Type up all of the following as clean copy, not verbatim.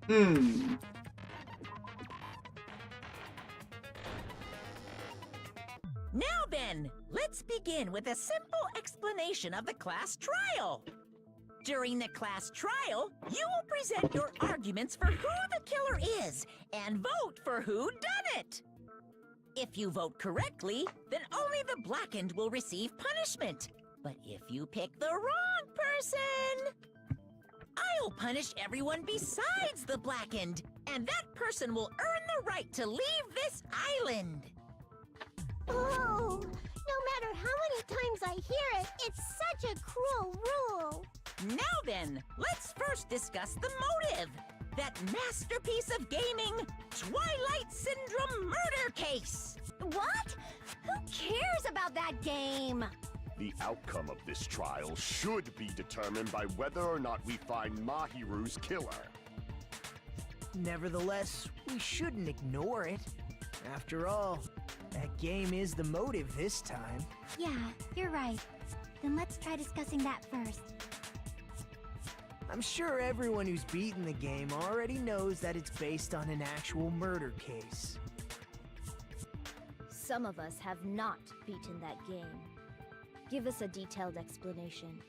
Hmm. Now then, let's begin with a simple explanation of the class trial. During the class trial, you will present your arguments for who the killer is and vote for who done it. If you vote correctly, then only the blackened will receive punishment. But if you pick the wrong person, I'll punish everyone besides the blackened, and that person will earn the right to leave this island. Oh, no matter how many times I hear it, it's such a cruel rule. Now then, let's first discuss the motive. That masterpiece of gaming, Twilight Syndrome murder case. What? Who cares about that game? The outcome of this trial should be determined by whether or not we find Mahiru's killer. Nevertheless, we shouldn't ignore it. After all, that game is the motive this time. Yeah, you're right. Then let's try discussing that first. I'm sure everyone who's beaten the game already knows that it's based on an actual murder case. Some of us have not beaten that game. Give us a detailed explanation.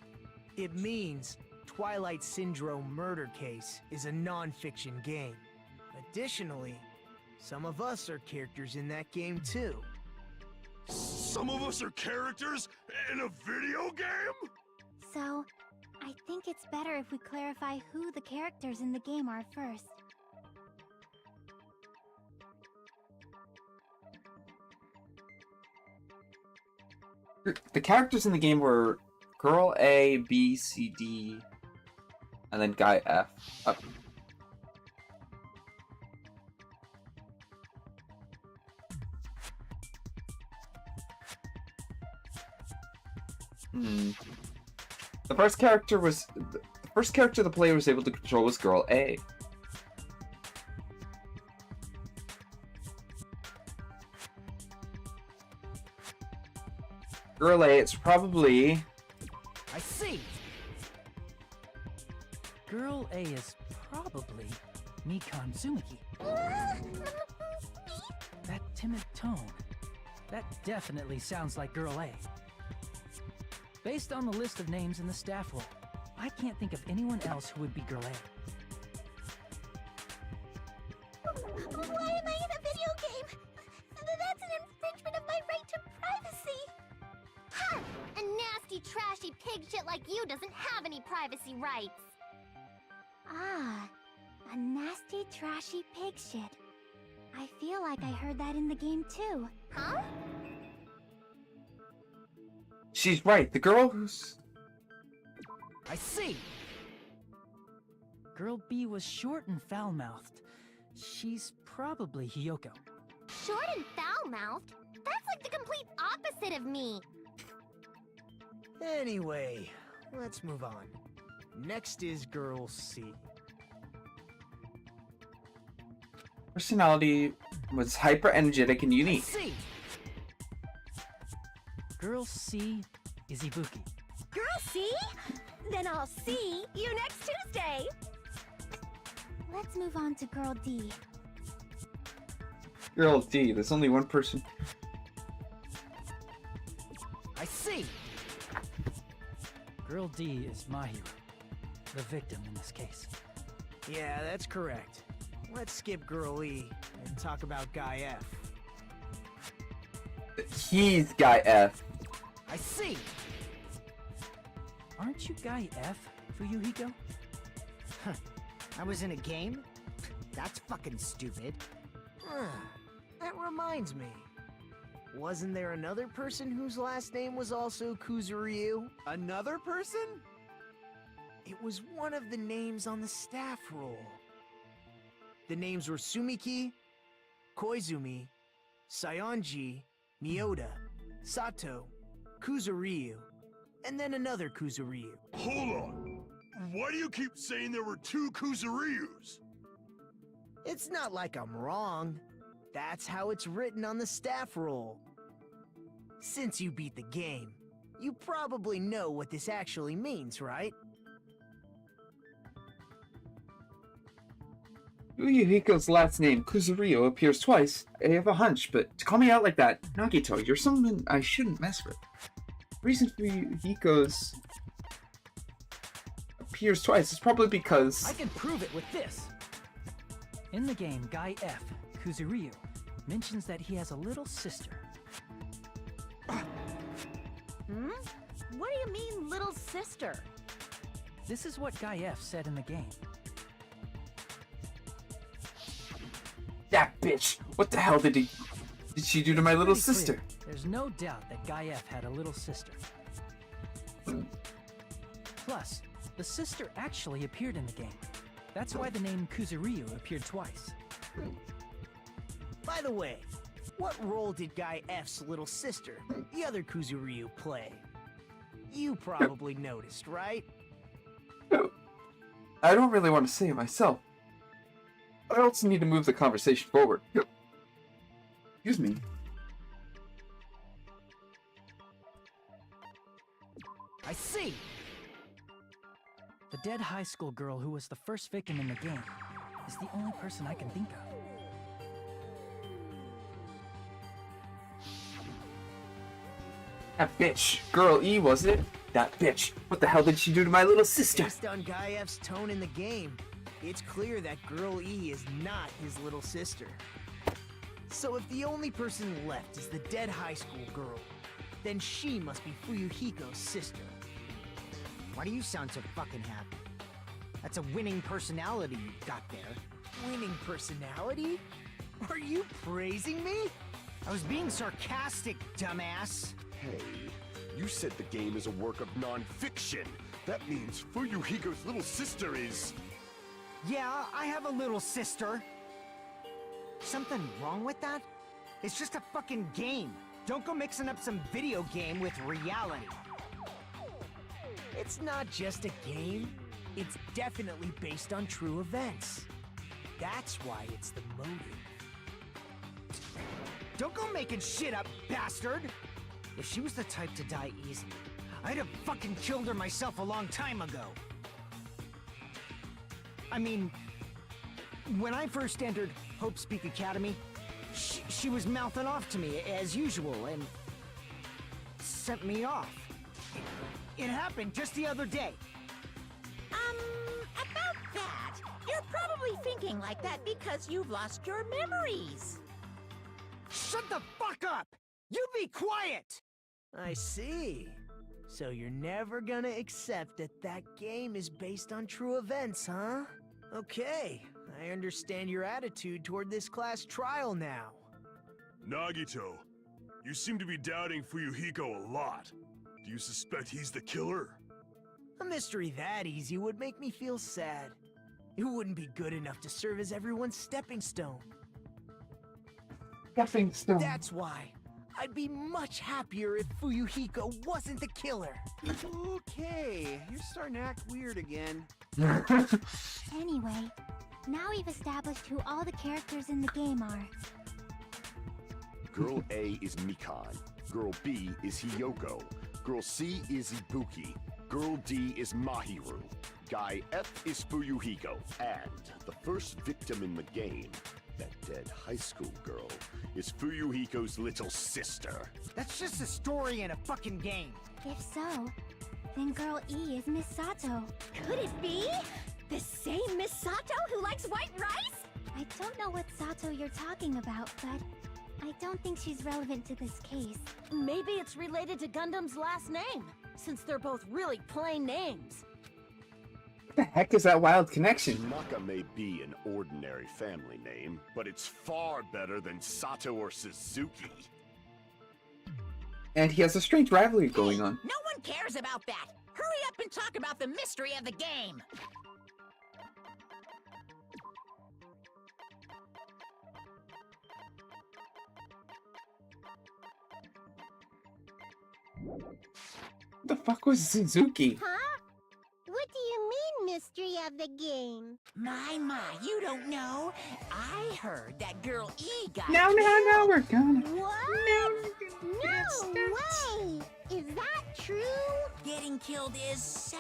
It means Twilight Syndrome Murder Case is a non-fiction game. Additionally, some of us are characters in that game too. Some of us are characters in a video game? So, I think it's better if we clarify who the characters in the game are first. The characters in the game were Girl A, B, C, D, and then Guy F. The first character the player was able to control was Girl A. Girl A, it's probably... I see! Girl A is probably Mikan Tsumiki. That timid tone. That definitely sounds like Girl A. Based on the list of names in the staff roll, I can't think of anyone else who would be Girl A. Why am I in a video game? That's an infringement of my right to privacy. Ha! A nasty, trashy pig shit like you doesn't have any privacy rights. Ah, a nasty, trashy pig shit. I feel like I heard that in the game too. Huh? She's right, the girl who's... I see! Girl B was short and foul-mouthed. She's probably Hiyoko. Short and foul-mouthed? That's like the complete opposite of me. Anyway, let's move on. Next is Girl C. Personality was hyper-energetic and I unique. see! Girl C is Ibuki. Girl C? Then I'll see you next Tuesday. Let's move on to Girl D. Girl D, there's only one person. I see! Girl D is Mahiru, the victim in this case. Yeah, that's correct. Let's skip Girl E and talk about Guy F. He's Guy F. I see! Aren't you Guy F, Fuyuhiko? Huh. I was in a game? That's fucking stupid. That reminds me. Wasn't there another person whose last name was also Kuzuryu? Another person? It was one of the names on the staff roll. The names were Sumiki, Koizumi, Sayonji, Miyoda, Sato, Kuzuryu, and then another Kuzuryu. Hold on. Why do you keep saying there were two Kuzuryus? It's not like I'm wrong. That's how it's written on the staff roll. Since you beat the game, you probably know what this actually means, right? Yuriko's last name, Kuzuryu, appears twice. I have a hunch, but to call me out like that, Nagito, you're someone I shouldn't mess with. The reason Yuriko's appears twice is probably because... I can prove it with this. In the game, Guy F, Kuzuryu, mentions that he has a little sister. What do you mean, little sister? This is what Guy F said in the game. That bitch! What the hell did she do to my little Pretty clear. sister? There's no doubt that Guy F had a little sister. Plus, the sister actually appeared in the game. That's why the name Kuzuryu appeared twice. By the way, what role did Guy F's little sister, the other Kuzuryu, play? You probably noticed, right? I don't really want to say it myself. I also need to move the conversation forward. Excuse me. I see! The dead high school girl who was the first victim in the game is the only person I can think of. That bitch. Girl E, wasn't it? That bitch. What the hell did she do to my little sister? Based on Guy F's tone in the game, it's clear that Girl E is not his little sister. So if the only person left is the dead high school girl, then she must be Fuyuhiko's sister. Why do you sound so fucking happy? That's a winning personality you got there. Winning personality? Are you praising me? I was being sarcastic, dumbass. Hey, you said the game is a work of non-fiction. That means Fuyuhiko's little sister is... Yeah, I have a little sister. Something wrong with that? It's just a fucking game. Don't go mixing up some video game with reality. It's not just a game. It's definitely based on true events. That's why it's the motive. Don't go making shit up, bastard! If she was the type to die easily, I'd have fucking killed her myself a long time ago. I mean, when I first entered Hope Speak Academy, she was mouthing off to me as usual and sent me off. It happened just the other day. About that, you're probably thinking like that because you've lost your memories. Shut the fuck up! You be quiet! I see. So you're never gonna accept that that game is based on true events, huh? Okay, I understand your attitude toward this class trial now. Nagito, you seem to be doubting Fuyuhiko a lot. Do you suspect he's the killer? A mystery that easy would make me feel sad. It wouldn't be good enough to serve as everyone's stepping stone. Stepping stone. That's why I'd be much happier if Fuyuhiko wasn't the killer. Okay, you're starting to act weird again. Anyway, now we've established who all the characters in the game are. Girl A is Mikan. Girl B is Hiyoko. Girl C is Ibuki. Girl D is Mahiru. Guy F is Fuyuhiko. And the first victim in the game, that dead high school girl, is Fuyuhiko's little sister. That's just a story in a fucking game. If so, then Girl E is Miss Sato. Could it be? The same Miss Sato who likes white rice? I don't know what Sato you're talking about, but I don't think she's relevant to this case. Maybe it's related to Gundam's last name, since they're both really plain names. What the heck is that wild connection? Naka may be an ordinary family name, but it's far better than Sato or Suzuki. And he has a strange rivalry going on. No one cares about that. Hurry up and talk about the mystery of the game. What the fuck was Suzuki? Huh? What do you mean, mystery of the game? My, you don't know. I heard that Girl E got No, we're gonna. What? No way! Is that true? Getting killed is so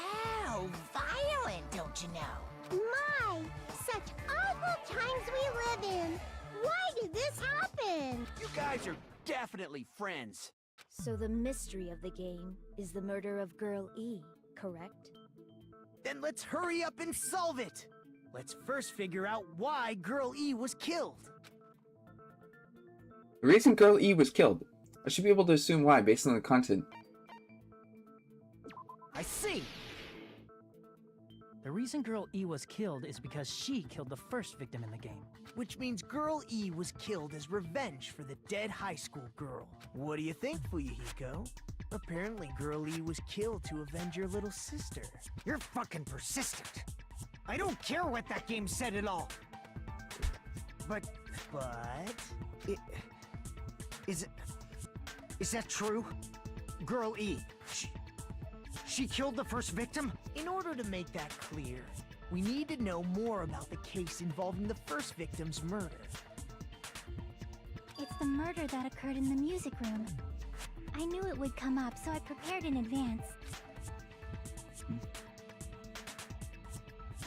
violent, don't you know? My, such awful times we live in. Why did this happen? You guys are definitely friends. So the mystery of the game is the murder of Girl E, correct? Then let's hurry up and solve it. Let's first figure out why Girl E was killed. The reason Girl E was killed. I should be able to assume why based on the content. I see. The reason Girl E was killed is because she killed the first victim in the game. Which means Girl E was killed as revenge for the dead high school girl. What do you think, Fuyuhiko? Apparently Girl E was killed to avenge your little sister. You're fucking persistent. I don't care what that game said at all. But is that true? Girl E, she killed the first victim? In order to make that clear, we need to know more about the case involving the first victim's murder. It's the murder that occurred in the music room. I knew it would come up, so I prepared in advance.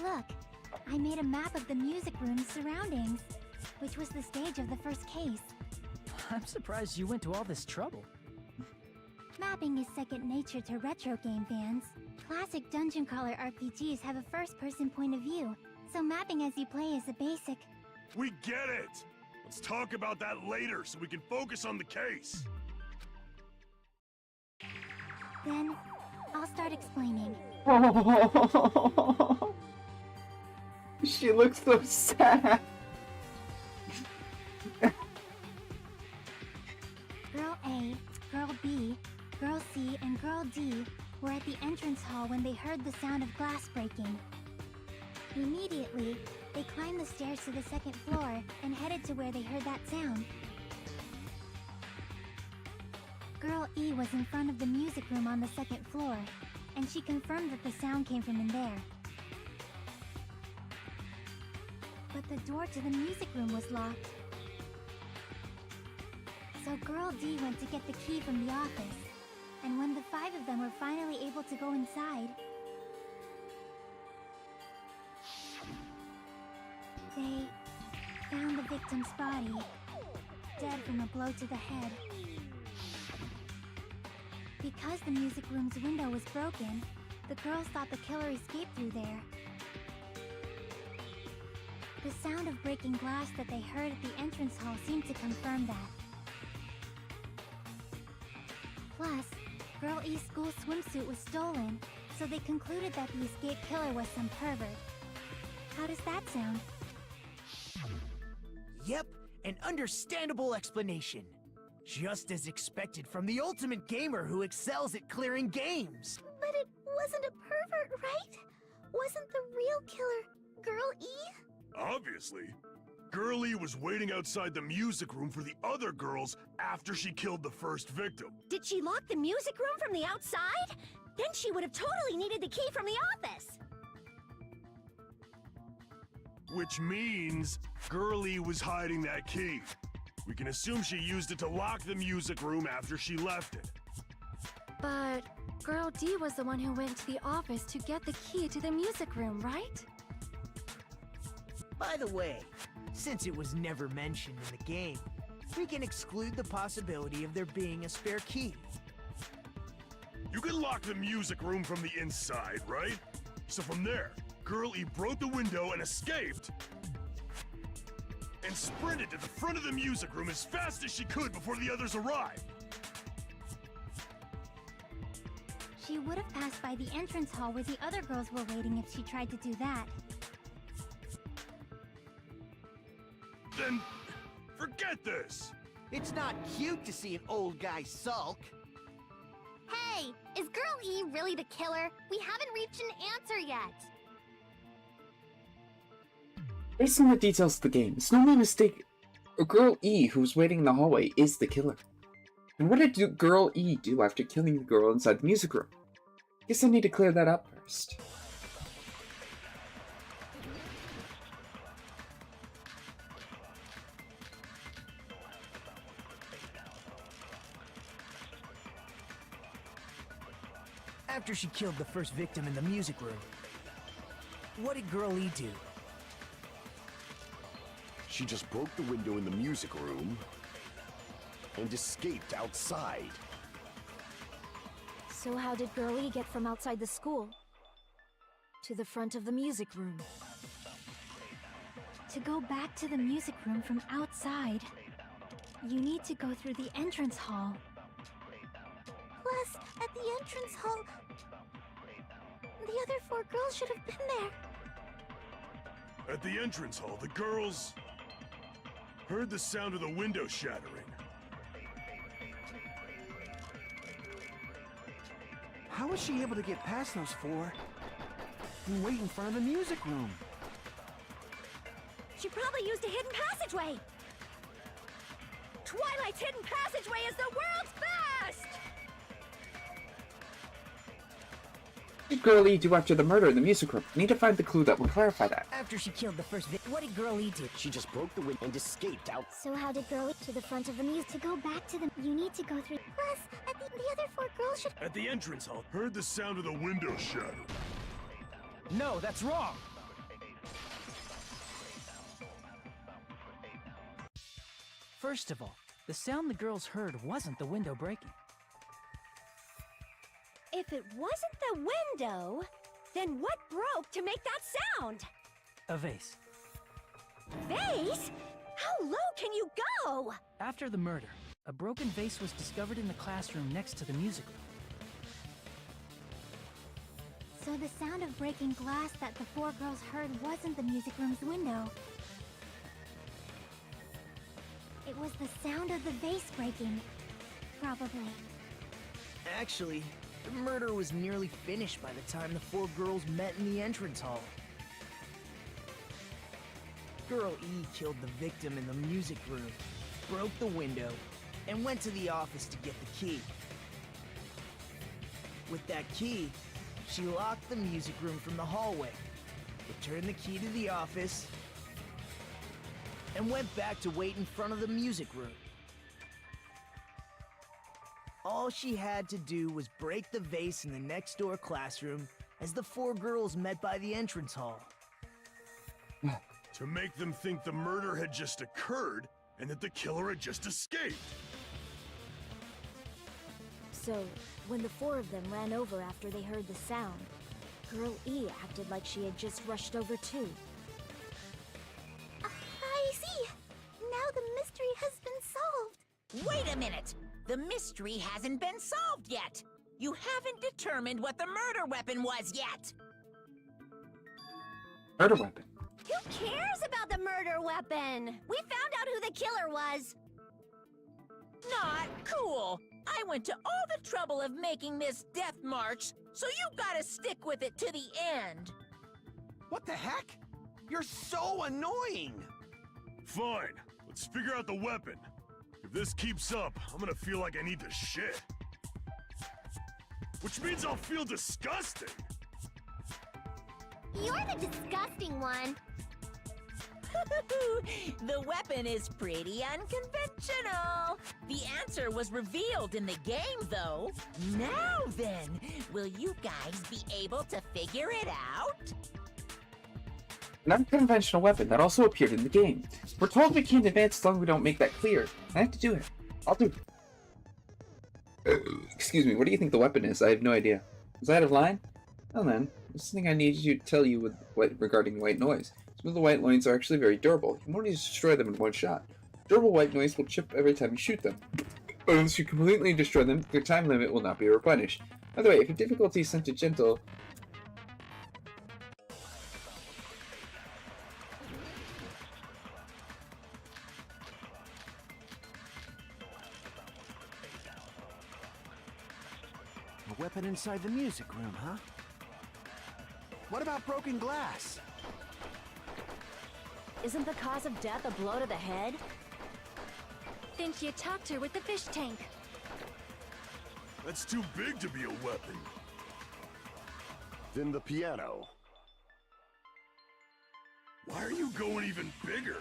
Look, I made a map of the music room's surroundings, which was the stage of the first case. I'm surprised you went to all this trouble. Mapping is second nature to retro game fans. Classic dungeon crawler RPGs have a first-person point of view, so mapping as you play is a basic. We get it! Let's talk about that later so we can focus on the case. Then, I'll start explaining. She looks so sad. Girl A, Girl B, Girl C, and Girl D were at the entrance hall when they heard the sound of glass breaking. Immediately, they climbed the stairs to the second floor and headed to where they heard that sound. Girl E was in front of the music room on the second floor, and she confirmed that the sound came from in there. But the door to the music room was locked. So Girl D went to get the key from the office, and when the 5 of them were finally able to go inside, they found the victim's body, dead from a blow to the head. Because the music room's window was broken, the girls thought the killer escaped through there. The sound of breaking glass that they heard at the entrance hall seemed to confirm that. Plus, Girl E's school swimsuit was stolen, so they concluded that the escaped killer was some pervert. How does that sound? Yep, an understandable explanation. Just as expected from the ultimate gamer who excels at clearing games. But it wasn't a pervert, right? Wasn't the real killer Girl E? Obviously. Girl E was waiting outside the music room for the other girls after she killed the first victim. Did she lock the music room from the outside? Then she would have totally needed the key from the office. Which means Girl E was hiding that key. We can assume she used it to lock the music room after she left it. But Girl D was the one who went to the office to get the key to the music room, right? By the way, since it was never mentioned in the game, we can exclude the possibility of there being a spare key. You can lock the music room from the inside, right? So from there, Girl E broke the window and escaped, and sprinted to the front of the music room as fast as she could before the others arrived. She would have passed by the entrance hall where the other girls were waiting if she tried to do that. Then, forget this! It's not cute to see an old guy sulk. Hey, is Girl E really the killer? We haven't reached an answer yet. Based on the details of the game, it's no mistake. Girl E, who's waiting in the hallway, is the killer. And what did Girl E do after killing the girl inside the music room? Guess I need to clear that up first. After she killed the first victim in the music room, what did Girl E do? She just broke the window in the music room and escaped outside. So how did Girl E get from outside the school to the front of the music room? To go back to the music room from outside, you need to go through the entrance hall. Plus, at the entrance hall, the other 4 girls should have been there. At the entrance hall, the girls heard the sound of the window shattering. How was she able to get past those 4 and wait in front of the music room? She probably used a hidden passageway! Twilight's hidden passageway is the world's best! What did Girl E do after the murder in the music room? I need to find the clue that will clarify that. After she killed the first victim, what did Girl E do? She just broke the window and escaped out. So how did Girl E to the front of the music? To go back to the, you need to go through. Plus, at the other 4 girls should. At the entrance hall, heard the sound of the window shattering. No, that's wrong! First of all, the sound the girls heard wasn't the window breaking. If it wasn't the window, then what broke to make that sound? A vase. Vase? How low can you go? After the murder, a broken vase was discovered in the classroom next to the music room. So the sound of breaking glass that the 4 girls heard wasn't the music room's window. It was the sound of the vase breaking. Probably. Actually, the murder was nearly finished by the time the 4 girls met in the entrance hall. Girl E killed the victim in the music room, broke the window, and went to the office to get the key. With that key, she locked the music room from the hallway, returned the key to the office, and went back to wait in front of the music room. All she had to do was break the vase in the next door classroom as the 4 girls met by the entrance hall. To make them think the murder had just occurred and that the killer had just escaped. So, when the 4 of them ran over after they heard the sound, Girl E acted like she had just rushed over too. I see. Now the mystery has been solved. Wait a minute! The mystery hasn't been solved yet! You haven't determined what the murder weapon was yet! Murder weapon. Who cares about the murder weapon? We found out who the killer was. Not cool! I went to all the trouble of making this death march, so you gotta stick with it to the end! What the heck? You're so annoying! Fine, let's figure out the weapon. If this keeps up, I'm gonna feel like I need to shit. Which means I'll feel disgusting! You're the disgusting one. The weapon is pretty unconventional. The answer was revealed in the game, though. Now then, will you guys be able to figure it out? An unconventional weapon that also appeared in the game. We're told we can't advance as long as we don't make that clear. I have to do it. I'll do it. Excuse me, what do you think the weapon is? I have no idea. Was I out of line? Well then, there's something I need to tell you regarding white noise. Some of the white noise are actually very durable. You won't need to destroy them in one shot. Durable white noise will chip every time you shoot them. But unless you completely destroy them, the time limit will not be replenished. By the way, if your difficulty is set to gentle, A weapon inside the music room, huh? What about broken glass? Isn't the cause of death a blow to the head? Think you attacked her with the fish tank. That's too big to be a weapon. Then the piano. Why are you going even bigger?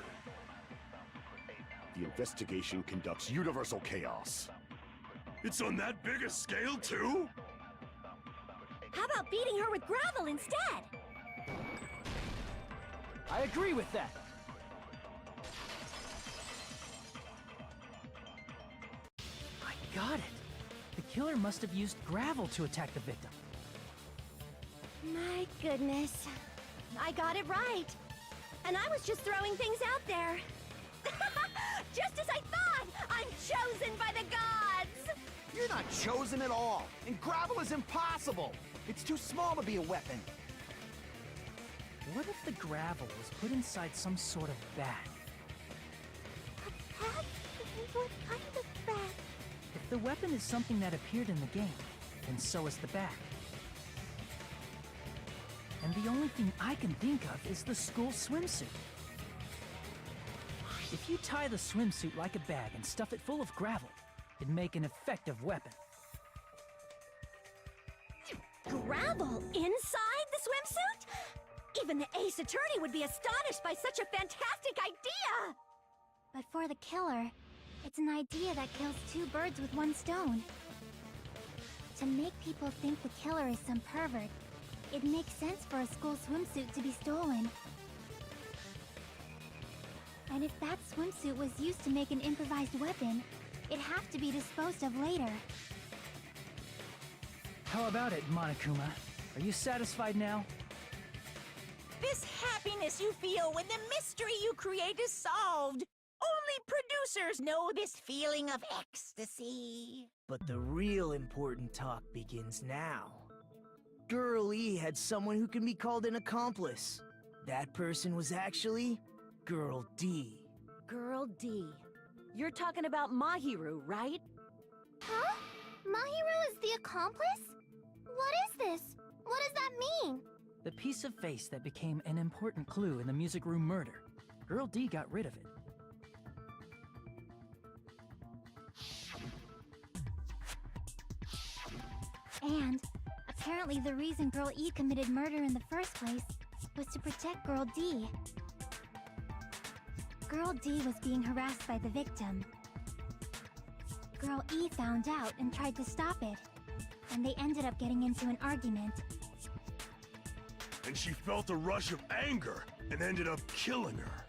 The investigation conducts universal chaos. It's on that big a scale, too? How about beating her with gravel instead? I agree with that. I got it. The killer must have used gravel to attack the victim. My goodness. I got it right. And I was just throwing things out there. Just as I thought! I'm chosen by the gods! You're not chosen at all, and gravel is impossible. It's too small to be a weapon. What if the gravel was put inside some sort of bag? A bag? What kind of bag? If the weapon is something that appeared in the game, then so is the bag. And the only thing I can think of is the school swimsuit. If you tie the swimsuit like a bag and stuff it full of gravel, it'd make an effective weapon. Gravel inside the swimsuit? Even the Ace Attorney would be astonished by such a fantastic idea! But for the killer, it's an idea that kills two birds with one stone. To make people think the killer is some pervert, it makes sense for a school swimsuit to be stolen. And if that swimsuit was used to make an improvised weapon, it'd have to be disposed of later. How about it, Monokuma? Are you satisfied now? This happiness you feel when the mystery you create is solved. Only producers know this feeling of ecstasy. But the real important talk begins now. Girl E had someone who can be called an accomplice. That person was actually Girl D. Girl D. You're talking about Mahiru, right? Huh? Mahiru is the accomplice? What is this? What does that mean? The piece of face that became an important clue in the music room murder. Girl D got rid of it. And apparently the reason Girl E committed murder in the first place was to protect Girl D. Girl D was being harassed by the victim. Girl E found out and tried to stop it, and they ended up getting into an argument. And she felt a rush of anger and ended up killing her.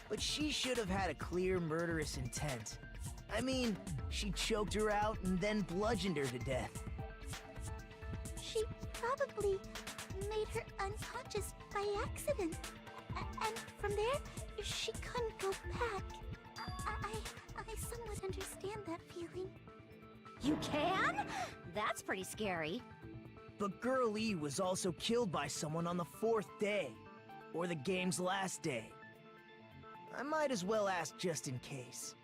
But she should have had a clear murderous intent. I mean, she choked her out and then bludgeoned her to death. She probably made her unconscious by accident. And from there, she couldn't go back. I somewhat understand that feeling. You can? That's pretty scary. But Girl E was also killed by someone on the 4th day, or the game's last day. I might as well ask just in case.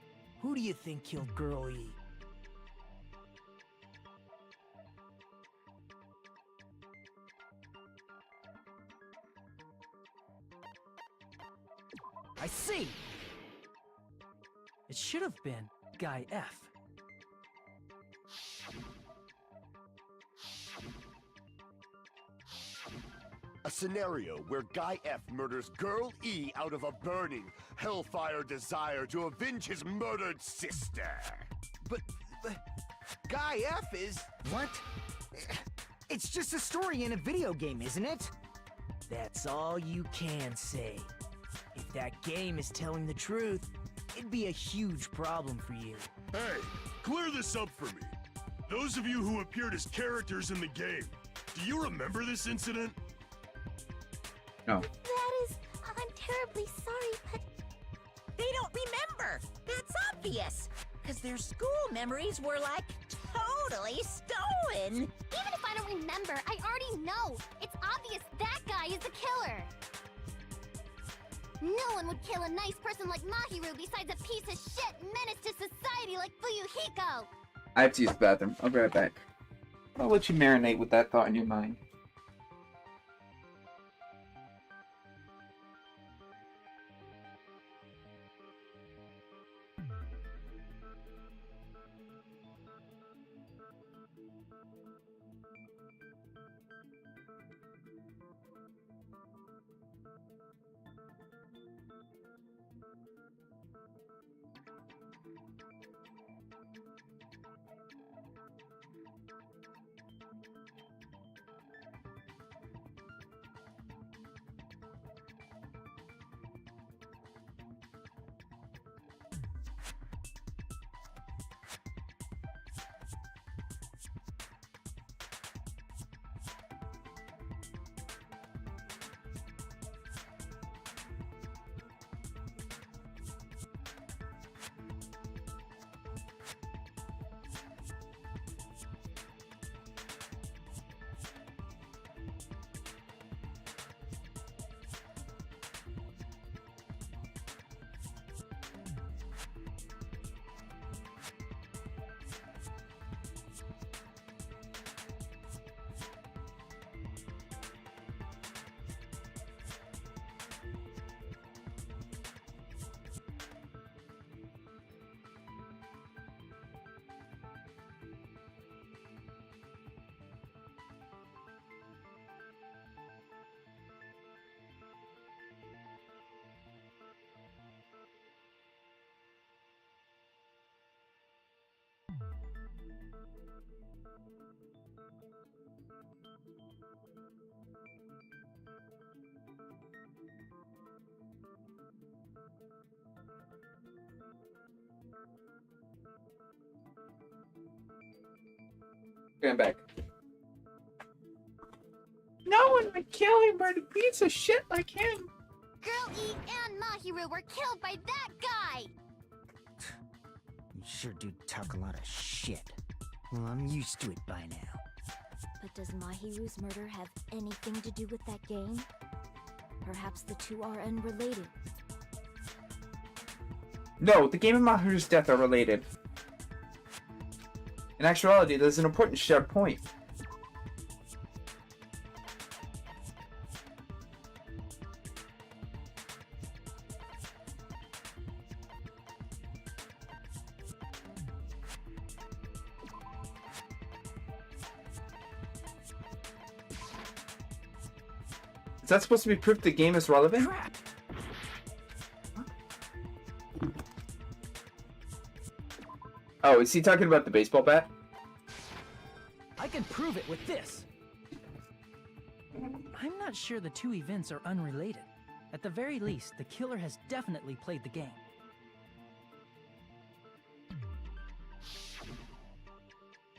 Who do you think killed Girl E? I see! It should have been Guy F. A scenario where Guy F murders Girl E out of a burning, hellfire desire to avenge his murdered sister. But Guy F is... What? It's just a story in a video game, isn't it? That's all you can say. If that game is telling the truth, it'd be a huge problem for you. Hey, clear this up for me. Those of you who appeared as characters in the game, do you remember this incident? No. That is... I'm terribly sorry, but... They don't remember. That's obvious. Because their school memories were like totally stolen. Even if I don't remember, I already know. It's obvious that guy is the killer. No one would kill a nice person like Mahiru besides a piece of shit menace to society like Fuyuhiko. I have to use the bathroom. I'll be right back. I'll let you marinate with that thought in your mind. Going back. No one would kill him for a piece of shit like him. Girl E and Mahiru were killed by that guy! You sure do talk a lot of shit. Well, I'm used to it by now. But does Mahiru's murder have anything to do with that game? Perhaps the two are unrelated. No, the game and Mahiru's death are related. In actuality, there's an important shared point. Is that supposed to be proof the game is relevant? Crap! Oh, is he talking about the baseball bat? I can prove it with this. I'm not sure the two events are unrelated. At the very least, the killer has definitely played the game.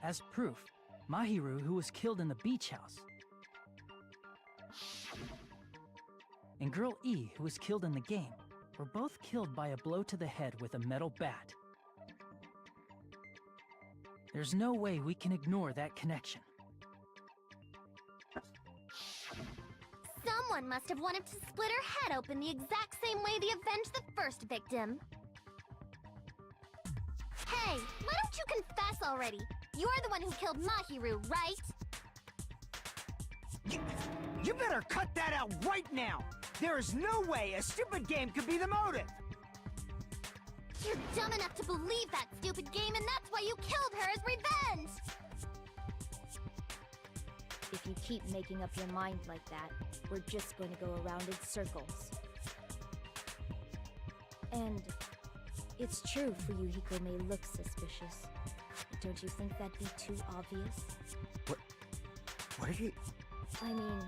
As proof, Mahiru, who was killed in the beach house, and Girl E, who was killed in the game, were both killed by a blow to the head with a metal bat. There's no way we can ignore that connection. Someone must have wanted to split her head open the exact same way they avenged the first victim. Hey, why don't you confess already? You're the one who killed Mahiru, right? You better cut that out right now! There is no way a stupid game could be the motive! You're dumb enough to believe that stupid game, and that's why you killed her as revenge! If you keep making up your mind like that, we're just going to go around in circles. And it's true Fuyuhiko may look suspicious. But don't you think that'd be too obvious? What are you... I mean,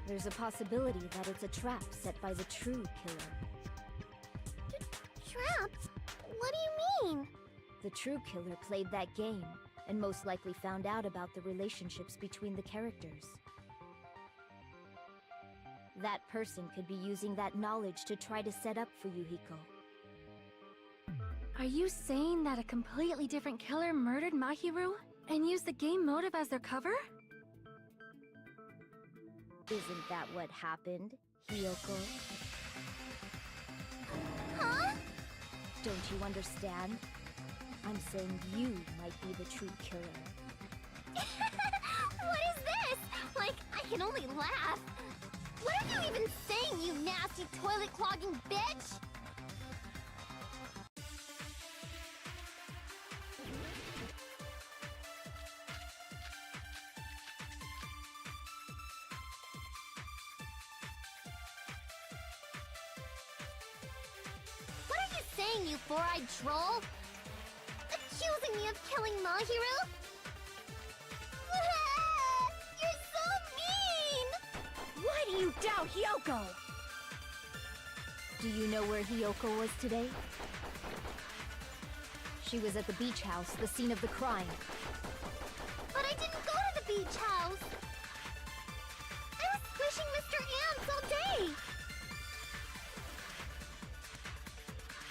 there's a possibility that it's a trap set by the true killer. Trap? What do you mean? The true killer played that game, and most likely found out about the relationships between the characters. That person could be using that knowledge to try to set up Fuyuhiko. Are you saying that a completely different killer murdered Mahiru and used the game motive as their cover? Isn't that what happened, Hiyoko? Huh? Don't you understand? I'm saying you might be the true killer. What is this? Like, I can only laugh. What are you even saying, you nasty toilet-clogging bitch? What are you saying, you four-eyed troll? Accusing me of killing Mahiru? You're so mean! Why do you doubt Hiyoko? Do you know where Hiyoko was today? She was at the beach house, the scene of the crime. But I didn't go to the beach house! I was squishing Mr. Ants all day!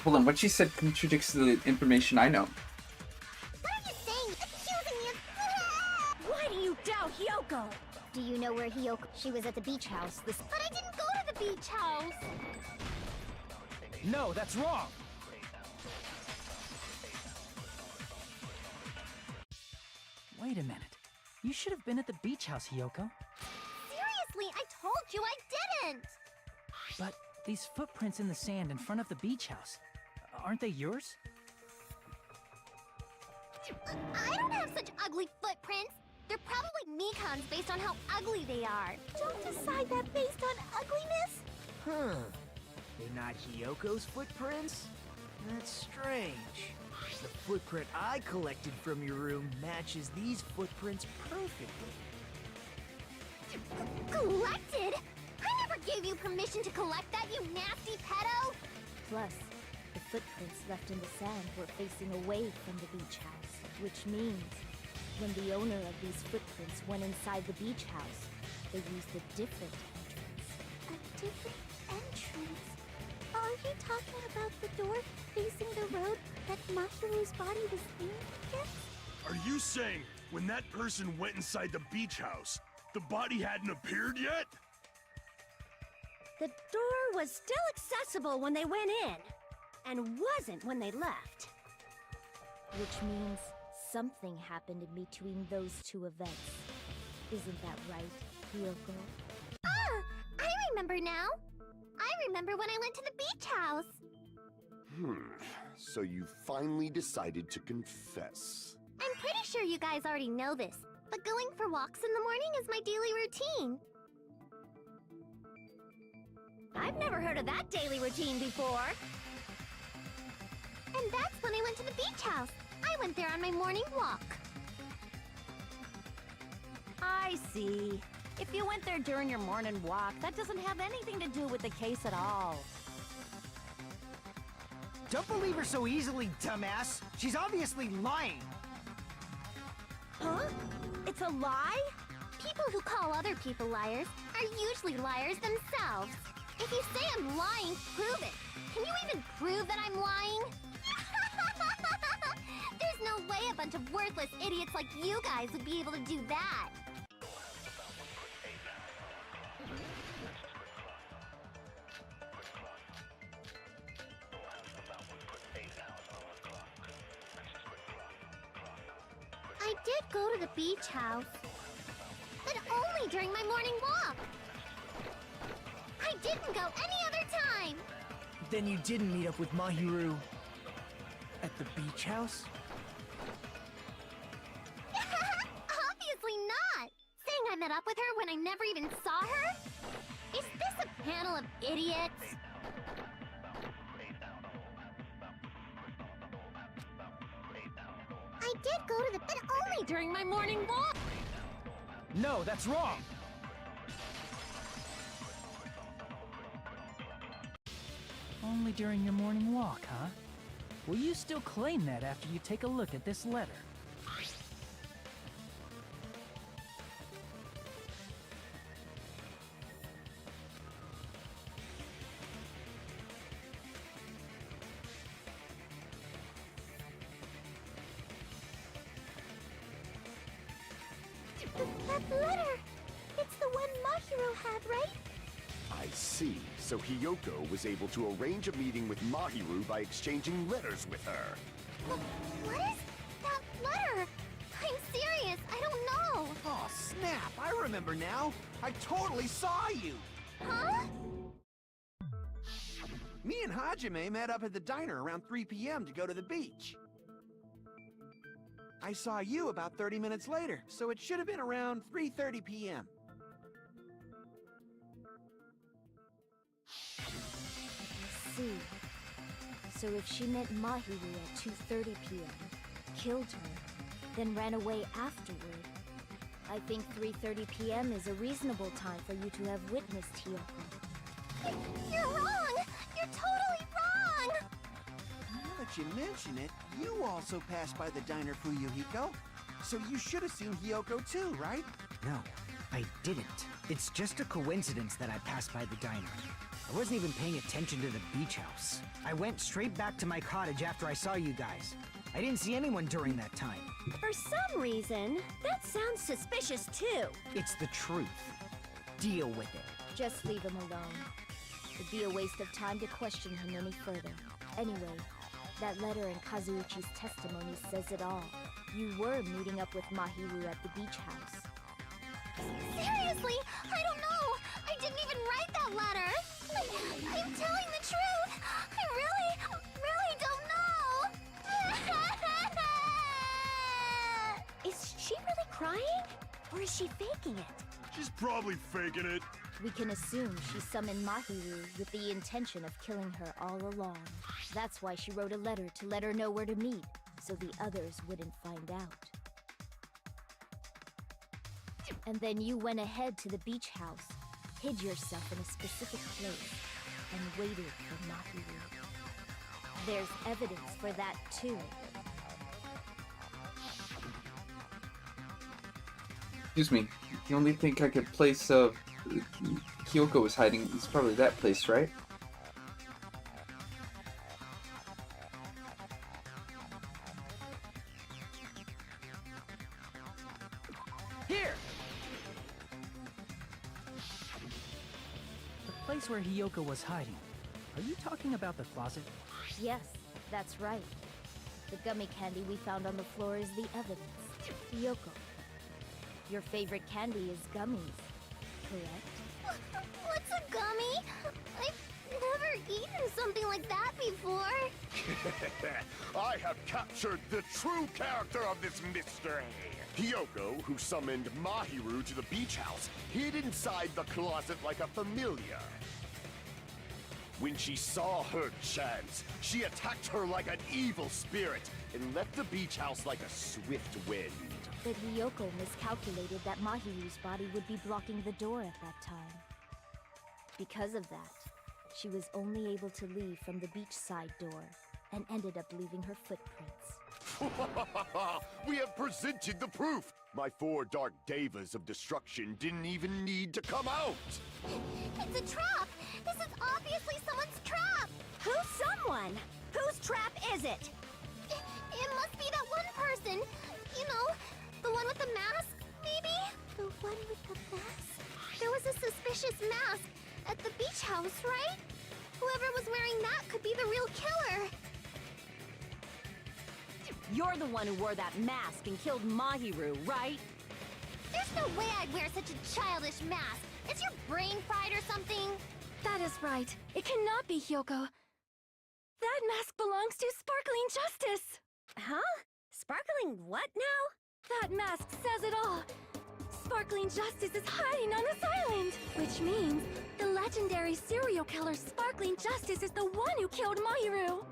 Hold on, what she said contradicts the information I know. What are you saying? Accusing me of... Why do you doubt Hiyoko? Do you know where Hiyoko... She was at the beach house, the... But I didn't go to the beach house! No, that's wrong! Wait a minute. You should have been at the beach house, Hiyoko. Seriously, I told you I didn't! But these footprints in the sand in front of the beach house, aren't they yours? I don't have such ugly footprints! They're probably Mikan's based on how ugly they are. Don't decide that based on ugliness! Huh. They're not Hiyoko's footprints? That's strange. The footprint I collected from your room matches these footprints perfectly. Collected? I never gave you permission to collect that, you nasty pedo! Plus, the footprints left in the sand were facing away from the beach house, which means when the owner of these footprints went inside the beach house, they used a different entrance. A different entrance? Are you talking about the door facing the road that Mahiru's body was leaning against? Are you saying when that person went inside the beach house, the body hadn't appeared yet? The door was still accessible when they went in, and wasn't when they left. Which means something happened in between those two events. Isn't that right, Hiyoko? Ah! I remember now! I remember when I went to the beach house! So you finally decided to confess. I'm pretty sure you guys already know this, but going for walks in the morning is my daily routine. I've never heard of that daily routine before. And that's when I went to the beach house. I went there on my morning walk. I see. If you went there during your morning walk, that doesn't have anything to do with the case at all. Don't believe her so easily, dumbass. She's obviously lying. Huh? It's a lie? People who call other people liars are usually liars themselves. If you say I'm lying, prove it. Can you even prove that I'm lying? There's no way a bunch of worthless idiots like you guys would be able to do that. I did go to the beach house, but only during my morning walk. I didn't go any other time. Then you didn't meet up with Mahiru at the beach house? Obviously not. Saying I met up with her when I never even saw her? Is this a panel of idiots? I did go to the but only during my morning walk. No, that's wrong! Only during your morning walk, huh? Will you still claim that after you take a look at this letter? That letter! It's the one Mahiru had, right? I see. So Hiyoko was able to arrange a meeting with Mahiru by exchanging letters with her. What is that letter? I'm serious, I don't know. Oh, snap! I remember now. I totally saw you. Huh? Me and Hajime met up at the diner around 3 p.m. to go to the beach. I saw you about 30 minutes later, so it should have been around 3:30 p.m. See. So if she met Mahiru at 2:30 p.m., killed her, then ran away afterward, I think 3:30 p.m. is a reasonable time for you to have witnessed Hiyoko. You're wrong! You're totally wrong! Now that you mention it, you also passed by the diner, Fuyuhiko. So you should have seen Hiyoko too, right? No, I didn't. It's just a coincidence that I passed by the diner. I wasn't even paying attention to the beach house. I went straight back to my cottage after I saw you guys. I didn't see anyone during that time. For some reason, that sounds suspicious too. It's the truth. Deal with it. Just leave him alone. It'd be a waste of time to question him any further. Anyway, that letter in Kazuichi's testimony says it all. You were meeting up with Mahiru at the beach house. Seriously, I don't know! I didn't even write that letter! I'm telling the truth! I really don't know! Is she really crying? Or is she faking it? She's probably faking it. We can assume she summoned Mahiru with the intention of killing her all along. That's why she wrote a letter to let her know where to meet, so the others wouldn't find out. And then you went ahead to the beach house, hid yourself in a specific place, and waited for Mahiru. There's evidence for that too. Excuse me. The only thing I could place Kyoko was hiding is probably that place, right? Here! The place where Hiyoko was hiding. Are you talking about the closet? Yes, that's right. The gummy candy we found on the floor is the evidence. Hiyoko, your favorite candy is gummies, correct? What's a gummy? I've never eaten something like that before. I have captured the true character of this mystery. Hiyoko, who summoned Mahiru to the beach house, hid inside the closet like a familiar. When she saw her chance, she attacked her like an evil spirit and left the beach house like a swift wind. But Hiyoko miscalculated that Mahiru's body would be blocking the door at that time. Because of that, she was only able to leave from the beachside door and ended up leaving her footprints. We have presented the proof! My 4 dark devas of destruction didn't even need to come out! It's a trap! This is obviously someone's trap! Who's someone? Whose trap is it? It must be that one person. You know, the one with the mask, maybe? The one with the mask? There was a suspicious mask at the beach house, right? Whoever was wearing that could be the real killer. You're the one who wore that mask and killed Mahiru, right? There's no way I'd wear such a childish mask. Is your brain fried or something? That is right. It cannot be Hiyoko. That mask belongs to Sparkling Justice! Huh? Sparkling what now? That mask says it all! Sparkling Justice is hiding on this island! Which means the legendary serial killer Sparkling Justice is the one who killed Mahiru!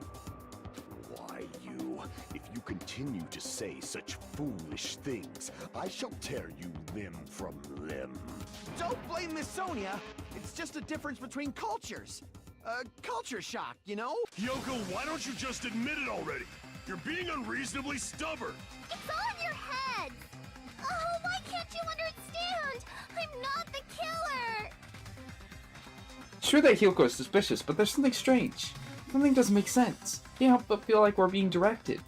Why, you? If you continue to say such foolish things, I shall tear you limb from limb. Don't blame Miss Sonia. It's just a difference between cultures. Culture shock, you know? Yoko, why don't you just admit it already? You're being unreasonably stubborn. It's all in your head. Oh, why can't you understand? I'm not the killer. Sure that Hyoko is suspicious, but there's something strange. Something doesn't make sense. Can't help but feel like we're being directed.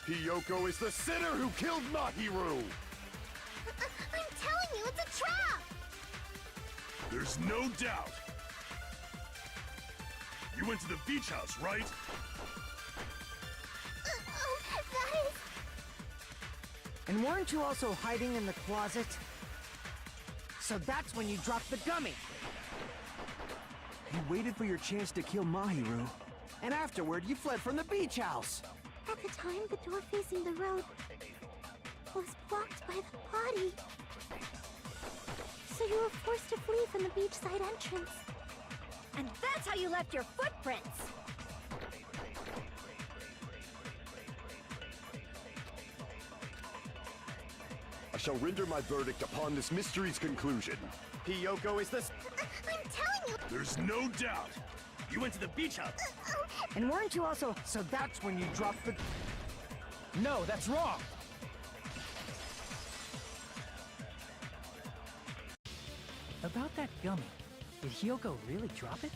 Hiyoko is the sinner who killed Mahiru! I'm telling you, it's a trap! There's no doubt. You went to the beach house, right? That is... And weren't you also hiding in the closet? So that's when you dropped the gummy! You waited for your chance to kill Mahiru, and afterward you fled from the beach house. At the time, the door facing the road was blocked by the body. So you were forced to flee from the beachside entrance. And that's how you left your footprints! I shall render my verdict upon this mystery's conclusion. Hiyoko is the... I'm telling you... There's no doubt. You went to the beach house. And weren't you also... So that's when you dropped the... No, that's wrong! About that gummy, did Hiyoko really drop it?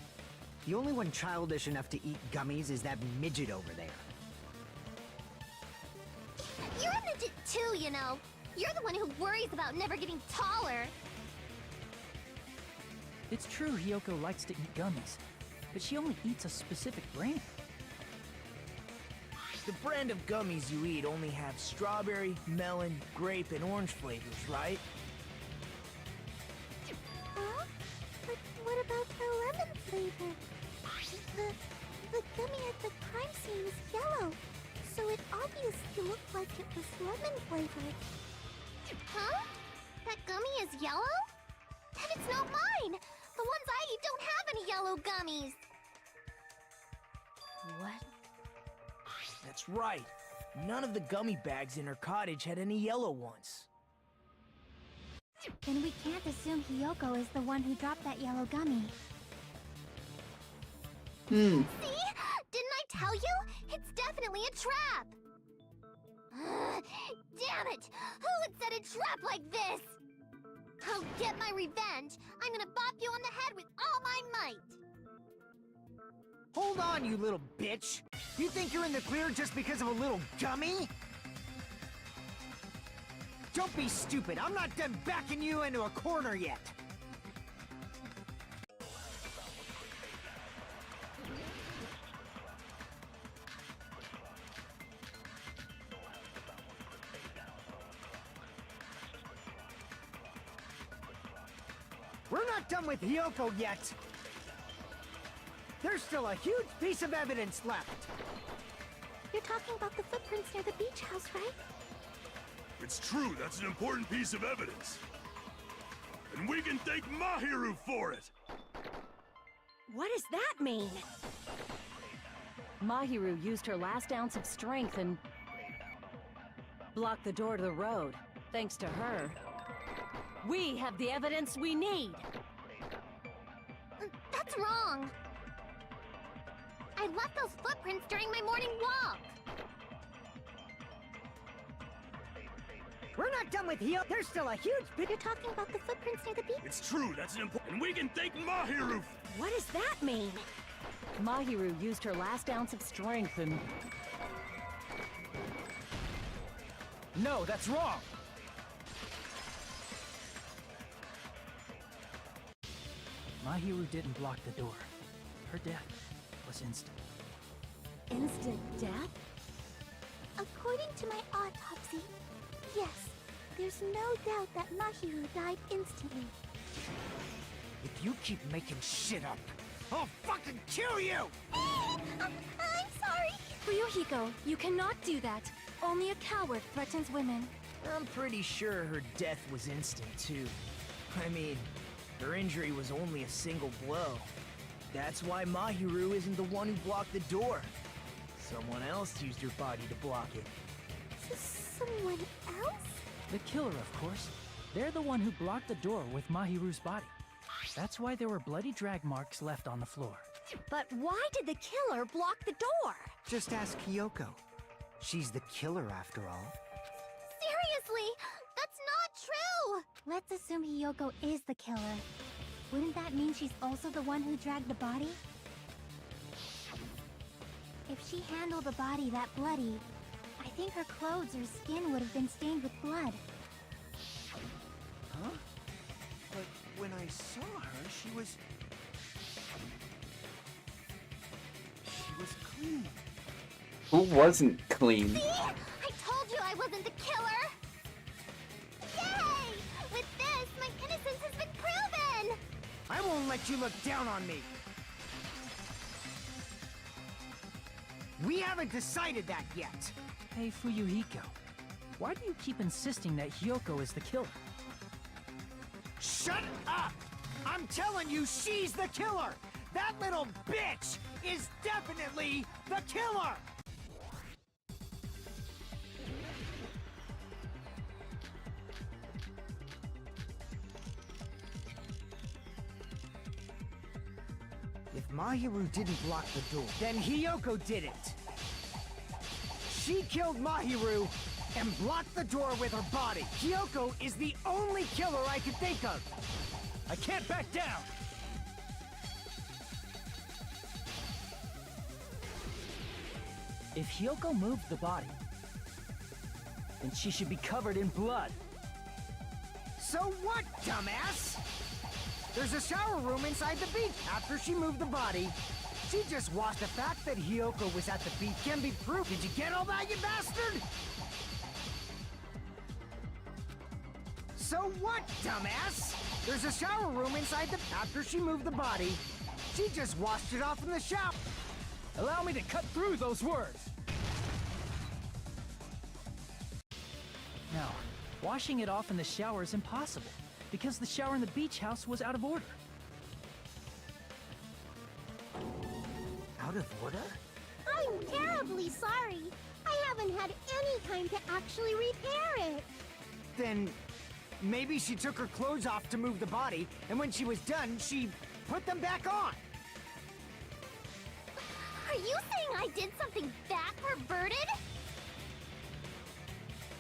The only one childish enough to eat gummies is that midget over there. You're a midget too, you know. You're the one who worries about never getting taller. It's true Hiyoko likes to eat gummies, but she only eats a specific brand. The brand of gummies you eat only have strawberry, melon, grape, and orange flavors, right? Huh? But what about The gummy at the crime scene is yellow, so it obviously looked like it was lemon flavored. Huh? That gummy is yellow? Then it's not mine! The ones I eat don't have any yellow gummies! What? That's right. None of the gummy bags in her cottage had any yellow ones. Then we can't assume Hiyoko is the one who dropped that yellow gummy. See? Didn't I tell you? It's definitely a trap! Damn it! Who would set a trap like this? I'll get my revenge! I'm gonna bop you on the head with all my might! Hold on, you little bitch! You think you're in the clear just because of a little gummy? Don't be stupid, I'm not done backing you into a corner yet! We're not done with Hiyoko yet! There's still a huge piece of evidence left! You're talking about the footprints near the beach house, right? It's true, that's an important piece of evidence. And we can thank Mahiru for it! What does that mean? Mahiru used her last ounce of strength and blocked the door to the road. Thanks to her, we have the evidence we need. That's wrong! I left those footprints during my morning walk! We're not done with Hiyoko! There's still a huge bit. You're talking about the footprints near the beach? It's true, that's an important... And we can thank Mahiru! What does that mean? Mahiru used her last ounce of strength and... No, that's wrong! Mahiru didn't block the door. Her death was instant. Instant death? According to my autopsy, yes, there's no doubt that Mahiru died instantly. If you keep making shit up, I'll fucking kill you! I'm sorry! Ryuhiko, you cannot do that. Only a coward threatens women. I'm pretty sure her death was instant, too. I mean, her injury was only a single blow. That's why Mahiru isn't the one who blocked the door. Someone else used her body to block it. Someone else? The killer, of course. They're the one who blocked the door with Mahiru's body. That's why there were bloody drag marks left on the floor. But why did the killer block the door? Just ask Hiyoko. She's the killer after all. Seriously! That's not true! Let's assume Hiyoko is the killer. Wouldn't that mean she's also the one who dragged the body? If she handled a body that bloody, I think her clothes or skin would have been stained with blood. Huh? But when I saw her, she was clean. Who wasn't clean? See? I told you I wasn't the killer! Yay! With this, my innocence has been proven! I won't let you look down on me! We haven't decided that yet! Hey, Fuyuhiko. Why do you keep insisting that Hiyoko is the killer? Shut up! I'm telling you, she's the killer! That little bitch is definitely the killer! If Mahiru didn't block the door, then Hiyoko did it! She killed Mahiru and blocked the door with her body. Hiyoko is the only killer I can think of. I can't back down! If Hiyoko moved the body, then she should be covered in blood. So what, dumbass? There's a shower room inside the beach. After she moved the body, she just washed. The fact that Hiyoko was at the beach can be proof. Did you get all that, you bastard? So what, dumbass? There's a shower room inside the... After she moved the body, She just washed it off in the shower. Allow me to cut through those words. Now, washing it off in the shower is impossible, because the shower in the beach house was out of order. Out of order? I'm terribly sorry. I haven't had any time to actually repair it. Then maybe she took her clothes off to move the body, and when she was done, she put them back on. Are you saying I did something that perverted?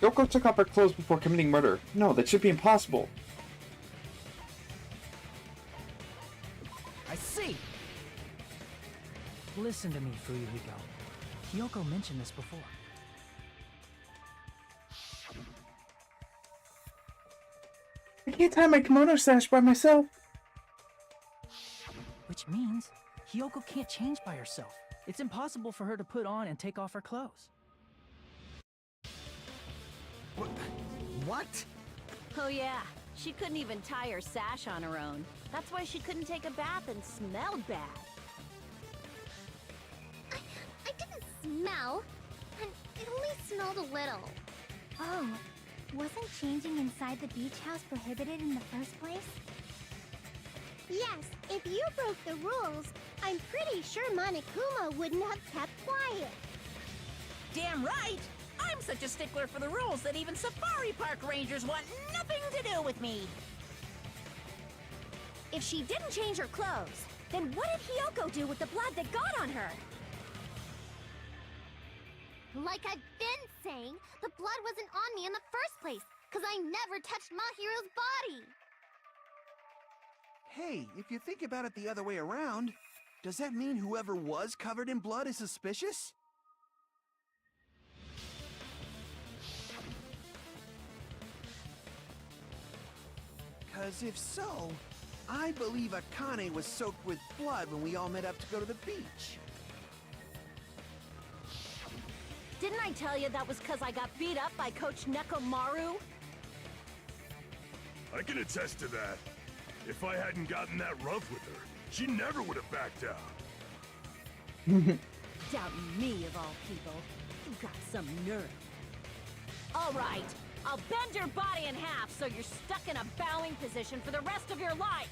Yoko took off her clothes before committing murder. No, that should be impossible. I see. Listen to me, Fuyuhiko. Kyoko mentioned this before. I can't tie my kimono sash by myself. Which means Kyoko can't change by herself. It's impossible for her to put on and take off her clothes. What? Oh yeah, she couldn't even tie her sash on her own. That's why she couldn't take a bath and smelled bad. I didn't smell, and it only smelled a little. Oh, wasn't changing inside the beach house prohibited in the first place? Yes, if you broke the rules, I'm pretty sure Monokuma wouldn't have kept quiet. Damn right! I'm such a stickler for the rules that even safari park rangers want nothing to do with me. If she didn't change her clothes, then what did Hiyoko do with the blood that got on her? Like I've been saying, the blood wasn't on me in the first place, because I never touched Mahiru's body. Hey, if you think about it the other way around, does that mean whoever was covered in blood is suspicious? Because if so, I believe Akane was soaked with blood when we all met up to go to the beach. Didn't I tell you that was because I got beat up by Coach Nekomaru? I can attest to that. If I hadn't gotten that rough with her, she never would have backed out. Doubting me of all people. You got some nerve. All right, I'll bend your body in half so you're stuck in a bowing position for the rest of your life.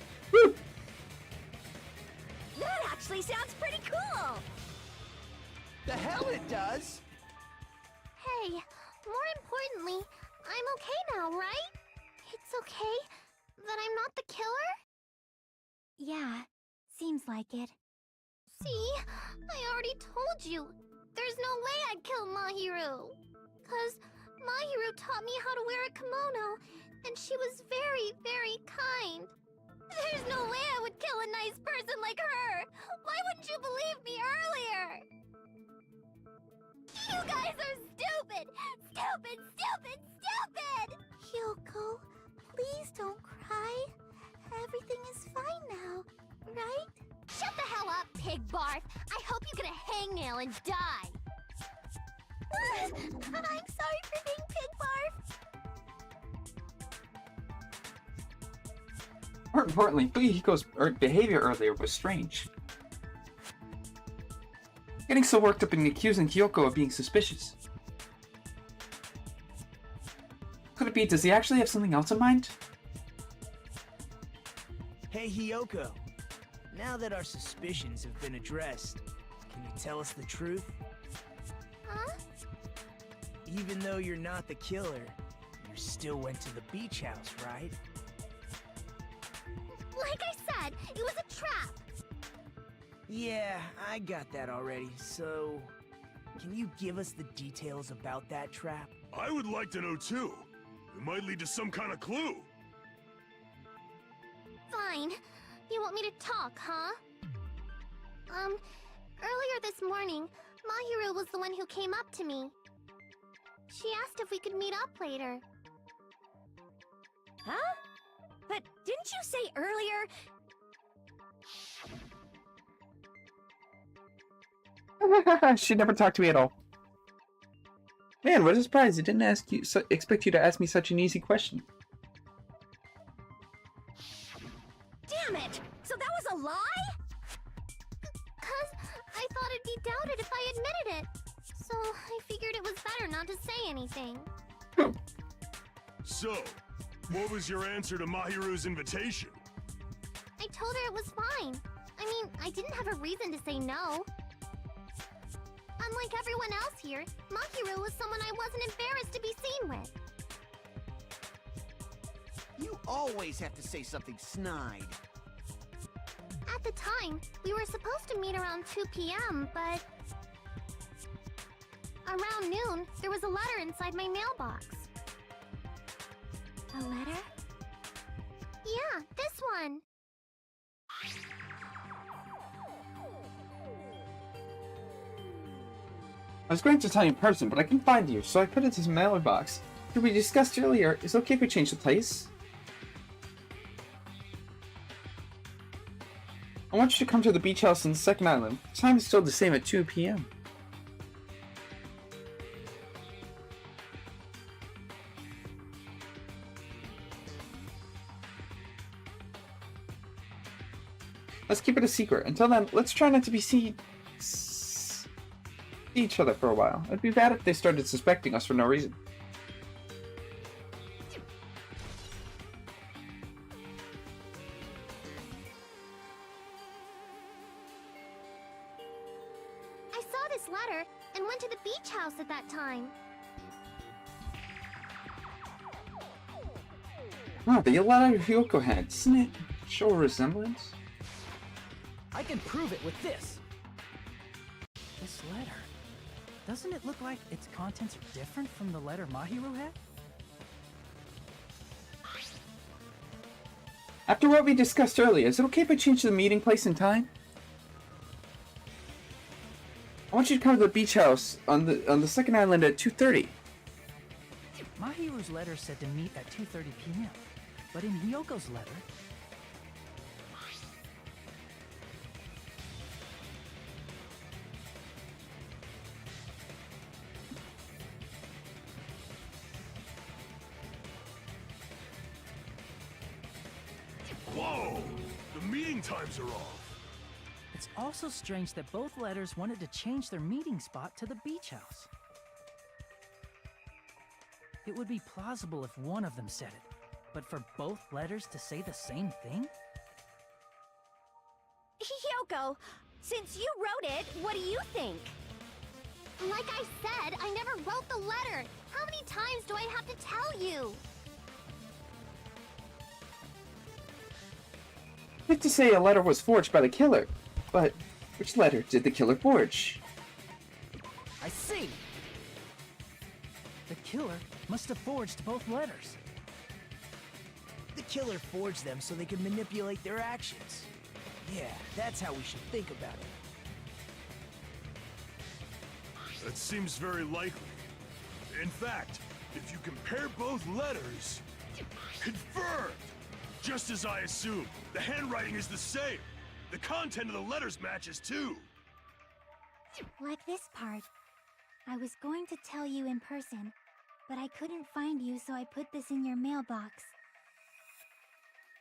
That actually sounds pretty cool. The hell it does! Hey, more importantly, I'm okay now, right? It's okay that I'm not the killer? Yeah, seems like it. See? I already told you. There's no way I'd kill Mahiru. 'Cause Mahiru taught me how to wear a kimono, and she was very, very kind. There's no way I would kill a nice person like her. Why wouldn't you believe me earlier? You guys are stupid! Stupid, stupid, stupid! Hyoko, please don't cry. Everything is fine now, right? Shut the hell up, pig barf! I hope you get a hangnail and die! I'm sorry for being pig barf! More importantly, Fuyuhiko's behavior earlier was strange. Getting so worked up and accusing Kyoko of being suspicious. Could it be, does he actually have something else in mind? Hey, Hiyoko. Now that our suspicions have been addressed, can you tell us the truth? Huh? Even though you're not the killer, you still went to the beach house, right? Like I said, it was a trap! Yeah, I got that already, so... Can you give us the details about that trap? I would like to know too. It might lead to some kind of clue. Fine. You want me to talk, huh? Earlier this morning, Mahiru was the one who came up to me. She asked if we could meet up later. Huh? But didn't you say earlier... She never talked to me at all. Man, what a surprise! I didn't expect you to ask me such an easy question. Damn it! So that was a lie? Because I thought it'd be doubted if I admitted it. So I figured it was better not to say anything. So, what was your answer to Mahiru's invitation? I told her it was fine. I mean, I didn't have a reason to say no. Unlike everyone else here, Mahiru was someone I wasn't embarrassed to be seen with. You always have to say something snide. At the time, we were supposed to meet around 2 p.m., but... around noon, there was a letter inside my mailbox. A letter? Yeah, this one. I was going to tell you in person, but I couldn't find you, so I put it in this mailer box. As we discussed earlier, is it okay if we change the place? I want you to come to the beach house on the second island. The time is still the same at 2 p.m. Let's keep it a secret. Until then, let's try not to be see each other for a while. It'd be bad if they started suspecting us for no reason. I saw this letter and went to the beach house at that time. Oh, the letter Hyoko had. Doesn't it show a resemblance? I can prove it with this. This letter. Doesn't it look like its contents are different from the letter Mahiru had? After what we discussed earlier, is it okay if I change the meeting place and time? I want you to come to the beach house on the second island at 2:30. Mahiru's letter said to meet at 2:30 p.m. But in Hyoko's letter... Whoa! The meeting times are off. It's also strange that both letters wanted to change their meeting spot to the beach house. It would be plausible if one of them said it, but for both letters to say the same thing? Hyoko, since you wrote it, what do you think? Like I said, I never wrote the letter. How many times do I have to tell you? I have to say a letter was forged by the killer, but which letter did the killer forge? I see! The killer must have forged both letters. The killer forged them so they could manipulate their actions. Yeah, that's how we should think about it. That seems very likely. In fact, if you compare both letters... Confirmed! Just as I assumed, the handwriting is the same. The content of the letters matches too. Like this part. I was going to tell you in person, but I couldn't find you, so I put this in your mailbox.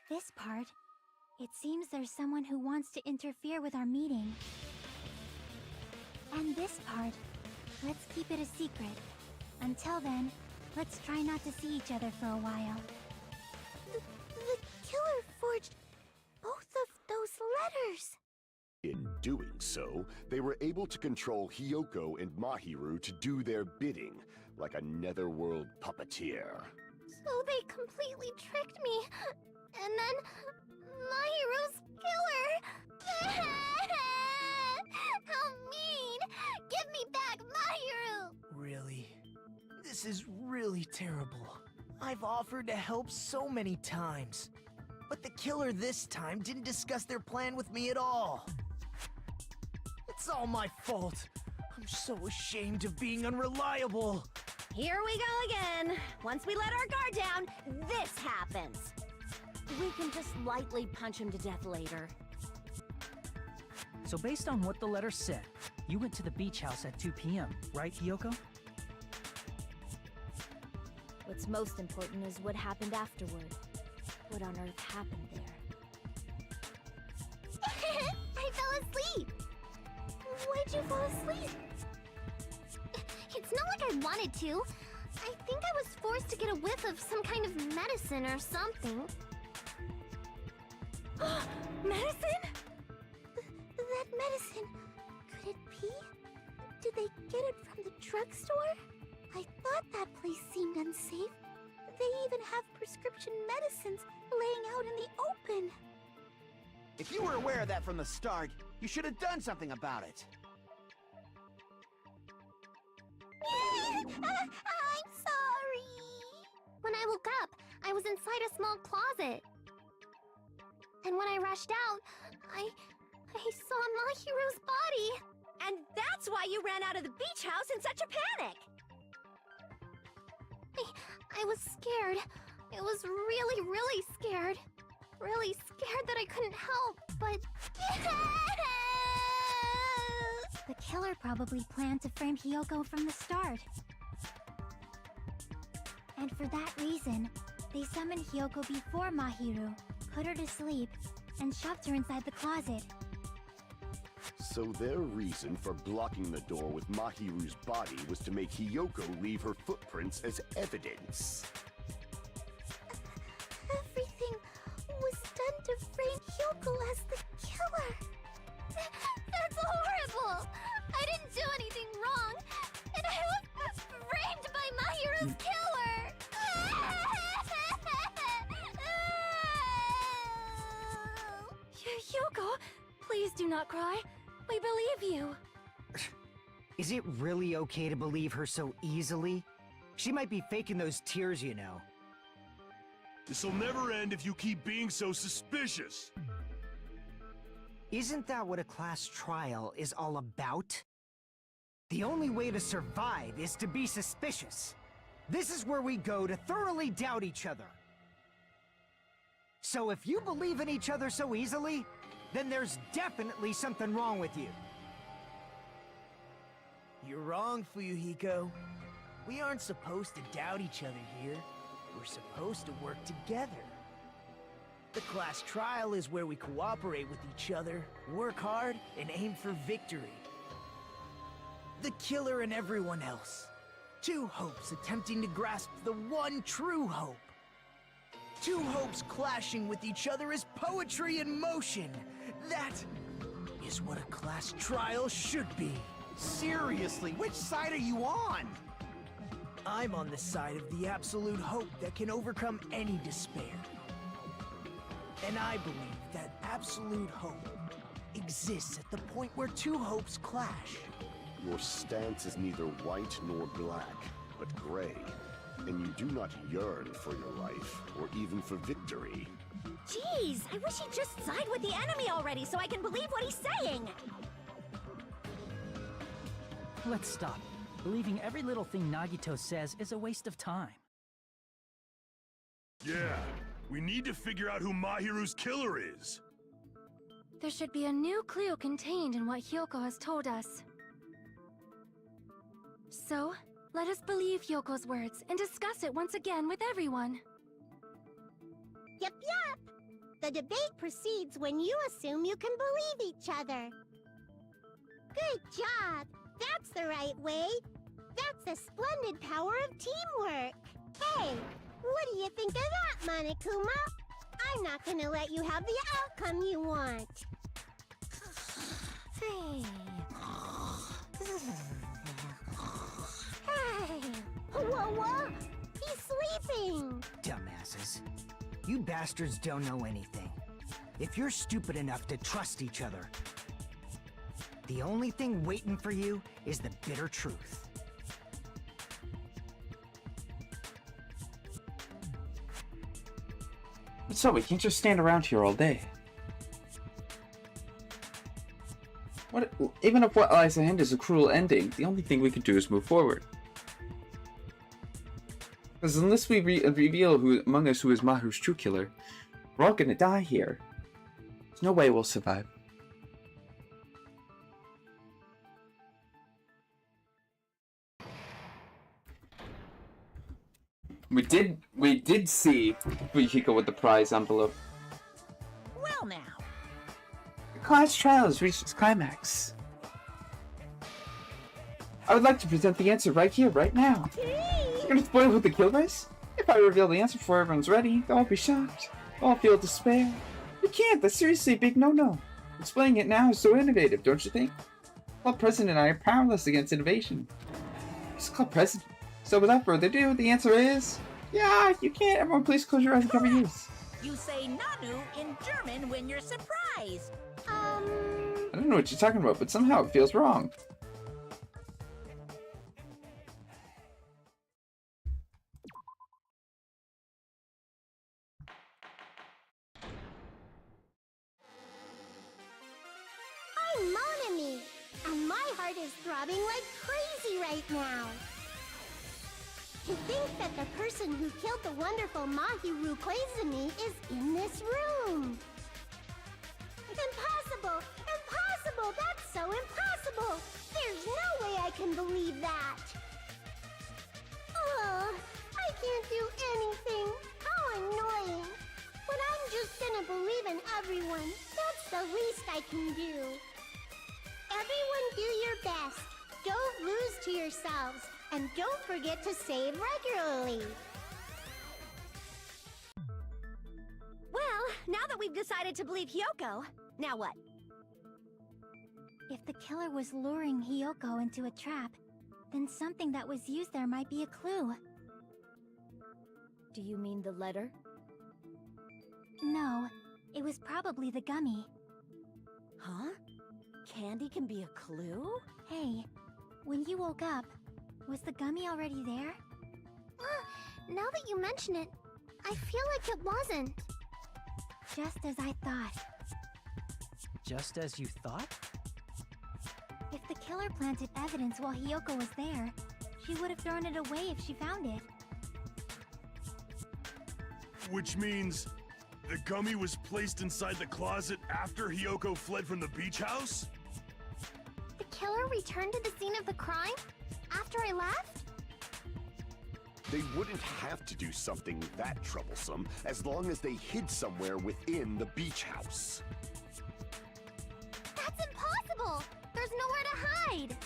This part. It seems there's someone who wants to interfere with our meeting. And this part. Let's keep it a secret. Until then, let's try not to see each other for a while. The killer forged both of those letters. In doing so, they were able to control Hyoko and Mahiru to do their bidding, like a netherworld puppeteer. So they completely tricked me. And then Mahiru's killer. How mean! Give me back Mahiru! Really? This is really terrible. I've offered to help so many times. But the killer this time didn't discuss their plan with me at all. It's all my fault. I'm so ashamed of being unreliable. Here we go again. Once we let our guard down, this happens. We can just lightly punch him to death later. So based on what the letter said, you went to the beach house at 2 p.m., right, Hyoko? What's most important is what happened afterward. What on earth happened there? I fell asleep. did you fall asleep? It's not like I wanted to. I think I was forced to get a whiff of some kind of medicine or something. Medicine? That medicine, could it be? Did they get it from the drugstore? I thought that place seemed unsafe. They even have prescription medicines laying out in the open. If you were aware of that from the start, you should have done something about it. I'm sorry. When I woke up, I was inside a small closet. And when I rushed out, I saw Mahiru's body. And that's why you ran out of the beach house in such a panic! I was scared. I was really, really scared. Really scared that I couldn't help, but... The killer probably planned to frame Hiyoko from the start. And for that reason, they summoned Hiyoko before Mahiru, put her to sleep, and shoved her inside the closet. So their reason for blocking the door with Mahiru's body was to make Hiyoko leave her footprints as evidence. Everything was done to frame Hiyoko as the killer. That's horrible! I didn't do anything wrong, and I was framed by Mahiru's killer! Hiyoko, please do not cry. We believe you. Is it really okay to believe her so easily? She might be faking those tears, you know. This'll never end if you keep being so suspicious. Isn't that what a class trial is all about? The only way to survive is to be suspicious. This is where we go to thoroughly doubt each other. So if you believe in each other so easily, then there's definitely something wrong with you. You're wrong, Fuyuhiko. We aren't supposed to doubt each other here. We're supposed to work together. The class trial is where we cooperate with each other, work hard, and aim for victory. The killer and everyone else. Two hopes attempting to grasp the one true hope. Two hopes clashing with each other is poetry in motion. That is what a class trial should be. Seriously, which side are you on? I'm on the side of the absolute hope that can overcome any despair. And I believe that absolute hope exists at the point where two hopes clash. Your stance is neither white nor black, but gray. And you do not yearn for your life, or even for victory. Jeez, I wish he'd just side with the enemy already so I can believe what he's saying! Let's stop. Believing every little thing Nagito says is a waste of time. Yeah, we need to figure out who Mahiru's killer is. There should be a new clue contained in what Hiyoko has told us. So, let us believe Hyoko's words and discuss it once again with everyone. Yep. The debate proceeds when you assume you can believe each other. Good job! That's the right way! That's the splendid power of teamwork! Hey, what do you think of that, Monokuma? I'm not gonna let you have the outcome you want! Hey... Whoa! He's sleeping! Dumbasses. You bastards don't know anything. If you're stupid enough to trust each other, the only thing waiting for you is the bitter truth. So we can't just stand around here all day. Even if what lies ahead is a cruel ending, the only thing we can do is move forward. Because unless we reveal who among us who is Mahiru's true killer, we're all gonna die here. There's no way we'll survive. We did see Fuyuhiko with the prize envelope. Well now. The class trial has reached its climax. I would like to present the answer right here, right now. You're gonna spoil who the killer is? If I reveal the answer before everyone's ready, they'll all be shocked. They'll all feel despair. You can't, that's seriously a big no-no. Explaining it now is so innovative, don't you think? Club President and I are powerless against innovation. It's Club President. So without further ado, the answer is... Yeah, you can't. Everyone please close your eyes and cover your ears. You say Nanu in German when you're surprised. I don't know what you're talking about, but somehow it feels wrong. I'm Monami, and my heart is throbbing like crazy right now. To think that the person who killed the wonderful Mahiru Koizumi is in this room. Impossible! Impossible! That's so impossible! There's no way I can believe that! Oh, I can't do anything. How annoying. But I'm just gonna believe in everyone. That's the least I can do. Everyone do your best. Don't lose to yourselves. And don't forget to save regularly. Well, now that we've decided to believe Hyoko, now what? If the killer was luring Hyoko into a trap, then something that was used there might be a clue. Do you mean the letter? No, it was probably the gummy. Huh? Candy can be a clue? Hey, when you woke up, was the gummy already there? Now that you mention it, I feel like it wasn't. Just as I thought. Just as you thought? If the killer planted evidence while Hyoko was there, she would have thrown it away if she found it. Which means the gummy was placed inside the closet after Hyoko fled from the beach house? The killer returned to the scene of the crime? After I left? They wouldn't have to do something that troublesome as long as they hid somewhere within the beach house. That's impossible! There's nowhere to hide!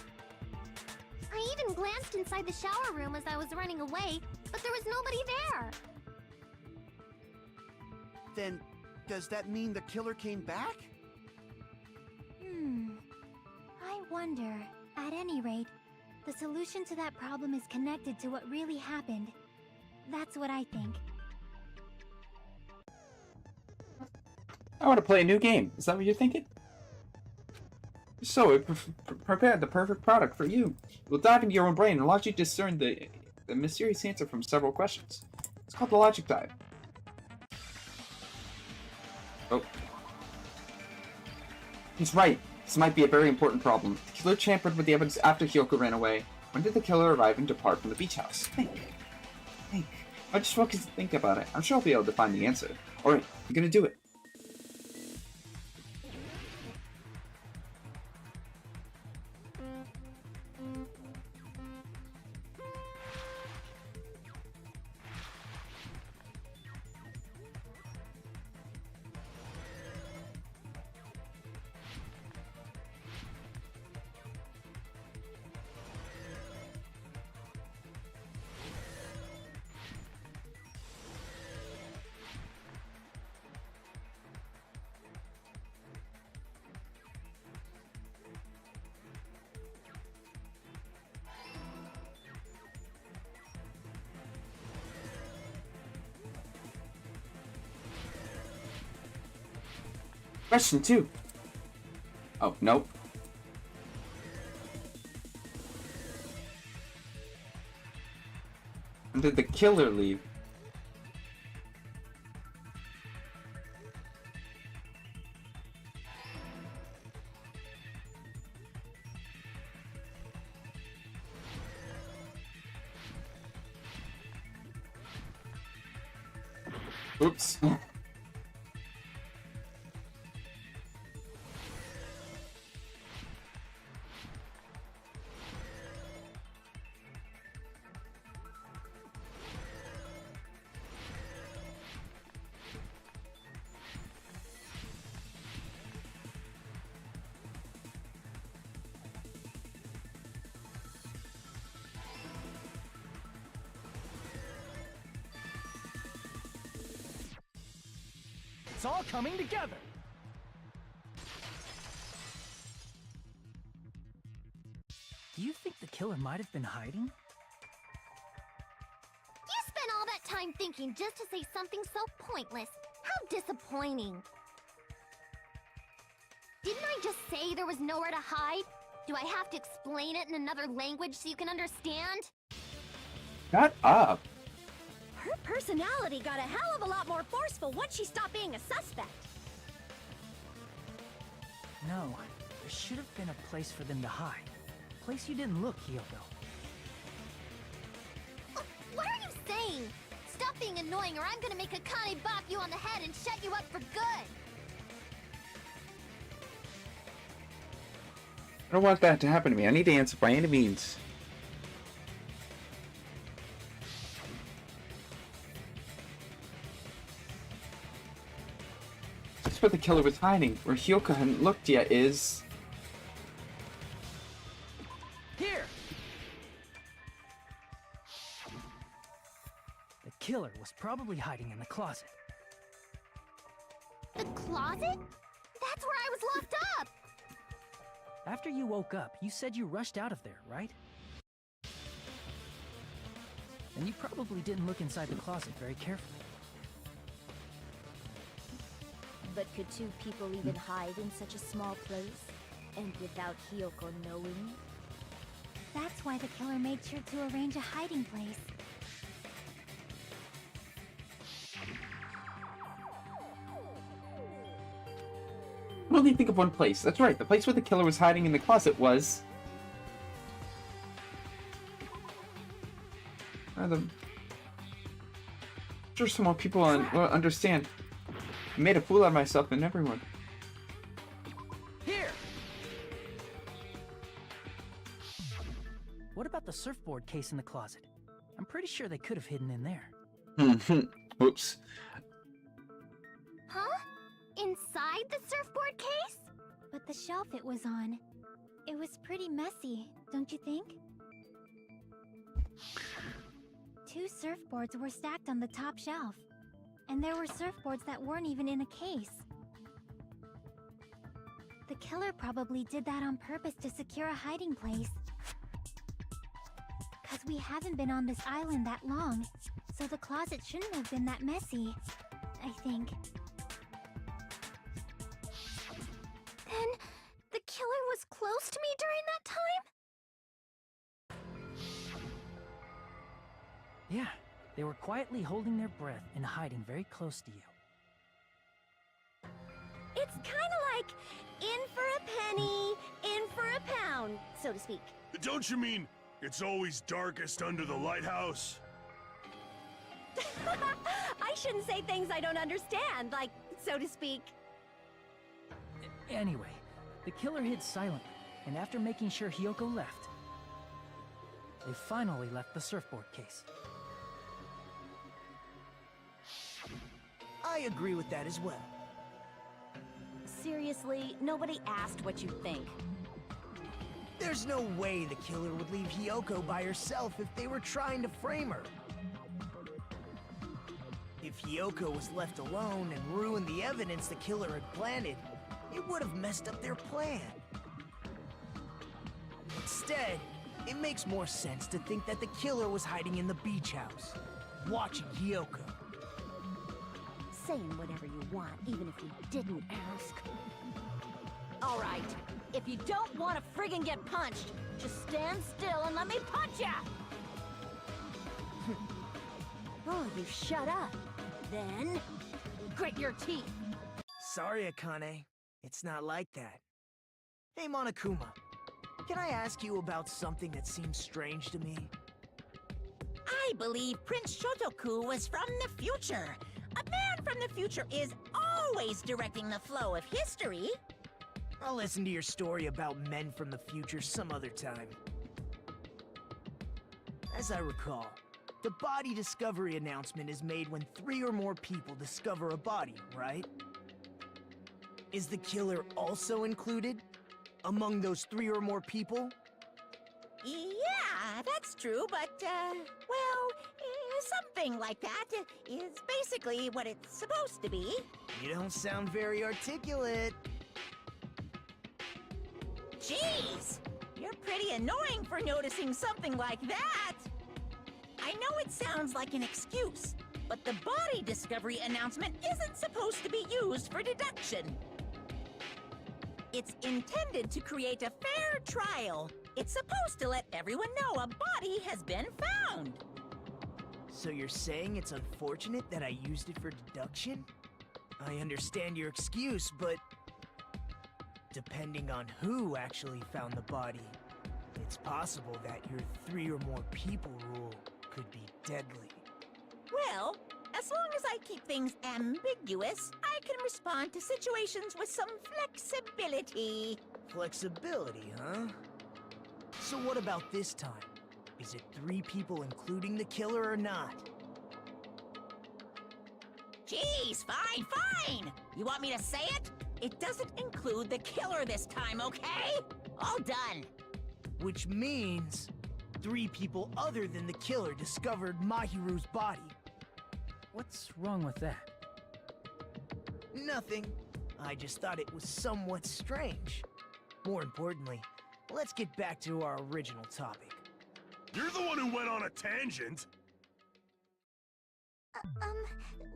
I even glanced inside the shower room as I was running away, but there was nobody there! Then, does that mean the killer came back? I wonder. At any rate, the solution to that problem is connected to what really happened. That's what I think. I want to play a new game. Is that what you're thinking? So, it prepared the perfect product for you. It will dive into your own brain and allow you to discern the mysterious answer from several questions. It's called the Logic Dive. Oh. He's right. This might be a very important problem. The killer tampered with the evidence after Hyoko ran away. When did the killer arrive and depart from the beach house? Think. I just focus and think about it. I'm sure I'll be able to find the answer. Alright, I'm gonna do it. Question 2. Oh, nope. When did the killer leave? Oops. It's all coming together! Do you think the killer might have been hiding? You spent all that time thinking just to say something so pointless. How disappointing. Didn't I just say there was nowhere to hide? Do I have to explain it in another language so you can understand? Shut up. Her personality got a hell of a lot more forceful once she stopped being a suspect. No, there should have been a place for them to hide. A place you didn't look, Hiyoko. What are you saying? Stop being annoying or I'm gonna make Akane bop you on the head and shut you up for good! I don't want that to happen to me. I need to answer by any means. That's where the killer was hiding. Where Hiyoko hadn't looked yet is... Here! The killer was probably hiding in the closet. The closet? That's where I was locked up! After you woke up, you said you rushed out of there, right? And you probably didn't look inside the closet very carefully. But could two people even hide in such a small place? And without Hiyoko knowing? That's why the killer made sure to arrange a hiding place. I can only think of one place. That's right, the place where the killer was hiding in the closet was... I'm sure some more people will understand. I made a fool out of myself and everyone. Here! What about the surfboard case in the closet? I'm pretty sure they could have hidden in there. Oops. Huh? Inside the surfboard case? But the shelf it was on, it was pretty messy, don't you think? 2 surfboards were stacked on the top shelf. And there were surfboards that weren't even in a case. The killer probably did that on purpose to secure a hiding place. 'Cause we haven't been on this island that long, so the closet shouldn't have been that messy, I think. Then, the killer was close to me during that time? Yeah, they were quietly holding their breath and hiding very close to you. It's kind of like in for a penny, in for a pound, so to speak. Don't you mean it's always darkest under the lighthouse? I shouldn't say things I don't understand, like, so to speak. Anyway, the killer hid silently, and after making sure Hiyoko left, they finally left the surfboard case. I agree with that as well. Seriously, nobody asked what you think. There's no way the killer would leave Hiyoko by herself if they were trying to frame her. If Hiyoko was left alone and ruined the evidence the killer had planted, it would have messed up their plan. Instead, it makes more sense to think that the killer was hiding in the beach house, watching Hiyoko. Saying whatever you want, even if you didn't ask. All right, if you don't want to friggin' get punched, just stand still and let me punch ya! Oh, you shut up. Then, grit your teeth. Sorry, Akane. It's not like that. Hey, Monokuma. Can I ask you about something that seems strange to me? I believe Prince Shotoku was from the future. A man from the future is always directing the flow of history. I'll listen to your story about men from the future some other time. As I recall, the body discovery announcement is made when 3 or more people discover a body, right? Is the killer also included among those 3 or more people? Yeah, that's true, but, well, some Something like that is basically what it's supposed to be. You don't sound very articulate. Jeez! You're pretty annoying for noticing something like that! I know it sounds like an excuse, but the body discovery announcement isn't supposed to be used for deduction. It's intended to create a fair trial. It's supposed to let everyone know a body has been found. So you're saying it's unfortunate that I used it for deduction? I understand your excuse, but depending on who actually found the body, it's possible that your 3 or more people rule could be deadly. Well, as long as I keep things ambiguous, I can respond to situations with some flexibility. Flexibility, huh? So what about this time? Is it 3 people including the killer or not? Jeez, fine! You want me to say it? It doesn't include the killer this time, okay? All done. Which means 3 people other than the killer discovered Mahiru's body. What's wrong with that? Nothing. I just thought it was somewhat strange. More importantly, let's get back to our original topic. You're the one who went on a tangent!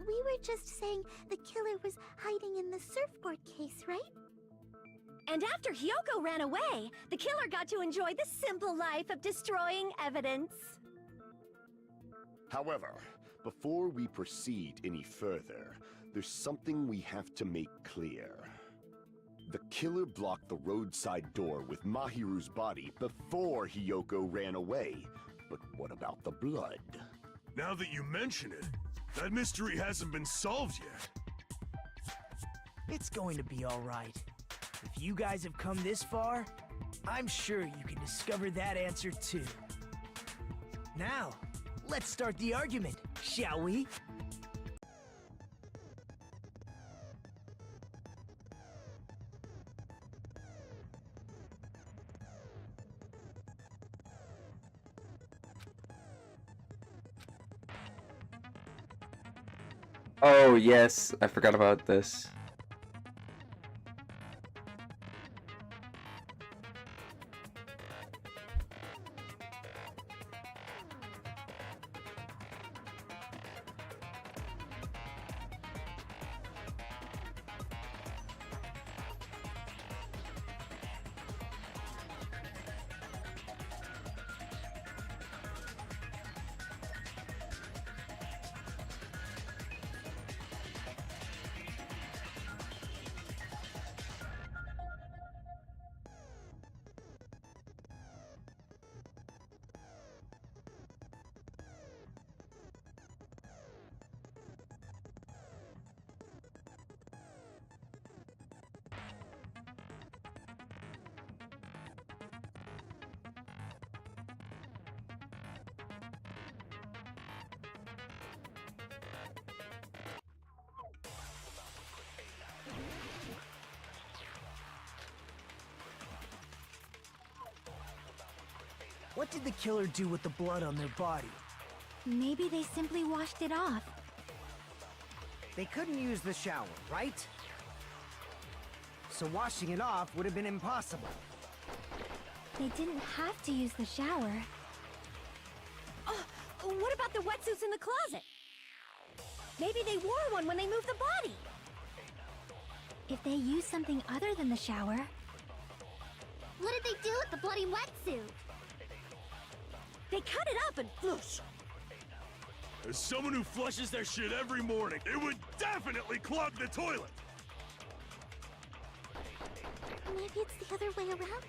We were just saying the killer was hiding in the surfboard case, right? And after Hyoko ran away, the killer got to enjoy the simple life of destroying evidence. However, before we proceed any further, there's something we have to make clear. The killer blocked the roadside door with Mahiru's body before Hyoko ran away. But what about the blood? Now that you mention it, that mystery hasn't been solved yet. It's going to be all right. If you guys have come this far, I'm sure you can discover that answer too. Now, let's start the argument, shall we? Oh, yes, I forgot about this. What did the killer do with the blood on their body? Maybe they simply washed it off. They couldn't use the shower, right? So washing it off would have been impossible. They didn't have to use the shower. Oh, what about the wetsuits in the closet? Maybe they wore one when they moved the body. If they used something other than the shower... What did they do with the bloody wetsuit? They cut it up and floosh. As someone who flushes their shit every morning, it would definitely clog the toilet! Maybe it's the other way around?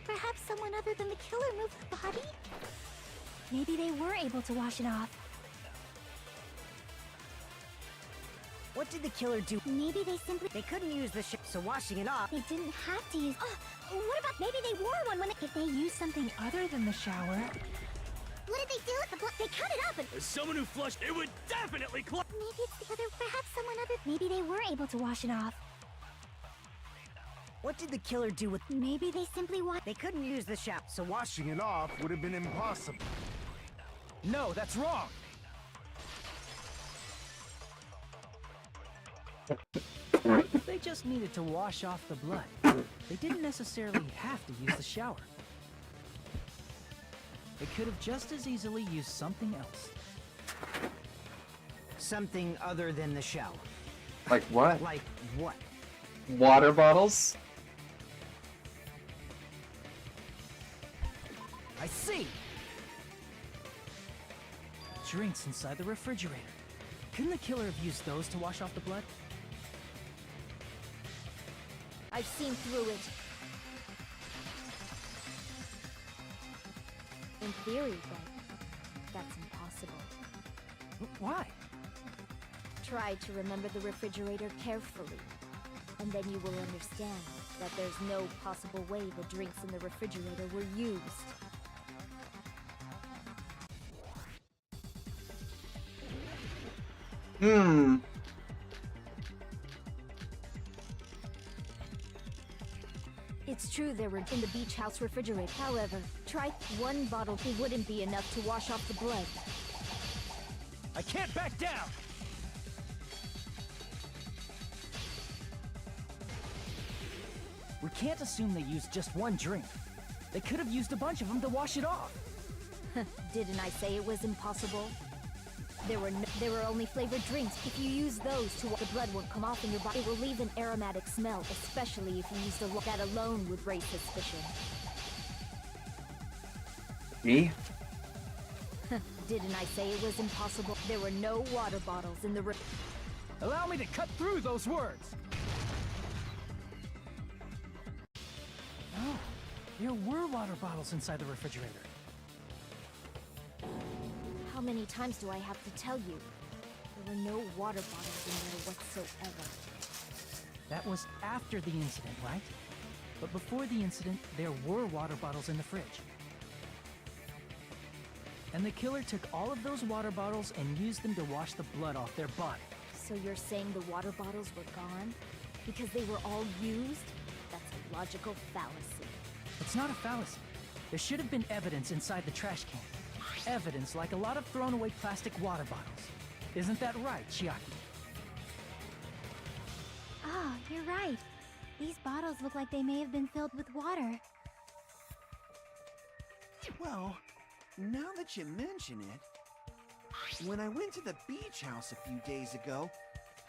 Perhaps someone other than the killer moved the body? Maybe they were able to wash it off. What did the killer do? Maybe they simply... They couldn't use the so washing it off... They didn't have to use... What about maybe they wore one when they... If they used something other than the shower... What did they do with the blood? They cut it up and... As someone who flushed, it would definitely clog... Maybe it's the other... Perhaps someone other... Maybe they were able to wash it off. What did the killer do with... Maybe they simply They couldn't use the shower, so washing it off would have been impossible. No, that's wrong! If they just needed to wash off the blood, they didn't necessarily have to use the shower. They could have just as easily used something else. Something other than the shower. Like what? Like what? Water bottles? I see! Drinks inside the refrigerator. Couldn't the killer have used those to wash off the blood? I've seen through it. In theory, but that's impossible. Why? Try to remember the refrigerator carefully, and then you will understand that there's no possible way the drinks in the refrigerator were used. It's true they were in the beach house refrigerator. However, try one bottle. It wouldn't be enough to wash off the blood. I can't back down! We can't assume they used just one drink. They could have used a bunch of them to wash it off. Didn't I say it was impossible? There were only flavored drinks. If you use those to the blood won't come off in your body. It will leave an aromatic smell, especially if you use the that alone would raise suspicion. Me? Didn't I say it was impossible? There were no water bottles in the Allow me to cut through those words! No, there were water bottles inside the refrigerator. How many times do I have to tell you? There were no water bottles in there whatsoever. That was after the incident, right? But before the incident, there were water bottles in the fridge. And the killer took all of those water bottles and used them to wash the blood off their body. So you're saying the water bottles were gone? Because they were all used? That's a logical fallacy. It's not a fallacy. There should have been evidence inside the trash can. Evidence like a lot of thrown away plastic water bottles. Isn't that right, Chiaki? Oh, you're right. These bottles look like they may have been filled with water. Well, now that you mention it, when I went to the beach house a few days ago,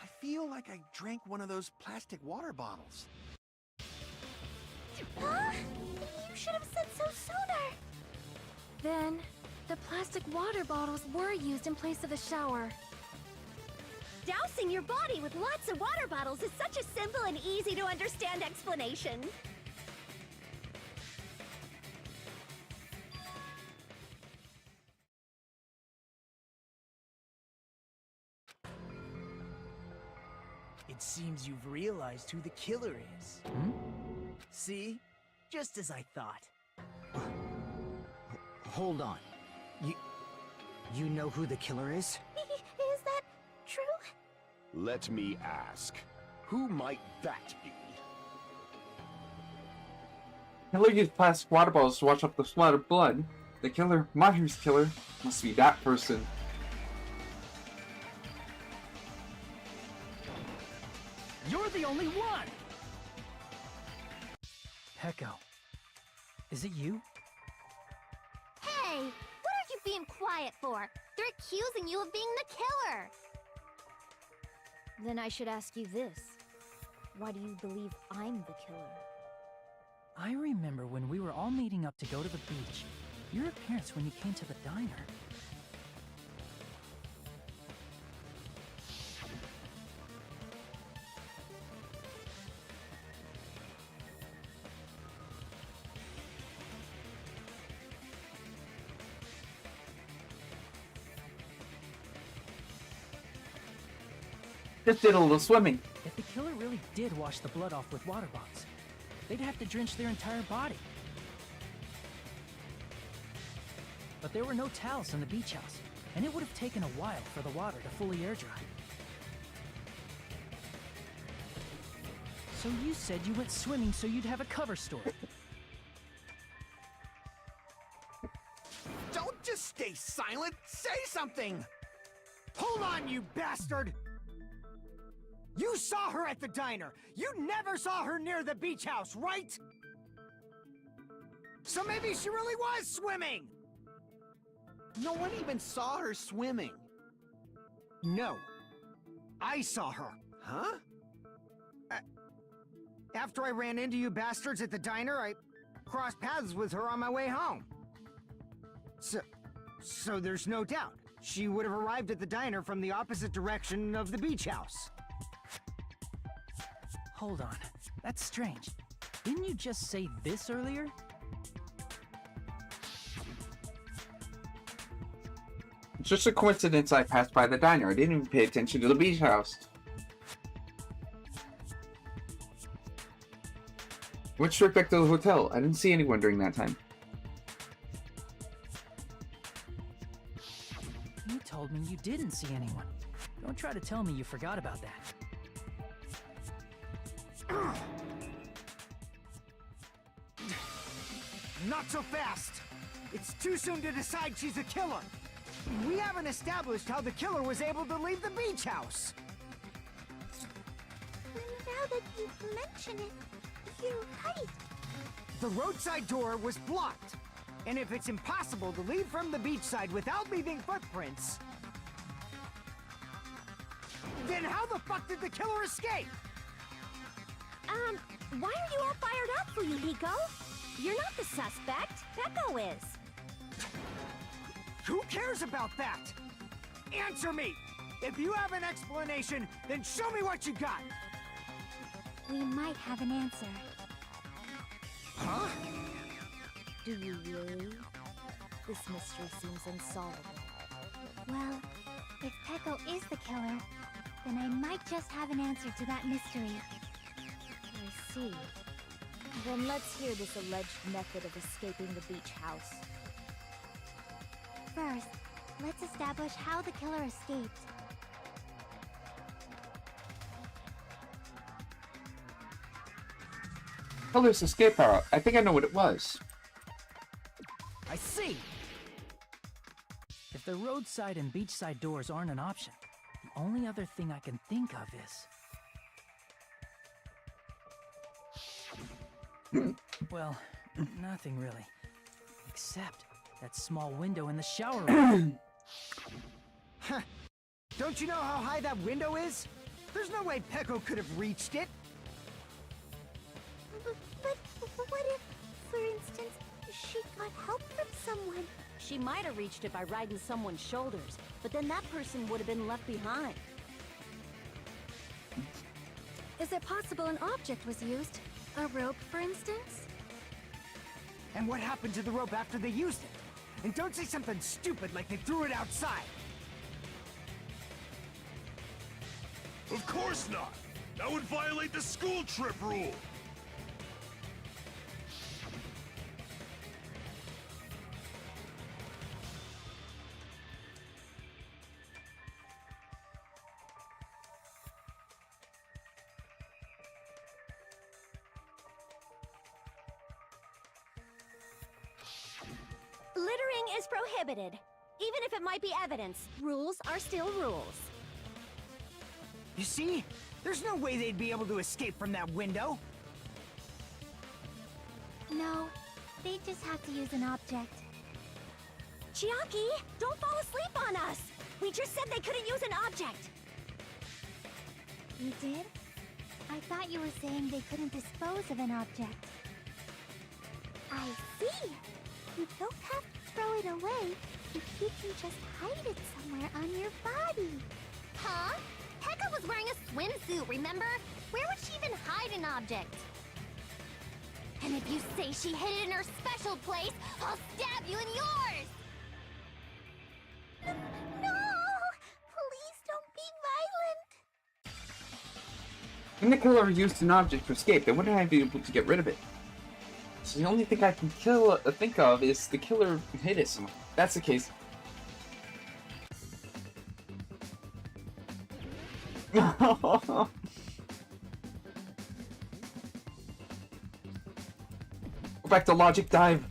I feel like I drank one of those plastic water bottles. Huh? You should have said so sooner! Then, the plastic water bottles were used in place of a shower. Dousing your body with lots of water bottles is such a simple and easy to understand explanation. It seems you've realized who the killer is. Hmm? See? Just as I thought. Hold on. You know who the killer is? Is that true? Let me ask, who might that be? Killer used plastic water bottles to wash up the splattered blood. The killer, Mahiru's killer, must be that person. You're the only one! Peko. Is it you? Hey, what are you being quiet for? They're accusing you of being the killer. Then I should ask you this. Why do you believe I'm the killer? I remember when we were all meeting up to go to the beach. Your appearance when you came to the diner. Just did a little swimming. If the killer really did wash the blood off with water bottles, they'd have to drench their entire body. But there were no towels in the beach house, and it would have taken a while for the water to fully air dry. So you said you went swimming so you'd have a cover story. Don't just stay silent. Say something. Hold on, you bastard! You saw her at the diner! You never saw her near the beach house, right? So maybe she really was swimming! No one even saw her swimming. No. I saw her. Huh? After I ran into you bastards at the diner, I crossed paths with her on my way home. So there's no doubt. She would have arrived at the diner from the opposite direction of the beach house. Hold on. That's strange. Didn't you just say this earlier? It's just a coincidence I passed by the diner. I didn't even pay attention to the beach house. Went straight back to the hotel. I didn't see anyone during that time. You told me you didn't see anyone. Don't try to tell me you forgot about that. Not so fast! It's too soon to decide she's a killer! We haven't established how the killer was able to leave the beach house! Now that you mention it, you're right. The roadside door was blocked. And if it's impossible to leave from the beachside without leaving footprints, then how the fuck did the killer escape? Why are you all fired up, Fuyuhiko? You're not the suspect. Peko is. Who cares about that? Answer me! If you have an explanation, then show me what you got! We might have an answer. Huh? Do you really? This mystery seems unsolvable. Well, if Peko is the killer, then I might just have an answer to that mystery. I see. Then let's hear this alleged method of escaping the beach house. First, let's establish how the killer escaped. Killer's escape route. I think I know what it was. I see! If the roadside and beachside doors aren't an option, the only other thing I can think of is... well, nothing really. Except that small window in the shower room. Don't you know how high that window is? There's no way Peko could have reached it. But what if, for instance, she got help from someone? She might have reached it by riding someone's shoulders, but then that person would have been left behind. Is it possible an object was used? A rope, for instance? And what happened to the rope after they used it? And don't say something stupid like they threw it outside. Of course not! That would violate the school trip rule! Littering is prohibited. Even if it might be evidence, rules are still rules. You see? There's no way they'd be able to escape from that window. No, they just have to use an object. Chiaki, don't fall asleep on us! We just said they couldn't use an object! You did? I thought you were saying they couldn't dispose of an object. I see! You don't have to throw it away if you can just hide it somewhere on your body. Huh? Pekka was wearing a swimsuit, remember? Where would she even hide an object? And if you say she hid it in her special place, I'll stab you in yours! No! Please don't be violent! When the killer used an object to escape, then wouldn't I be able to get rid of it? So the only thing I can think of is the killer hid it somewhere. If that's the case. Go back to logic dive.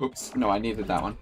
Oops, no, I needed that one.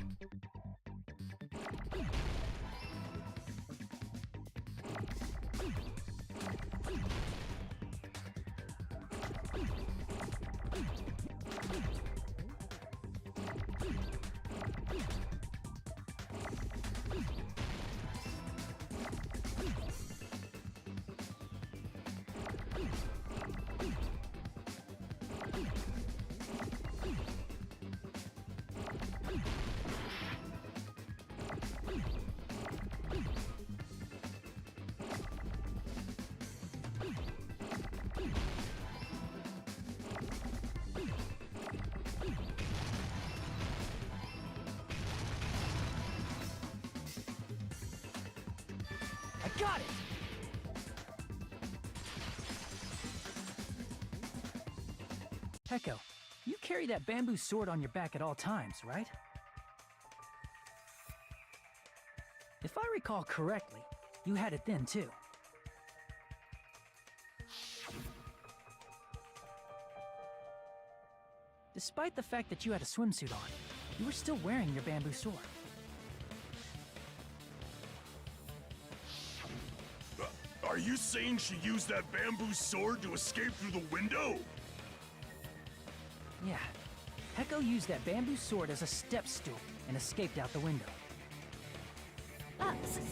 I got it! Peko, you carry that bamboo sword on your back at all times, right? If I recall correctly, you had it then too. Despite the fact that you had a swimsuit on, you were still wearing your bamboo sword. Are you saying she used that bamboo sword to escape through the window? Yeah. Peko used that bamboo sword as a step stool and escaped out the window.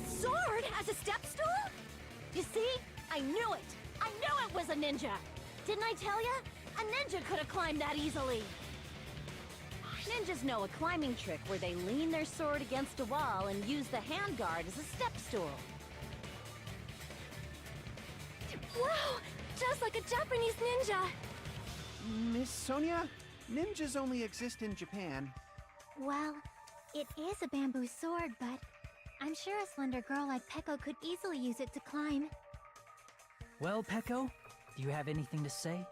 Sword as a step stool? You see? I knew it! I knew it was a ninja! Didn't I tell ya? A ninja could have climbed that easily! Ninjas know a climbing trick where they lean their sword against a wall and use the handguard as a step stool. Wow! Just like a Japanese ninja! Miss Sonia, ninjas only exist in Japan. Well, it is a bamboo sword, but I'm sure a slender girl like Peko could easily use it to climb. Well, Peko, do you have anything to say?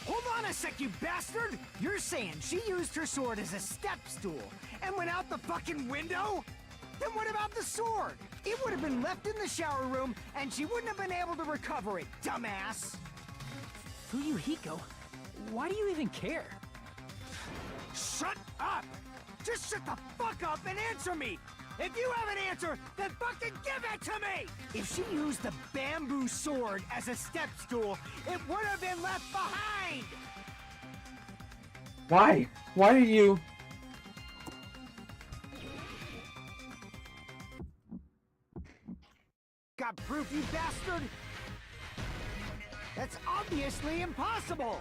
Hold on a sec, you bastard! You're saying she used her sword as a step stool and went out the fucking window? Then what about the sword? It would have been left in the shower room and she wouldn't have been able to recover it, dumbass! Fuyuhiko, why do you even care? Shut up! Just shut the fuck up and answer me! If you have an answer, then fucking give it to me! If she used the bamboo sword as a step stool, it would have been left behind! Why? Why are you... Got proof, you bastard? That's obviously impossible!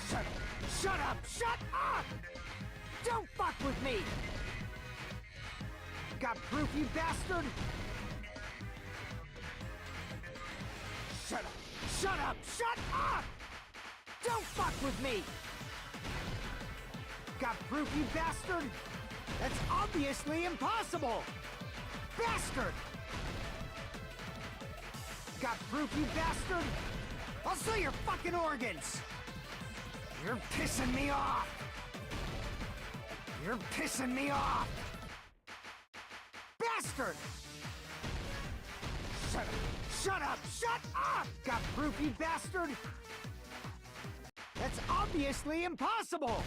Shut up! Shut up! Shut up! Don't fuck with me! Got proof, you bastard? Shut up! Shut up! Shut up! Don't fuck with me! Got proof, you bastard? That's obviously impossible! Bastard! Got proof, you bastard? I'll sell your fucking organs! You're pissing me off! You're pissing me off! Bastard! Shut up! Shut up! Shut up! Got proof, you bastard? That's obviously impossible!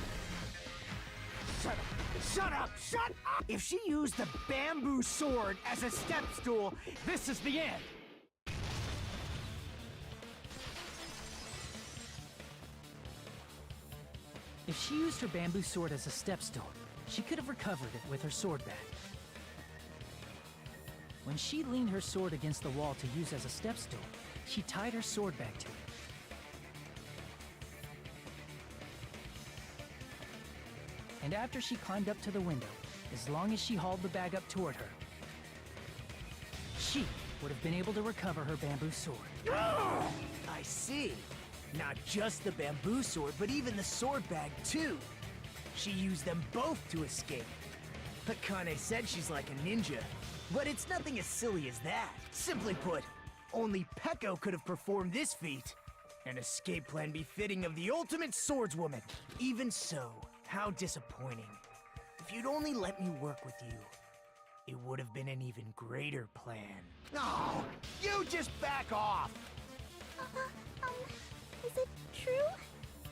Shut up! Shut up! Shut up! If she used the bamboo sword as a step stool, this is the end! If she used her bamboo sword as a step stool, she could have recovered it with her sword back. When she leaned her sword against the wall to use as a step stool, she tied her sword back to it. And after she climbed up to the window, as long as she hauled the bag up toward her, she would have been able to recover her bamboo sword. I see. Not just the bamboo sword, but even the sword bag too. She used them both to escape. Akane said she's like a ninja, but it's nothing as silly as that. Simply put, only Peko could have performed this feat. An escape plan befitting of the ultimate swordswoman. Even so, how disappointing. If you'd only let me work with you, it would have been an even greater plan. Oh, you just back off! Is it true?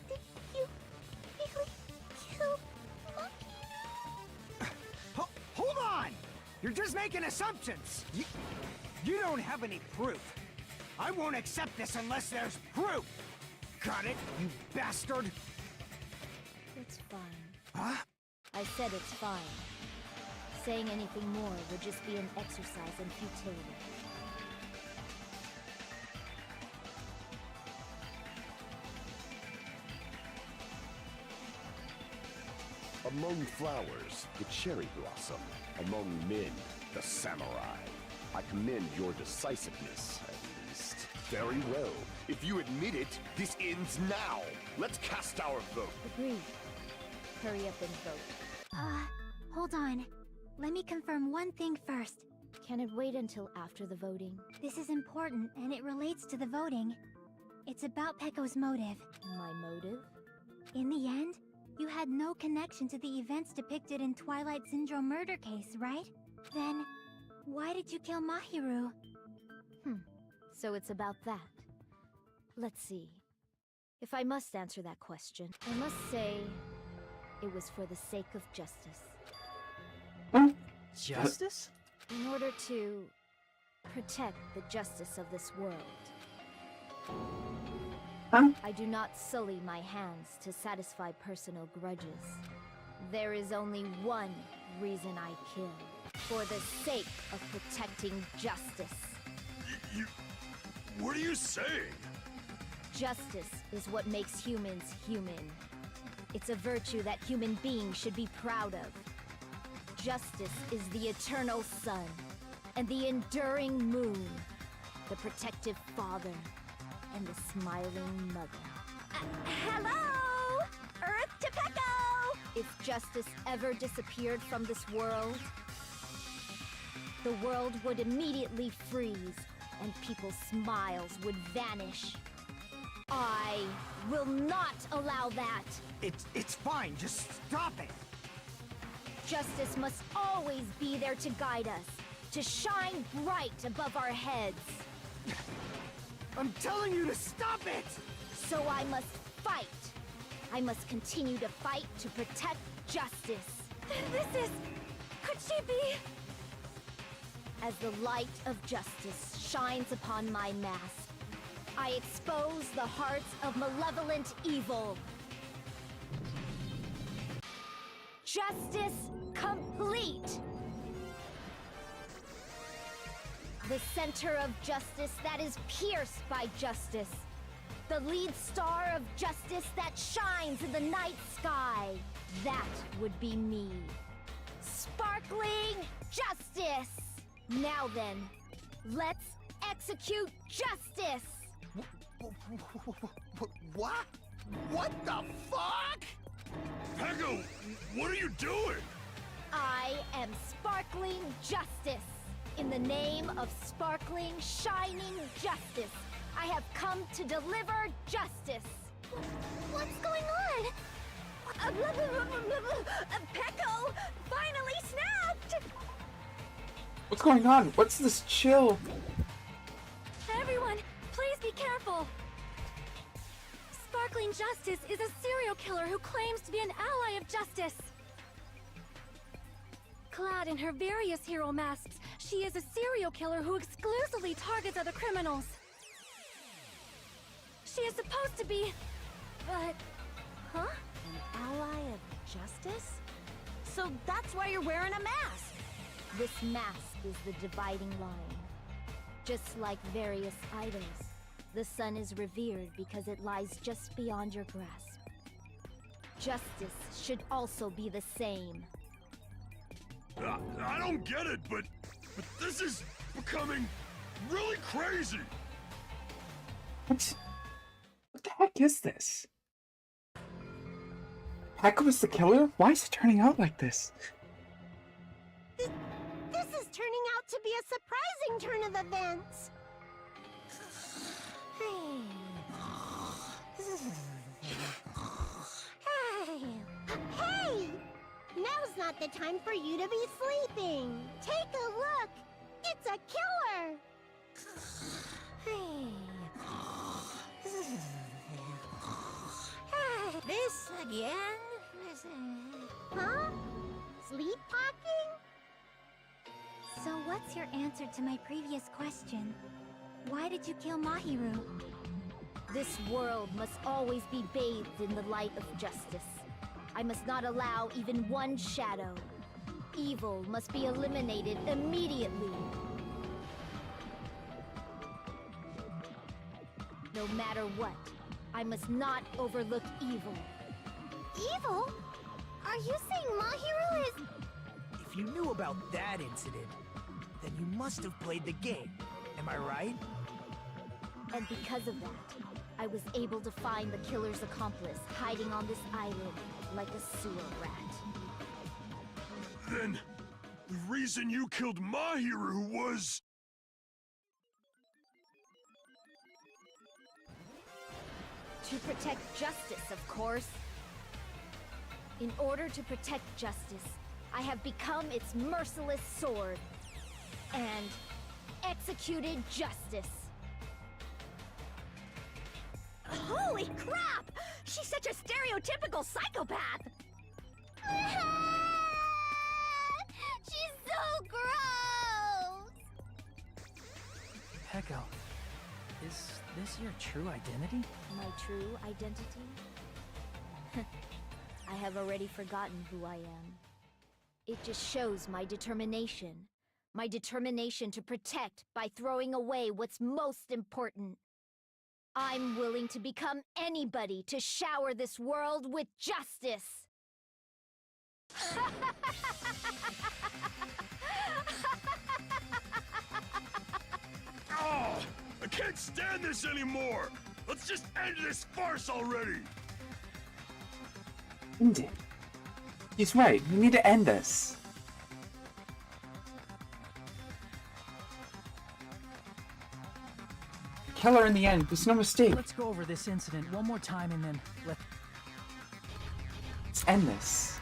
Did you really kill Mahiru? Hold on! You're just making assumptions! You don't have any proof. I won't accept this unless there's proof! Got it, you bastard? It's fine. Huh? I said it's fine. Saying anything more would just be an exercise in futility. Among flowers, the cherry blossom. Among men, the samurai. I commend your decisiveness, at least. Very well. If you admit it, this ends now. Let's cast our vote. Agreed. Hurry up and vote. Hold on. Let me confirm one thing first. Can it wait until after the voting? This is important, and it relates to the voting. It's about Peko's motive. My motive? In the end, you had no connection to the events depicted in Twilight Syndrome murder case, right? Then, why did you kill Mahiru? So it's about that. Let's see. If I must answer that question, I must say it was for the sake of justice. Justice? In order to protect the justice of this world. I do not sully my hands to satisfy personal grudges. There is only one reason I kill. For the sake of protecting justice. What are you saying? Justice is what makes humans human. It's a virtue that human beings should be proud of. Justice is the eternal sun, and the enduring moon, the protective father, and the smiling mother. Hello! Earth to Peko! If justice ever disappeared from this world, the world would immediately freeze, and people's smiles would vanish. I will not allow that! It's fine, just stop it! Justice must always be there to guide us, to shine bright above our heads. I'm telling you to stop it! So I must fight. I must continue to fight to protect justice. This is... could she be... As the light of justice shines upon my mask, I expose the hearts of malevolent evil. Justice complete! The center of justice that is pierced by justice. The lead star of justice that shines in the night sky. That would be me. Sparkling justice! Now then, let's execute justice! What? What the fuck? Peko, what are you doing? I am sparkling justice. In the name of sparkling, shining justice, I have come to deliver justice. What's going on? Peko finally snapped! What's going on? What's this chill? Everyone, please be careful! Sparkling Justice is a serial killer who claims to be an ally of justice. Clad in her various hero masks, she is a serial killer who exclusively targets other criminals. She is supposed to be... but... huh? An ally of justice? So that's why you're wearing a mask! This mask is the dividing line. Just like various idols, the sun is revered because it lies just beyond your grasp. Justice should also be the same. I don't get it, but this is becoming really crazy. What the heck heck is this? Heck was the killer? Why is it turning out like this? This is turning out to be a surprising turn of events. Hey! Now's not the time for you to be sleeping. Take a look. It's a killer. This again? Huh? Sleepwalking? So what's your answer to my previous question? Why did you kill Mahiru? This world must always be bathed in the light of justice. I must not allow even one shadow. Evil must be eliminated immediately. No matter what, I must not overlook evil. Evil? Are you saying Mahiru is... If you knew about that incident, then you must have played the game. Am I right? And because of that, I was able to find the killer's accomplice hiding on this island like a sewer rat. Then, the reason you killed Mahiru was... To protect justice, of course. In order to protect justice, I have become its merciless sword and executed justice. Holy crap! She's such a stereotypical psychopath! She's so gross! Peko, is this your true identity? My true identity? I have already forgotten who I am. It just shows my determination. My determination to protect by throwing away what's most important. I'm willing to become anybody to shower this world with justice. Oh, I can't stand this anymore! Let's just end this farce already! End it. He's right. We need to end this. Killer in the end was no mistake. Let's go over this incident one more time and then let's end this.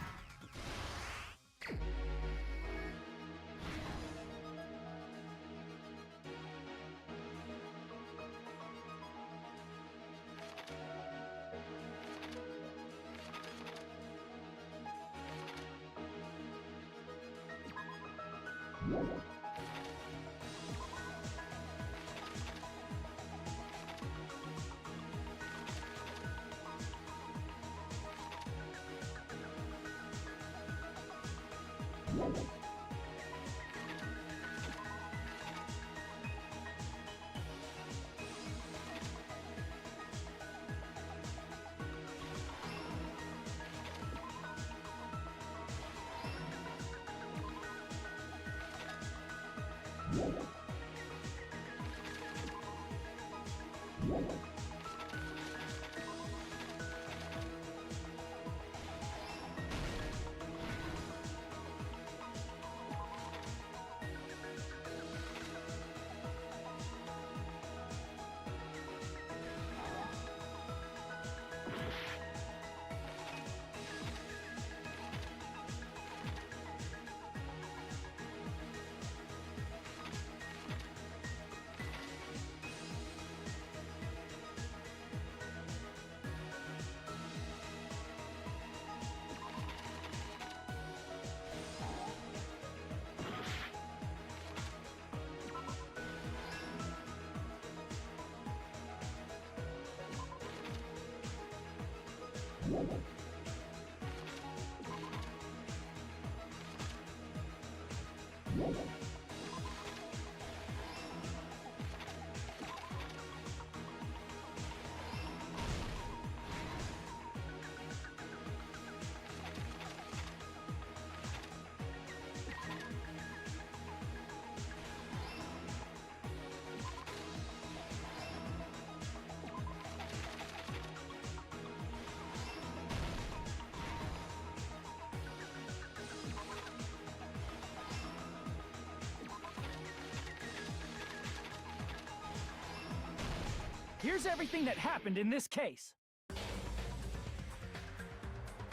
here's everything that happened in this case.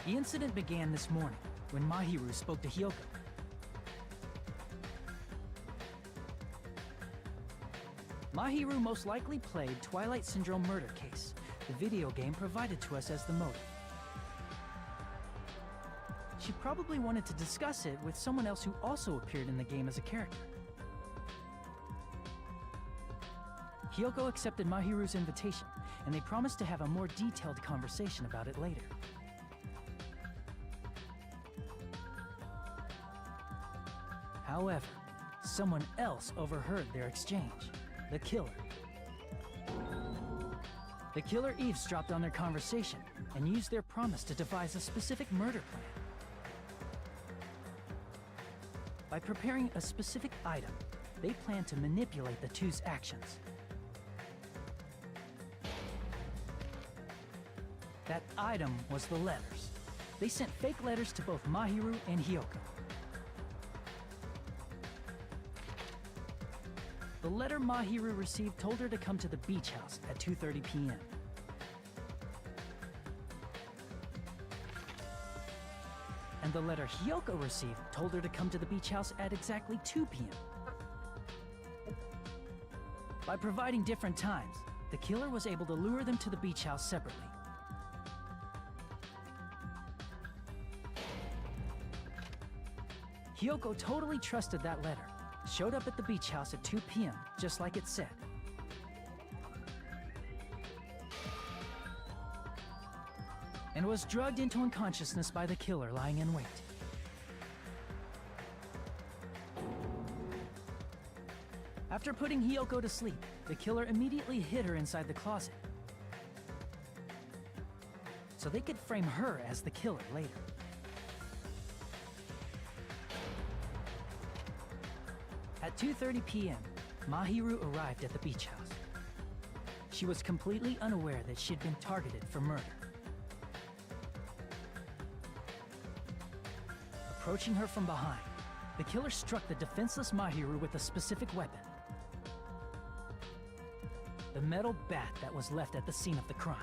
The incident began this morning when Mahiru spoke to Hyoko. Mahiru most likely played Twilight Syndrome Murder Case, the video game provided to us as the motive. She probably wanted to discuss it with someone else who also appeared in the game as a character. Hyoko accepted Mahiru's invitation, and they promised to have a more detailed conversation about it later. However, someone else overheard their exchange. The killer. The killer eavesdropped on their conversation and used their promise to devise a specific murder plan. By preparing a specific item, they planned to manipulate the two's actions. That item was the letters. They sent fake letters to both Mahiru and Hyoko. The letter Mahiru received told her to come to the beach house at 2:30 p.m. And the letter Hyoko received told her to come to the beach house at exactly 2 p.m. By providing different times, the killer was able to lure them to the beach house separately. Hyoko totally trusted that letter, showed up at the beach house at 2 p.m., just like it said. And was drugged into unconsciousness by the killer lying in wait. After putting Hyoko to sleep, the killer immediately hid her inside the closet, so they could frame her as the killer later. At 2:30 p.m., Mahiru arrived at the beach house. She was completely unaware that she'd been targeted for murder. Approaching her from behind, the killer struck the defenseless Mahiru with a specific weapon. The metal bat that was left at the scene of the crime.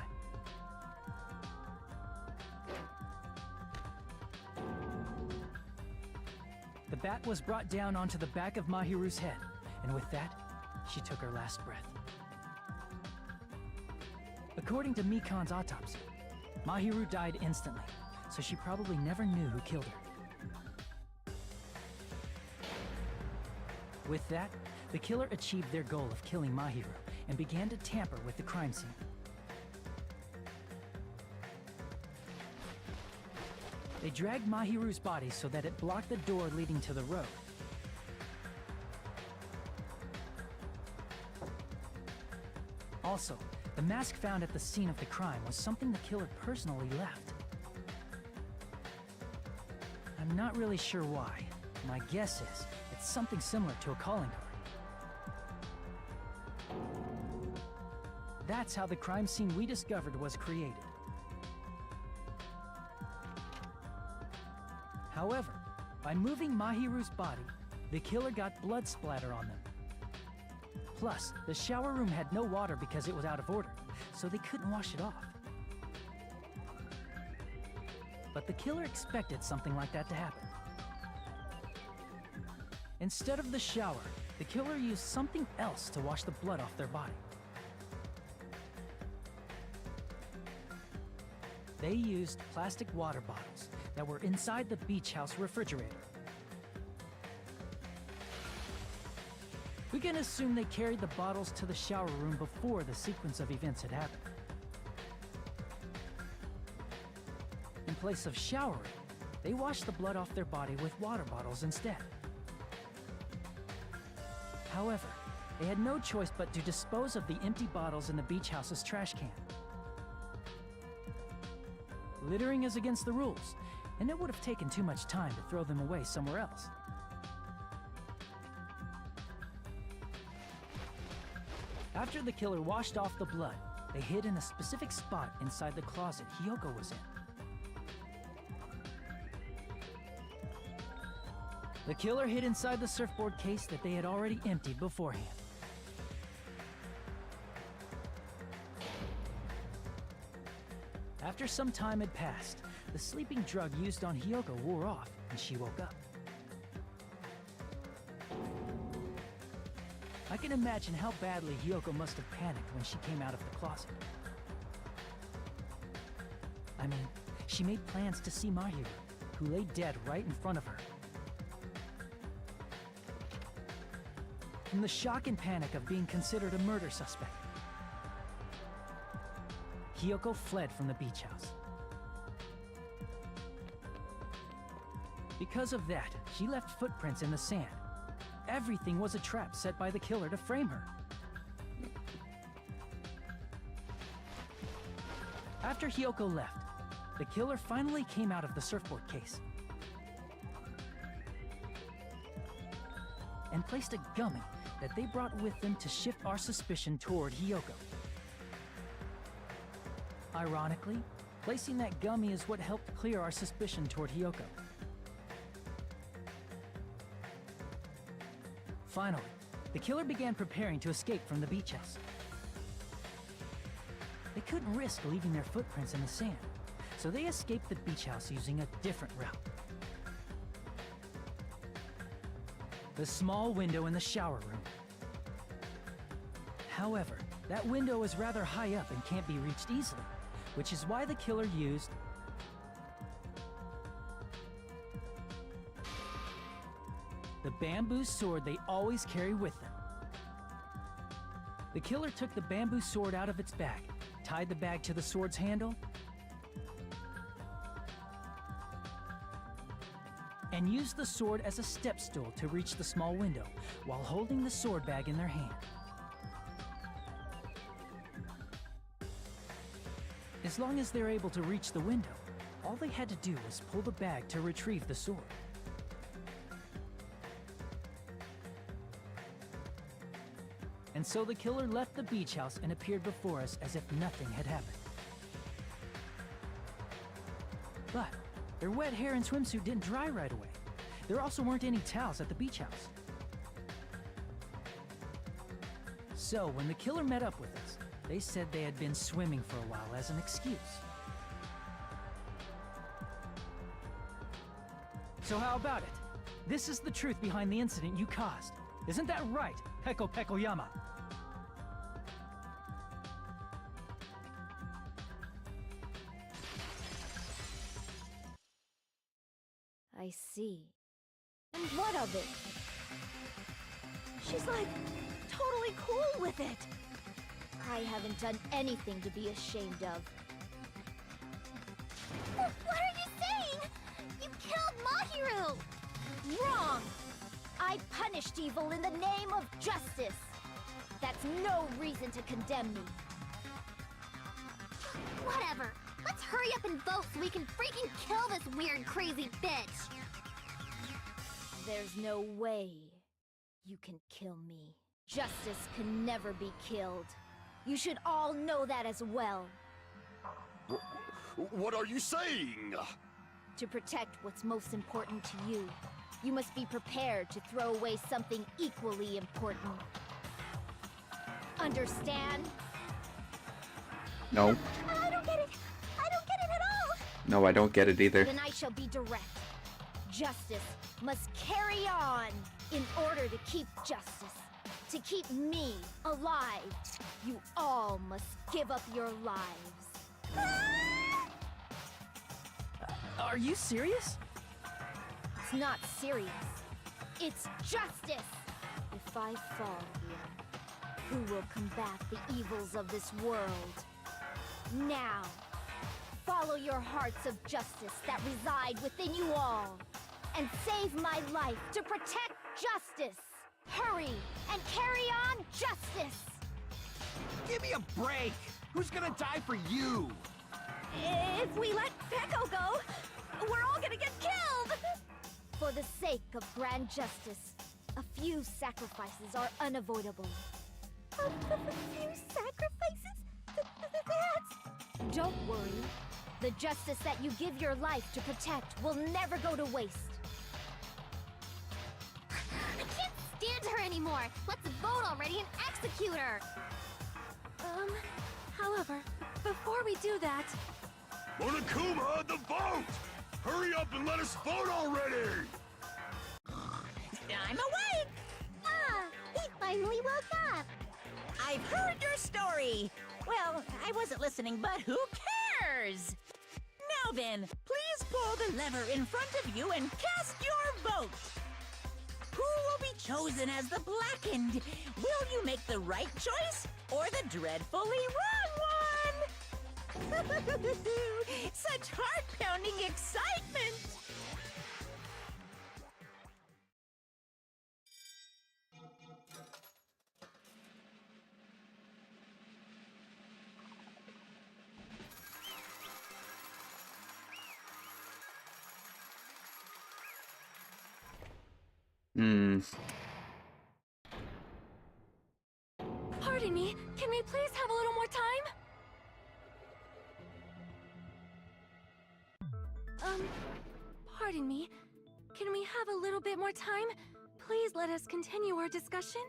The bat was brought down onto the back of Mahiru's head, and with that, she took her last breath. According to Mikan's autopsy, Mahiru died instantly, so she probably never knew who killed her. With that, the killer achieved their goal of killing Mahiru and began to tamper with the crime scene. They dragged Mahiru's body so that it blocked the door leading to the road. Also, the mask found at the scene of the crime was something the killer personally left. I'm not really sure why. My guess is it's something similar to a calling card. That's how the crime scene we discovered was created. However, by moving Mahiru's body, the killer got blood splatter on them. Plus, the shower room had no water because it was out of order, so they couldn't wash it off. But the killer expected something like that to happen. Instead of the shower, the killer used something else to wash the blood off their body. They used plastic water bottles that were inside the beach house refrigerator. We can assume they carried the bottles to the shower room before the sequence of events had happened. In place of showering, they washed the blood off their body with water bottles instead. However, they had no choice but to dispose of the empty bottles in the beach house's trash can. Littering is against the rules, and it would have taken too much time to throw them away somewhere else. After the killer washed off the blood, they hid in a specific spot inside the closet Hyoko was in. The killer hid inside the surfboard case that they had already emptied beforehand. After some time had passed, the sleeping drug used on Hiyoko wore off, and she woke up. I can imagine how badly Hiyoko must have panicked when she came out of the closet. I mean, she made plans to see Mahiru, who lay dead right in front of her. From the shock and panic of being considered a murder suspect, Hiyoko fled from the beach house. Because of that, she left footprints in the sand. Everything was a trap set by the killer to frame her. After Hiyoko left, the killer finally came out of the surfboard case and placed a gummy that they brought with them to shift our suspicion toward Hiyoko. Ironically, placing that gummy is what helped clear our suspicion toward Hiyoko. Finally, the killer began preparing to escape from the beach house. They couldn't risk leaving their footprints in the sand, so they escaped the beach house using a different route. The small window in the shower room. However, that window is rather high up and can't be reached easily, which is why the killer used the bamboo sword they always carry with them. The killer took the bamboo sword out of its bag, tied the bag to the sword's handle, and used the sword as a step stool to reach the small window while holding the sword bag in their hand. As long as they're able to reach the window, all they had to do was pull the bag to retrieve the sword. And so the killer left the beach house and appeared before us as if nothing had happened. But their wet hair and swimsuit didn't dry right away. There also weren't any towels at the beach house. So when the killer met up with us, they said they had been swimming for a while as an excuse. So how about it? This is the truth behind the incident you caused. Isn't that right, Peko Pekoyama? I see. And what of it? She's like, totally cool with it. I haven't done anything to be ashamed of. What are you saying? You killed Mahiru! Wrong! I punished evil in the name of justice. That's no reason to condemn me. Whatever. Let's hurry up and vote so we can freaking kill this weird, crazy bitch! There's no way you can kill me. Justice can never be killed. You should all know that as well. What are you saying? To protect what's most important to you, you must be prepared to throw away something equally important. Understand? No. I don't get it! I don't get it at all! No, I don't get it either. Then I shall be direct. Justice must carry on in order to keep justice. To keep me alive, you all must give up your lives. Are you serious? It's not serious. It's justice. If I fall here, who will combat the evils of this world? Now, follow your hearts of justice that reside within you all, and save my life to protect justice. Hurry and carry on justice. Give me a break! Who's gonna die for you? If we let Peko go, we're all gonna get killed! For the sake of grand justice, a few sacrifices are unavoidable. A few sacrifices? That's... Don't worry. The justice that you give your life to protect will never go to waste. I can't stand her anymore! Let's vote already and execute her! However, before we do that... Monokuma, the vote! Hurry up and let us vote already! I'm awake! Ah, he finally woke up. I've heard your story! Well, I wasn't listening, but who cares? Now then, please pull the lever in front of you and cast your vote! Who will be chosen as the blackened? Will you make the right choice or the dreadfully wrong one? Such heart-pounding excitement! Pardon me, can we please have a little more time? Pardon me, can we have a little bit more time? Please let us continue our discussion.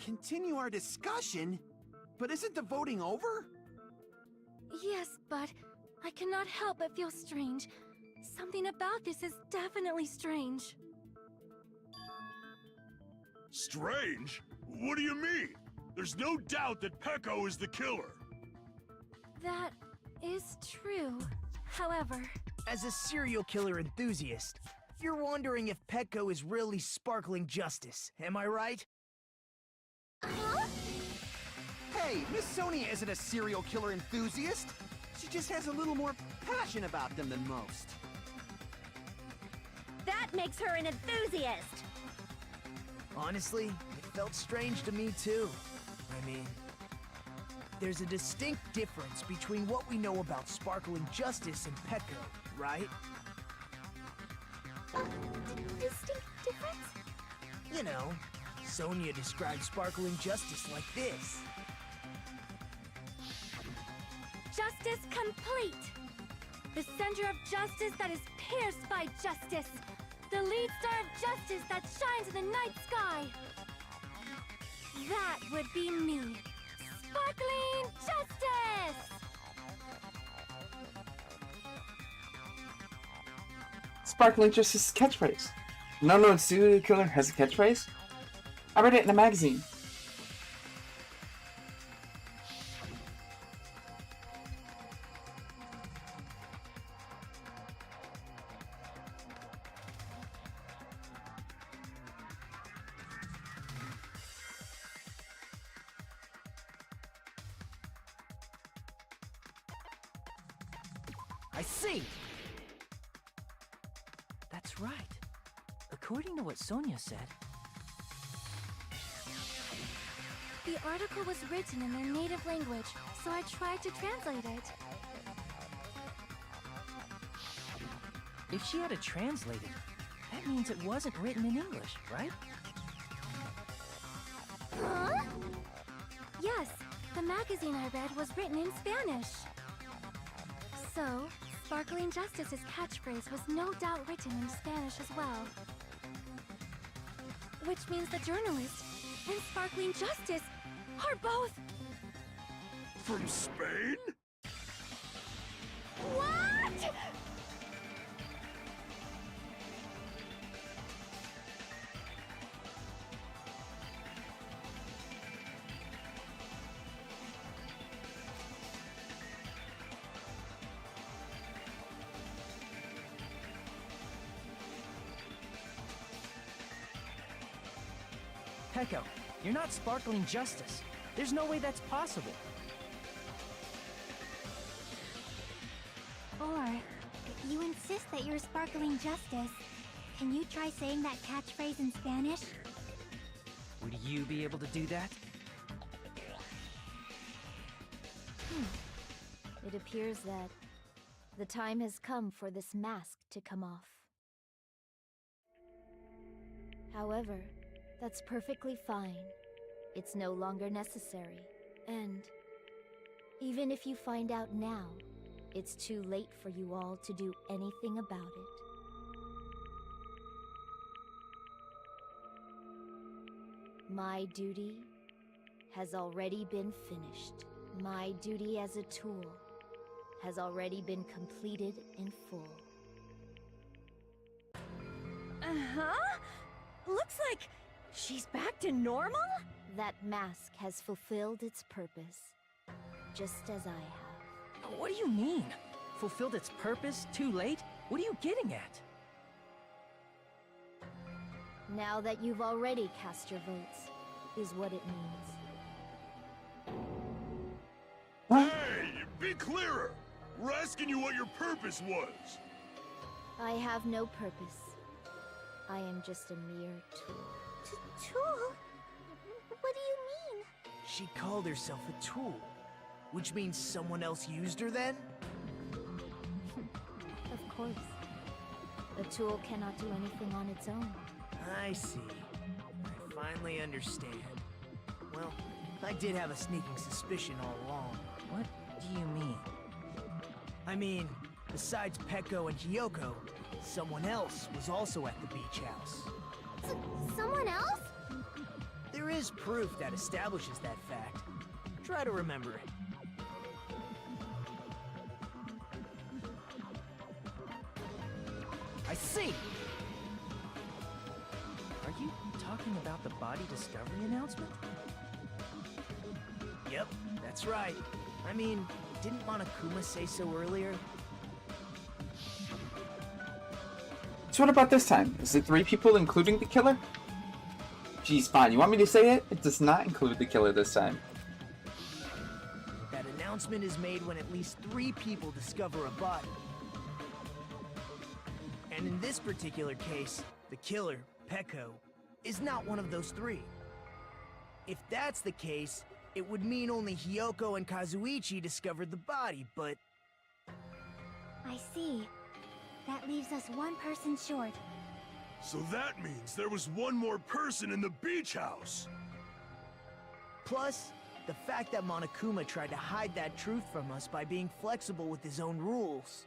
Continue our discussion? But isn't the voting over? Yes, but I cannot help but feel strange. Something about this is definitely strange. Strange? What do you mean? There's no doubt that Peko is the killer. That is true. However, As a serial killer enthusiast, you're wondering if Petco is really sparkling justice, am I right? Huh? Hey, Miss Sonia isn't a serial killer enthusiast. She just has a little more passion about them than most. That makes her an enthusiast. Honestly, it felt strange to me too. I mean, there's a distinct difference between what we know about sparkling justice and Petco, right? Distinct difference? You know, Sonia described sparkling justice like this. justice complete. The center of justice that is pierced by justice. The lead star of justice that shines in the night sky. That would be me. Sparkling justice! Sparkling Justice catchphrase. No known serial killer has a catchphrase? I read it in a magazine. I see! That's right. According to what Sonia said, The article was written in their native language, so I tried to translate it. if she had it translated, that means it wasn't written in English, right? Huh? Yes, the magazine I read was written in Spanish. So, Sparkling Justice's catchphrase was no doubt written in Spanish as well. Which means the journalist and Sparkling Justice are both... From Spain? What?! Peko, you're not Sparkling Justice. There's no way that's possible. Or, if you insist that you're Sparkling Justice, can you try saying that catchphrase in Spanish? Would you be able to do that? It appears that the time has come for this mask to come off. However, that's perfectly fine. It's no longer necessary. And even if you find out now, it's too late for you all to do anything about it. My duty has already been finished. My duty as a tool has already been completed in full. Uh-huh? Looks like she's back to normal? That mask has fulfilled its purpose, just as I have. What do you mean? Fulfilled its purpose too late? What are you getting at? Now that you've already cast your votes, is what it means. Hey, be clearer! We're asking you what your purpose was! I have no purpose. I am just a mere tool. Tool? What do you mean? She called herself a tool, which means someone else used her then? Of course. A tool cannot do anything on its own. I see. I finally understand. Well, I did have a sneaking suspicion all along. What do you mean? I mean, besides Peko and Hiyoko, someone else was also at the beach house. Someone else? There is proof that establishes that fact. Try to remember it. I see! Are you talking about the body discovery announcement? Yep, that's right. I mean, didn't Monokuma say so earlier? So what about this time? Is it 3 people including the killer? Geez, fine. You want me to say it? It does not include the killer this time. That announcement is made when at least 3 people discover a body. And in this particular case, the killer, Peko, is not one of those 3. If that's the case, it would mean only Hiyoko and Kazuichi discovered the body, but... I see. That leaves us one person short. So that means there was one more person in the beach house! Plus, the fact that Monokuma tried to hide that truth from us by being flexible with his own rules.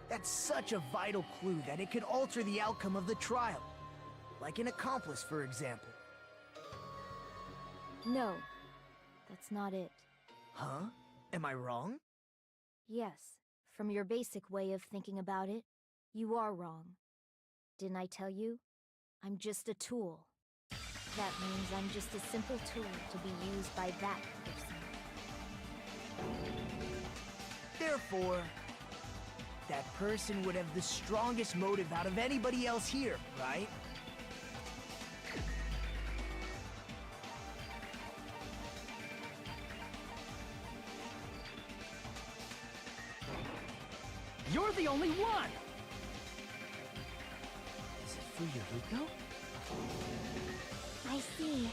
That's such a vital clue that it could alter the outcome of the trial. Like an accomplice, for example. No, that's not it. Huh? Am I wrong? Yes, from your basic way of thinking about it, you are wrong. Didn't I tell you? I'm just a tool. That means I'm just a simple tool to be used by that person. Therefore, that person would have the strongest motive out of anybody else here, right? You're the only one! Is it Fuyuhiko? I see.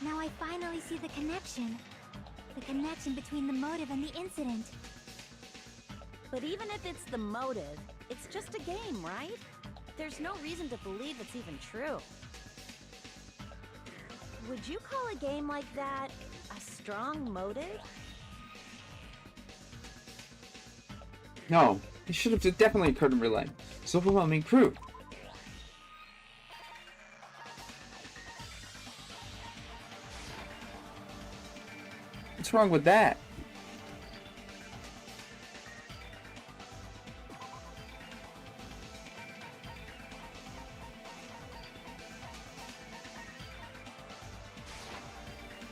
Now I finally see the connection. The connection between the motive and the incident. But even if it's the motive, it's just a game, right? There's no reason to believe it's even true. Would you call a game like that a strong motive? No, it should have definitely occurred in real life. It's overwhelming proof. What's wrong with that?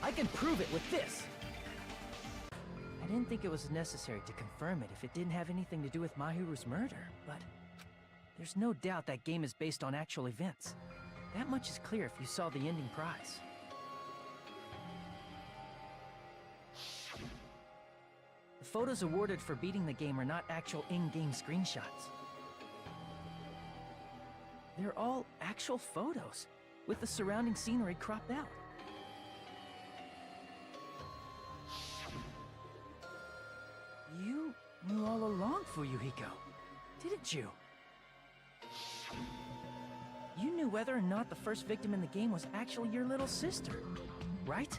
I can prove it with this! I didn't think it was necessary to confirm it if it didn't have anything to do with Mahiru's murder, but there's no doubt that game is based on actual events. That much is clear if you saw the ending prize. The photos awarded for beating the game are not actual in-game screenshots. They're all actual photos, with the surrounding scenery cropped out. You knew all along, Fuyuhiko, didn't you? You knew whether or not the first victim in the game was actually your little sister, right?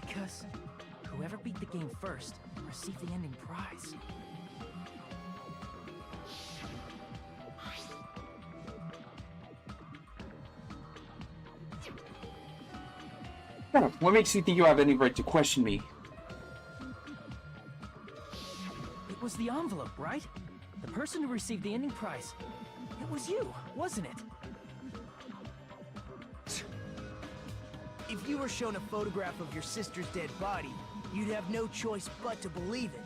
Because whoever beat the game first received the ending prize. Shut up. What makes you think you have any right to question me? It was the envelope, right? The person who received the ending prize. It was you, wasn't it? If you were shown a photograph of your sister's dead body, you'd have no choice but to believe it.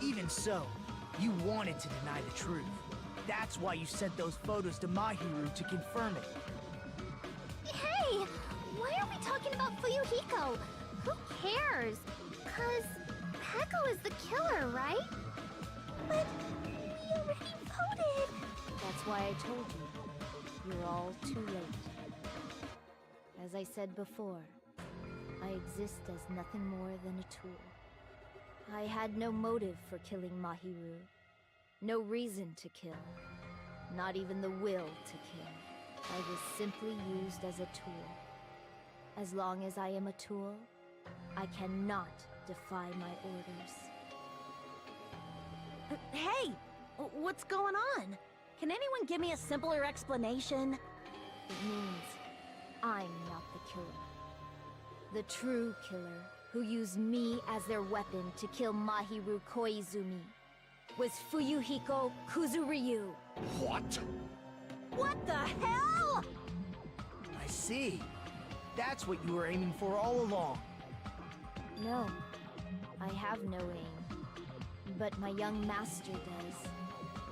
Even so, you wanted to deny the truth. That's why you sent those photos to Mahiru to confirm it. Hey! Why are we talking about Fuyuhiko? Who cares? 'Cause Peko is the killer, right? But we already voted! That's why I told you. You're all too late. As I said before, I exist as nothing more than a tool. I had no motive for killing Mahiru. No reason to kill. Not even the will to kill. I was simply used as a tool. As long as I am a tool, I cannot defy my orders. Hey! What's going on? Can anyone give me a simpler explanation? It means I'm not the killer. The true killer, who used me as their weapon to kill Mahiru Koizumi, was Fuyuhiko Kuzuryu. What? What the hell? I see. That's what you were aiming for all along. No, I have no aim. But my young master does.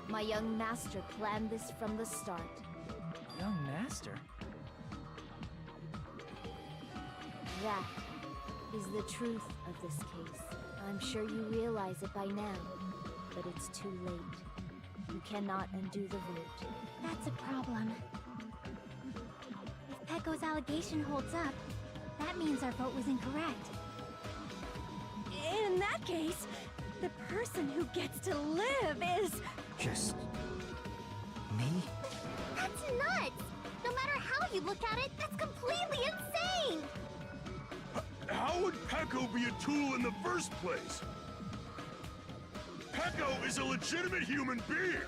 My young master planned this from the start. Young master? That is the truth of this case. I'm sure you realize it by now, but it's too late. You cannot undo the vote. That's a problem. If Peko's allegation holds up, that means our vote was incorrect. In that case, the person who gets to live is... Just... me? That's nuts! No matter how you look at it, that's completely insane! How would Peko be a tool in the first place? Peko is a legitimate human being!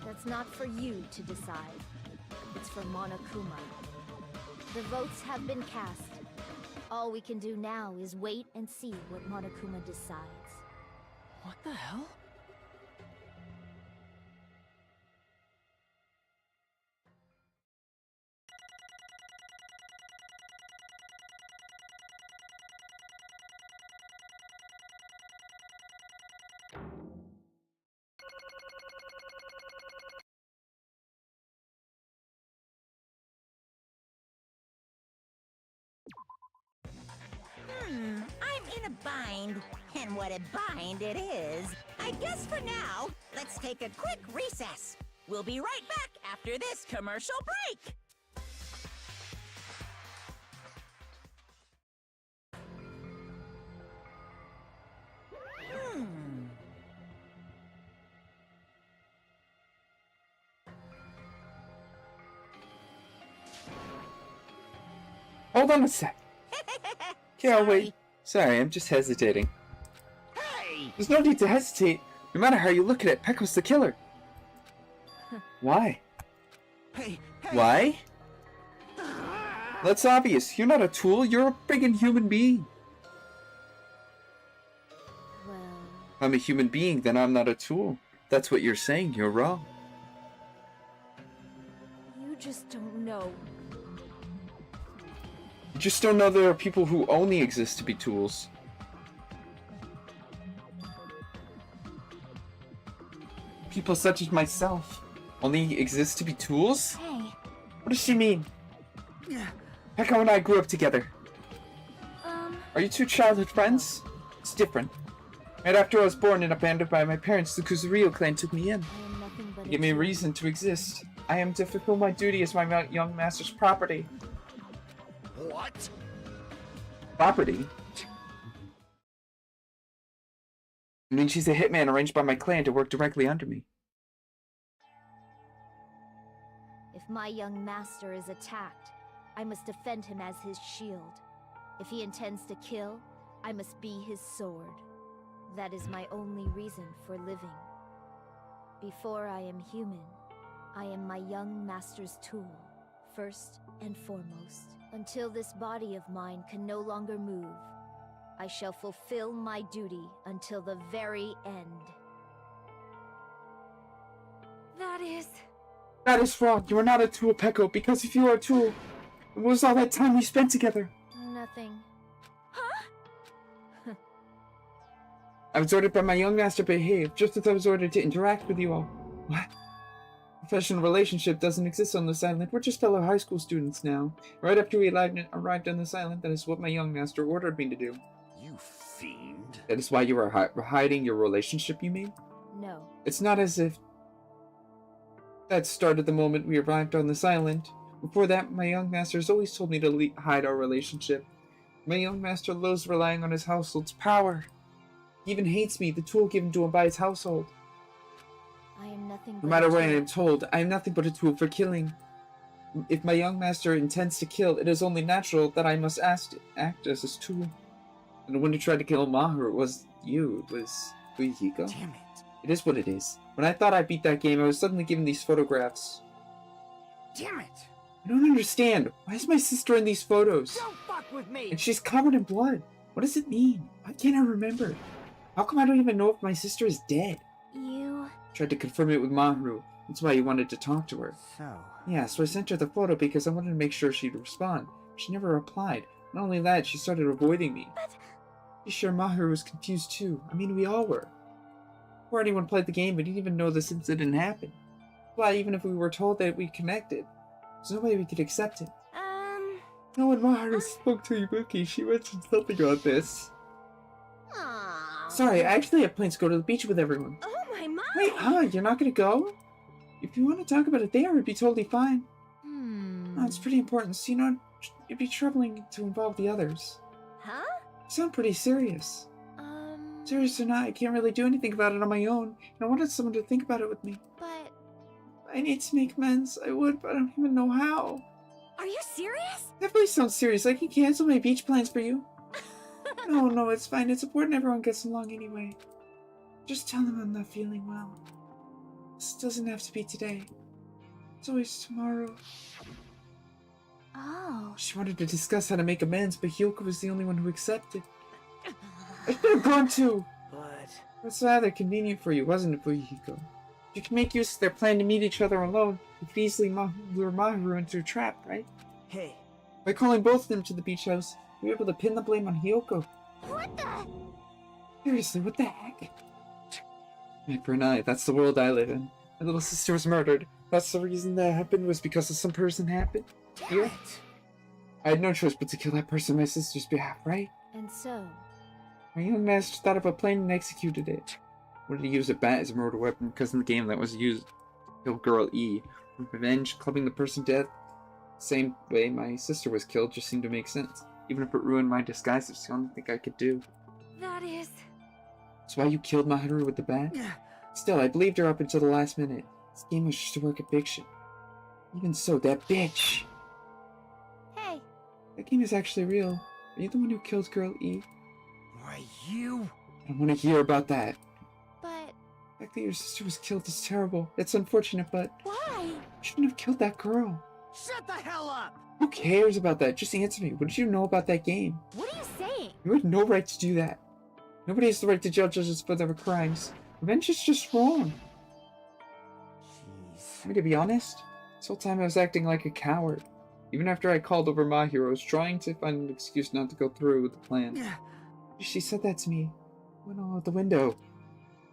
That's not for you to decide. It's for Monokuma. The votes have been cast. All we can do now is wait and see what Monokuma decides. What the hell? I'm in a bind. And what a bind it is. I guess for now, let's take a quick recess. We'll be right back after this commercial break. Hold on a sec. Okay, I'll Sorry. wait. Sorry, I'm just hesitating. Hey! There's no need to hesitate. No matter how you look at it, Peko's the killer. Why? Hey, Why? That's obvious. You're not a tool. You're a friggin' human being. Well, I'm a human being, then I'm not a tool. That's what you're saying. You're wrong. you just don't know. You just don't know there are people who only exist to be tools. People such as myself only exist to be tools? Hey, What does she mean? Peko and I grew up together. Are you two childhood friends? It's different. Right after I was born and abandoned by my parents, the Kuzuryu clan took me in. I am nothing but They gave me a tool. reason to exist. I am to fulfill my duty as my young master's property. What? Property? I mean, she's a hitman arranged by my clan to work directly under me. If my young master is attacked, I must defend him as his shield. If he intends to kill, I must be his sword. That is my only reason for living. Before I am human, I am my young master's tool, first and foremost. Until this body of mine can no longer move, I shall fulfill my duty until the very end. That is... That is wrong. You are not a tool, Peko, because if you are a tool, what was all that time we spent together? Nothing. I was ordered by my young master to behave, just as I was ordered to interact with you all. What? Professional relationship doesn't exist on this island. We're just fellow high school students now. Right after we arrived on this island, that is what my young master ordered me to do. You fiend. That is why you are hiding your relationship, you mean? No. It's not as if that started the moment we arrived on this island. Before that, my young master has always told me to hide our relationship. My young master loathes relying on his household's power. He even hates me, the tool given to him by his household. I am nothing but No matter a what I tool. am told, I am nothing but a tool for killing. If my young master intends to kill, it is only natural that I must act as his tool. And the one who tried to kill Mahiru was you. It was Fuyuhiko. Damn it. It is what it is. When I thought I beat that game, I was suddenly given these photographs. Damn it. I don't understand. Why is my sister in these photos? Don't fuck with me! And she's covered in blood. What does it mean? Why can't I remember? How come I don't even know if my sister is dead? You... Tried to confirm it with Mahiru. That's why he wanted to talk to her. So... Yeah, so I sent her the photo because I wanted to make sure she'd respond. She never replied. Not only that, she started avoiding me. But... Be sure Mahiru was confused too. I mean, we all were. Before anyone played the game, we didn't even know this incident happened. Why, even if we were told that we connected, there's no way we could accept it. No, when Mahiru spoke to Ibuki, she mentioned something about this. Aww. Sorry, I actually have plans to go to the beach with everyone. Oh my. Wait, huh? You're not gonna go? If you want to talk about it there, it'd be totally fine. Oh, it's pretty important, so it'd be troubling to involve the others. Huh? You sound pretty serious. Serious or not, I can't really do anything about it on my own, and I wanted someone to think about it with me. But... If I need to make amends, I would, but I don't even know how. Are you serious? Definitely sounds serious. I can cancel my beach plans for you. No, it's fine. It's important everyone gets along anyway. Just tell them I'm not feeling well. This doesn't have to be today. It's always tomorrow. Oh. She wanted to discuss how to make amends, but Hyoko was the only one who accepted. I should have gone too! But... That's rather convenient for you, wasn't it, Fuyuhiko? You can make use of their plan to meet each other alone. You could easily lure Mahiru into a trap, right? Hey. By calling both of them to the beach house, you're able to pin the blame on Hyoko. What the... Seriously, what the heck? Eye for an eye, that's the world I live in. My little sister was murdered. That's the reason that happened, was because of some person happened? Damn it. I had no choice but to kill that person on my sister's behalf, right? And so... My young master thought of a plan and executed it. Wanted to use a bat as a murder weapon because in the game that was used to kill Girl E. Revenge, clubbing the person to death. Same way my sister was killed just seemed to make sense. Even if it ruined my disguise, it's the only thing I could do. That is... That's why you killed Mahiru with the bat? Still, I believed her up until the last minute. This game was just a work of fiction. Even so, that bitch! Hey. That game is actually real. Are you the one who killed Girl E? Why, you? I don't want to hear about that. But... The fact that your sister was killed is terrible. It's unfortunate, but... Why? You shouldn't have killed that girl. Shut the hell up! Who cares about that? Just answer me. What did you know about that game? What are you saying? You had no right to do that. Nobody has the right to judge us for their crimes. Revenge is just wrong. Jeez. I mean, to be honest, this whole time I was acting like a coward. Even after I called over Mahiru, I was trying to find an excuse not to go through with the plan. She said that to me. Went all out the window.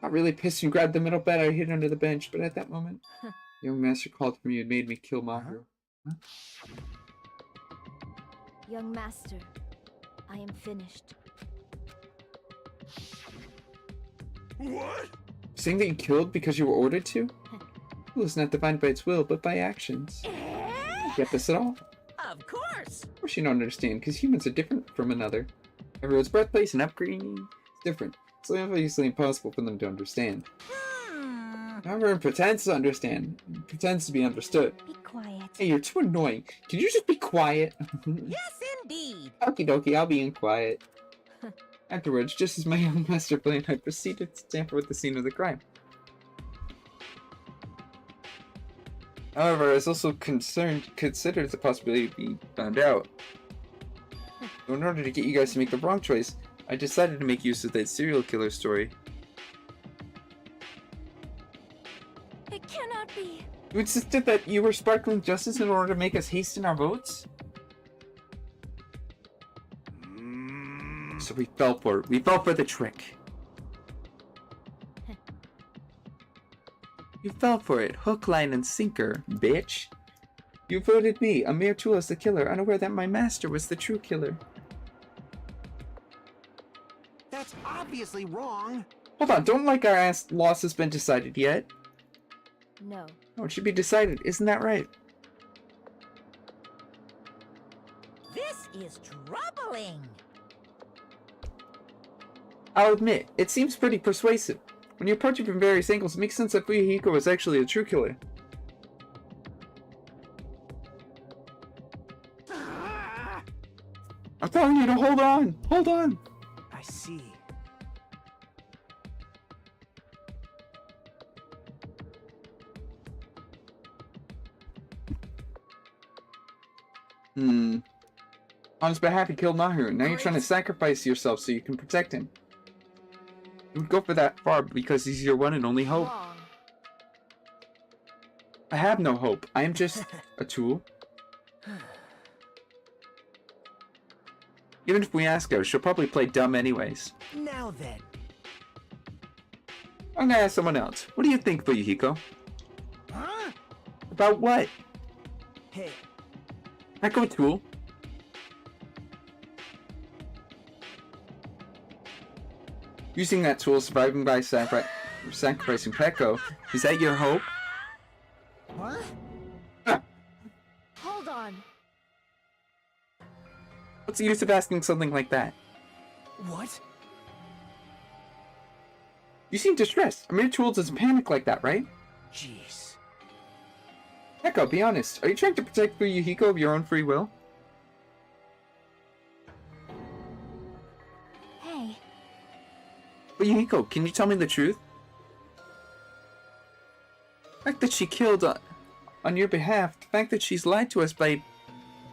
Got really pissed and grabbed the middle bed I hid under the bench, but at that moment, the young master called for me and made me kill Mahiru. Huh? Young master, I am finished. What? Saying that you killed because you were ordered to? Will is not defined by its will, but by actions. You get this at all? Of course. Of course you don't understand, because humans are different from another. Everyone's birthplace and upbringing is different. It's obviously impossible for them to understand. Everyone pretends to understand, and pretends to be understood. Be quiet. Hey, you're too annoying. Can you just be quiet? Yes, indeed. Okie dokie, I'll be in quiet. Afterwards, just as my young master planned, I proceeded to tamper with the scene of the crime. However, I was also considered the possibility of being found out. So in order to get you guys to make the wrong choice, I decided to make use of that serial killer story. It cannot be. You insisted that you were sparkling justice in order to make us hasten our votes? So we fell for it. We fell for the trick. You fell for it, hook, line, and sinker, bitch. You voted me, a mere tool, as the killer, unaware that my master was the true killer. That's obviously wrong. Hold on, don't like our loss has been decided yet. No. No, it should be decided, isn't that right? This is troubling. I'll admit, it seems pretty persuasive. When you approach it from various angles, it makes sense that Fuyuhiko was actually the true killer. I'm telling you to hold on! Hold on! I see. On his behalf, he killed Mahiru. Now you're trying to sacrifice yourself so you can protect him. You would go for that far because he's your one and only hope. Wrong. I have no hope. I am just a tool. Even if we ask her, she'll probably play dumb anyways. Now then. I'm gonna ask someone else. What do you think, Fuyuhiko? Huh? About what? Hey, Echo tool? Using that tool, surviving by sacrificing Peko, is that your hope? what? Hold on. What's the use of asking something like that? What? You seem distressed. A mere tool doesn't panic like that, right? Jeez. Peko, be honest. Are you trying to protect Fuyuhiko of your own free will? Hey, Fuyuhiko, can you tell me the truth? The fact that she killed on your behalf, the fact that she's lied to us by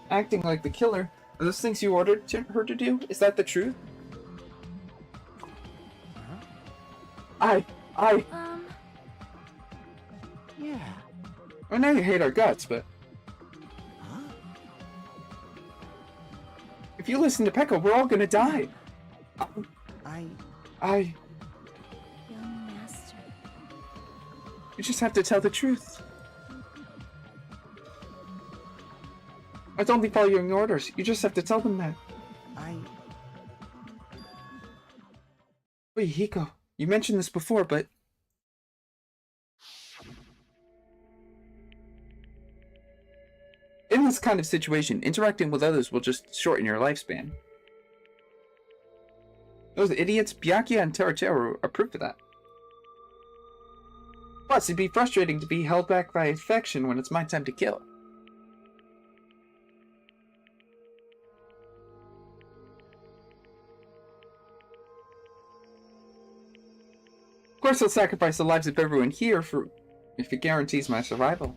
acting like the killer, are those things you ordered her to do? Is that the truth? Yeah. I know you hate our guts, but Huh? if you listen to Peko, we're all gonna die. I... Young master. You just have to tell the truth. It's only following orders. You just have to tell them that. Wait, Hiko, you mentioned this before, but... in this kind of situation, interacting with others will just shorten your lifespan. Those idiots, Byakuya and Teruteru, are proof of that. Plus, it'd be frustrating to be held back by affection when it's my time to kill. Of course, I'll sacrifice the lives of everyone here if it guarantees my survival.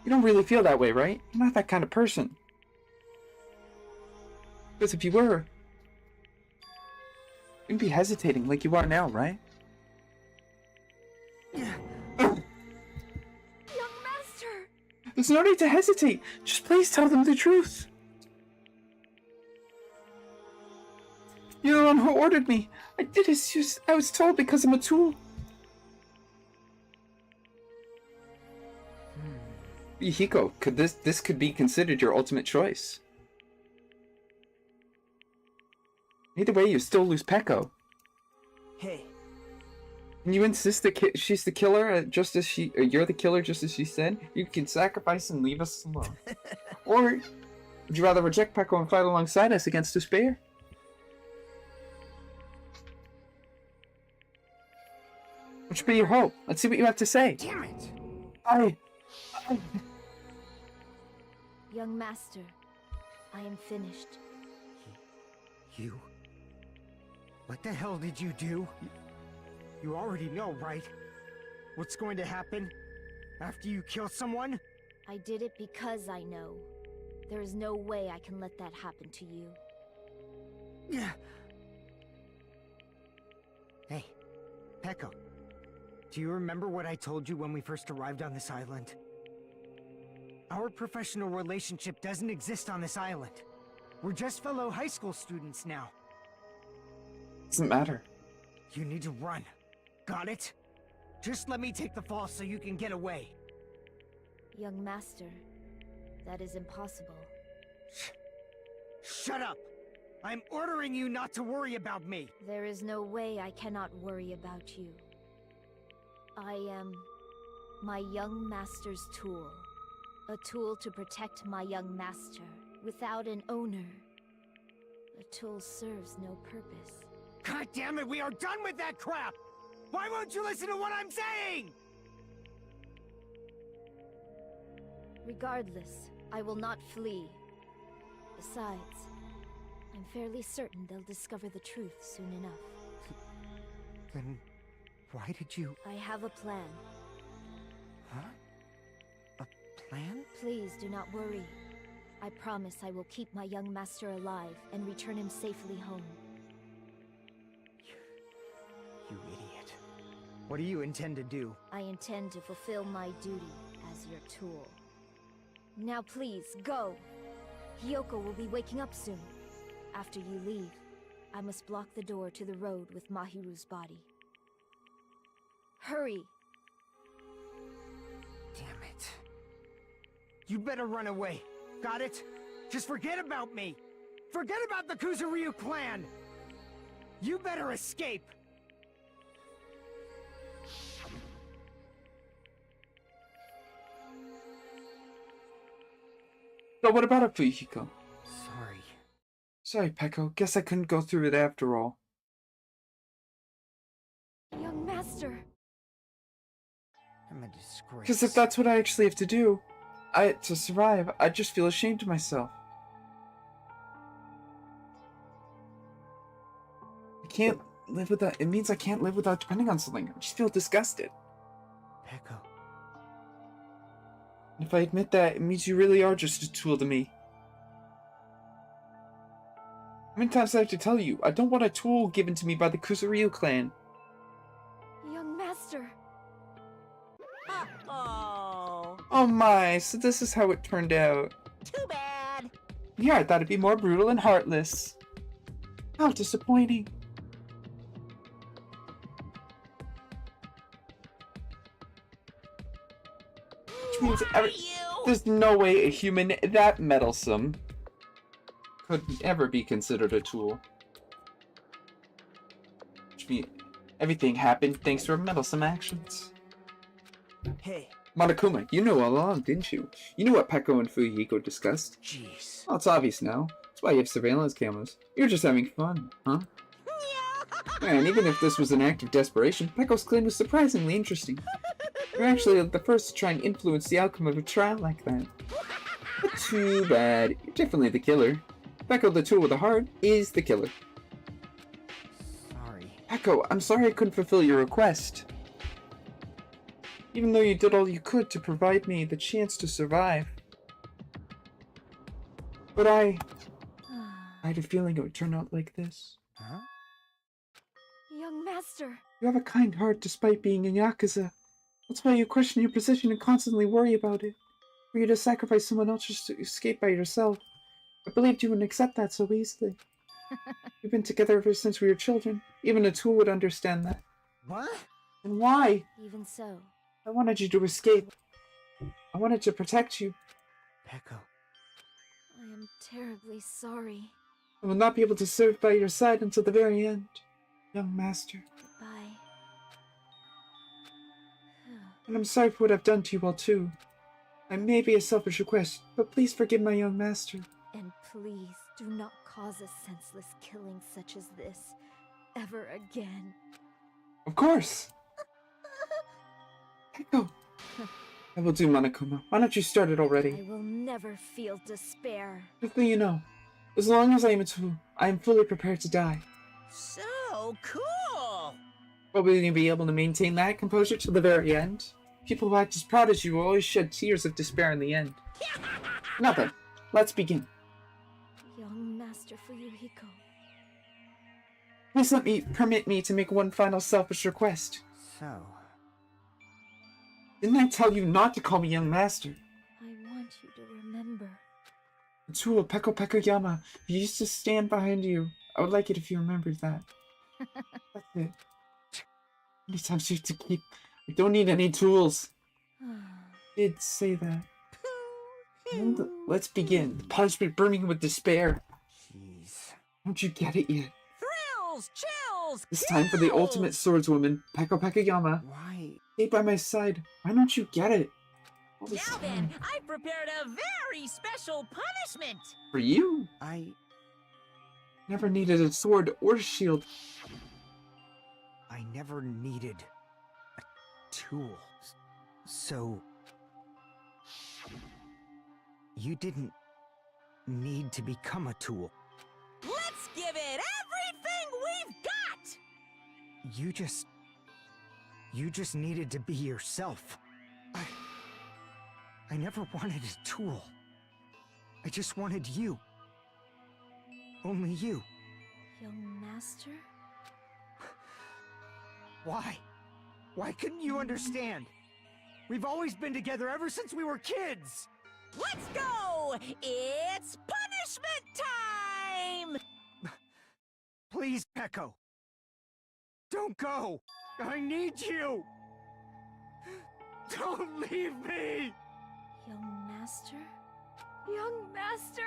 You don't really feel that way, right? You're not that kind of person. Because if you were, you'd be hesitating like you are now, right? Young master! There's no need to hesitate. Just please tell them the truth. You're the one who ordered me. I did as I was told because I'm a tool. Hiko, this could be considered your ultimate choice. Either way, you still lose Peko. Hey. And you insist that she's the killer, just as you're the killer, just as she said. You can sacrifice and leave us alone. Or would you rather reject Peko and fight alongside us against despair? Which be your hope? Let's see what you have to say. Damn it! Young master, I am finished. You? What the hell did you do? You already know, right? what's going to happen after you kill someone? I did it because I know. There is no way I can let that happen to you. Hey, Peko. Do you remember what I told you when we first arrived on this island? Our professional relationship doesn't exist on this island. We're just fellow high school students now. Doesn't matter. You need to run. Got it? Just let me take the fall so you can get away. Young master, that is impossible. Shut up! I'm ordering you not to worry about me! There is no way I cannot worry about you. I am my young master's tool. A tool to protect my young master. Without an owner, a tool serves no purpose. God damn it, we are done with that crap! Why won't you listen to what I'm saying? Regardless, I will not flee. Besides, I'm fairly certain they'll discover the truth soon enough. Then why did you... I have a plan. Huh? A plan? Please do not worry. I promise I will keep my young master alive and return him safely home. You idiot. What do you intend to do? I intend to fulfill my duty as your tool. Now please, go! Hiyoko will be waking up soon. After you leave, I must block the door to the road with Mahiru's body. Hurry! Damn it. You better run away. Got it? Just forget about me! Forget about the Kuzuryu clan! You better escape! But what about it, Fuyuhiko? Sorry. Sorry, Peko. Guess I couldn't go through it after all. Young master. I'm a disgrace. Because if that's what I actually have to do, to survive, I just feel ashamed of myself. I can't live without. It means I can't live without depending on something. I just feel disgusted. Peko. And if I admit that, it means you really are just a tool to me. How many times do I have to tell you? I don't want a tool given to me by the Kuzuryu clan. Young master. Uh-oh. Oh my, so this is how it turned out. Too bad. Yeah, I thought it'd be more brutal and heartless. How disappointing. Which means there's no way a human that meddlesome could ever be considered a tool. Which means everything happened thanks to her meddlesome actions. Hey. Monokuma, you knew all along, didn't you? You knew what Peko and Fuyuhiko discussed. Jeez. Well, it's obvious now. That's why you have surveillance cameras. You're just having fun, huh? And even if this was an act of desperation, Peko's claim was surprisingly interesting. You're actually the first to try and influence the outcome of a trial like that. But too bad. You're definitely the killer. Peko, the tool with a heart, is the killer. Sorry. Peko, I'm sorry I couldn't fulfill your request. Even though you did all you could to provide me the chance to survive. But I had a feeling it would turn out like this. Huh? Young master. You have a kind heart despite being a Yakuza. That's why you question your position and constantly worry about it. For you to sacrifice someone else just to escape by yourself. I believed you wouldn't accept that so easily. We've been together ever since we were children. Even a tool would understand that. What? And why? Even so. I wanted you to escape. I wanted to protect you. Peko. I am terribly sorry. I will not be able to serve by your side until the very end, young master. Goodbye. And I'm sorry for what I've done to you all too. I may be a selfish request, but please forgive my young master. And please do not cause a senseless killing such as this ever again. Of course! Peko! I will do, Monokuma. Why don't you start it already? I will never feel despair. Just so you know, as long as I am a tool, I am fully prepared to die. So cool. But will you be able to maintain that composure to the very end? People who act as proud as you will always shed tears of despair in the end. Now then, let's begin. Young Master Fuyuhiko. Please permit me to make one final selfish request. So, Didn't I tell you not to call me young master? I want you to remember. The tool of Peko Peko Yama who used to stand behind you. I would like it if you remembered that. That's it. How many times do you have to keep? I don't need any tools. I did say that. And let's begin. The punishment burning with despair. jeez. Don't you get it yet? Thrills, chills, It's time for the kills! ultimate swordswoman, Peko Peko Yama. Why? Stay by my side. Why don't you get it? All this Now time. then, I've prepared a very special punishment. For you, I never needed a sword or shield. never needed a tool. So you didn't need to become a tool. Let's give it everything we've got! You just needed to be yourself. I never wanted a tool. I just wanted you. Only you. Young Master? Why? Why couldn't you understand? We've always been together ever since we were kids! Let's go! It's punishment time! Please, Peko. Don't go! I need you! Don't leave me! Young Master? Young Master!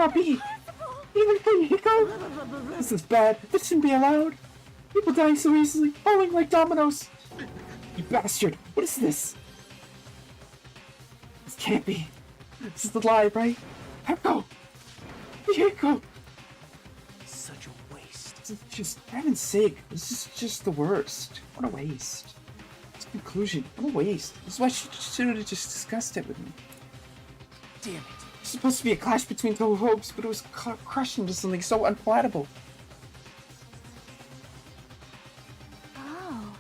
Robbie! Even Hiko! This is bad. This shouldn't be allowed. People dying so easily, falling like dominoes. You bastard! What is this? This can't be. This is the lie, right? Hiko! Hiko! Such a waste. This is just, for heaven's sake, this is just the worst. What a waste. It's a conclusion. What a waste. This is why she should have just discussed it with me. Damn it. It's supposed to be a clash between two hopes, but it was crushed into something so unpalatable. Oh.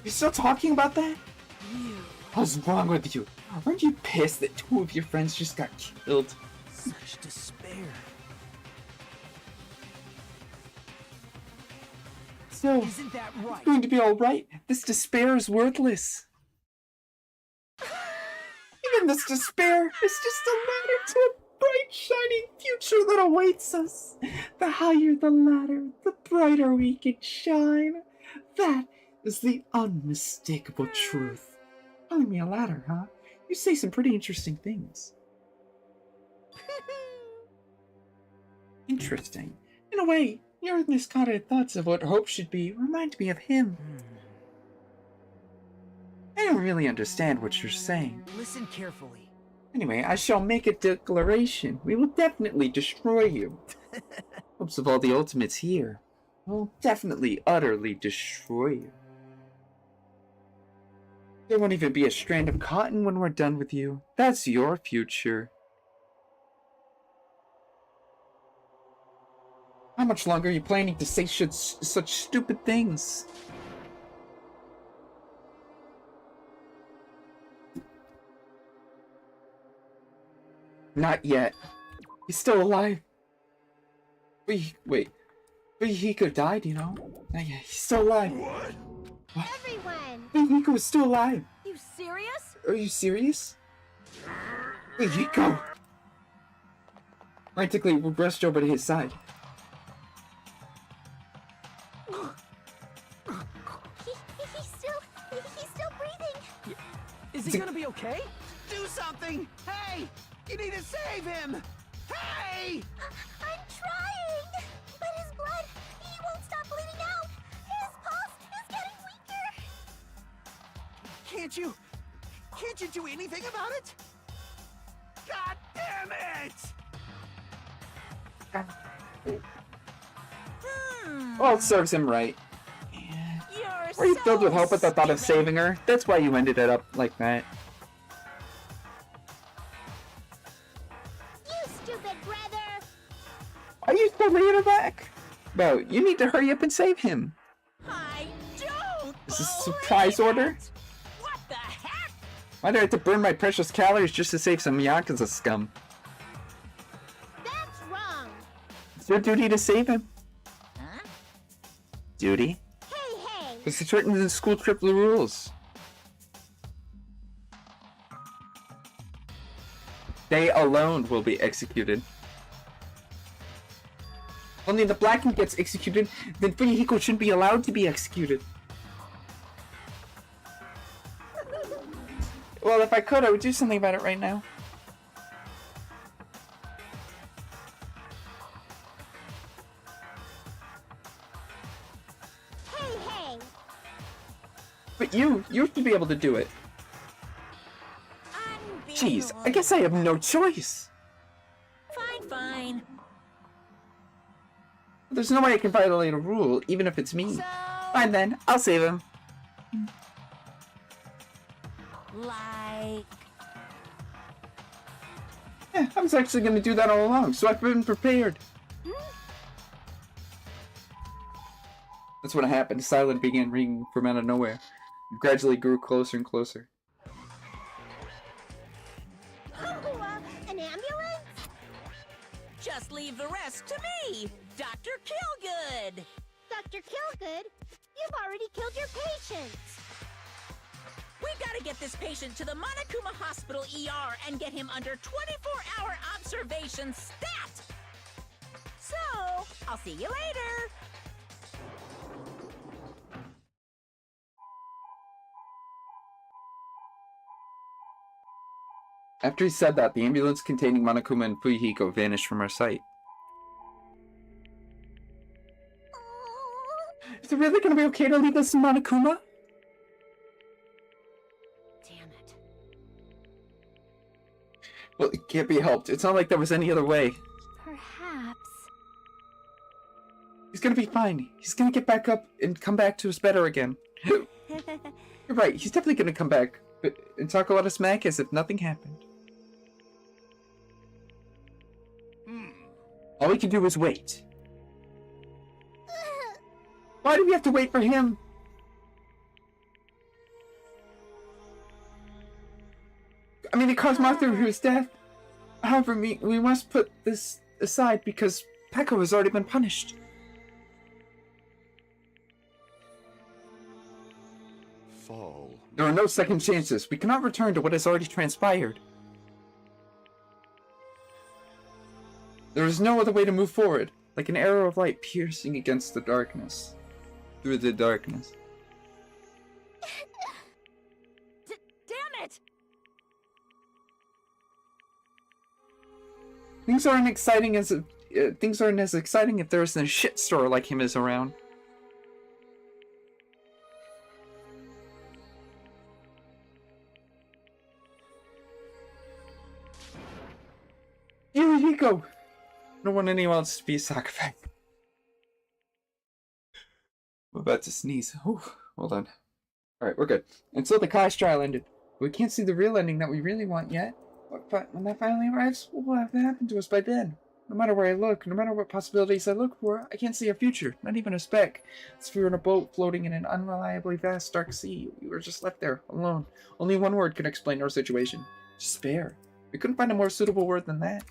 You're still talking about that? What's wrong with you? Aren't you pissed that two of your friends just got killed? Such despair. So, Isn't that it's right? going to be alright. This despair is worthless. Even this despair is just a ladder to a bright, shining future that awaits us. The higher the ladder, the brighter we can shine. That is the unmistakable truth. Calling me a ladder, huh? You say some pretty interesting things. Interesting. In a way, your misguided thoughts of what hope should be remind me of him. I don't really understand what you're saying. Listen carefully. Anyway, I shall make a declaration. We will definitely destroy you. Hopes of all the ultimates here. We'll definitely, utterly destroy you. There won't even be a strand of cotton when we're done with you. That's your future. How much longer are you planning to say such stupid things? Not yet. He's still alive. Wait. Hiko died, you know? Not yet. He's still alive. What? Everyone! Hiko is still alive. You serious? Are you serious? Hiko! Frantically rushed over to his side. He's still breathing. Is he gonna be okay? Do something! Hey! You need to save him! Hey! I'm trying! But his blood, he won't stop bleeding out! His pulse is getting weaker! Can't you do anything about it? God damn it! Well, it serves him right. You're Were you so filled with hope at the thought of stupid. saving her? That's why you ended it up like that. You stupid brother! Are you still laying her back? Bro, you need to hurry up and save him. I don't. Is this a believe surprise order? it. What the heck? Why do I have to burn my precious calories just to save some Yakuza scum? That's wrong! It's your duty to save him. Huh? Duty? Hey! Because it's written in the school trip rules. They alone will be executed. Only the black one gets executed, then Fuyuhiko shouldn't be allowed to be executed. Well, if I could, I would do something about it right now. Hey! But you should be able to do it. Jeez, I guess I have no choice. Fine. There's no way I can violate a rule, even if it's me. So, Fine then, I'll save him. like, Yeah, I was actually gonna do that all along, so I've been prepared. That's what happened. The silence began ringing from out of nowhere. It gradually grew closer and closer. An ambulance? just leave the rest to me, Dr. Killgood. Dr. Killgood, you've already killed your patients. We gotta get this patient to the Monokuma Hospital ER and get him under 24-hour observation stat. So, I'll see you later. After he said that, the ambulance containing Monokuma and Fuyuhiko vanished from our sight. Is it really gonna be okay to leave us in Monokuma? Damn it. Well, it can't be helped. It's not like there was any other way. Perhaps. He's gonna be fine. He's gonna get back up and come back to us better again. You're right, he's definitely gonna come back and talk a lot of smack as if nothing happened. All we can do is wait. Why do we have to wait for him? I mean, it caused Mahiru's death. However, we must put this aside because Peko has already been punished. Fall. There are no second chances. We cannot return to what has already transpired. There is no other way to move forward, like an arrow of light piercing against the darkness. Through the darkness. Damn it! Things aren't as exciting if there isn't a shit store like him is around. Fuyuhiko! I don't want anyone else to be sacrificed. I'm about to sneeze. Ooh, hold on. Alright, we're good. And so the class trial ended. We can't see the real ending that we really want yet. But when that finally arrives, what will have happened to us by then? No matter where I look, no matter what possibilities I look for, I can't see a future, not even a speck. As if we were in a boat floating in an unreliably vast dark sea. We were just left there, alone. Only one word could explain our situation. Despair. We couldn't find a more suitable word than that.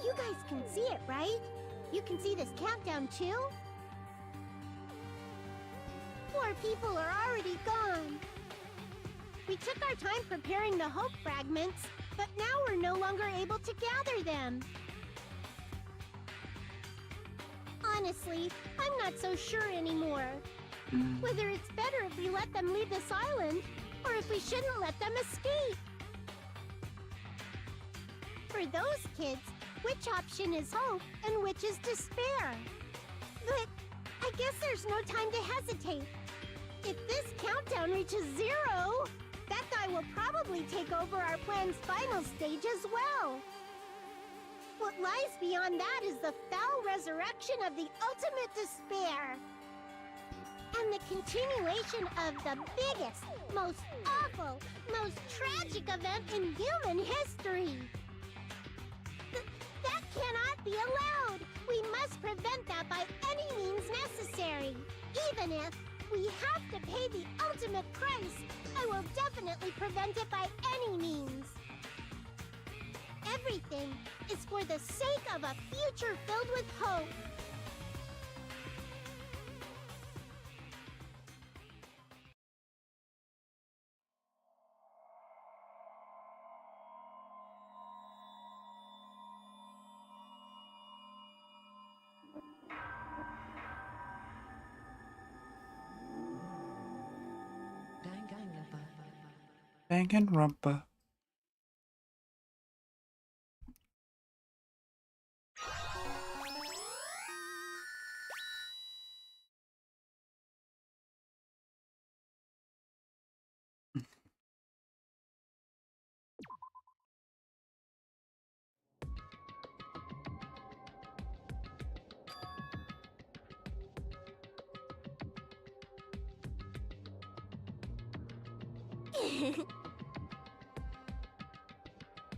You guys can see it, right? You can see this countdown too? Poor people are already gone. We took our time preparing the hope fragments, but now we're no longer able to gather them. Honestly, I'm not so sure anymore. Whether it's better if we let them leave this island, or if we shouldn't let them escape. For those kids, which option is hope and which is despair? But I guess there's no time to hesitate. If this countdown reaches 0, that guy will probably take over our plan's final stage as well. What lies beyond that is the foul resurrection of the ultimate despair. And the continuation of the biggest, most awful, most tragic event in human history. That cannot be allowed! We must prevent that by any means necessary. Even if we have to pay the ultimate price, I will definitely prevent it by any means. Everything is for the sake of a future filled with hope. Danganronpa.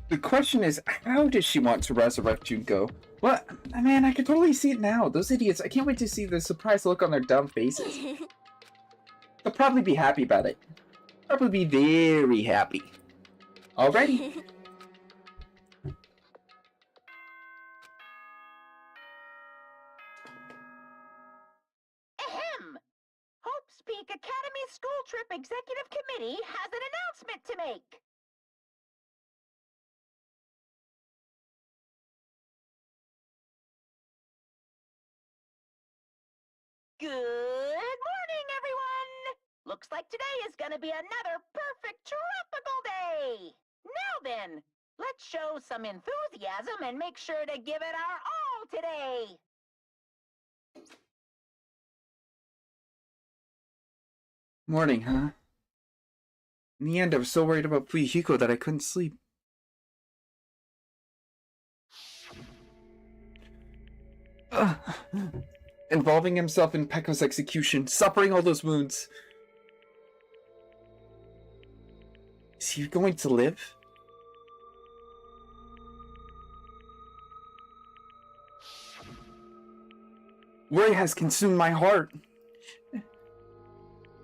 The question is, how does she want to resurrect Junko? What? Man, I can totally see it now. Those idiots, I can't wait to see the surprised look on their dumb faces. They'll probably be happy about it. Probably be very happy. Already. Ahem! Hope's Peak Academy School Trip Executive Committee has an announcement to make. Good morning, everyone! Looks like today is gonna be another perfect tropical day! Now then, let's show some enthusiasm and make sure to give it our all today! Morning, huh? In the end, I was so worried about Fuyuhiko that I couldn't sleep. Ugh. Involving himself in Pekko's execution, suffering all those wounds. Is he going to live? Worry has consumed my heart.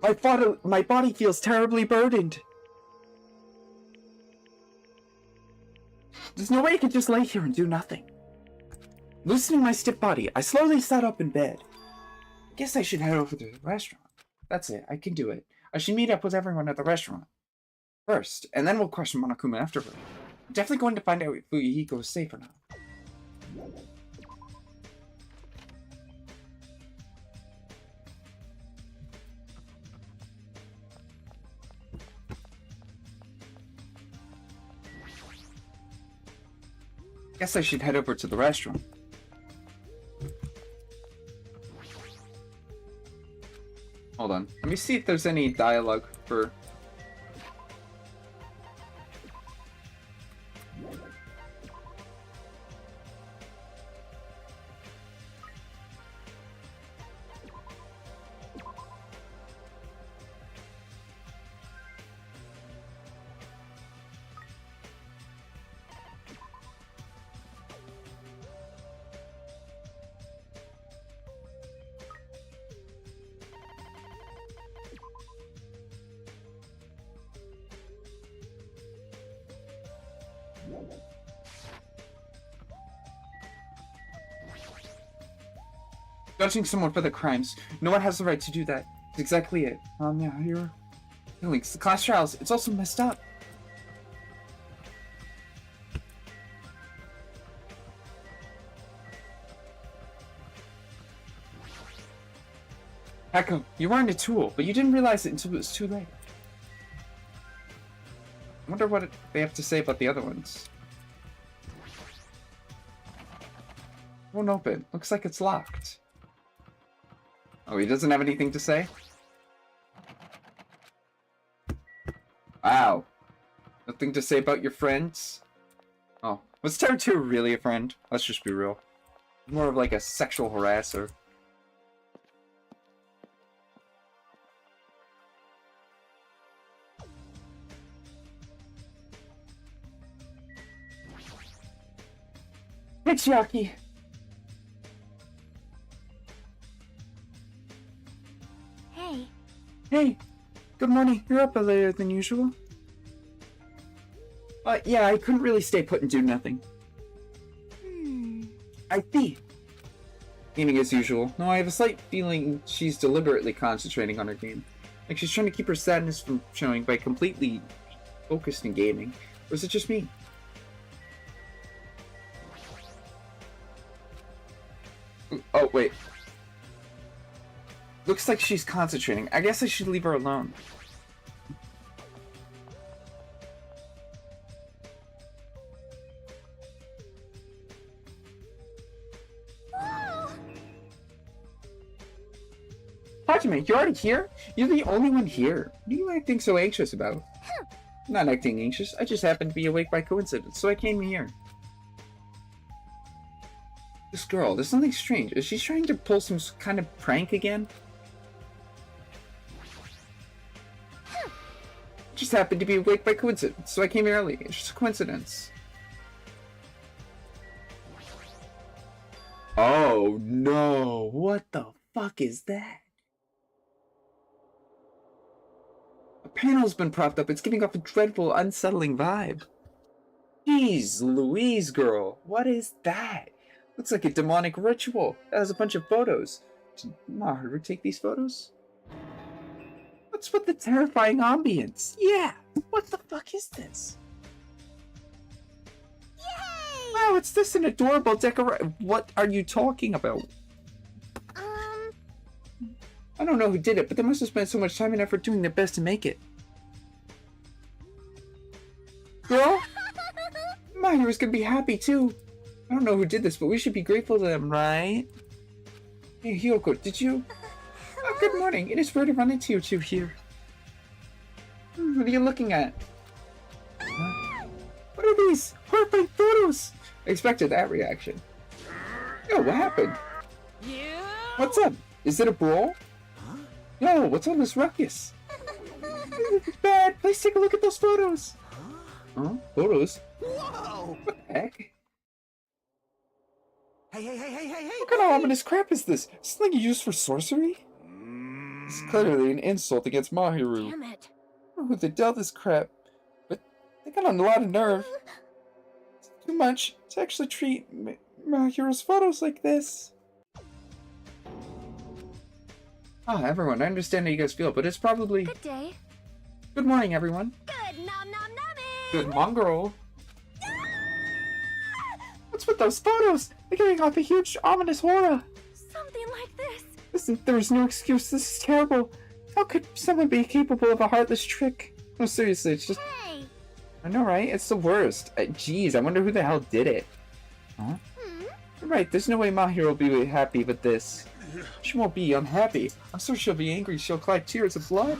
My body feels terribly burdened. There's no way I can just lay here and do nothing. Loosening my stiff body, I slowly sat up in bed. I guess I should head over to the restaurant. That's it, I can do it. I should meet up with everyone at the restaurant first, and then we'll question Monokuma afterward. I'm definitely going to find out if Fuyuhiko is safe or not. Guess I should head over to the restaurant. Hold on. Let me see if there's any dialogue for... Judging someone for their crimes. No one has the right to do that. That's exactly it. Yeah, here. Links, the class trials. It's also messed up. Echo, you weren't a tool, but you didn't realize it until it was too late. I wonder what they have to say about the other ones. Won't open. Looks like it's locked. Oh, he doesn't have anything to say? Wow. Nothing to say about your friends? Oh, was Terra 2 really a friend? Let's just be real. More of like a sexual harasser. Thanks, Yaki. Hey. Hey. Good morning. You're up later than usual. Yeah, I couldn't really stay put and do nothing. I see. Gaming as usual. No, I have a slight feeling she's deliberately concentrating on her game. Like she's trying to keep her sadness from showing by completely focused in gaming. Or is it just me? Oh, wait. Looks like she's concentrating. I guess I should leave her alone. Hajime, you're already here? You're the only one here. What are you acting so anxious about? I'm not acting anxious. I just happened to be awake by coincidence, so I came here. This girl, there's something strange. Is she trying to pull some kind of prank again? Just happened to be awake by coincidence, so I came here early. It's just a coincidence. Oh no, what the fuck is that? A panel's been propped up. It's giving off a dreadful, unsettling vibe. Jeez Louise, girl, what is that? Looks like a demonic ritual. That has a bunch of photos. Did Mahiru take these photos? What's with the terrifying ambience? Yeah, what the fuck is this? Yay! Wow, it's this an adorable decoration. What are you talking about? I don't know who did it, but they must have spent so much time and effort doing their best to make it. Girl? Mahiru's gonna be happy too. I don't know who did this, but we should be grateful to them, right? Hey, Hyoko, did you... Oh, good morning. It is rare to run into you two here. What are you looking at? Huh? What are these? Horrifying photos! I expected that reaction. Yo, what happened? What's up? Is it a brawl? Yo, what's all this ruckus? It's bad. Please take a look at those photos. Huh? Photos? Whoa! What the heck? Hey! What kind of ominous crap is this? Is this something used for sorcery? It's clearly an insult against Mahiru. Damn it. I don't know who they dealt this crap, but they got on a lot of nerve. It's too much to actually treat Mahiru's photos like this. Ah, everyone, I understand how you guys feel, but it's probably... Good day. Good morning, everyone. Good nom nom numbing! Good mongrel. What's with those photos? They're giving off a huge, ominous aura. Something like this. Listen, there is no excuse. This is terrible. How could someone be capable of a heartless trick? No, seriously, it's just... Hey! I know, right? It's the worst. Jeez, I wonder who the hell did it. Huh? You're right, there's no way Mahiru will be happy with this. She won't be unhappy. I'm sure she'll be angry. She'll cry tears of blood.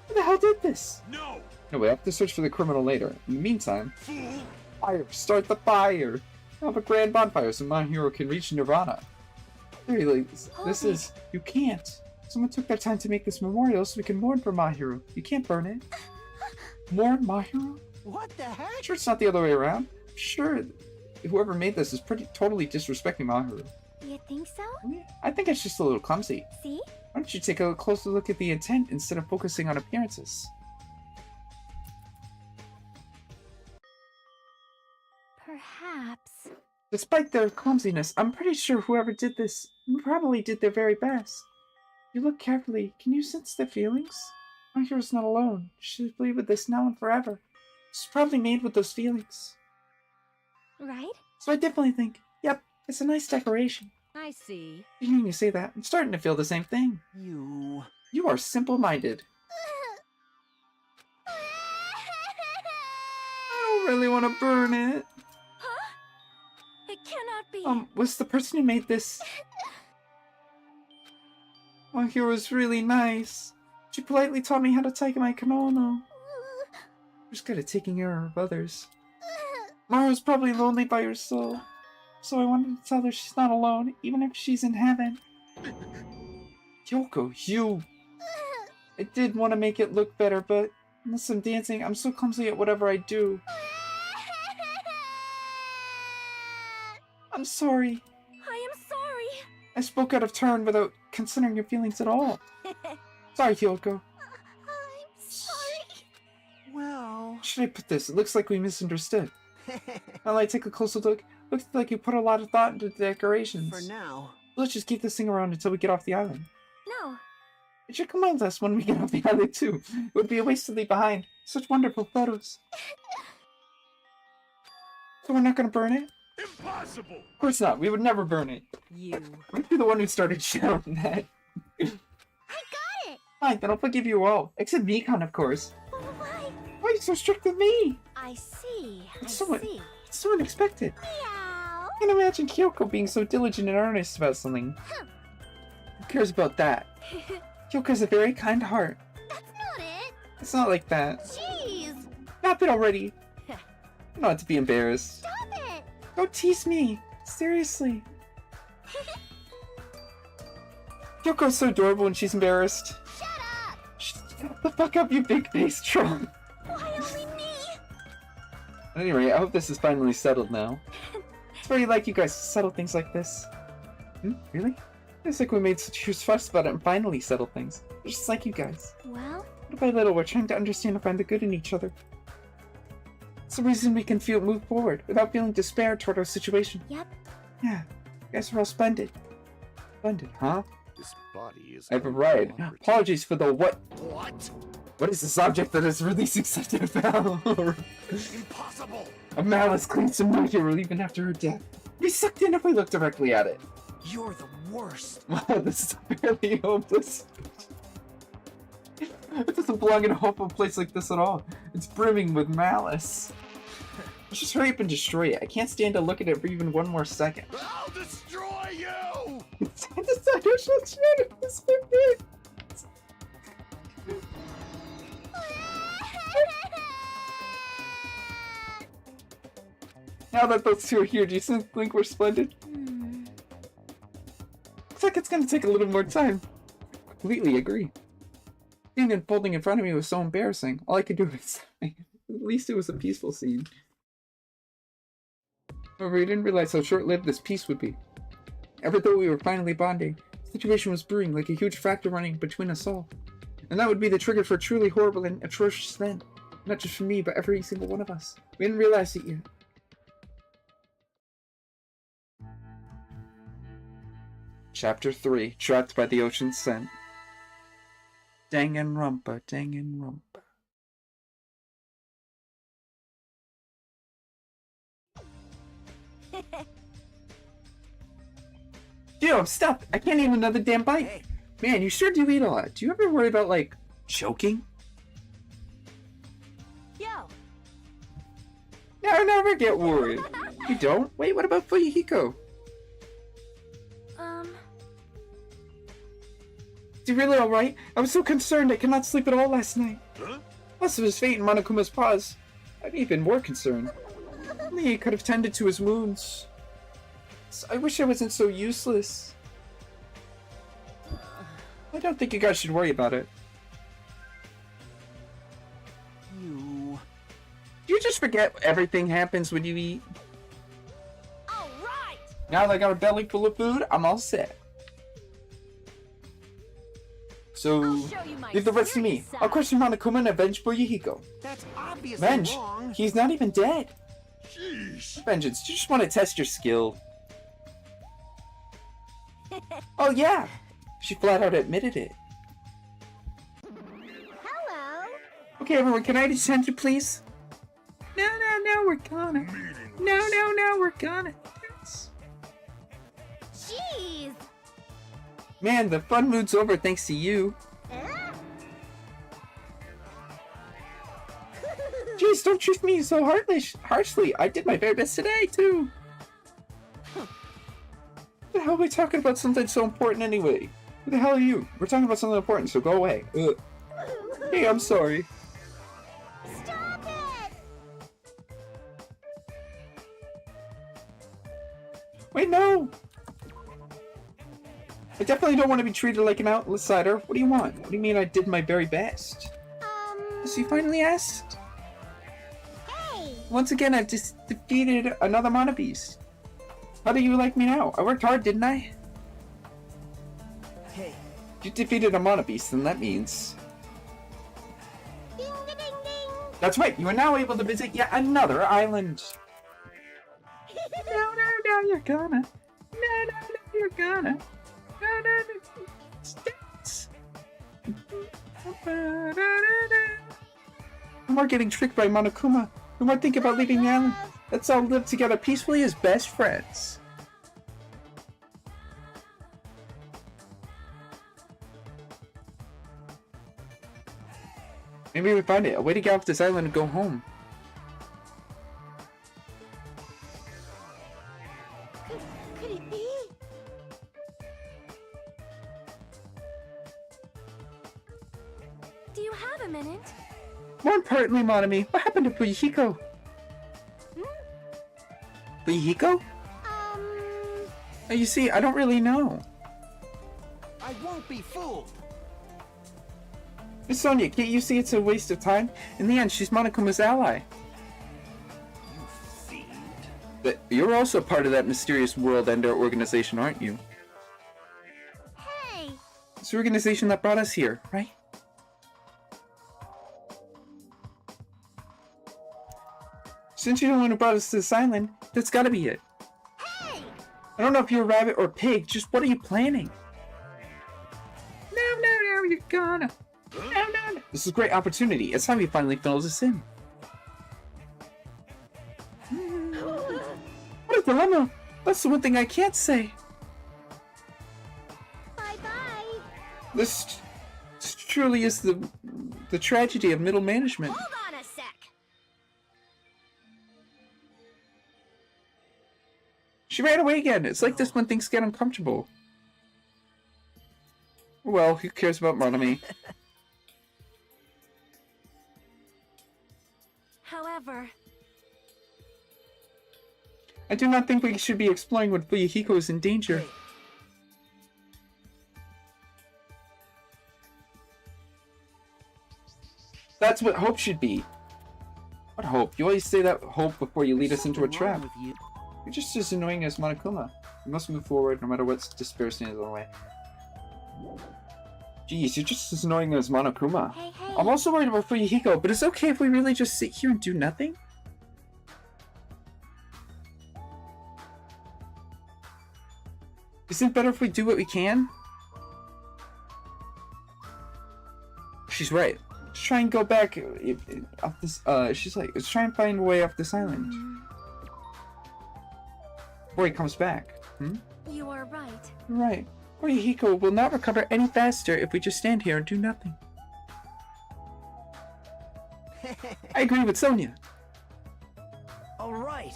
Who the hell did this? No! No, we have to search for the criminal later. In the meantime, fire! Start the fire! We'll have a grand bonfire so Mahiru can reach Nirvana. Really, this is... You can't. Someone took their time to make this memorial so we can mourn for Mahiru. You can't burn it. Mourn Mahiru? What the heck? Sure it's not the other way around. Sure, whoever made this is totally disrespecting Mahiru. You think so? I think it's just a little clumsy. See? Why don't you take a closer look at the intent instead of focusing on appearances? Perhaps. Despite their clumsiness, I'm pretty sure whoever did this probably did their very best. You look carefully, can you sense the feelings? Mahiru's not alone. She should believe with this now and forever. She's probably made with those feelings. Right? So I definitely think, yep, it's a nice decoration. I see. Hearing you say that, I'm starting to feel the same thing. You are simple-minded. I don't really want to burn it. Huh? It cannot be. Was the person who made this... Mahiru's really nice. She politely taught me how to tie my kimono. She's good at taking care of others. Mahiru's probably lonely by herself. So I wanted to tell her she's not alone, even if she's in heaven. Kyoko, you... I did want to make it look better, but unless I'm dancing, I'm so clumsy at whatever I do. I'm sorry. I am sorry. I spoke out of turn without considering your feelings at all. Sorry, Kyoko. I'm sorry. Well... Should I put this? It looks like we misunderstood. Now I take a closer look. Looks like you put a lot of thought into the decorations. For now. Let's just keep this thing around until we get off the island. No. It should come with us when we get off the island too. It would be a waste to leave behind such wonderful photos. So we're not gonna burn it? Impossible! Of course not. We would never burn it. You. You're the one who started shouting that. I got it. Fine, then I'll forgive you all. Except Mikan, of course. Why? Why are you so strict with me? I see. It's see. It's so unexpected. Meow. I can't imagine Kyoko being so diligent and earnest about something. Who cares about that? Kyoko has a very kind heart. That's not it. It's not like that. Jeez. Stop it already. Not to be embarrassed. Stop it. Don't tease me. Seriously. Kyoko's so adorable when she's embarrassed. Shut up. Shut the fuck up, you big-faced troll. Why only me? At any rate, I hope this is finally settled now. It's very like you guys to settle things like this. Really? It's like we made such a huge fuss about it and finally settled things. Just like you guys. Well? Little by little, we're trying to understand and find the good in each other. It's the reason we can move forward without feeling despair toward our situation. Yep. Yeah, you guys are all splendid. Splendid, huh? This body is... I've arrived. Apologies for the what? What? What is this object that is releasing such a power? Impossible! A malice clings to Mahiru even after her death. We sucked in if we look directly at it. You're the worst. Wow, this is fairly hopeless. It doesn't belong in a hopeful place like this at all. It's brimming with malice. Let's just hurry up and destroy it. I can't stand to look at it for even one more second. I'll destroy you! Now that those two are here, do you think we're splendid? Looks like it's gonna take a little more time. Completely agree. Seeing it folding in front of me was so embarrassing. All I could do was sigh. At least it was a peaceful scene. However, we didn't realize how short-lived this peace would be. Ever though we were finally bonding, the situation was brewing like a huge factor running between us all. And that would be the trigger for a truly horrible and atrocious event. Not just for me, but every single one of us. We didn't realize it yet. Chapter 3, Trapped by the Ocean's Scent. Danganronpa, Danganronpa. Yo, stop! I can't eat another damn bite! Hey. Man, you sure do eat a lot. Do you ever worry about, like, choking? Yo. No, never get worried. You don't? Wait, what about Fuyuhiko? Is he really alright? I was so concerned I could not sleep at all last night. Huh? Plus of his fate in Monokuma's paws, I'd be even more concerned. Only he could have tended to his wounds. I wish I wasn't so useless. I don't think you guys should worry about it. You... Do you just forget everything happens when you eat? All right. Now that I got a belly full of food, I'm all set. So, leave the rest to me. I'll question Monokuma and avenge Fuyuhiko. That's obviously Venge? wrong. He's not even dead. Jeez. Vengeance, you just want to test your skill. Oh yeah! She flat out admitted it. Hello. Okay everyone, can I have attention please? No, we're gonna. No, we're gonna. Jeez. Man, the fun mood's over thanks to you. Jeez, don't treat me so harshly. I did my very best today, too. What the hell are we talking about something so important anyway? Who the hell are you? We're talking about something important, so go away. Hey, I'm sorry. Stop it. Wait, no! I definitely don't want to be treated like an outsider. What do you want? What do you mean I did my very best? So you finally asked? Hey. Once again, I've just defeated another Mana Beast. How do you like me now? I worked hard, didn't I? Hey, You defeated a Mana Beast, and that means... Ding ding ding. That's right, you are now able to visit yet another island. No, you're gonna. No, you're gonna. No. Stats. No more getting tricked by Monokuma. No more thinking about leaving the island. Let's all live together peacefully as best friends. Maybe we find it. A way to get off this island and go home. Could it be? Do you have a minute? More importantly, Monami, what happened to Fuyuhiko? Fuyuhiko? You see, I don't really know. I won't be fooled. Miss Sonia, can't you see it's a waste of time? In the end, she's Monokuma's ally. You fiend. But you're also part of that mysterious World Ender organization, aren't you? Hey. It's the organization that brought us here, right? Since you're the one who brought us to this island, that's gotta be it. Hey. I don't know if you're a rabbit or a pig, just what are you planning? No, you're gonna. No. This is a great opportunity. It's time we finally fill this in. What a dilemma. That's the one thing I can't say. Bye-bye. This truly is the tragedy of middle management. Hold on a sec. She ran away again. It's like this when things get uncomfortable. Well, who cares about Monami? However, I do not think we should be exploring when Fuyuhiko is in danger. That's what hope should be. What hope? You always say that hope before you lead us into a trap. You're just as annoying as Monokuma. We must move forward no matter what despair stands in the way. Jeez, you're just as annoying as Monokuma. Hey. I'm also worried about Fuyuhiko, but it's okay if we really just sit here and do nothing? Isn't it better if we do what we can? She's right. Let's try and go back off this. She's like, let's try and find a way off this island before he comes back. you are right. Right. Fuyuhiko will not recover any faster if we just stand here and do nothing. I agree with Sonia. all right.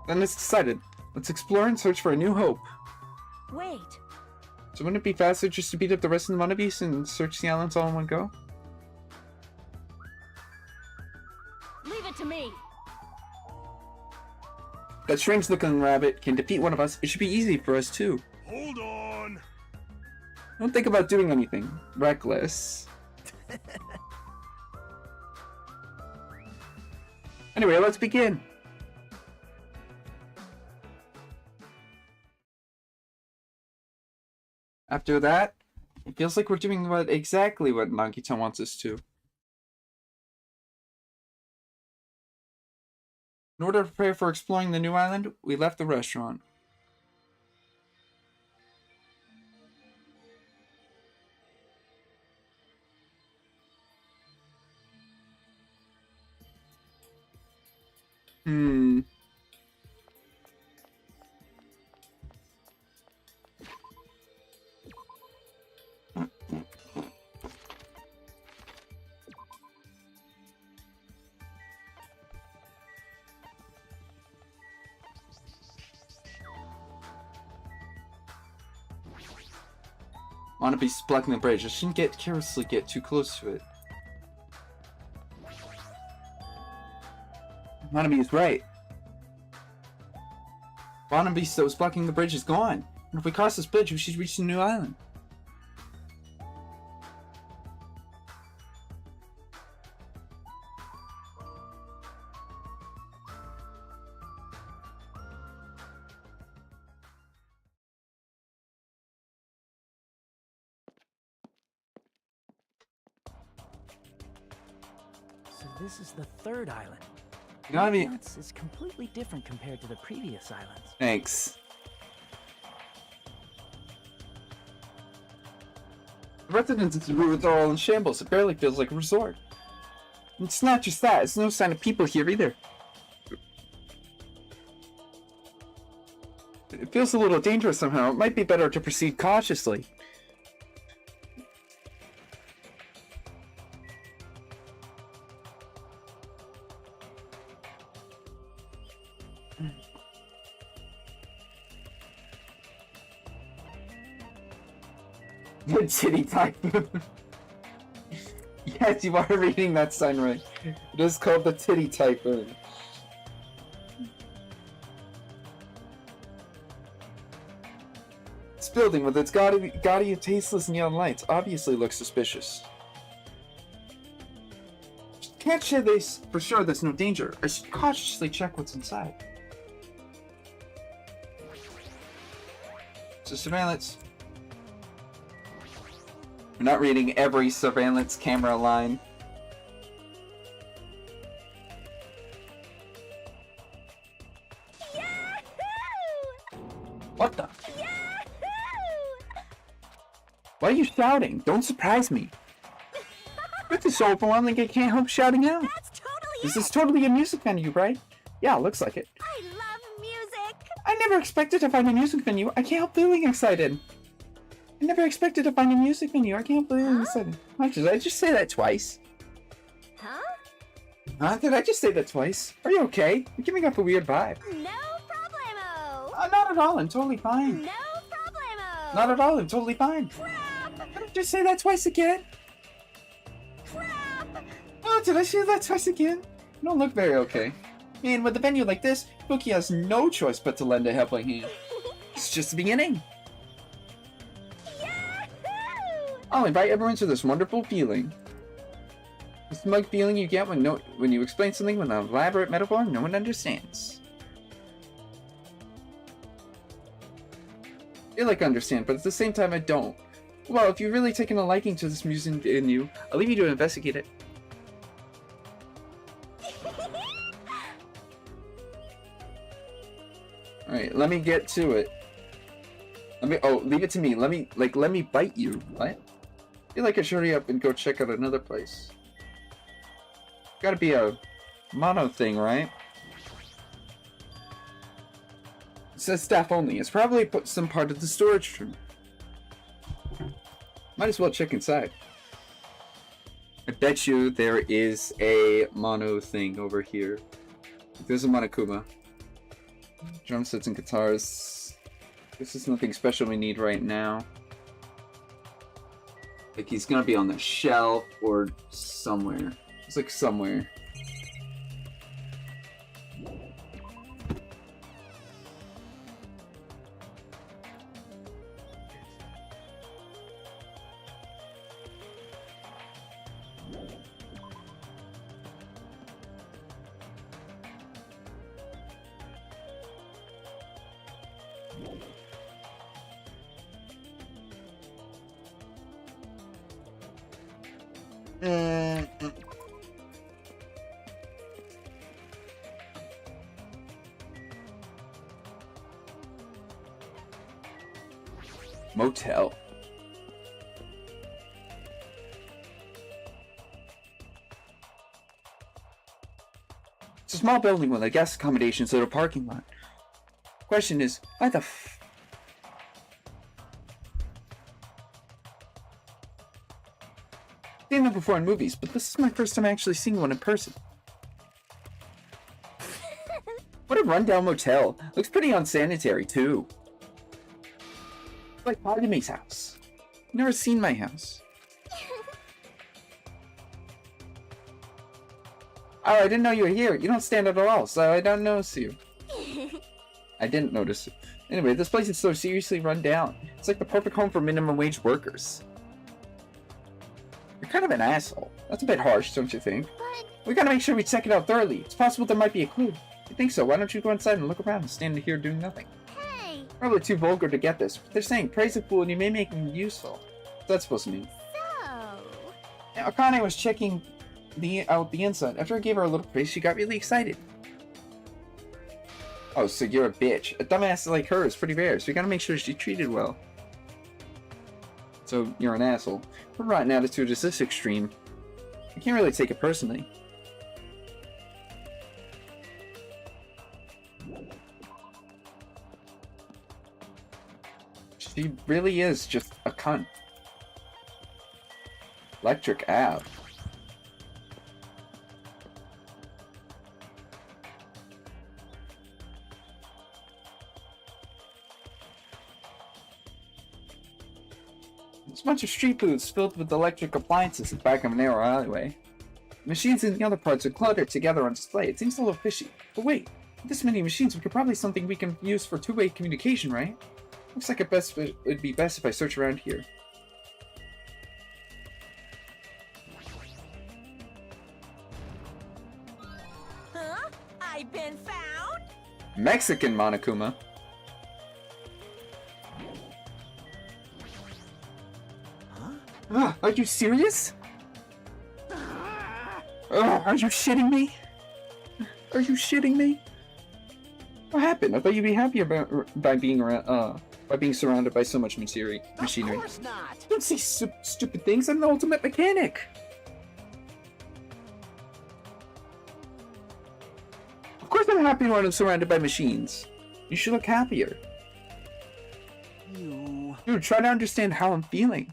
Then it's decided. Let's explore and search for a new hope. Wait. So wouldn't it be faster just to beat up the rest of the Wannabees and search the islands all in one go? Leave it to me. That strange-looking rabbit can defeat one of us. It should be easy for us, too. Hold on. Don't think about doing anything reckless. Anyway, let's begin. After that, it feels like we're doing exactly what Nagita wants us to. In order to prepare for exploring the new island, we left the restaurant. Wannabe's blocking the bridge. I shouldn't carelessly get too close to it. Wannabe is right. Wannabe that was blocking the bridge is gone. And if we cross this bridge, we should reach the new island. So this is the third island. Wannabe. Nuts is completely different compared to the previous islands. Thanks. The residents of the route are all in shambles. It barely feels like a resort. And it's not just that. It's no sign of people here either. It feels a little dangerous somehow. It might be better to proceed cautiously. The Titty Typhoon. Yes, you are reading that sign right. It is called the Titty Typhoon. This building with its gaudy tasteless neon lights obviously looks suspicious. Can't say this for sure there's no danger. I should cautiously check what's inside. So surveillance. We're not reading every surveillance camera line. Yahoo! What the? Yahoo! Why are you shouting? Don't surprise me. This is so overwhelming I can't help shouting out. That's totally This is totally a music venue, right? Yeah, looks like it. I love music! I never expected to find a music venue. I can't help feeling excited. I never expected to find a music venue. I can't believe I said it. Did I just say that twice? Huh? Huh? Did I just say that twice? Are you okay? You're giving off a weird vibe. No problemo! Not at all. I'm totally fine. No problemo! Not at all. I'm totally fine. Crap! Did I just say that twice again? Crap! Oh, did I say that twice again? You don't look very okay. And with a venue like this, Spooky has no choice but to lend a helping hand. It's just the beginning. I'll invite everyone to this wonderful feeling. The smug feeling you get when you explain something with an elaborate metaphor no one understands. I feel like I understand, but at the same time I don't. Well, if you've really taken a liking to this music venue, I'll leave you to investigate it. Alright, let me get to it. Leave it to me. Let me bite you. What? I feel like I should hurry up and go check out another place. Gotta be a mono thing, right? It says staff only. It's probably some part of the storage room. Might as well check inside. I bet you there is a mono thing over here. There's a Monokuma. Drum sets and guitars. This is nothing special we need right now. Like he's gonna be on the shelf or somewhere. It's like somewhere. Motel. It's a small building with a guest accommodations at a parking lot. Question is, why the I've seen them before in movies, but this is my first time actually seeing one in person. What a rundown motel. Looks pretty unsanitary, too. Like Pagime's house. Never seen my house. Oh, I didn't know you were here. You don't stand out at all, so I don't notice you. I didn't notice it. Anyway, this place is so seriously run down. It's like the perfect home for minimum wage workers. You're kind of an asshole. That's a bit harsh, don't you think? But... We gotta make sure we check it out thoroughly. It's possible there might be a clue. If you think so, why don't you go inside and look around and stand here doing nothing? Hey! Probably too vulgar to get this. But they're saying praise a fool and you may make him useful. What's that supposed to mean? So... Now, Akane was checking out the inside. After I gave her a little praise, she got really excited. Oh, so you're a bitch. A dumbass like her is pretty rare, so you gotta make sure she's treated well. So, you're an asshole. Her rotten attitude is this extreme. I can't really take it personally. She really is just a cunt. Electric Ab. There's a bunch of street booths filled with electric appliances at the back of a narrow alleyway. Machines in the other parts are cluttered together on display. It seems a little fishy. But wait, with this many machines, we could probably something we can use for two-way communication, right? Looks like it'd be best if I search around here. Huh? I've been found? Mexican Monokuma. Are you serious? Are you shitting me? Are you shitting me? What happened? I thought you'd be happy by being around, by being surrounded by so much machinery. Of course not. Don't say stupid things. I'm the ultimate mechanic. Of course, I'm happy when I'm surrounded by machines. You should look happier. Dude, try to understand how I'm feeling.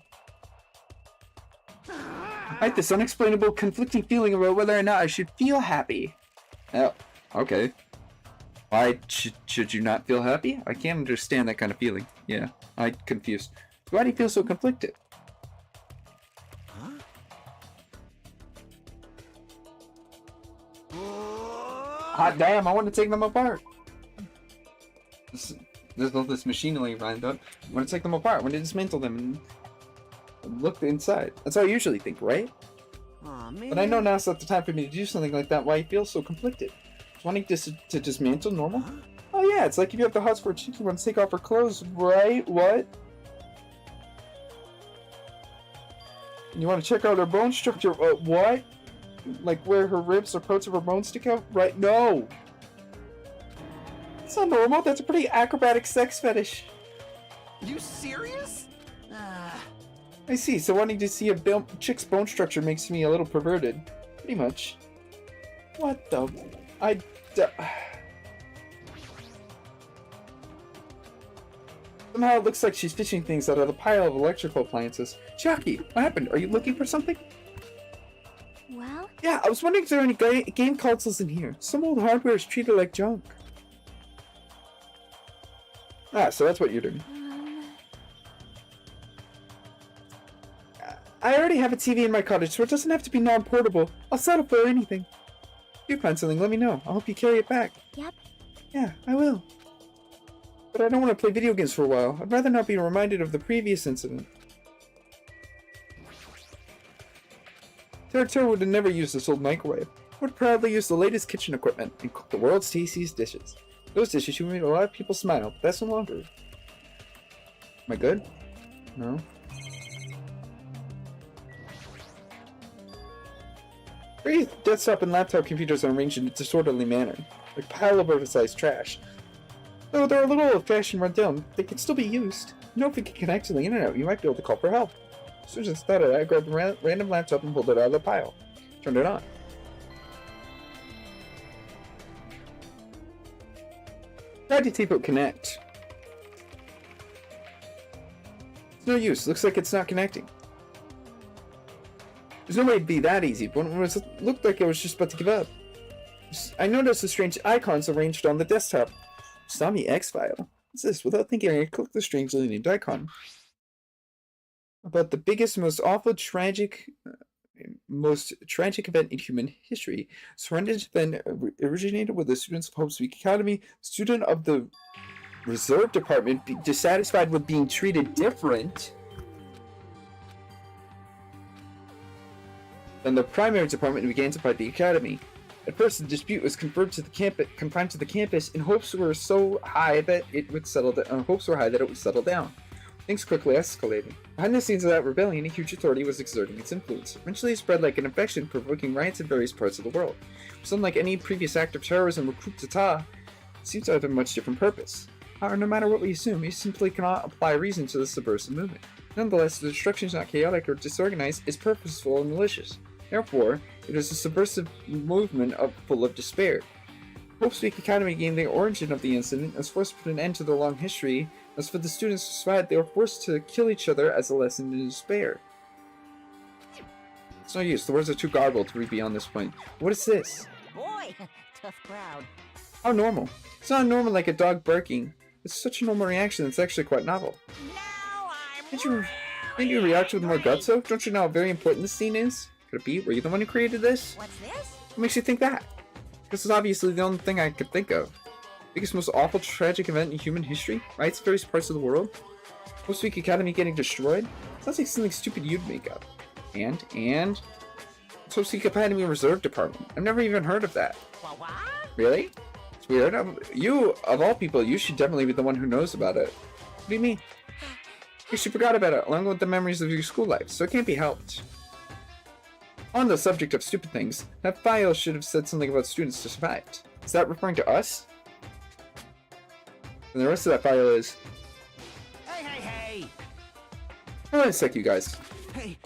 I had this unexplainable, conflicting feeling about whether or not I should feel happy. Oh, okay. Why should you not feel happy? I can't understand that kind of feeling. Yeah, I'm confused. Why do you feel so conflicted? Hot damn, I want to take them apart. There's all this machinery lined up. I want to take them apart. I want to dismantle them and look inside. That's how I usually think, right? Aw, man. But I know now's not the time for me to do something like that. Why you feel so conflicted? Wanting to dismantle normal? Oh yeah, it's like if you have the house for a chick, you want to take off her clothes, right? What? You want to check out her bone structure? What? Like where her ribs or parts of her bones stick out? Right? No! It's not normal. That's a pretty acrobatic sex fetish. You serious? I see. So wanting to see a chick's bone structure makes me a little perverted. Pretty much. What the... Somehow it looks like she's fishing things out of the pile of electrical appliances. Chucky, what happened? Are you looking for something? Well? Yeah, I was wondering if there are any game consoles in here. Some old hardware is treated like junk. Ah, so that's what you're doing. I already have a TV in my cottage, so it doesn't have to be non-portable. I'll settle for anything. If you find something, let me know. I'll help you carry it back. Yep. Yeah, I will. But I don't want to play video games for a while. I'd rather not be reminded of the previous incident. Teratoro would have never used this old microwave. Would proudly use the latest kitchen equipment and cook the world's tastiest dishes. Those dishes who made a lot of people smile, but that's no longer. Am I good? No? Three desktop and laptop computers are arranged in a disorderly manner, like a pile of oversized trash. Though they're a little old-fashioned run down, they can still be used. You know, if we can connect to the internet, you might be able to call for help. As soon as I thought it, I grabbed a random laptop and pulled it out of the pile. Turned it on. Tried to tape it connect. It's no use. Looks like it's not connecting. There's no way it'd be that easy, but it looked like I was just about to give up. I noticed the strange icons arranged on the desktop. Sami X-File. What's this? Without thinking, I clicked the strangely named icon. About the biggest, most awful, tragic event in human history. This horrendous event originated with the students of Hope Speak Academy, student of the Reserve Department, dissatisfied with being treated different than the primary department, began to fight the academy. At first, the dispute was confined to the campus, and hopes were so high that it would settle down. Things quickly escalated. Behind the scenes of that rebellion, a huge authority was exerting its influence. Eventually, it spread like an infection, provoking riots in various parts of the world. So unlike any previous act of terrorism or coup d'état, it seems to have a much different purpose. However, no matter what we assume, we simply cannot apply reason to this subversive movement. Nonetheless, the destruction is not chaotic or disorganized; it's purposeful and malicious. Therefore, it is a subversive movement full of despair. Hope Speak Academy gained the origin of the incident and was forced to put an end to their long history. As for the students who survived, they were forced to kill each other as a lesson in despair. It's no use, the words are too garbled to read beyond this point. What is this? Boy, tough crowd. How normal. It's not normal like a dog barking. It's such a normal reaction, it's actually quite novel. Now I'm Can't you react with more guts though? Don't you know how very important this scene is? Could it be? Were you the one who created this? What's this? What makes you think that? This is obviously the only thing I could think of. Biggest, most awful, tragic event in human history? Right? Various parts of the world? Hope Speak Academy getting destroyed? Sounds like something stupid you'd make up. And? It's Hope Speak Academy Reserve Department. I've never even heard of that. What? Really? It's weird. You, of all people, you should definitely be the one who knows about it. What do you mean? You forgot about it, along with the memories of your school life, so it can't be helped. On the subject of stupid things, that file should have said something about students who survived. Is that referring to us? And the rest of that file is... Hey! Hold on a sec, you guys. Hey!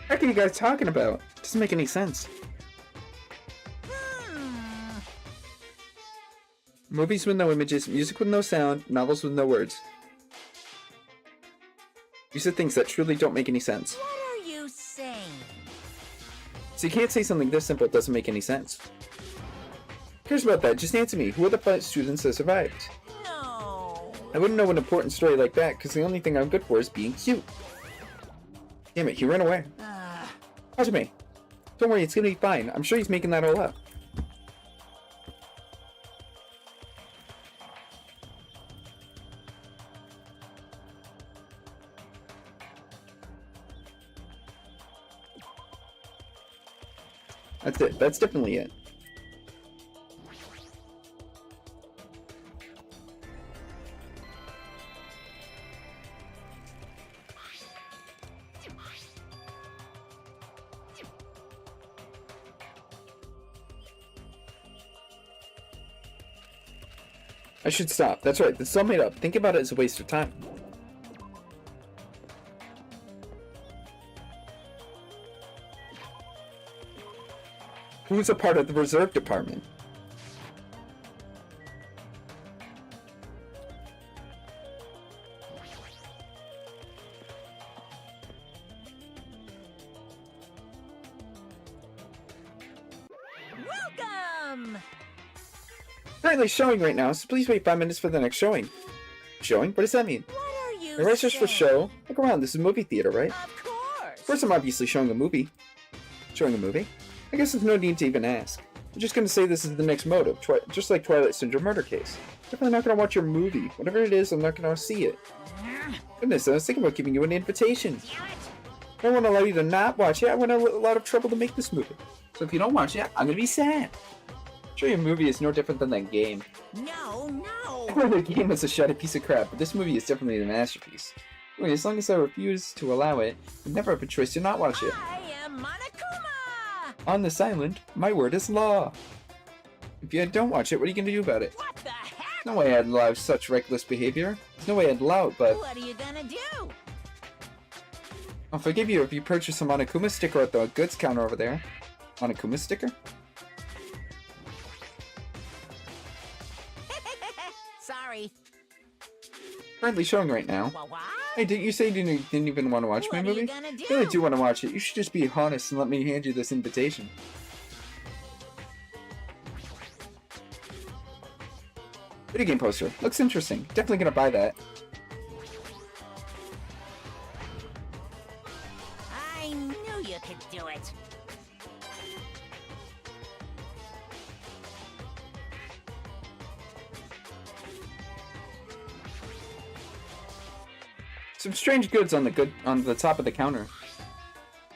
What are you guys talking about? It doesn't make any sense. Movies with no images, music with no sound, novels with no words. These are things that truly don't make any sense. What are you saying? So you can't say something this simple doesn't make any sense. Who cares about that? Just answer me. Who are the students that survived? No. I wouldn't know an important story like that, because the only thing I'm good for is being cute. Damn it, he ran away. Hajime, don't worry, it's gonna be fine. I'm sure he's making that all up. That's it. That's definitely it. I should stop. That's right. This is all made up. Think about it as a waste of time. Who's a part of the Reserve Department? Welcome! currently showing right now, so please wait 5 minutes for the next showing. Showing? What does that mean? What are you The register for saying? show. Look around, this is a movie theater, right? Of course. Of course I'm obviously showing a movie. Showing a movie? I guess there's no need to even ask. I'm just gonna say this is the next motive, just like Twilight Syndrome murder case. Definitely not gonna watch your movie. Whatever it is, I'm not gonna see it. Goodness, I was thinking about giving you an invitation. I don't want to allow you to not watch it. I went a lot of trouble to make this movie. So if you don't watch it, I'm gonna be sad. I'm sure your movie is no different than that game. No, no. The game was a shoddy piece of crap, but this movie is definitely a masterpiece. Anyway, as long as I refuse to allow it, you never have a choice to not watch it. I am Monokuma. On this island, my word is law. If you don't watch it, what are you gonna do about it? What the heck? No way I'd allow such reckless behavior. There's no way I'd allow it, but What are you gonna do? I'll forgive you if you purchase a Monokuma sticker at the goods counter over there. Monokuma sticker? Sorry. Currently showing right now. What? Hey, didn't you say you didn't even want to watch my What are you movie? gonna do? I really do want to watch it. You should just be honest and let me hand you this invitation. Video game poster. Looks interesting. Definitely gonna buy that. I knew you could do it. Some strange goods on the top of the counter.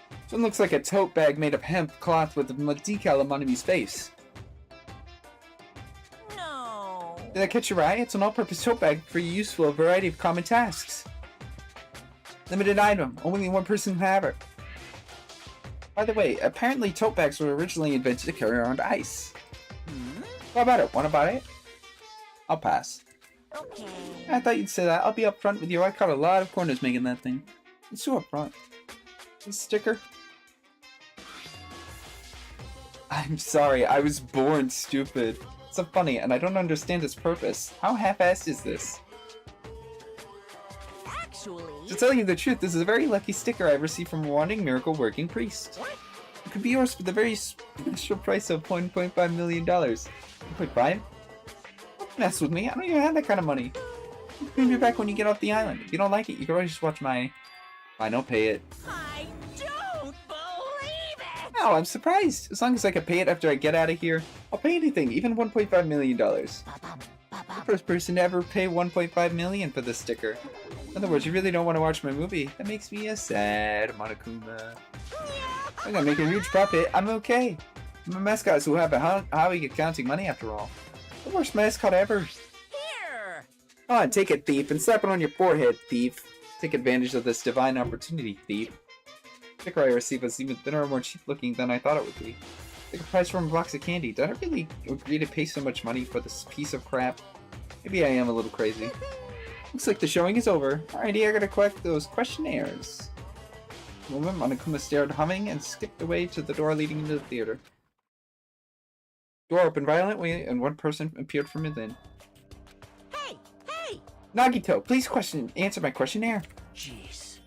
This one looks like a tote bag made of hemp cloth with a decal of Monomi's face. No. Did that catch your eye? It's an all-purpose tote bag for use for a variety of common tasks. Limited item. Only one person can have it. By the way, apparently tote bags were originally invented to carry around ice. How about it? Wanna buy it? I'll pass. Okay. I thought you'd say that. I'll be up front with you. I caught a lot of corners making that thing. It's so up front. This sticker? I'm sorry, I was born stupid. It's so funny, and I don't understand its purpose. How half-assed is this? Actually. To tell you the truth, this is a very lucky sticker I received from a wanting miracle working priest. What? It could be yours for the very special price of $1.5 million. 1.5? Don't mess with me. I don't even have that kind of money. You can be back when you get off the island. If you don't like it, you can always just watch my... Fine, I'll pay it. I don't believe it. No, I'm surprised. As long as I can pay it after I get out of here, I'll pay anything, even $1.5 million. The first person to ever pay $1.5 million for this sticker. In other words, you really don't want to watch my movie. That makes me a sad Monokuma. I'm gonna make a huge profit. I'm okay. I'm a mascot who have a hobby of counting money after all. The worst mascot ever. Here. Come on, take it, thief, and slap it on your forehead, thief. Take advantage of this divine opportunity, thief. The sticker I received was even thinner and more cheap looking than I thought it would be. Like a price from a box of candy. Did I really agree to pay so much money for this piece of crap? Maybe I am a little crazy. Looks like the showing is over. Alrighty, I gotta collect those questionnaires. A moment, Monokuma stared, humming, and skipped away to the door leading into the theater. Door opened violently, and one person appeared from within. Hey, hey. Nagito, please answer my questionnaire. Jeez.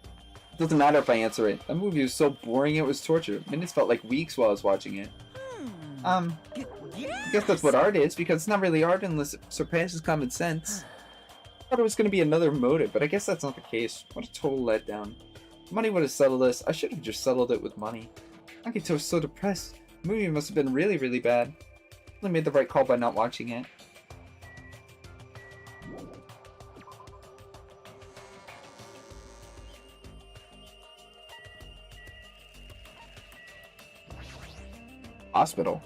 Doesn't matter if I answer it. That movie was so boring it was torture. Minutes felt like weeks while I was watching it. I guess that's what art is, because it's not really art unless it surpasses common sense. I thought it was going to be another motive, but I guess that's not the case. What a total letdown. If money would have settled this. I should have just settled it with money. Nagito was so depressed. The movie must have been really, really bad. I only made the right call by not watching it. Hospital.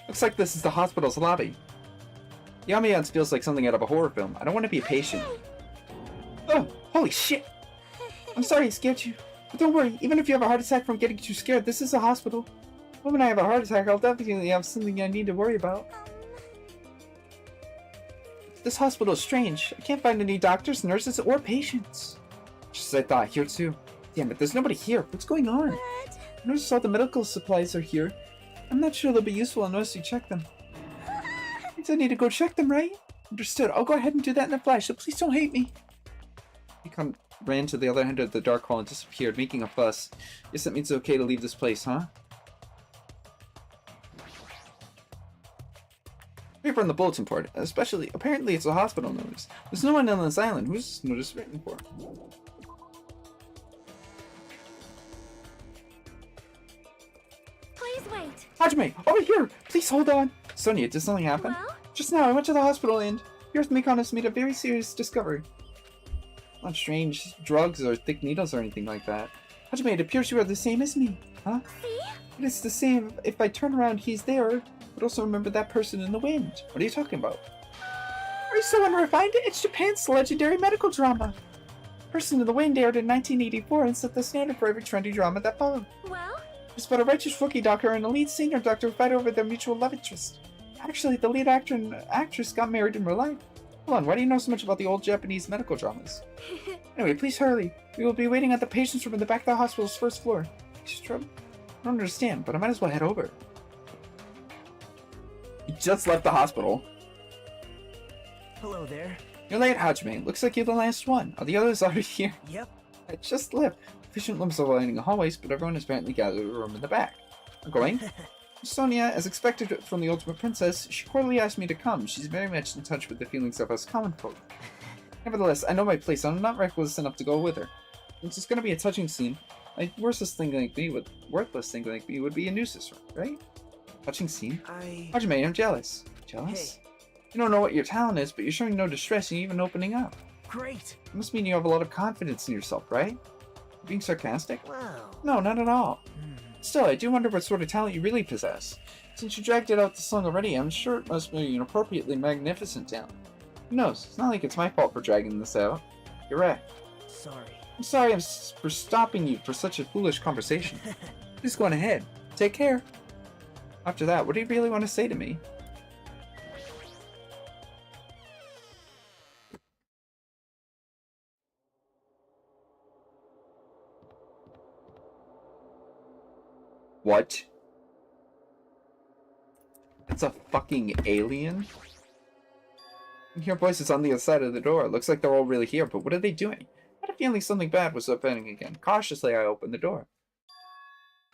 Looks like this is the hospital's lobby. The ambiance feels like something out of a horror film. I don't want to be a patient. Oh, holy shit! I'm sorry I scared you. But don't worry, even if you have a heart attack from getting too scared, this is a hospital. When I have a heart attack, I'll definitely have something I need to worry about. This hospital is strange. I can't find any doctors, nurses, or patients. Just as I thought, here too. Damn it, there's nobody here. What's going on? What? I noticed all the medical supplies are here. I'm not sure they'll be useful unless you check them. Means I need to go check them, right? Understood. I'll go ahead and do that in a flash, so please don't hate me. ran to the other end of the dark hall and disappeared, making a fuss. Guess that means it's okay to leave this place, huh? Paper on the bulletin board, especially, apparently it's a hospital notice. There's no one on this island. Who's this notice written for? Please wait. Hajime, over here! Please hold on! Sonia, did something happen? Well? Just now, I went to the hospital and your Mekon has made a very serious discovery. Not strange drugs or thick needles or anything like that. Hajime, it appears you are the same as me, huh? See? It is the same. If I turn around, he's there. But also remember that person in the wind. What are you talking about? Are you so unrefined? It's Japan's legendary medical drama. Person in the Wind aired in 1984 and set the standard for every trendy drama that followed. Well? It's about a righteous rookie doctor and a lead senior doctor who fight over their mutual love interest. Actually, the lead actor and actress got married in real life. Hold on, why do you know so much about the old Japanese medical dramas? Anyway, please hurry. We will be waiting at the patient's room in the back of the hospital's first floor. I don't understand, but I might as well head over. You just left the hospital. Hello there. You're late, Hajime. Looks like you're the last one. Are the others already here? Yep. I just left. Efficient limbs are lining the hallways, but everyone has apparently gathered a room in the back. I'm going. Sonia, as expected from the Ultimate Princess, she cordially asked me to come. She's very much in touch with the feelings of us common folk. Nevertheless, I know my place, and I'm not reckless enough to go with her. Since it's going to be a touching scene, a worthless thing like me would be a nuisance, right? Touching scene? Hajime, I'm jealous. Jealous? Hey. You don't know what your talent is, but you're showing no distress and even opening up. Great. It must mean you have a lot of confidence in yourself, right? Being sarcastic? Wow. No, not at all. Still, I do wonder what sort of talent you really possess. Since you dragged it out the song already, I'm sure it must be an appropriately magnificent talent. Who knows? It's not like it's my fault for dragging this out. You're right. Sorry. I'm sorry for stopping you for such a foolish conversation. Just go on ahead. Take care. After that, what do you really want to say to me? What? It's a fucking alien? I can hear voices on the other side of the door. Looks like they're all really here, but what are they doing? I had a feeling something bad was happening again. Cautiously, I opened the door.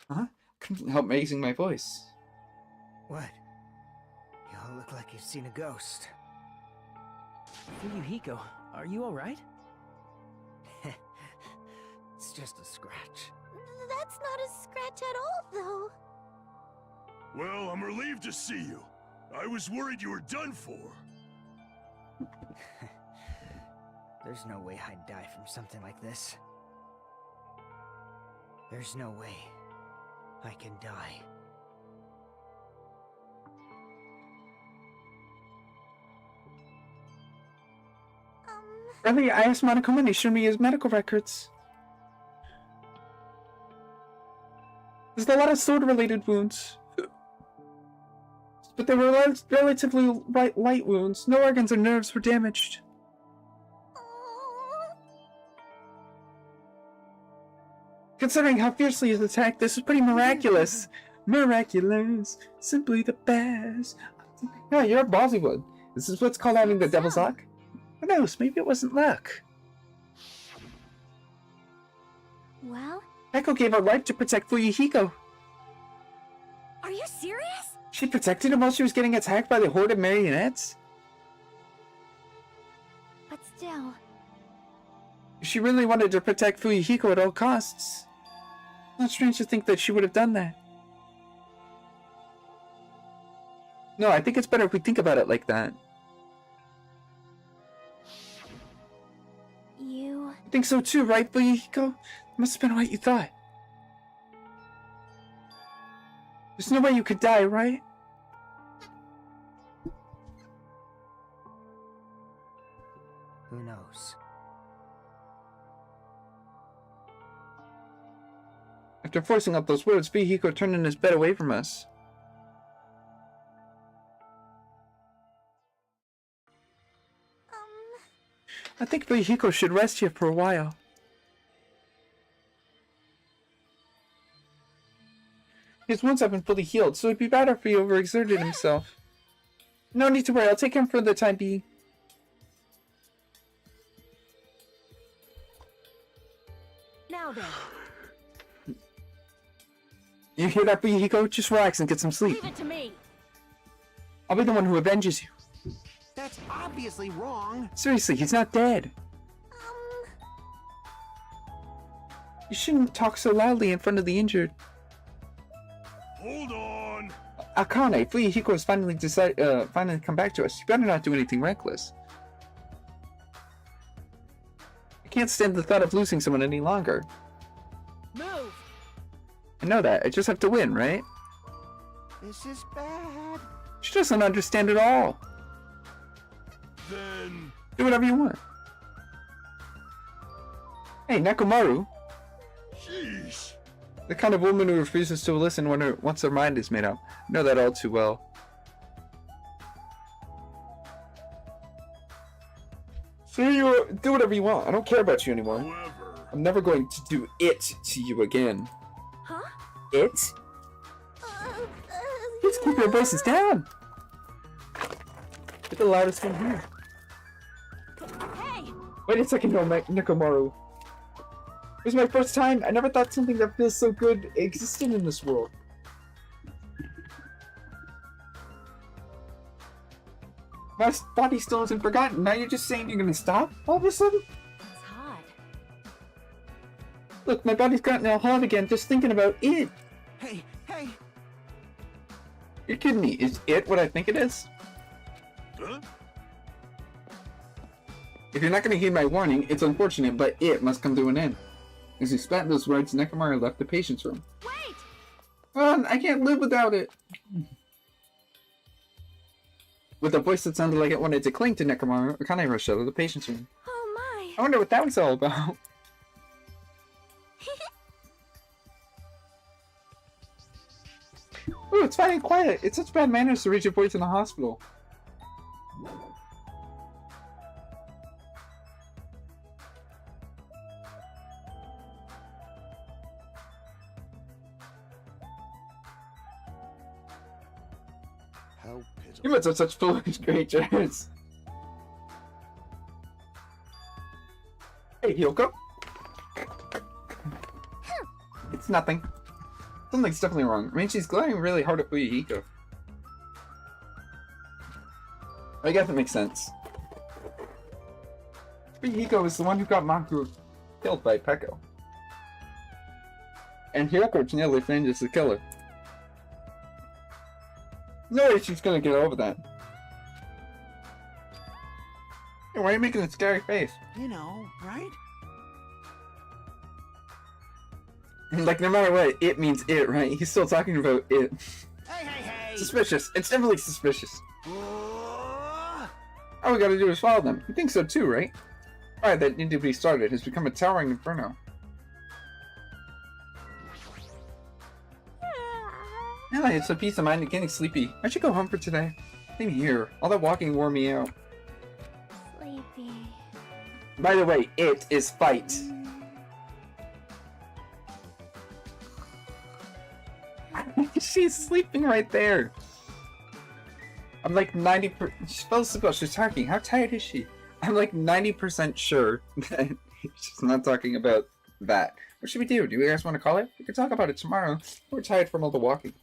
Huh? Couldn't help raising my voice. What? You all look like you've seen a ghost. Fuyuhiko, are you alright? It's just a scratch. That's not a scratch at all, though. Well, I'm relieved to see you. I was worried you were done for. There's no way I'd die from something like this. There's no way I can die. Earlier, I asked Monokuma to show me his medical records. There's a lot of sword-related wounds. But they were relatively light wounds. No organs or nerves were damaged. Considering how fiercely he attacked, this is pretty miraculous. Miraculous. Simply the best. Yeah, you're a ballsy one. This is what's called having the devil's luck. Who knows? Maybe it wasn't luck. Well? Echo gave her life to protect Fuyuhiko. Are you serious? She protected him while she was getting attacked by the horde of marionettes? But still... She really wanted to protect Fuyuhiko at all costs. Not strange to think that she would have done that. No, I think it's better if we think about it like that. You... I think so too, right, Fuyuhiko? Must have been what you thought. There's no way you could die, right? Who knows? After forcing out those words, Fuyuhiko turned in his bed away from us. I think Fuyuhiko should rest here for a while. His wounds haven't fully healed, so it'd be better if he overexerted himself. No need to worry, I'll take him for the time being. then. You hear that, Hiko? Just relax and get some sleep. Leave it to me. I'll be the one who avenges you. That's obviously wrong. Seriously, he's not dead. You shouldn't talk so loudly in front of the injured. Hold on. Akane, Hiko has finally come back to us. You better not do anything reckless. I can't stand the thought of losing someone any longer. Move. I know that. I just have to win, right? This is bad. She doesn't understand at all. Then... Do whatever you want. Hey, Nekomaru. Sheesh. The kind of woman who refuses to listen once her mind is made up. I know that all too well. So you do whatever you want. I don't care about you anymore. However... I'm never going to do it to you again. Huh? It? Please keep your voices down. Get the loudest one here. Hey! Wait a second, Nekomaru. It was my first time. I never thought something that feels so good existed in this world. My body still isn't forgotten. Now you're just saying you're gonna stop all of a sudden? It's hot. Look, my body's gotten all hot again just thinking about it. Hey, hey! You're kidding me. Is it what I think it is? Huh? If you're not gonna heed my warning, it's unfortunate, but it must come to an end. As he spat those words, Nekomaru left the patient's room. Wait! I can't live without it. With a voice that sounded like it wanted to cling to Nekomaru, Akane rushed out of the patient's room. Oh my. I wonder what that was all about. Ooh, it's fine and quiet. It's such bad manners to raise your voice in the hospital. How pitiful. Humans are such foolish creatures. Hey, Hyoko. It's nothing. Something's definitely wrong. I mean, she's glaring really hard at Fuyuhiko. I guess it makes sense. Fuyuhiko is the one who got Mahiru killed by Peko. And Hyoko nearly framed as the killer. No way she's gonna get over that. Hey, why are you making a scary face? You know, right? Like, no matter what, it means it, right? He's still talking about it. Hey, hey, hey! Suspicious. It's definitely suspicious. Oh, All we gotta do is follow them. You think so too, right? Fire that need to be started has become a towering inferno. Yeah, it's a peace of mind and getting sleepy. I should go home for today. Same here. All that walking wore me out. Sleepy. By the way, it is fight. She's sleeping right there. I'm like 90%. She fell asleep while she's talking. How tired is she? I'm like 90% sure that she's not talking about that. What should we do? Do you guys want to call it? We can talk about it tomorrow. We're tired from all the walking.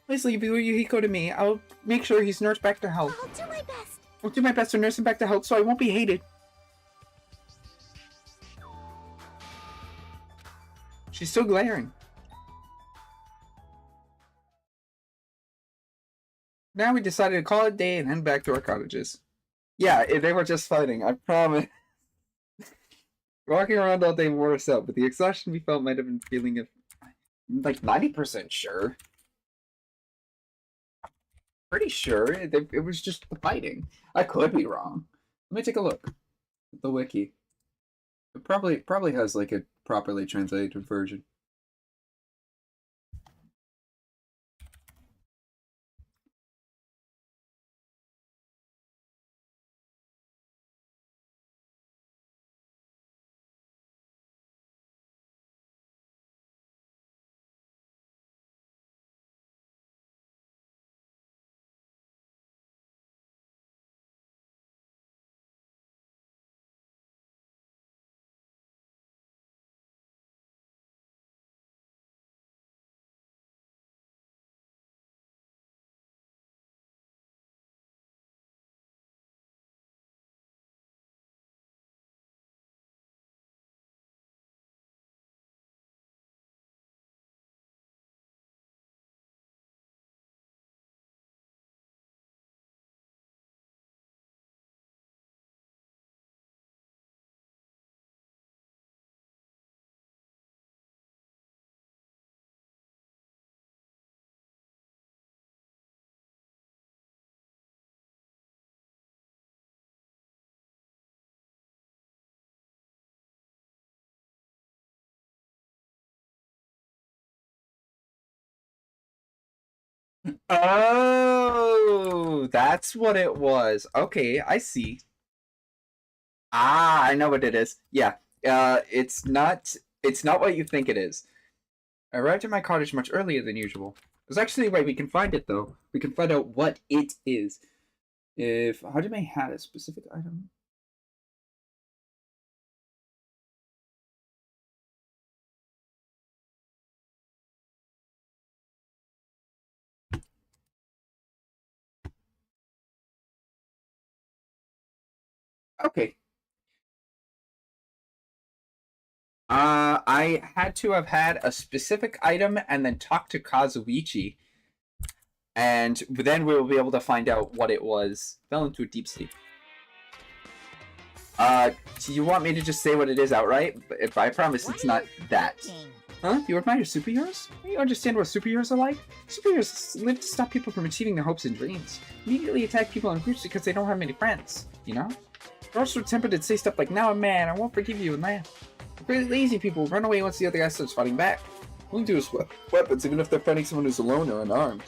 Please leave Yuhiko to me. I'll make sure he's nursed back to health. I'll do my best. I'll do my best to nurse him back to health so I won't be hated. She's still glaring. Now we decided to call it a day and head back to our cottages. Yeah, they were just fighting, I promise. Walking around all day wore us out, but the exhaustion we felt might have been feeling of like 90% sure. Pretty sure it was just the fighting. I could be wrong. Let me take a look at the wiki. It probably has like a properly translated version. Oh, that's what it was. Okay, I see. Ah, I know what it is. Yeah. It's not what you think it is. I arrived at my cottage much earlier than usual. There's actually a way we can find it though. We can find out what it is. If Hajime had a specific item. Okay. I had to have had a specific item and then talk to Kazuichi, and then we will be able to find out what it was. Fell into a deep sleep. Do you want me to just say what it is outright? If I promise it's not that. Huh? You admire superheroes? You understand what superheroes are like? Superheroes live to stop people from achieving their hopes and dreams. Immediately attack people in groups because they don't have many friends, you know? They're also tempted to say stuff like, now I'm mad, I won't forgive you, and laugh. Really lazy people run away once the other guy starts fighting back. Willing to use weapons even if they're fighting someone who's alone or unarmed.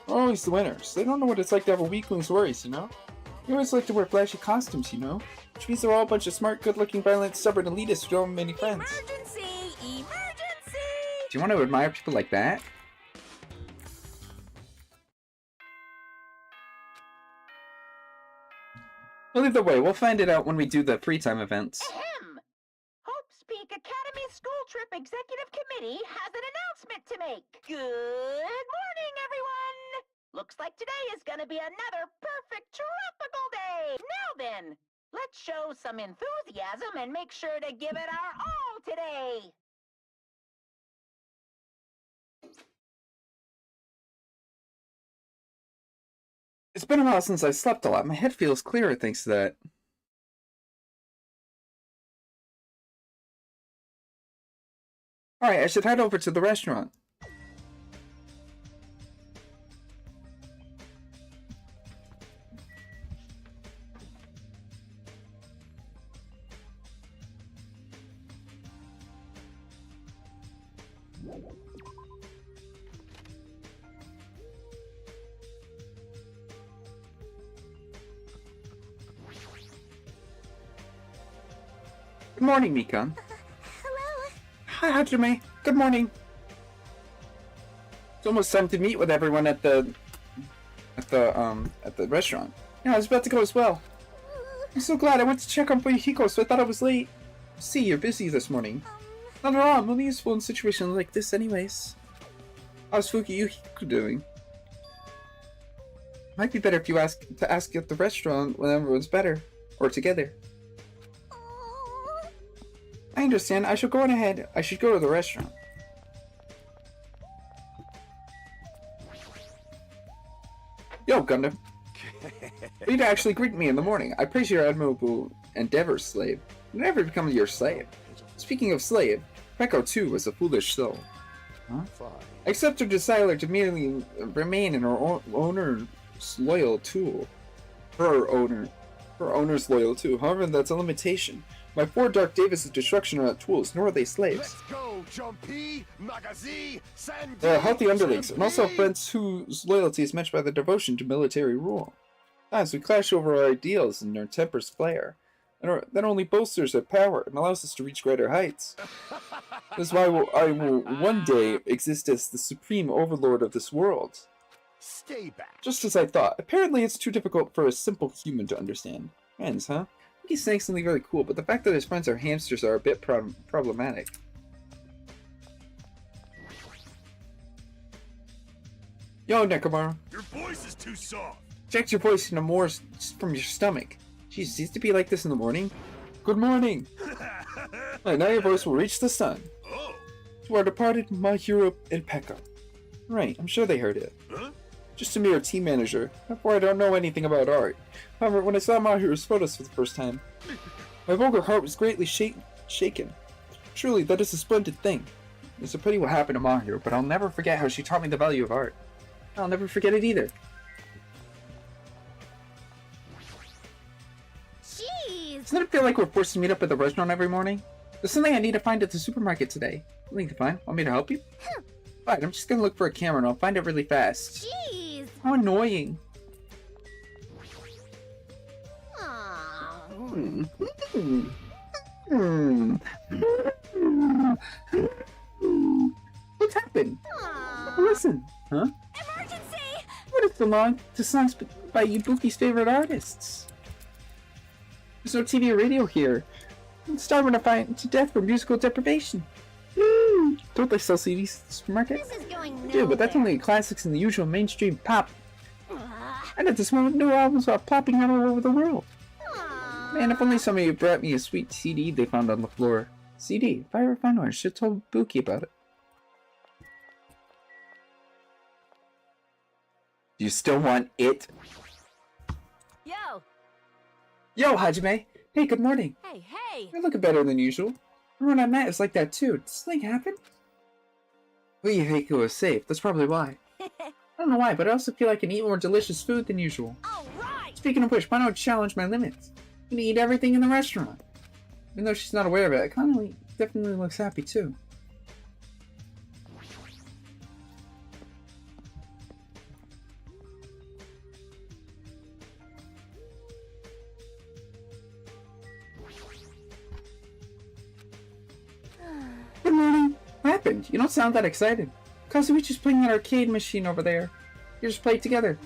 They're always the winners. They don't know what it's like to have a weakling's worries, you know? They always like to wear flashy costumes, you know? Which means they're all a bunch of smart, good-looking, violent, stubborn elitists who don't have many friends. Emergency! Emergency! Do you want to admire people like that? Well, either way, we'll find it out when we do the free time events. Ahem! Hope's Peak Academy School Trip Executive Committee has an announcement to make. Good morning, everyone! Looks like today is gonna be another perfect tropical day! Now then, let's show some enthusiasm and make sure to give it our all today! It's been a while since I slept a lot. My head feels clearer thanks to that. Alright, I should head over to the restaurant. Good morning, Mika. Hello. Hi, Hajime. Good morning. It's almost time to meet with everyone at the restaurant. Yeah, I was about to go as well. I'm so glad I went to check on Fuyuhiko, so I thought I was late. See, you're busy this morning. Not at all. I'm only useful in situations like this, anyways. How's Fuyuhiko doing? Might be better if you ask at the restaurant when everyone's better or together. I understand. I should go on ahead. I should go to the restaurant. Yo, Gundam. You'd actually greet me in the morning. I praise your admirable endeavor, slave. I'll never become your slave. Speaking of slave, Peko too was a foolish soul. Huh? I accept her desire to merely remain in her owner's loyal tool. Her owner's loyal too. However, that's a limitation. My 4 Dark Davis' destruction are not tools, nor are they slaves. Let's go, Jumpy, Magazi, Sandy, They are healthy underlings, and also Jumpy. friends whose loyalty is matched by their devotion to military rule. As we clash over our ideals and our tempers flare, and that only bolsters our power and allows us to reach greater heights. This is why I will one day exist as the supreme overlord of this world. Stay back. Just as I thought. Apparently it's too difficult for a simple human to understand. Friends, huh? He's saying something really cool, but the fact that his friends are hamsters are a bit problematic. Yo, Nekomaru. Your voice is too soft. Project your voice into more from your stomach. Jeez, used to be like this in the morning. Good morning. And now your voice will reach the sun. Oh. To our departed Mahiru and Pekka. Right, I'm sure they heard it. Huh? Just a mere team manager, therefore I don't know anything about art. However, when I saw Mahiru's photos for the first time, my vulgar heart was greatly shaken. Truly, that is a splendid thing. It's a pity what happened to Mahiru, but I'll never forget how she taught me the value of art. I'll never forget it either. Jeez. Doesn't it feel like we're forced to meet up at the restaurant every morning? There's something I need to find at the supermarket today. Something to find? Want me to help you? Fine, I'm just gonna look for a camera and I'll find it really fast. Jeez! How annoying. Aw. What's happened? Aw. Listen, huh? Emergency! What if belong to songs by Ibuki's favorite artists? There's no TV or radio here. I'm starving to death from musical deprivation. Don't they sell CDs at the supermarket? This is going nowhere. Dude, but that's only classics in the usual mainstream pop. Aw. And at this moment, new albums are popping out all over the world. Aw. Man, if only somebody had brought me a sweet CD they found on the floor. CD? If I ever find one, I should have told Buki about it. Do you still want it? Yo! Yo, Hajime! Hey, good morning. Hey! You're looking better than usual. Everyone I met is like that too. Did something happen? Hiko was safe. That's probably why. I don't know why, but I also feel I can eat more delicious food than usual. Alright! Speaking of which, why not challenge my limits? I'm gonna eat everything in the restaurant. Even though she's not aware of it, Connolly definitely looks happy too. Good morning. What happened? You don't sound that excited. Kazuichi's playing that arcade machine over there. You just played together.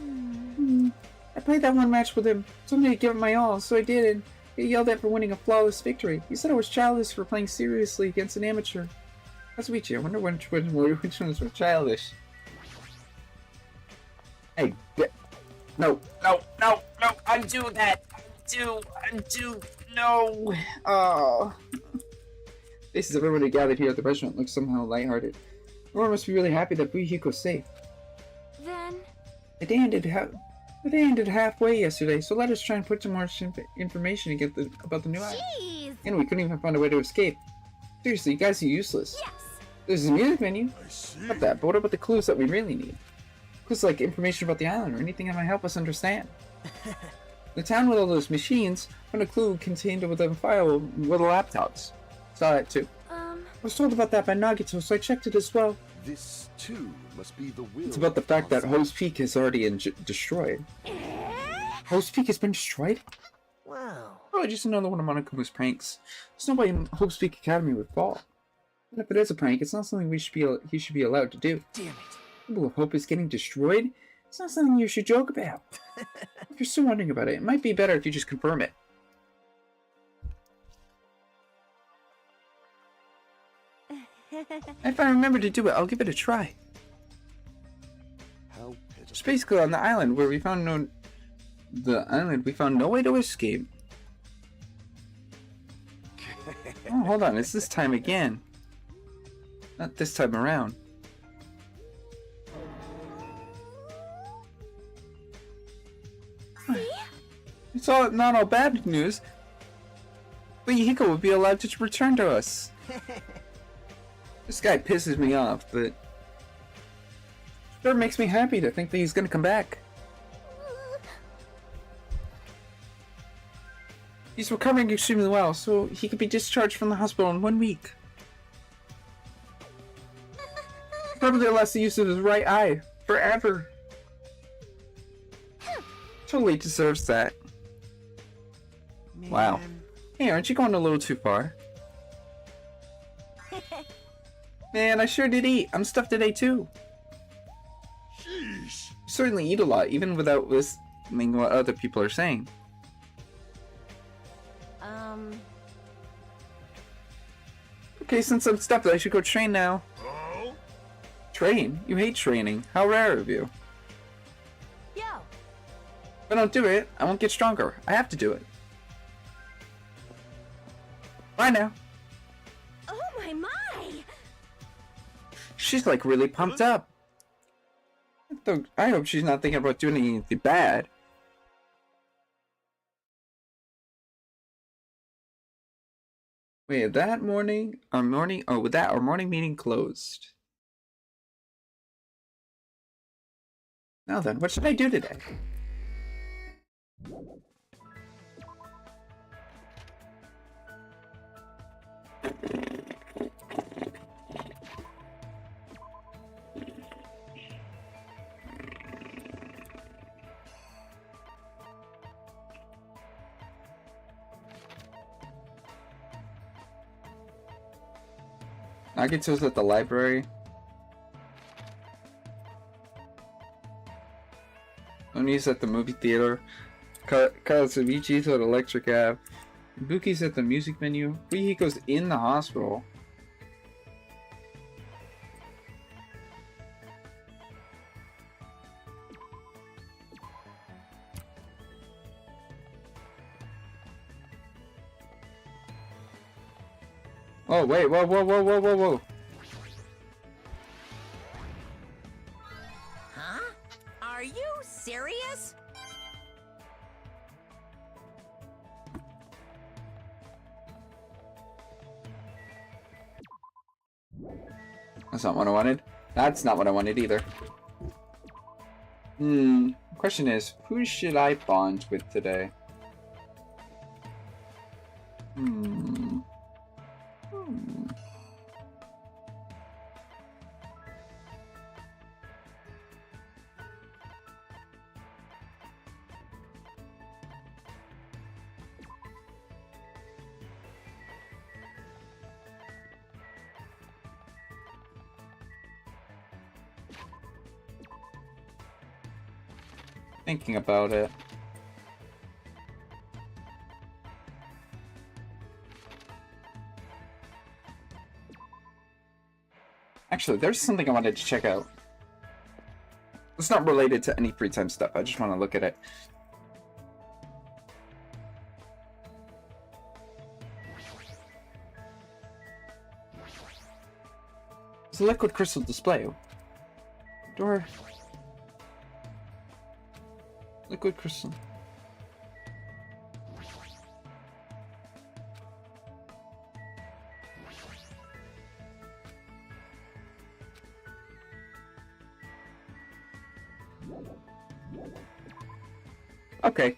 I played that one match with him. Told me to give it my all, so I did, and he yelled at for winning a flawless victory. He said I was childish for playing seriously against an amateur. Kazuichi, I wonder which ones were childish. Hey, no, undo that! Undo, no! Oh. Faces of everybody gathered here at the restaurant look somehow lighthearted. Everyone must be really happy that Hiko's safe. Then... The day ended halfway yesterday, so let us try and put some more information to get about the new item. Jeez! And we couldn't even find a way to escape. Seriously, you guys are useless. Yes! There's a music menu. I see. Not that, but what about the clues that we really need? Clues like information about the island or anything that might help us understand. The town with all those machines found a clue contained within a file with the laptops. Saw that too. I was told about that by Nagito, so I checked it as well. This, too, must be the will. It's about the fact that Host Peak is already destroyed. Host Peak has been destroyed? Wow. Probably just another one of Monokuma's pranks. There's no way Host Peak Academy would fall. And if it is a prank, it's not something he should be allowed to do. Damn it. Symbol of Hope is getting destroyed? It's not something you should joke about. If you're still wondering about it might be better if you just confirm it. If I remember to do it, I'll give it a try. How It's pitiful. basically on the island where we found no way to escape. Oh, hold on, it's this time again. Not this time around. It's not all bad news. But Hiko would be allowed to return to us. This guy pisses me off, but sure makes me happy to think that he's gonna come back. He's recovering extremely well, so he could be discharged from the hospital in 1 week. Probably lost the use of his right eye forever. Totally deserves that. Man. Wow. Hey, aren't you going a little too far? Man, I sure did eat. I'm stuffed today too. Sheesh. You certainly eat a lot, even without listening to what other people are saying. Okay, since I'm stuffed, I should go train now. Oh? Train? You hate training. How rare of you. Yo! If I don't do it, I won't get stronger. I have to do it. Bye now. Oh my! She's like really pumped up. I hope she's not thinking about doing anything bad. Wait, with that our morning meeting closed. Now then, what should I do today? Nagato's at the library. Oni's at the movie theater. Kazumichi's at Electric Ave. Ibuki's at the music menu. Rihiko's in the hospital. Oh, wait, whoa, whoa, whoa, whoa, whoa, whoa. Huh? Are you serious? That's not what I wanted. That's not what I wanted either. Question is, who should I bond with today? Thinking about it. Actually, there's something I wanted to check out. It's not related to any free time stuff. I just want to look at it. It's a liquid crystal display. Door. Liquid crystal. Okay.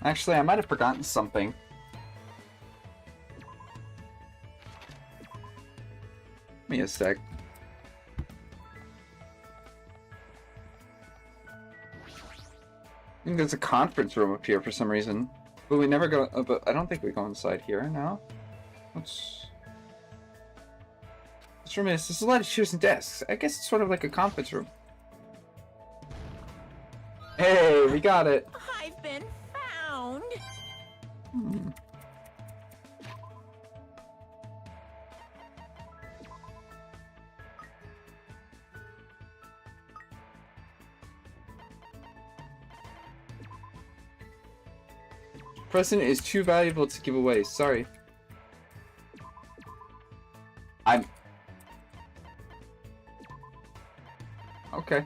Actually, I might have forgotten something. Give me a sec. I think there's a conference room up here for some reason. But we never go, but I don't think we go inside here now. What's... This room is, there's a lot of chairs and desks. I guess it's sort of like a conference room. Hey, we got it. I've been found. Present is too valuable to give away. Sorry. I'm... Okay.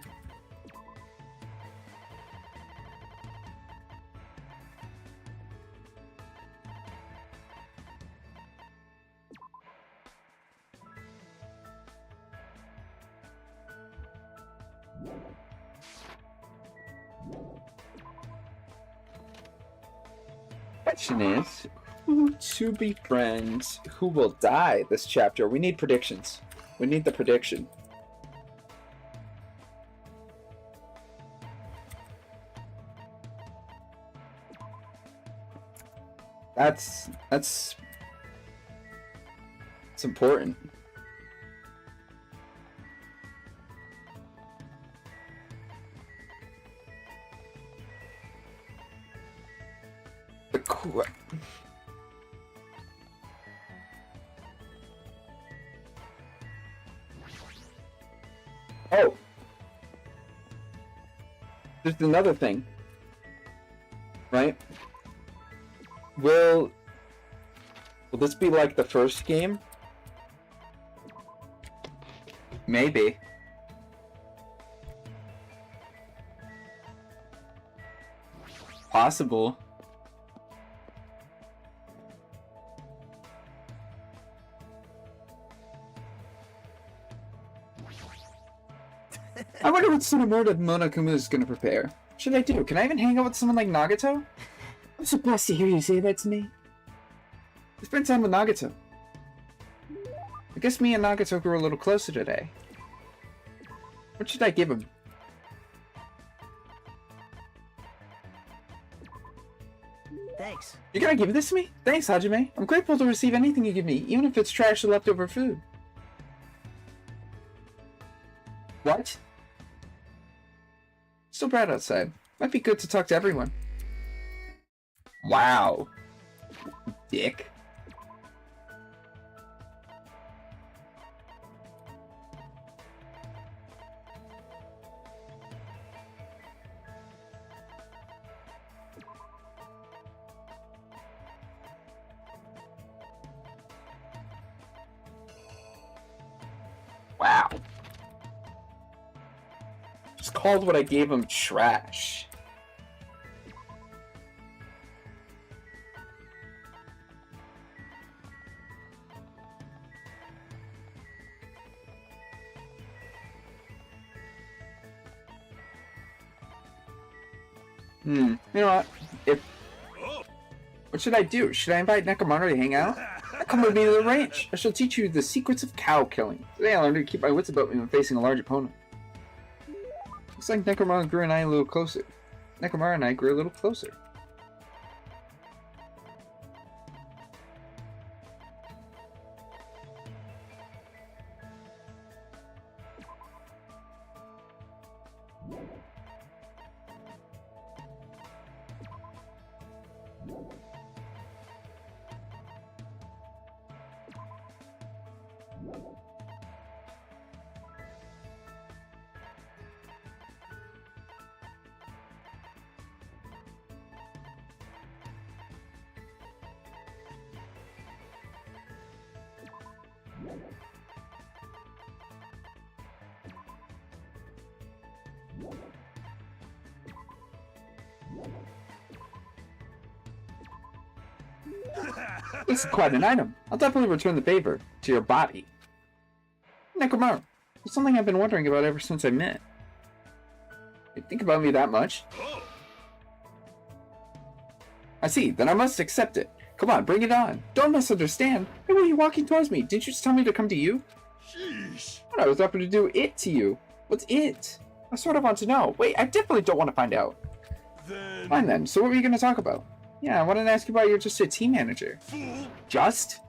Question is, who to befriend, who will die this chapter? We need predictions. We need the prediction. It's important. The cool. Oh, there's another thing, right? Will this be like the first game? Maybe. Possible. I wonder what Tsunemura Monokuma is gonna prepare. What should I do? Can I even hang out with someone like Nagato? I'm surprised to hear you say that to me. I spent time with Nagato. I guess me and Nagato grew a little closer today. What should I give him? Thanks. You're gonna give this to me? Thanks, Hajime. I'm grateful to receive anything you give me, even if it's trash or leftover food. What? Still bright outside. Might be good to talk to everyone. Wow. Dick. Wow. Just called what I gave him trash. You know what? What should I do? Should I invite Nekomaru to hang out? Come with me to the ranch. I shall teach you the secrets of cow killing. Today I learned to keep my wits about me when facing a large opponent. Looks like Nekomaru and I grew a little closer. This is quite an item. I'll definitely return the favor to your body. Nekomaru, it's something I've been wondering about ever since I met. You think about me that much? I see, then I must accept it. Come on, bring it on. Don't misunderstand. Why were you walking towards me? Didn't you just tell me to come to you? Sheesh. But I was offered to do it to you. What's it? I sort of want to know. Wait, I definitely don't want to find out. Then... Fine then, so what were you going to talk about? Yeah, I wanted to ask you about you're just a team manager. Fool. Just?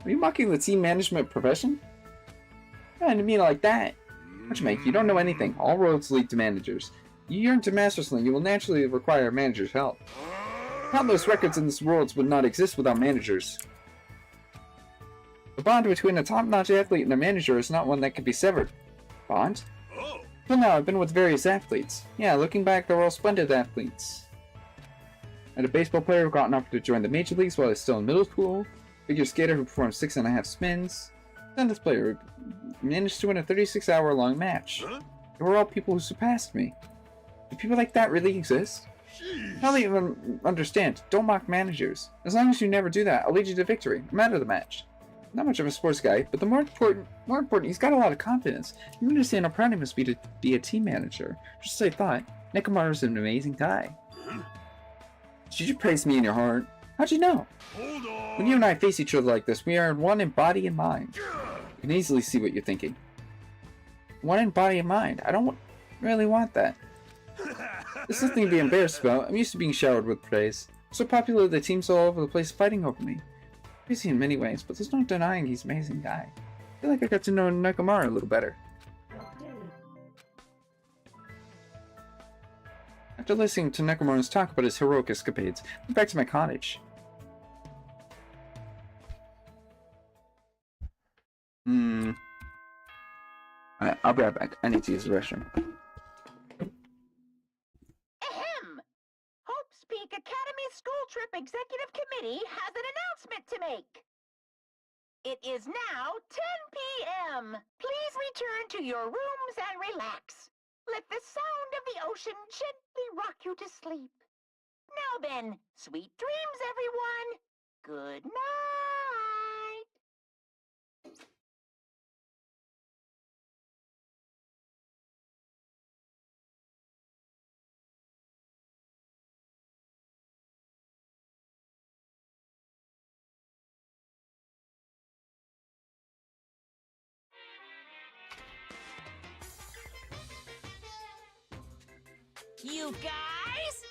Are you mocking the team management profession? I didn't mean it like that. Hajime, you don't know anything. All roads lead to managers. You yearn to master something, you will naturally require a manager's help. Countless records in this world would not exist without managers. The bond between a top-notch athlete and a manager is not one that can be severed. Bond? Oh. Till now, I've been with various athletes. Yeah, looking back, they're all splendid athletes. I had a baseball player who got offered to join the major leagues while I was still in middle school. Figure skater who performed 6.5 spins. Tennis player who managed to win a 36-hour-long match. Huh? They were all people who surpassed me. Do people like that really exist? Sheesh. Now that you understand, don't mock managers. As long as you never do that, I'll lead you to victory, no matter the match. Not much of a sports guy, but the more important, he's got a lot of confidence. You understand how proud he must be to be a team manager. Just as I thought, Nekomaru's an amazing guy. Did you praise me in your heart? How'd you know? Hold on. When you and I face each other like this, we are one in body and mind. I can easily see what you're thinking. One in body and mind. I don't really want that. There's nothing to be embarrassed about. I'm used to being showered with praise. So popular that teams all over the place fighting over me. Crazy in many ways, but there's no denying he's an amazing guy. I feel like I got to know Nekomaru a little better. After listening to Nekomaru's talk about his heroic escapades, I went back to my cottage. Alright, I'll be right back. I need to use the restroom. Ahem! Hope's Peak Academy School Trip Executive Committee has an announcement to make. It is now 10 p.m. Please return to your rooms and relax. Let the sound of the ocean gently rock you to sleep. Now then, sweet dreams, everyone. Good night. You guys?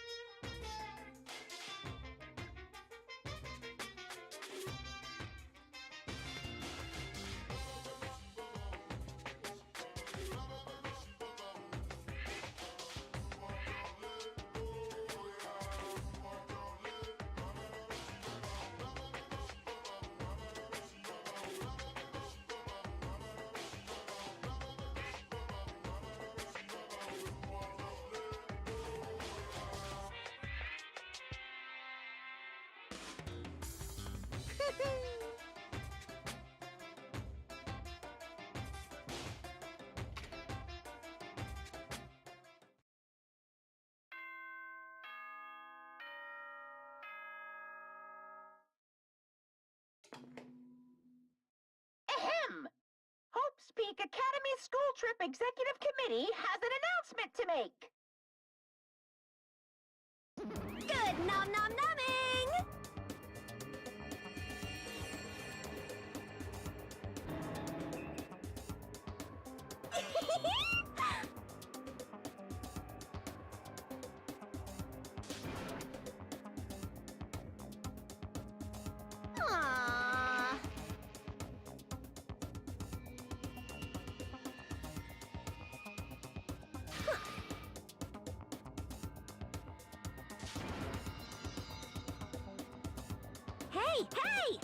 School Trip Executive Committee has an announcement to make. Good nom nom nomming! Aww. Hey, hey!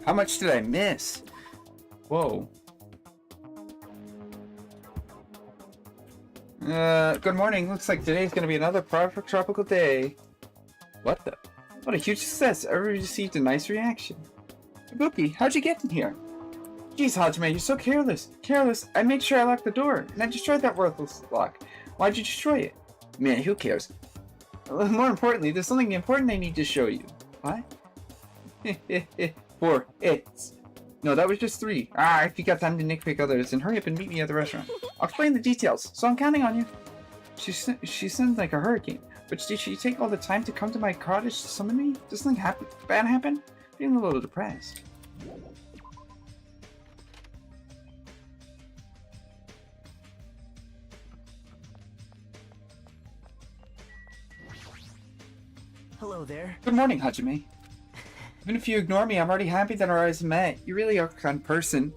How much did I miss? Whoa. Good morning. Looks like today's gonna be another perfect tropical day. What the? What a huge success. Everybody received a nice reaction. Ibuki, how'd you get in here? Jeez, Hajime, you're so careless. Careless. I made sure I locked the door, and I destroyed that worthless lock. Why'd you destroy it? Man, who cares? More importantly, there's something important I need to show you. What? 4 hits. No, that was just 3. If you got time to nitpick others, then hurry up and meet me at the restaurant. I'll explain the details, so I'm counting on you. She seemed like a hurricane, but did she take all the time to come to my cottage to summon me? Did something bad happen? I'm feeling a little depressed. Hello there. Good morning, Hajime. Even if you ignore me, I'm already happy that our eyes met. You really are a kind person.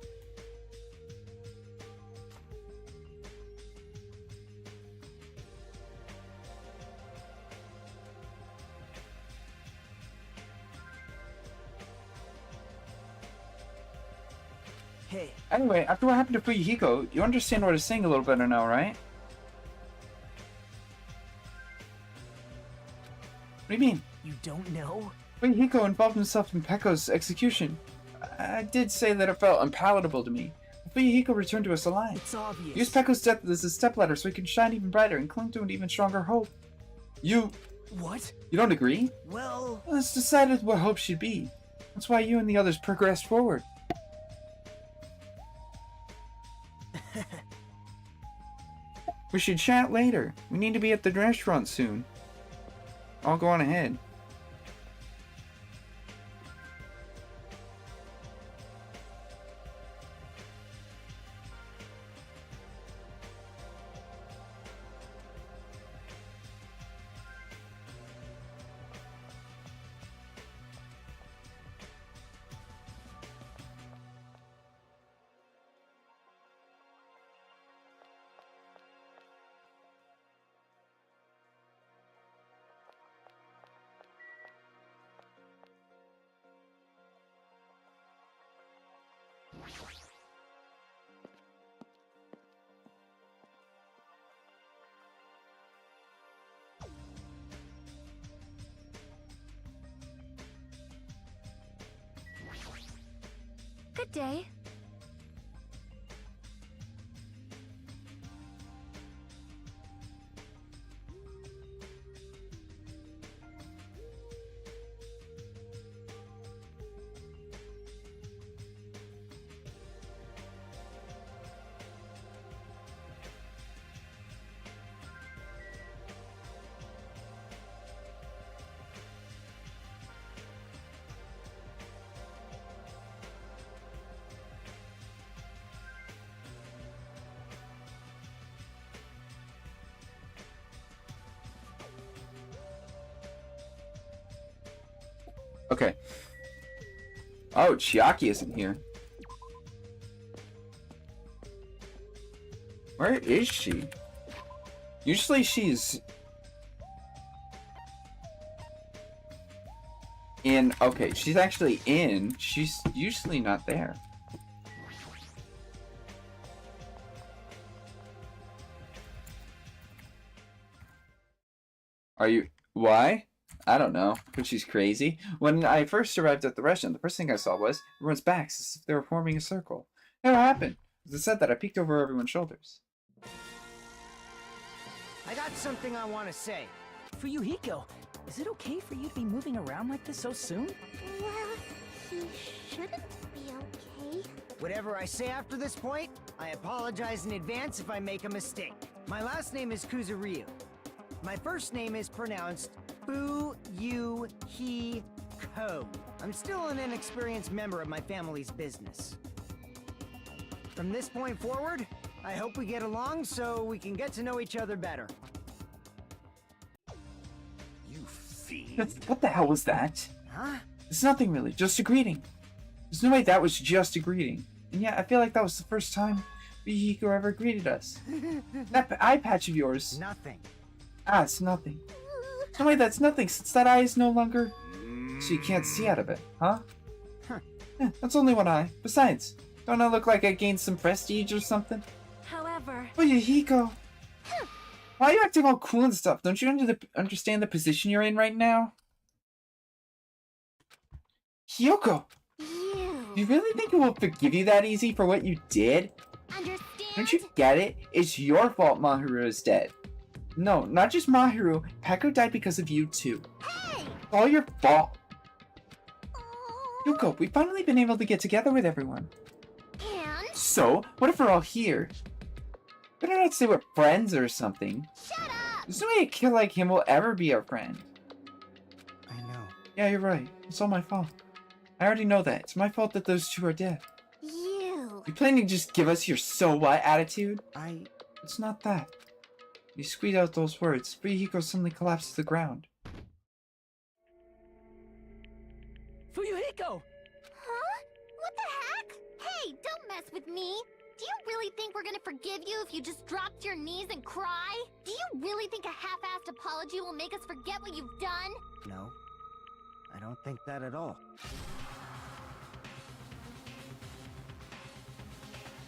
Hey. Anyway, after what happened to Fuyuhiko, you understand what I'm saying a little better now, right? What do you mean? You don't know? Fuyuhiko involved himself in Pekko's execution. I did say that it felt unpalatable to me. Fuyuhiko returned to us alive. It's obvious. Use Pekko's death as a stepladder so he can shine even brighter and cling to an even stronger hope. You... What? You don't agree? Well... It's decided what hope should be. That's why you and the others progressed forward. We should chat later. We need to be at the restaurant soon. I'll go on ahead. Good day. Okay. Oh, Chiaki isn't here. Where is she? Usually she's... in... Okay, she's actually in. She's usually not there. Are you... Why? I don't know, but she's crazy. When I first arrived at the restaurant, the first thing I saw was everyone's backs as if they were forming a circle. It happened. As I said that, I peeked over everyone's shoulders. I got something I want to say. Fuyuhiko, is it okay for you to be moving around like this so soon? Well, he shouldn't be okay. Whatever I say after this point, I apologize in advance if I make a mistake. My last name is Kuzuryu. My first name is pronounced Fuyuhiko. I'm still an inexperienced member of my family's business. From this point forward, I hope we get along so we can get to know each other better. You fiend. What the hell was that? Huh? It's nothing really, just a greeting. There's no way that was just a greeting. And yet, I feel like that was the first time Fuyuhiko ever greeted us. That eye patch of yours. Nothing. Ah, it's nothing. There's no way that's nothing since that eye is no longer... So you can't see out of it, huh? That's only one eye. Besides, don't I look like I gained some prestige or something? However... Fuyuhiko! Why are you acting all cool and stuff? Don't you understand the position you're in right now? Hiyoko! You really think it will forgive you that easy for what you did? Understand? Don't you get it? It's your fault Mahiru is dead. No, not just Mahiru. Peko died because of you too. Hey! It's all your fault. Yuko, we've finally been able to get together with everyone. And? So, what if we're all here? Better not say we're friends or something. Shut up! There's no way a kid like him will ever be our friend. I know. Yeah, you're right. It's all my fault. I already know that. It's my fault that those two are dead. You planning to just give us your so what attitude? I... It's not that. You squeeze out those words. Fuyuhiko suddenly collapsed to the ground. Fuyuhiko! Huh? What the heck? Hey, don't mess with me! Do you really think we're gonna forgive you if you just drop to your knees and cry? Do you really think a half-assed apology will make us forget what you've done? No. I don't think that at all.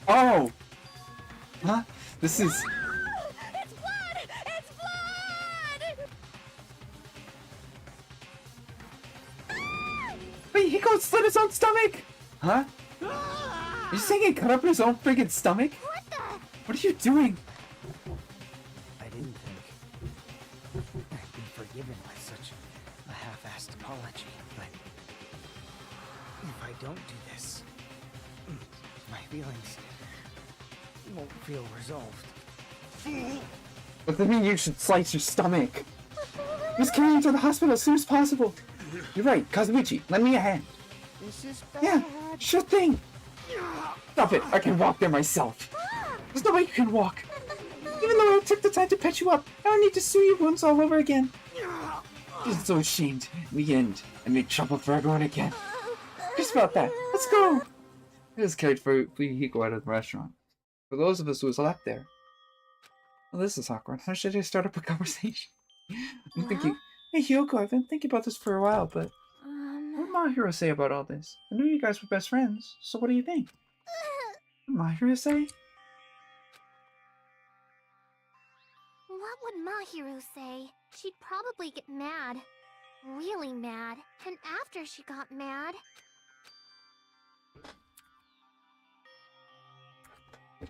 Oh! Huh? This is... It's blood! It's blood! Wait, he slit his own stomach! Huh? Are you saying he cut up his own friggin' stomach? What the? What are you doing? I didn't think I'd be forgiven by such a half-assed apology, but if I don't do this, my feelings won't feel resolved. But then you should slice your stomach. Just carry him to the hospital as soon as possible. You're right, Kazuichi, lend me a hand. This is bad. Yeah, sure thing. Stop it, I can walk there myself. There's no way you can walk. Even though I took the time to patch you up, now I need to sew your wounds all over again. I'm so ashamed. In the end, I made trouble for everyone again. Just about that. Let's go. I just carried Fuyuhiko out of the restaurant. For those of us who was left there. Well, this is awkward. How should I start up a conversation? I'm thinking, hey Hiyoko, I've been thinking about this for a while, but what did Mahiru say about all this? I knew you guys were best friends, so what do you think? What did Mahiru say? What would Mahiru say? She'd probably get mad. Really mad. And after she got mad...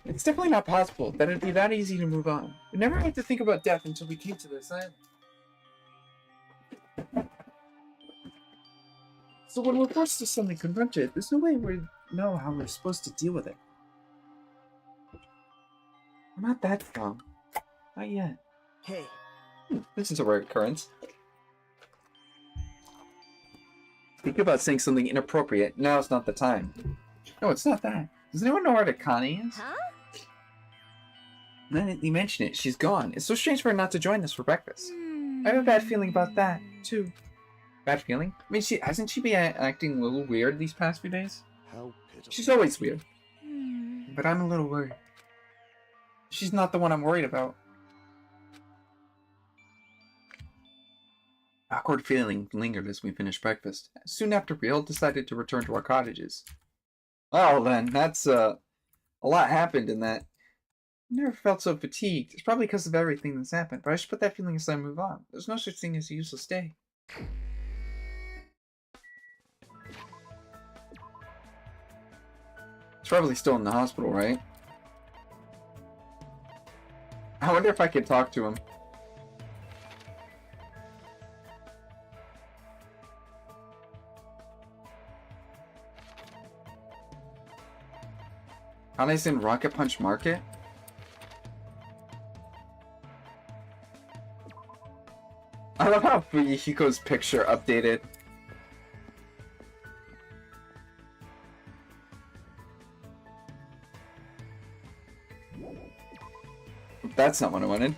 It's definitely not possible that it'd be that easy to move on. We never had to think about death until we came to this island. So when we're forced to suddenly confront it, there's no way we know how we're supposed to deal with it. We're not that strong. Not yet. Hey. This is a rare occurrence. Think about saying something inappropriate. Now's not the time. No, it's not that. Does anyone know where Akane is? Huh? Then you mention it. She's gone. It's so strange for her not to join us for breakfast. I have a bad feeling about that, too. Bad feeling? I mean, hasn't she been acting a little weird these past few days? How pitiful. She's always weird. But I'm a little worried. She's not the one I'm worried about. Awkward feeling lingered as we finished breakfast. Soon after, we all decided to return to our cottages. Oh, then, that's, a lot happened in that. I never felt so fatigued. It's probably because of everything that's happened, but I should put that feeling aside and move on. There's no such thing as a useless day. He's probably still in the hospital, right? I wonder if I could talk to him. Kane's in Rocket Punch Market? I love how Fuyuhiko's picture updated. That's not what I wanted.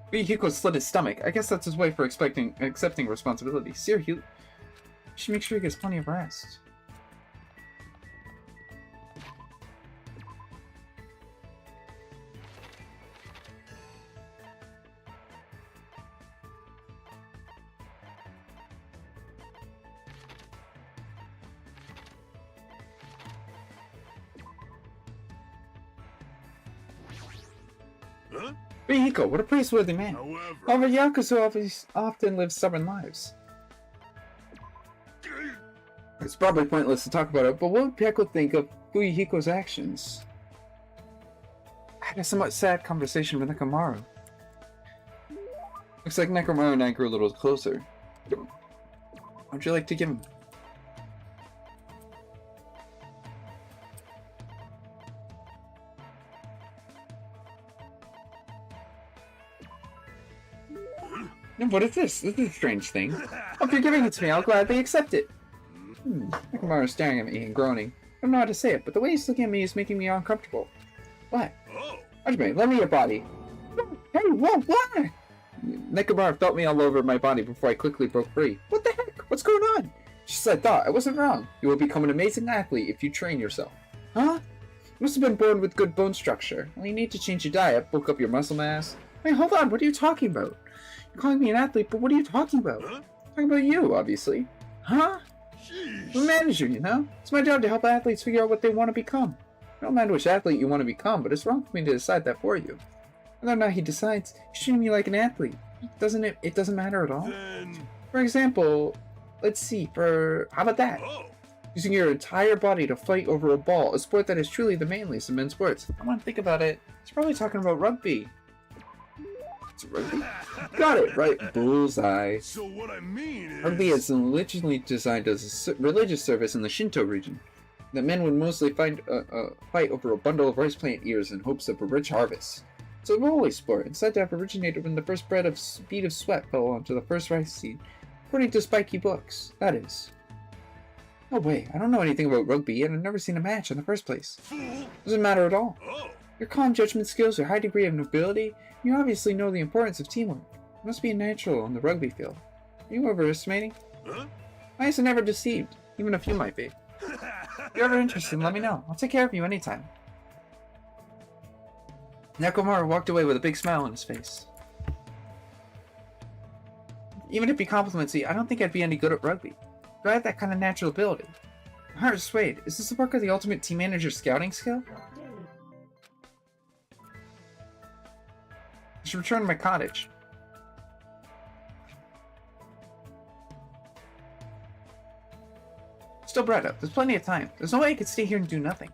Fuyuhiko slit his stomach. I guess that's his way for accepting responsibility. Seriously, you should make sure he gets plenty of rest. Huh? Fuyuhiko, what a praiseworthy man. However, Yakuza often live stubborn lives. It's probably pointless to talk about it, but what would Peko think of Fuyuhiko's actions? I had a somewhat sad conversation with Nekomaru. Looks like Nekomaru and I grew a little closer. What would you like to give him? What is this? This is a strange thing. Oh, if you're giving it to me, I'll gladly accept it. Nekomaru's staring at me and groaning. I don't know how to say it, but the way he's looking at me is making me uncomfortable. What? Oh. Hajime, lend me your body. Hey, whoa, what? Nekomaru felt me all over my body before I quickly broke free. What the heck? What's going on? Just as I thought, I wasn't wrong. You will become an amazing athlete if you train yourself. Huh? You must have been born with good bone structure. Well, you need to change your diet, bulk up your muscle mass. Wait, hold on, what are you talking about? You're calling me an athlete, but what are you talking about? Huh? Talking about you, obviously. Huh? Jeez. I'm a manager, you know? It's my job to help athletes figure out what they want to become. I don't mind which athlete you want to become, but it's wrong for me to decide that for you. Whether or not he decides, he's treating me like an athlete. It doesn't matter at all? Then... For example, let's see, how about that? Oh. Using your entire body to fight over a ball, a sport that is truly the manliest of men's sports. I want to think about it. He's probably talking about rugby. It's rugby? Got it, right. Bullseye. So what I mean is... Rugby is originally designed as a religious service in the Shinto region. The men would mostly fight over a bundle of rice plant ears in hopes of a rich harvest. It's a rolly sport, and said to have originated when the first bead of sweat fell onto the first rice seed, according to spiky books, that is. No way, I don't know anything about rugby, and I've never seen a match in the first place. Fool. Doesn't matter at all. Oh. Your calm judgment skills, your high degree of nobility, you obviously know the importance of teamwork. It must be a natural on the rugby field. Are you overestimating? Huh? My eyes are never deceived, even if you might be. If you're ever interested, let me know. I'll take care of you anytime. Nekomaru walked away with a big smile on his face. Even if he compliments me, I don't think I'd be any good at rugby. Do I have that kind of natural ability? My heart is swayed. Is this the work of the ultimate team manager scouting skill? I should return to my cottage. Still bread up. There's plenty of time. There's no way I could stay here and do nothing.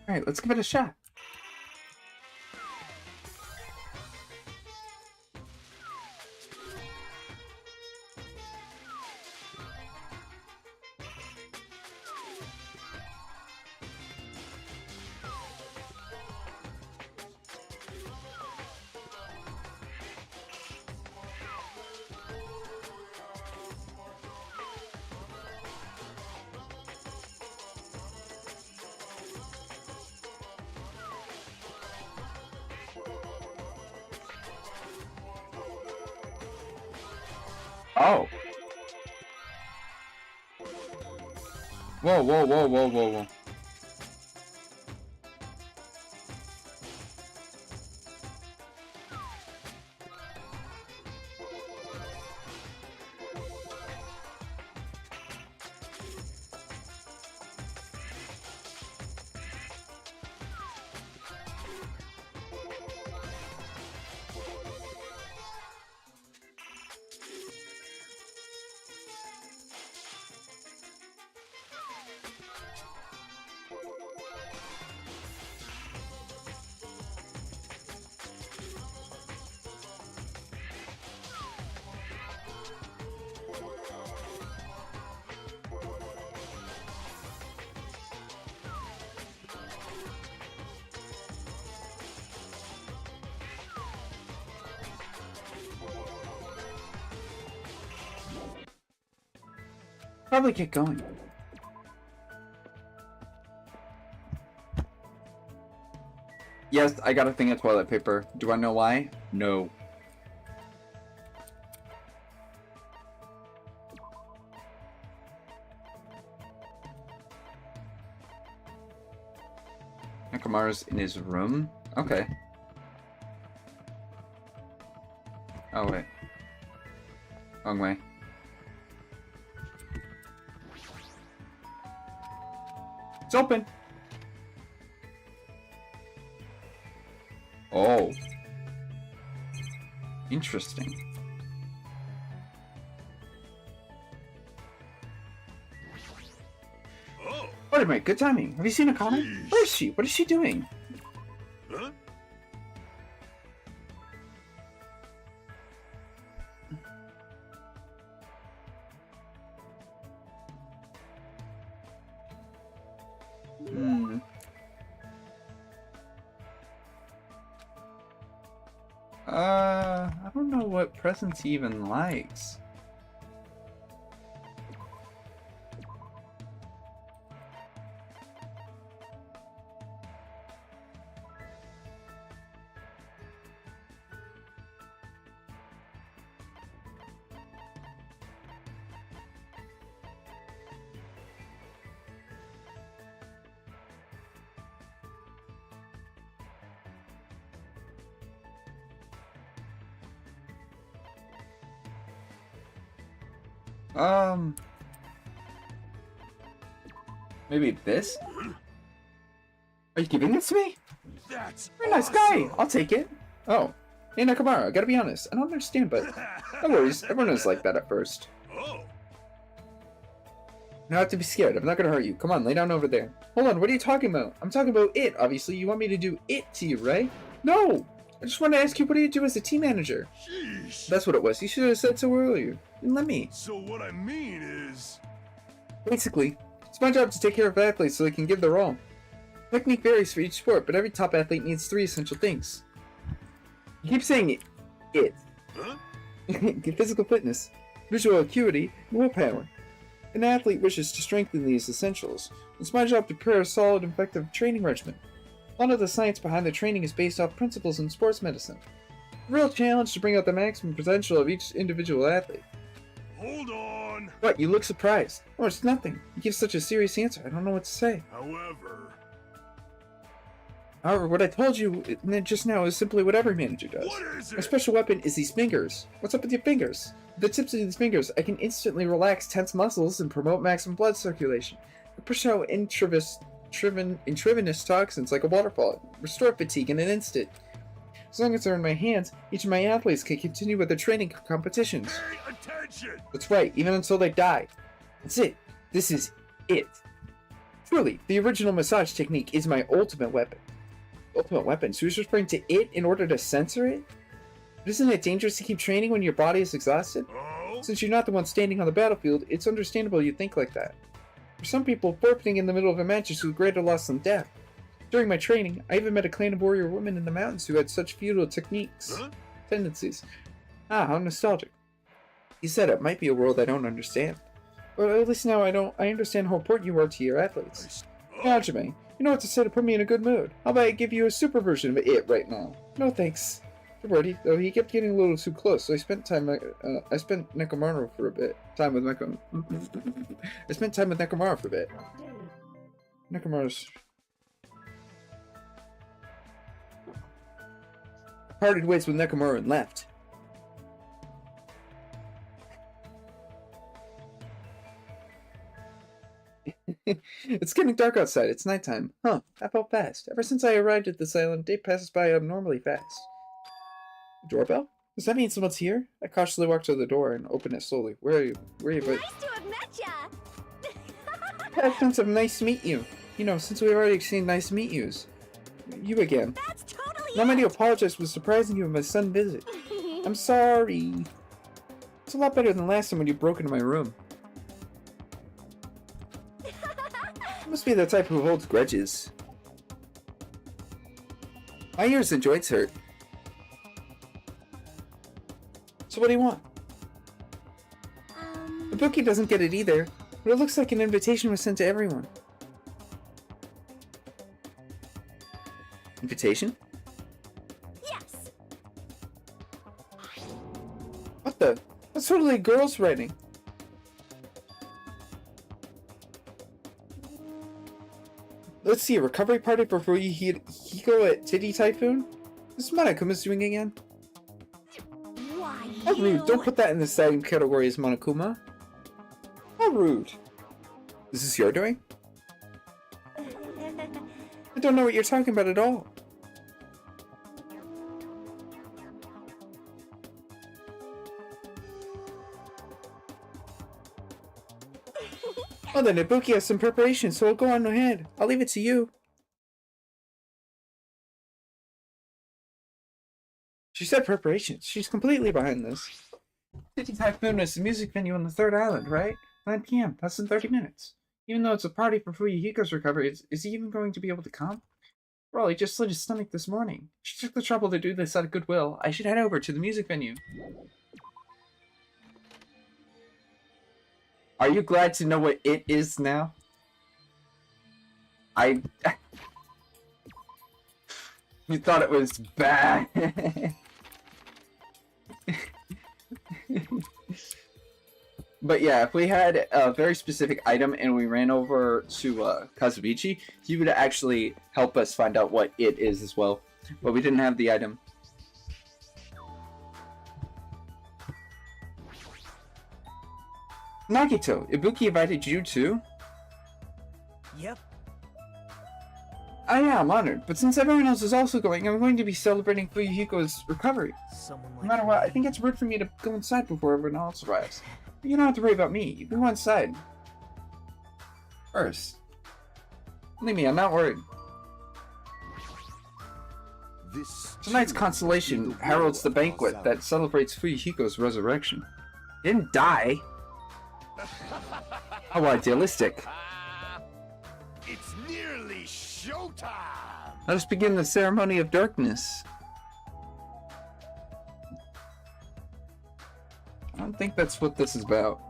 Alright, let's give it a shot. Oh. Whoa, whoa, whoa, whoa, whoa, whoa. Probably get going. Yes, I got a thing of toilet paper. Do I know why? No. Nakamaru's in his room? Okay. Oh, wait. Wrong way. It's open. Oh. Interesting. Oh. Wait a minute, good timing. Have you seen Akane? Jeez. Where is she? What is she doing? Huh? I don't know what presents he even likes. Maybe this? Are you giving this to me? That's You're a nice guy. I'll take it. Oh. Hey, Nakamura, I gotta be honest. I don't understand, but no worries. Everyone is like that at first. Oh. You don't have to be scared. I'm not gonna hurt you. Come on, lay down over there. Hold on, what are you talking about? I'm talking about it, obviously. You want me to do it to you, right? No! I just want to ask you, what do you do as a team manager? Sheesh. That's what it was. You should have said so earlier. And let me. So what I mean is... Basically, it's my job to take care of athletes so they can give their all. Technique varies for each sport, but every top athlete needs 3 essential things. You keep saying it. It. Huh? Physical fitness, visual acuity, and willpower. An athlete wishes to strengthen these essentials. It's my job to prepare a solid and effective training regimen. A lot of the science behind the training is based off principles in sports medicine. The real challenge to bring out the maximum potential of each individual athlete. Hold on. What? You look surprised. Oh, it's nothing. You give such a serious answer. I don't know what to say. However, what I told you just now is simply what every manager does. What is it? My special weapon is these fingers. What's up with your fingers? With the tips of these fingers, I can instantly relax tense muscles and promote maximum blood circulation. I push out intravenous toxins like a waterfall, restore fatigue in an instant. As long as they're in my hands, each of my athletes can continue with their training competitions. Pay attention. That's right, even until they die. That's it. This is it. Truly, the original massage technique is my ultimate weapon. So he's referring to it in order to censor it? But isn't it dangerous to keep training when your body is exhausted? Since you're not the one standing on the battlefield, it's understandable you think like that. For some people, forfeiting in the middle of a match is a greater loss than death. During my training, I even met a clan of warrior women in the mountains who had such feudal tendencies. Ah, how nostalgic. He said it might be a world I don't understand. But at least now I understand how important you are to your athletes. Hajime, you know what to say to put me in a good mood. How about I give you a super version of it right now? No thanks. Though he kept getting a little too close, so I spent Nekomaru for a bit. I spent time with Nekomaru for a bit. Nekomaru's parted ways with Nekomaru and left. It's getting dark outside. It's nighttime. Huh, that felt fast. Ever since I arrived at this island, day passes by abnormally fast. Doorbell? Does that mean someone's here? I cautiously walked to the door and opened it slowly. Where are you? Nice to have met ya! It's nice to meet you. You know, since we've already exchanged nice to meet yous. You again. That's totally Not many apologize for surprising you with my sudden visit. I'm sorry. It's a lot better than last time when you broke into my room. You must be the type who holds grudges. My ears and joints hurt. So what do you want? The bookie doesn't get it either, but it looks like an invitation was sent to everyone. Invitation? Yes! What the? That's totally a girl's writing. Let's see, a recovery party for Hiko at Titty Typhoon? This is Monokuma's doing again. Why, How rude. Don't put that in the same category as Monokuma. How rude. Is this your doing? I don't know what you're talking about at all. Well then, Ibuki has some preparation, so I'll go on ahead. I'll leave it to you. She said preparations. She's completely behind this. City Typhoon is the music venue on the 3rd island, right? 9 p.m. That's in 30 minutes. Even though it's a party for Fuyuhiko's recovery, is he even going to be able to come? Well, he just slit his stomach this morning. She took the trouble to do this out of goodwill. I should head over to the music venue. Are you glad to know what it is now? You thought it was bad. But yeah, if we had a very specific item and we ran over to Kazubichi, he would actually help us find out what it is as well. But we didn't have the item. Nagito, Ibuki invited you too? Yep. I'm honored, but since everyone else is also going, I'm going to be celebrating Fuyuhiko's recovery. Someone like No matter what, I think it's rude for me to go inside before everyone else arrives. But you don't have to worry about me. You can go inside. First. Believe me, I'm not worried. Tonight's constellation heralds the banquet that celebrates Fuyuhiko's resurrection. He didn't die. How idealistic. It's nearly showtime! Let us begin the ceremony of darkness. I don't think that's what this is about.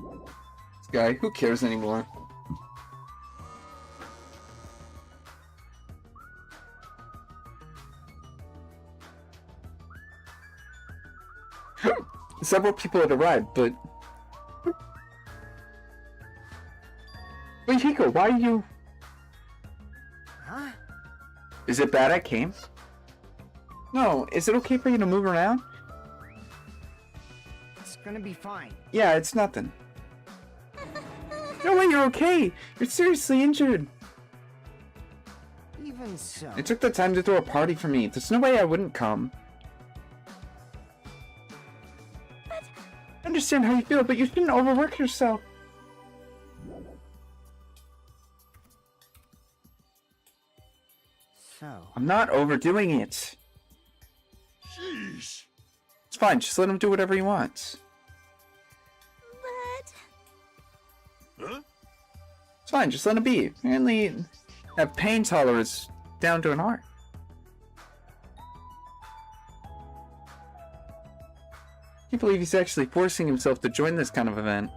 This guy, who cares anymore? Several people had arrived, but... Wait, Hiko, why are you... Huh? Is it bad I came? No, is it okay for you to move around? It's gonna be fine. Yeah, it's nothing. No way, you're okay! You're seriously injured! Even so. It took the time to throw a party for me. There's no way I wouldn't come. I understand how you feel, but you shouldn't overwork yourself. So. I'm not overdoing it. Jeez. It's fine, just let him do whatever he wants. But... Huh? It's fine, just let him be. Apparently, have pain tolerance down to an art. I can't believe he's actually forcing himself to join this kind of event.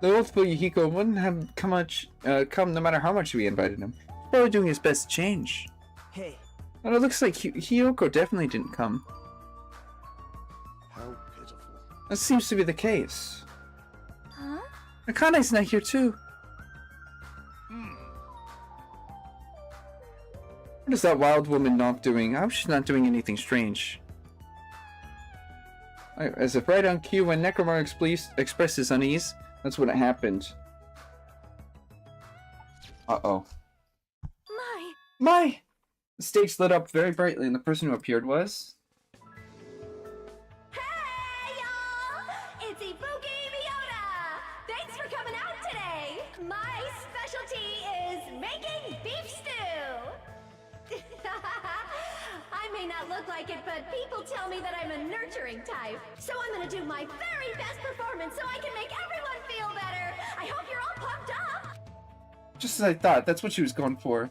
The old Fuyuhiko wouldn't have come no matter how much we invited him. He's probably doing his best to change. Hey, And it looks like Hiyoko definitely didn't come. How pitiful. That seems to be the case. Huh? Akane's not here too. What is that wild woman not doing? I hope she's not doing anything strange. As if right on cue when Necromar expresses unease, that's when it happened. Uh-oh. My! The stage lit up very brightly and the person who appeared was... Hey, y'all! It's Ibuki Miyoda! Thanks for coming out today! My specialty is making beef stew! I may not look like it, but people tell me that I'm a nurturing type. So I'm gonna do my very best performance so I can make everyone feel better! I hope you're all pumped up! Just as I thought, that's what she was going for.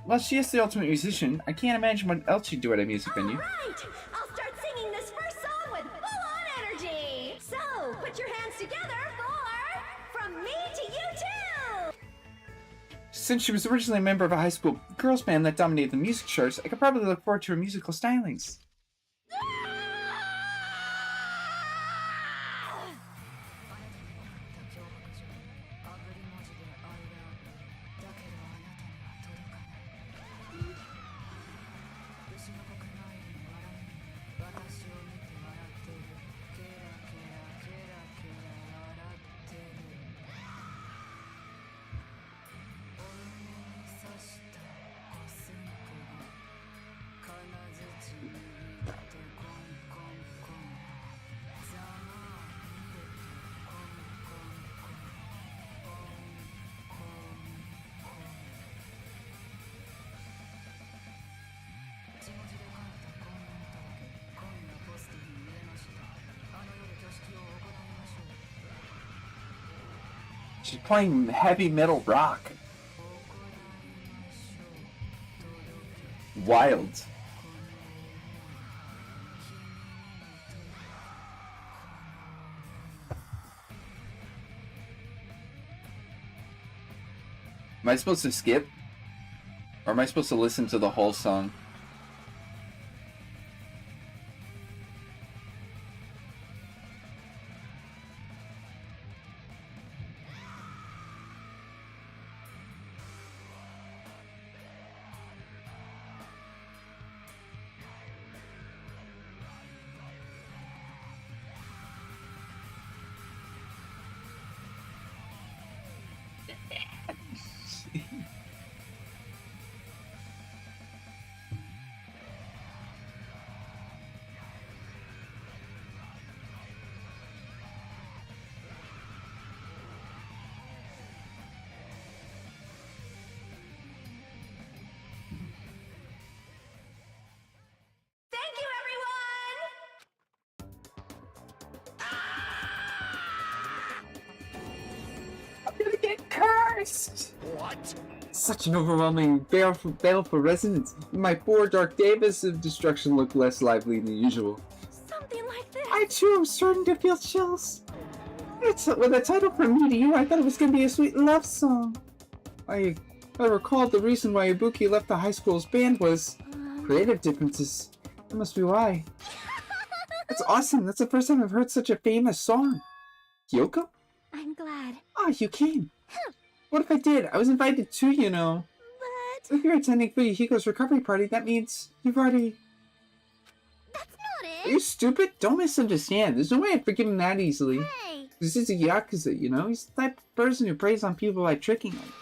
Well, she is the ultimate musician. I can't imagine what else she'd do at a music venue. Alright! I'll start singing this first song with full-on energy! So, put your hands together for... From me to you too! Since she was originally a member of a high school girls band that dominated the music charts, I could probably look forward to her musical stylings. She's playing heavy metal rock. Wild. Am I supposed to skip? Or am I supposed to listen to the whole song? Thank you, everyone! I'm gonna get cursed! What? Such an overwhelming baleful resonance. My poor Dark Davis of destruction looked less lively than usual. Something like this. I too am starting to feel chills. With a title from me to you, I thought it was going to be a sweet love song. I recalled the reason why Ibuki left the high school's band was creative differences. That must be why. That's awesome. That's the first time I've heard such a famous song. Kyoko? I'm glad. Ah, you came. What if I did? I was invited too, you know. But... If you're attending Fuyuhiko's recovery party, that means you've already... That's not Are it! you stupid? Don't misunderstand. There's no way I'd forgive him that easily. Hey! This is a Yakuza, you know? He's the type of person who preys on people by tricking them.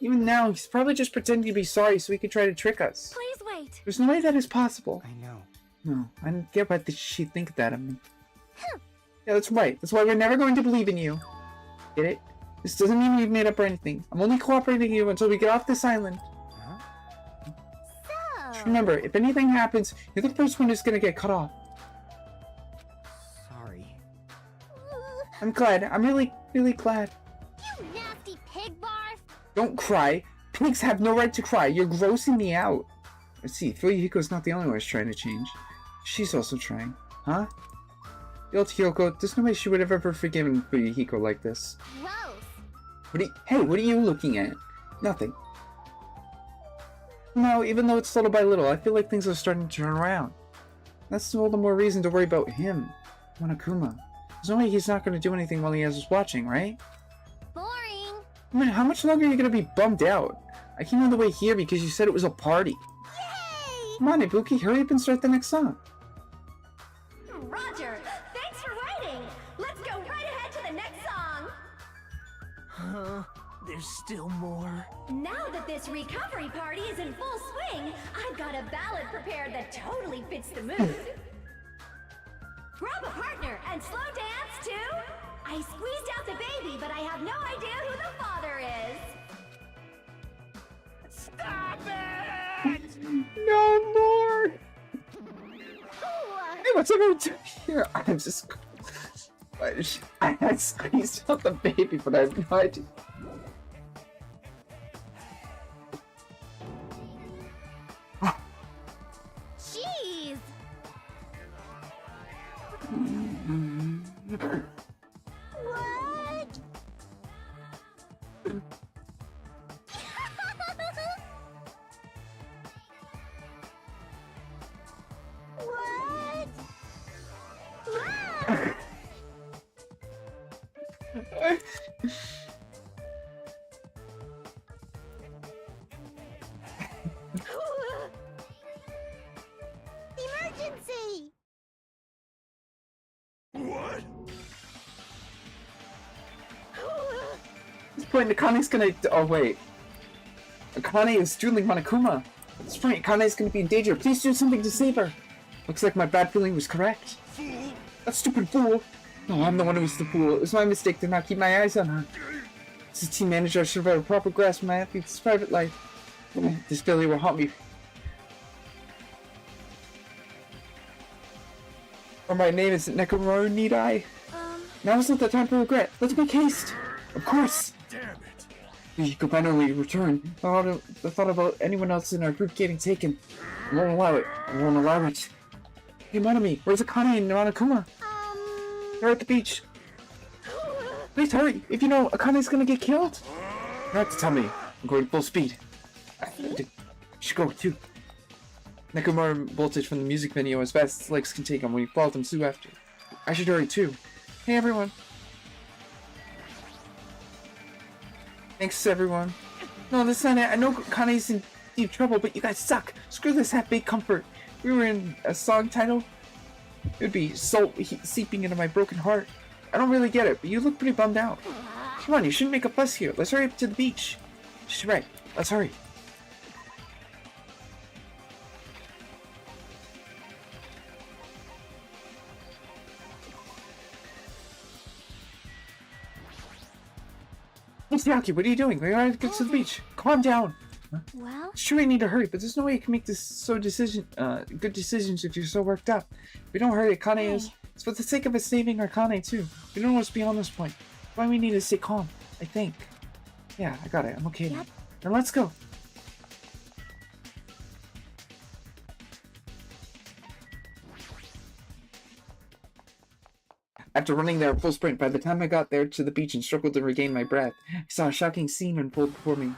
Even now, he's probably just pretending to be sorry so he could try to trick us. Please wait. There's no way that is possible. I know. No, I don't get why she'd think that of me. Yeah, that's right. That's why we're never going to believe in you. Get it? This doesn't mean we've made up or anything. I'm only cooperating with you until we get off this island. Just remember, if anything happens, you're the first one who's gonna get cut off. Sorry. I'm glad. I'm really, really glad. You nasty pig barf! Don't cry. Pigs have no right to cry. You're grossing me out. Let's see, Fuyuhiko's not the only one who's trying to change. She's also trying. Huh? The old Hyoko, there's no way she would have ever forgiven Fuyuhiko like this. Gross! Hey, what are you looking at? Nothing. No, even though it's little by little, I feel like things are starting to turn around. That's all the more reason to worry about him. Monokuma. There's no way he's not going to do anything while he has us watching, right? Boring! I mean, how much longer are you going to be bummed out? I came all the way here because you said it was a party. Yay! Come on, Ibuki, hurry up and start the next song. Roger! Thanks for writing! Let's go right ahead to the next song! Huh? There's still more. Now that this recovery party is in full swing, I've got a ballad prepared that totally fits the mood. Grab a partner and slow dance to I Squeezed Out the Baby, but I have no idea who the father is. Stop it! No more! Hey, what's everyone doing here? I'm just... I squeezed out the baby, but I have no idea. Jeez! What? What? Ah! Emergency! What? At this point, Akane's gonna... Oh, wait. Akane is dueling Monokuma. At this point, Akane's gonna be in danger. Please do something to save her. Looks like my bad feeling was correct. Fool! That stupid fool! No, I'm the one who was the fool. It was my mistake to not keep my eyes on her. As a team manager, I should have had a proper grasp of my athlete's private life. This failure will haunt me. Or my name is Nekomaru, need I? Now isn't the time for regret. Let's make haste! Of course! Damn it! You could finally return. The thought about anyone else in our group getting taken. I won't allow it. I won't allow it. Hey, Monami, where's Akane and Monokuma? They're at the beach. Please hurry! If you know Akane's gonna get killed! You have to tell me. I'm going full speed. You should go too. Nekomaru bolted from the music venue as fast as legs can take him when he followed him soon after. I should hurry too. Hey everyone. Thanks everyone. No, that's not it. I know Kane's in deep trouble, but you guys suck. Screw this half-baked comfort. We were in a song title. It would be salt seeping into my broken heart. I don't really get it, but you look pretty bummed out. Come on, you shouldn't make a fuss here. Let's hurry up to the beach. She's right. Let's hurry. Miss Yaki, what are you doing? We gotta get to the beach. Calm down. Well, Sure, I need to hurry, but there's no way you can make this good decisions if you're so worked up. If we don't hurry, Akane is. It's for the sake of us saving our Akane too. We don't know what's beyond this point. That's why we need to stay calm. I think. Yeah, I got it. I'm okay now. Now let's go. After running there at full sprint, by the time I got there to the beach and struggled to regain my breath, I saw a shocking scene unfold before me.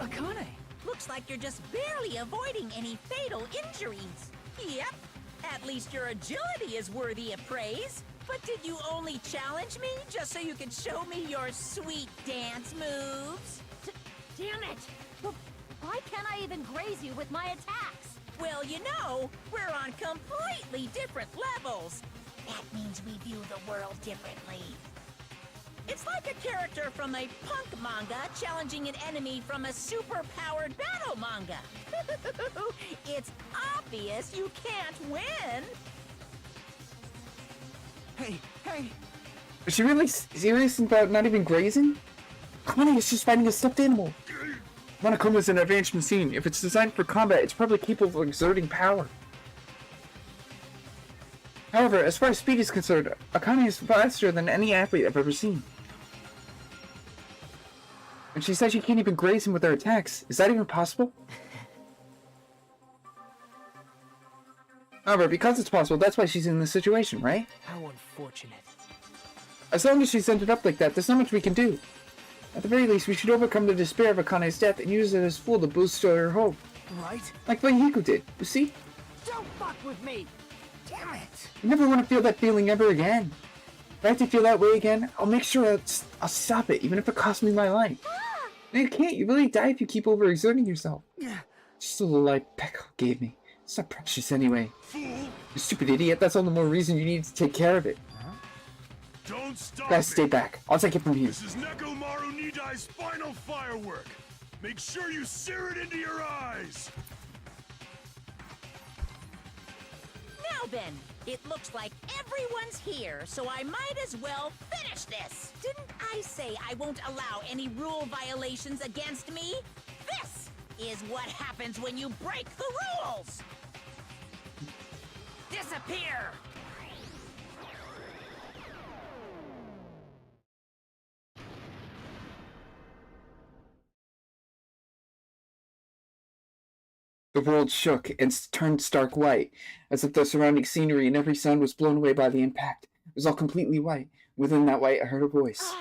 Akane! Looks like you're just barely avoiding any fatal injuries. Yep. At least your agility is worthy of praise. But did you only challenge me just so you could show me your sweet dance moves? Damn it! Why can't I even graze you with my attacks? Well, you know, we're on completely different levels. That means we view the world differently. It's like a character from a punk manga challenging an enemy from a super-powered battle manga. It's obvious you can't win. Hey, Is she really serious about not even grazing? Akane is just fighting a stuffed animal. Monokuma is an advanced machine. If it's designed for combat, it's probably capable of exerting power. However, as far as speed is concerned, Akane is faster than any athlete I've ever seen. And she says she can't even graze him with her attacks. Is that even possible? However, because it's possible, that's why she's in this situation, right? How unfortunate. As long as she's ended up like that, there's not much we can do. At the very least, we should overcome the despair of Akane's death and use it as fuel to boost her hope. Right? Like Mahiru did, you see? Don't fuck with me! Damn it! I never want to feel that feeling ever again. If I have to feel that way again, I'll make sure I'll stop it, even if it costs me my life. No, you can't. You really die if you keep overexerting yourself. Just a little life Pekka gave me. It's not precious anyway. You stupid idiot. That's all the more reason you need to take care of it. Don't stop Guys, stay back. I'll take it from here. This is Nekomaru Nidai's final firework. Make sure you sear it into your eyes. Now then, it looks like everyone's here, so I might as well finish this. Didn't I say I won't allow any rule violations against me? This is what happens when you break the rules. Disappear! The world shook and turned stark white, as if the surrounding scenery and every sound was blown away by the impact. It was all completely white. Within that white, I heard a voice.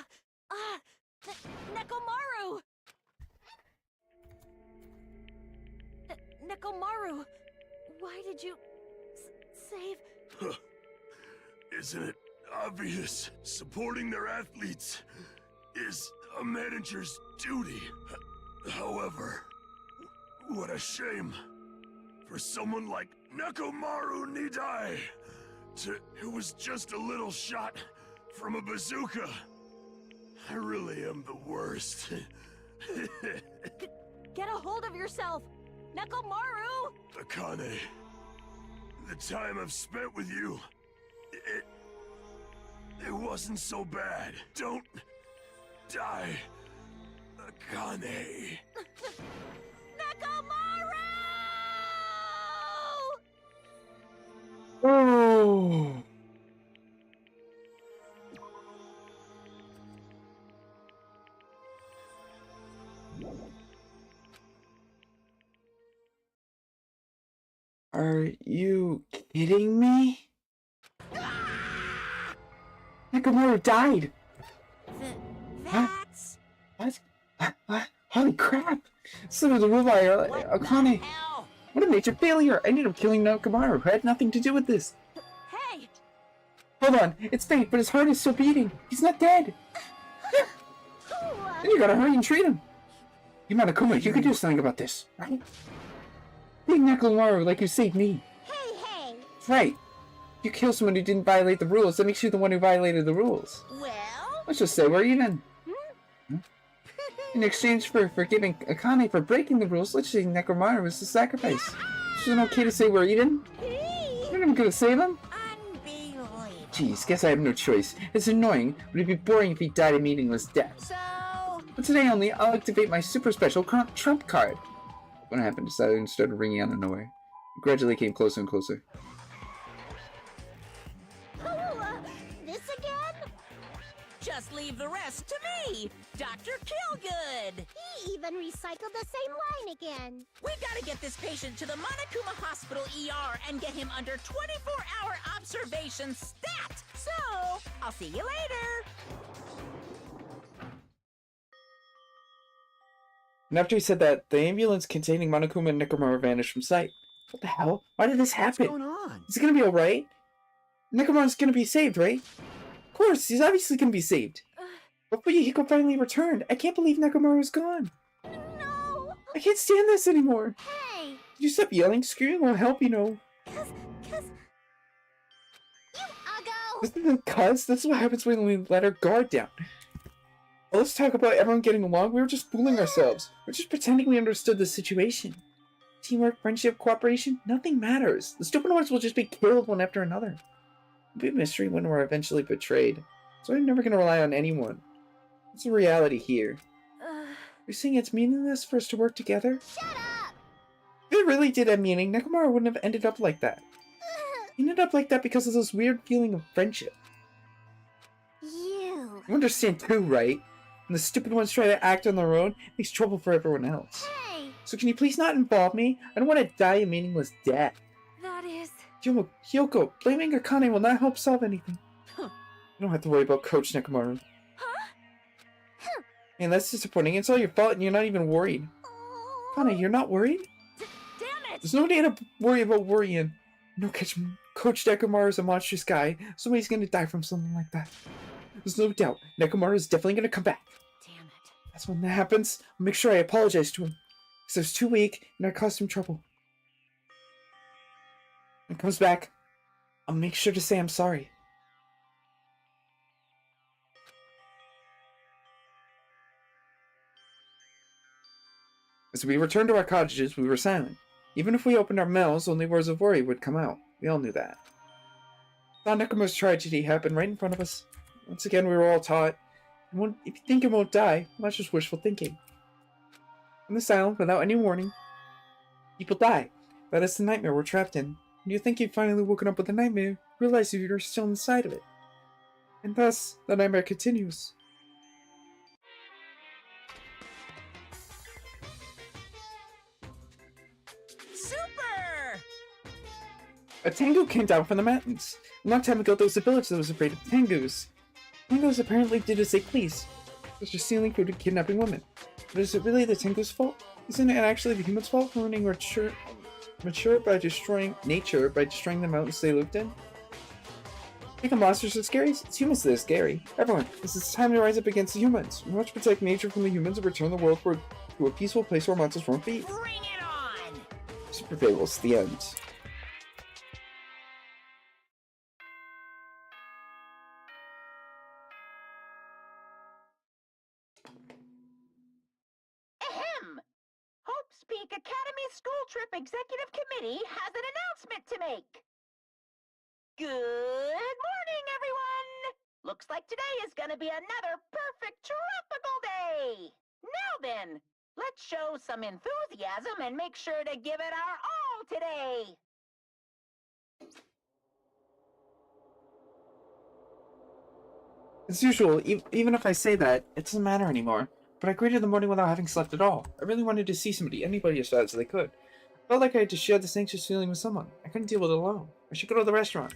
Nekomaru! Nekomaru, why did you save... Isn't it obvious? Supporting their athletes is a manager's duty. However, what a shame for someone like Nekomaru Nidai who was just a little shot from a bazooka. I really am the worst. Get a hold of yourself! Nekomaru! Akane, the time I've spent with you, it wasn't so bad. Don't die, Akane. Nekomaru! Oh! Are you kidding me? Nekomaru died! That's... What? Holy crap! So the rule by Akane. What a major failure! I ended up killing Nekomaru, who had nothing to do with this. Hey! Hold on, it's fake, but his heart is still beating. He's not dead. Then you gotta hurry and treat him. Hey, Monokuma, you could do something about this, right? Being Nekomaru like you saved me. Hey! Right. You kill someone who didn't violate the rules, that makes you the one who violated the rules. Well... Let's just say we're even. In exchange for forgiving Akane for breaking the rules, let's say Nekomaru was the sacrifice. Isn't it okay to say we're even? You're not gonna save him? Unbelievable. Jeez, guess I have no choice. It's annoying, but it'd be boring if he died a meaningless death. So... But today only, I'll activate my super special trump card. What happened? Decided started ringing out of nowhere. It gradually came closer and closer. This again? Just leave the rest to me, Dr. Killgood. He even recycled the same line again. We gotta get this patient to the Monokuma Hospital ER and get him under 24-hour observation stat. So, I'll see you later. And after he said that, the ambulance containing Monokuma and Nekomaru vanished from sight. What the hell? Why did this happen? What's going on? Is it gonna be alright? Nekomaru's gonna be saved, right? Of course, he's obviously gonna be saved. But Hiko finally returned. I can't believe Nekomaru's gone. No! I can't stand this anymore. Hey! You stop yelling, screaming won't help, you know. Cuz... You uggo! This isn't cuz. This is what happens when we let our guard down. Well, let's talk about everyone getting along. We were just fooling ourselves. We're just pretending we understood the situation. Teamwork, friendship, cooperation, nothing matters. The stupid ones will just be killed one after another. It'll be a mystery when we're eventually betrayed. So I'm never gonna rely on anyone. It's a reality here. You're saying it's meaningless for us to work together? Shut up! If it really did have meaning, Nekomaru wouldn't have ended up like that. He ended up like that because of this weird feeling of friendship. You. You understand too, right? When the stupid ones try to act on their own, it makes trouble for everyone else. Hey! So can you please not involve me? I don't want to die a meaningless death. That is... Hyoko, blaming Akane will not help solve anything. Huh. You don't have to worry about Coach Nekomaru. And that's disappointing. It's all your fault and you're not even worried. Akane, you're not worried? Damn it! There's no need to worry about worrying. No, Coach Nekomaru is a monstrous guy. Somebody's gonna die from something like that. There's no doubt. Nekomaru is definitely gonna come back. Damn it. That's when that happens. I'll make sure I apologize to him. Because I was too weak and I caused him trouble. When he comes back, I'll make sure to say I'm sorry. As we returned to our cottages, we were silent. Even if we opened our mouths, only words of worry would come out. We all knew that. Saw Nekomaru's tragedy happen right in front of us. Once again, we were all taught, if you think it won't die, well, that's just wishful thinking. In the silence, without any warning, people die. That is the nightmare we're trapped in. When you think you've finally woken up with the nightmare, realize you're still inside of it. And thus, the nightmare continues. Super! A Tengu came down from the mountains. A long time ago, there was a village that was afraid of Tengus. Tengus apparently did as they please, such as stealing food and kidnapping women. But is it really the Tengu's fault? Isn't it actually the humans' fault for ruining nature by destroying the mountains they lived in? Think the monsters are scary? It's humans that are scary. Everyone, this is time to rise up against the humans. We must protect nature from the humans and return the world to a peaceful place where monsters won't be. Bring it on! Super Fables, the end. Ahem! Hope's Peak Academy School Trip Executive Committee has an announcement to make. Good morning, everyone! Looks like today is gonna be another perfect tropical day! Now then, let's show some enthusiasm and make sure to give it our all today! As usual, even if I say that, it doesn't matter anymore. But I greeted the morning without having slept at all. I really wanted to see somebody, anybody as fast as they could. I felt like I had to share this anxious feeling with someone. I couldn't deal with it alone. I should go to the restaurant.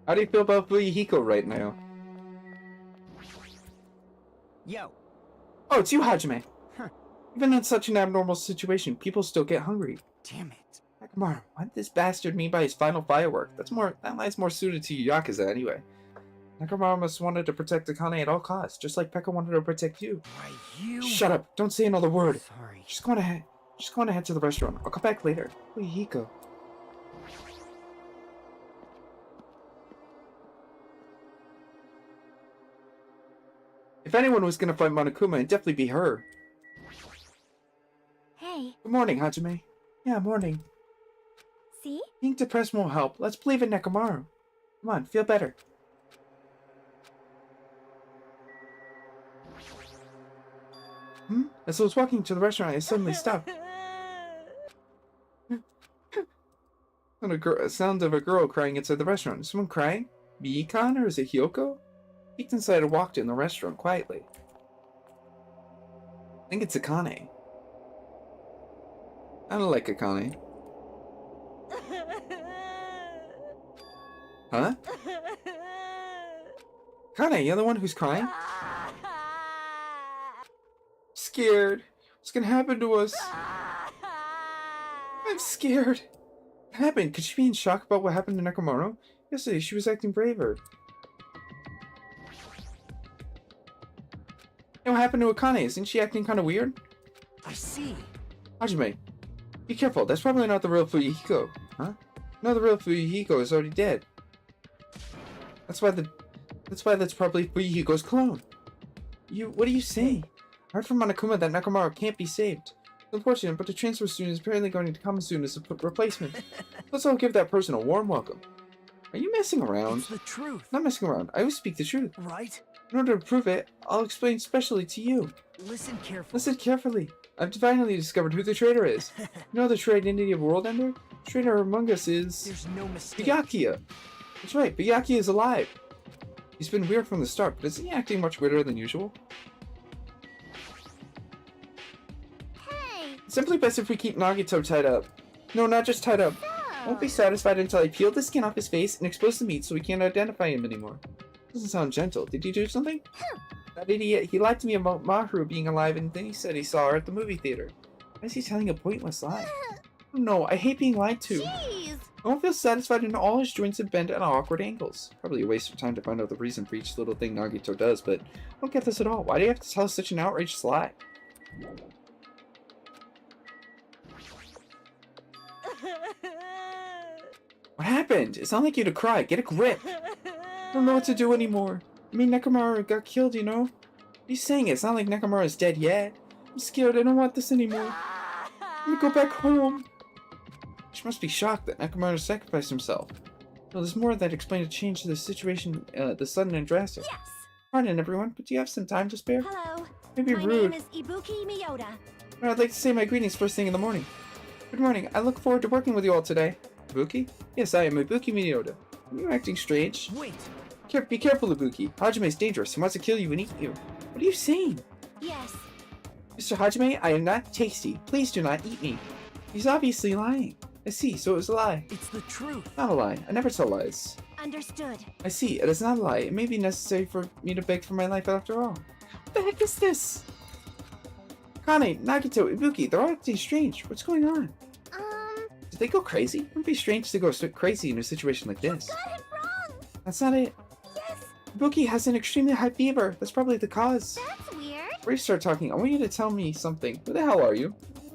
How do you feel about Fuyuhiko right now? Yo. Oh, it's you, Hajime. Huh. Even in such an abnormal situation, people still get hungry. Damn it. Nekomaru, what did this bastard mean by his final firework? That line's more suited to Yakuza anyway. Nekomaru must wanted to protect Akane at all costs, just like Pekka wanted to protect you. Why, you... Shut up! Don't say another word! Sorry. Just go on ahead to the restaurant. I'll come back later. Fuyuhiko. If anyone was gonna fight Monokuma, it'd definitely be her. Hey, Good morning, Hajime. Yeah, morning. see? Being depressed won't help. Let's believe in Nekomaru. Come on, feel better. As I was walking to the restaurant, I suddenly stopped. And a sound of a girl crying inside the restaurant. Is someone crying? Mikan, or is it Hyoko? I peeked inside and walked in the restaurant quietly. I think it's Akane. I don't like Akane. Huh? Akane, you're the one who's crying? Scared. What's gonna happen to us? I'm scared. What happened? Could she be in shock about what happened to Nekomaru? Yesterday, she was acting braver. Hey, what happened to Akane? Isn't she acting kind of weird? I see. Hajime, be careful. That's probably not the real Fuyuhiko. Huh? No, the real Fuyuhiko is already dead. That's why that's probably Fuyuhiko's clone. What are you saying? I heard from Monokuma that Nekomaru can't be saved. It's unfortunate, but the transfer student is apparently going to come soon as a replacement. Let's all give that person a warm welcome. Are you messing around? It's the truth. Not messing around. I always speak the truth. Right? In order to prove it, I'll explain specially to you. Listen carefully. Listen carefully. I've finally discovered who the traitor is. You know the true identity of World Ender? The traitor among us is... There's no mistake. Byakuya. That's right, Byakuya is alive. He's been weird from the start, but isn't he acting much weirder than usual? Hey! It's simply best if we keep Nagito tied up. No, not just tied up. I won't be satisfied until I peel the skin off his face and expose the meat so we can't identify him anymore. Doesn't sound gentle. Did you do something? That idiot, he lied to me about Mahiru being alive and then he said he saw her at the movie theater. Why is he telling a pointless lie? No, I hate being lied to. Jeez! I won't feel satisfied until all his joints have bent at awkward angles. Probably a waste of time to find out the reason for each little thing Nagito does, but I don't get this at all. Why do you have to tell us such an outrageous lie? What happened? It sounded like you to cry. Get a grip. I don't know what to do anymore. I mean, Nekomaru got killed, you know? What are you saying? It's not like Nekomaru's dead yet. I'm scared. I don't want this anymore. I'm gonna go back home. She must be shocked that Nekomaru sacrificed himself. Well, there's more that explains a change to the situation, the sudden and drastic. Yes! Pardon, everyone, but do you have some time to spare? Hello. Maybe My rude. name is Ibuki Miyoda. I'd like to say my greetings first thing in the morning. Good morning. I look forward to working with you all today. Ibuki? Yes, I am Ibuki Miyoda. Are you acting strange? Wait! Be careful, Ibuki. Hajime is dangerous. He wants to kill you and eat you. What are you saying? Yes. Mr. Hajime, I am not tasty. Please do not eat me. He's obviously lying. I see, so it was a lie. It's the truth. Not a lie. I never tell lies. Understood. I see, it is not a lie. It may be necessary for me to beg for my life after all. What the heck is this? Kane, Nagito, Ibuki, they're all acting strange. What's going on? Did they go crazy? It would be strange to go crazy in a situation like this. Got it wrong! That's not it. Yes! Ibuki has an extremely high fever. That's probably the cause. That's weird! Before you start talking, I want you to tell me something. Who the hell are you?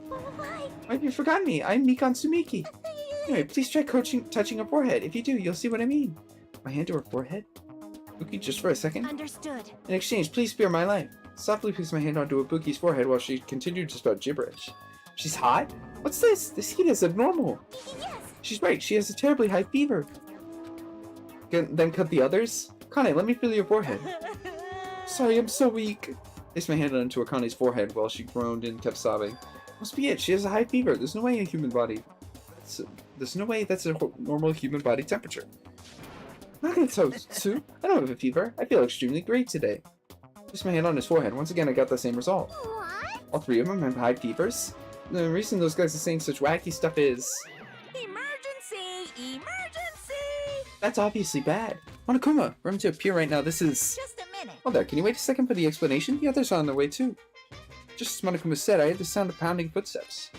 Why? Why have you forgotten me? I'm Mikan Sumiki. Anyway, please try touching her forehead. If you do, you'll see what I mean. My hand to her forehead? Ibuki, just for a second. Understood. In exchange, please spare my life. Softly place my hand onto Ibuki's forehead while she continued to spout gibberish. She's hot? What's this? This heat is abnormal. Yes! She's right. She has a terribly high fever. Then cut the others? Kane, let me feel your forehead. Sorry, I'm so weak. Placed my hand onto Akane's forehead while she groaned and kept sobbing. Must be it. She has a high fever. There's no way a human body... There's no way that's a normal human body temperature. I'm not gonna tell Sue. I don't have a fever. I feel extremely great today. Placed my hand on his forehead. Once again, I got the same result. What? All three of them have high fevers. The reason those guys are saying such wacky stuff is... Emergency! Emergency! That's obviously bad. Monokuma, room to appear right now. This is... Just a minute. Hold there, can you wait a second for the explanation? The others are on their way too. Just as Monokuma said, I heard the sound of pounding footsteps.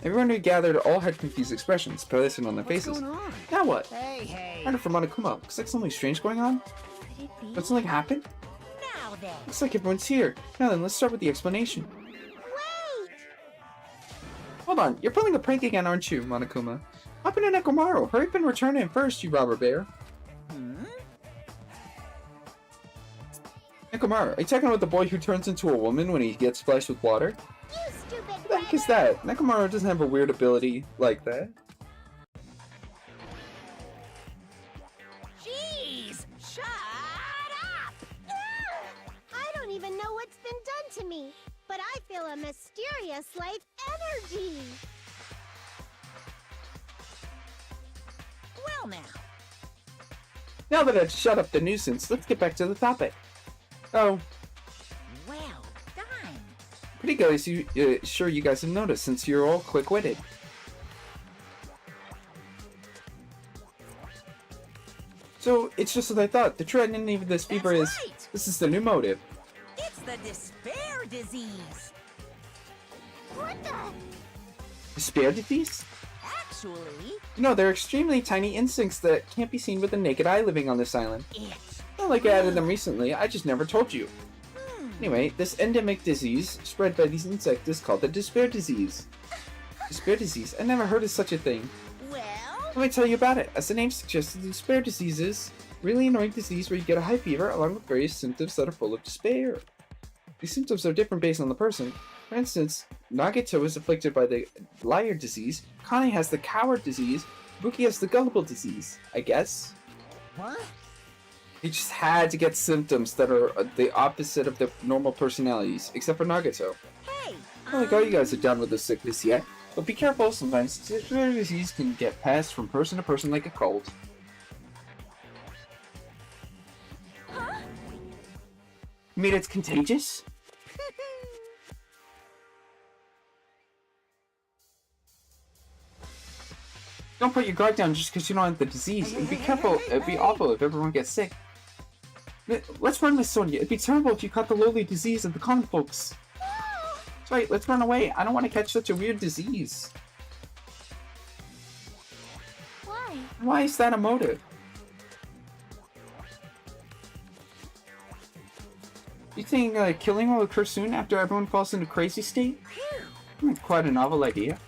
Everyone who gathered all had confused expressions, present on their faces. What's going on? Now what? Hey. Harder for Monokuma. Looks like something strange going on. Could it be? Did something happen? Now then. Looks like everyone's here. Now then, let's start with the explanation. Wait! Hold on, you're pulling a prank again, aren't you, Monokuma? What happened to Nekomaru? Hurry up and return him first, you robber bear. Nekomaru, are you talking about the boy who turns into a woman when he gets splashed with water? You stupid What the heck is that? Nekomaru doesn't have a weird ability like that. Jeez! Shut up! I don't even know what's been done to me, but I feel a mysterious life energy. Well now. Now that I've shut up the nuisance, let's get back to the topic. Oh, Well done. pretty good. Sure you guys have noticed since you're all quick-witted. So, it's just as I thought. The true identity of this fever is... right. This is the new motive. It's the despair disease. What the? Despair disease? Actually, You know, they're extremely tiny insects that can't be seen with the naked eye living on this island. it's... Not like I added them recently, I just never told you. Anyway, this endemic disease spread by these insects is called the despair disease. Despair disease? I never heard of such a thing. Well... Let me tell you about it. As the name suggests, the despair disease is a really annoying disease where you get a high fever along with various symptoms that are full of despair. These symptoms are different based on the person. For instance, Nagato is afflicted by the liar disease, Connie has the coward disease, Buki has the gullible disease, I guess. What? He just had to get symptoms that are the opposite of their normal personalities, except for Nagato. Hey! I don't think all you guys are done with the sickness yet, but be careful, sometimes severe disease can get passed from person to person like a cold. Huh? You mean it's contagious? Don't put your guard down just because you don't have the disease. And be careful, it'd be awful if everyone gets sick. Let's run, Miss Sonia. It'd be terrible if you caught the lowly disease of the common folks. That's right, let's run away. I don't want to catch such a weird disease. Why? Why is that a motive? You think killing will occur soon after everyone falls into a crazy state? Quite a novel idea.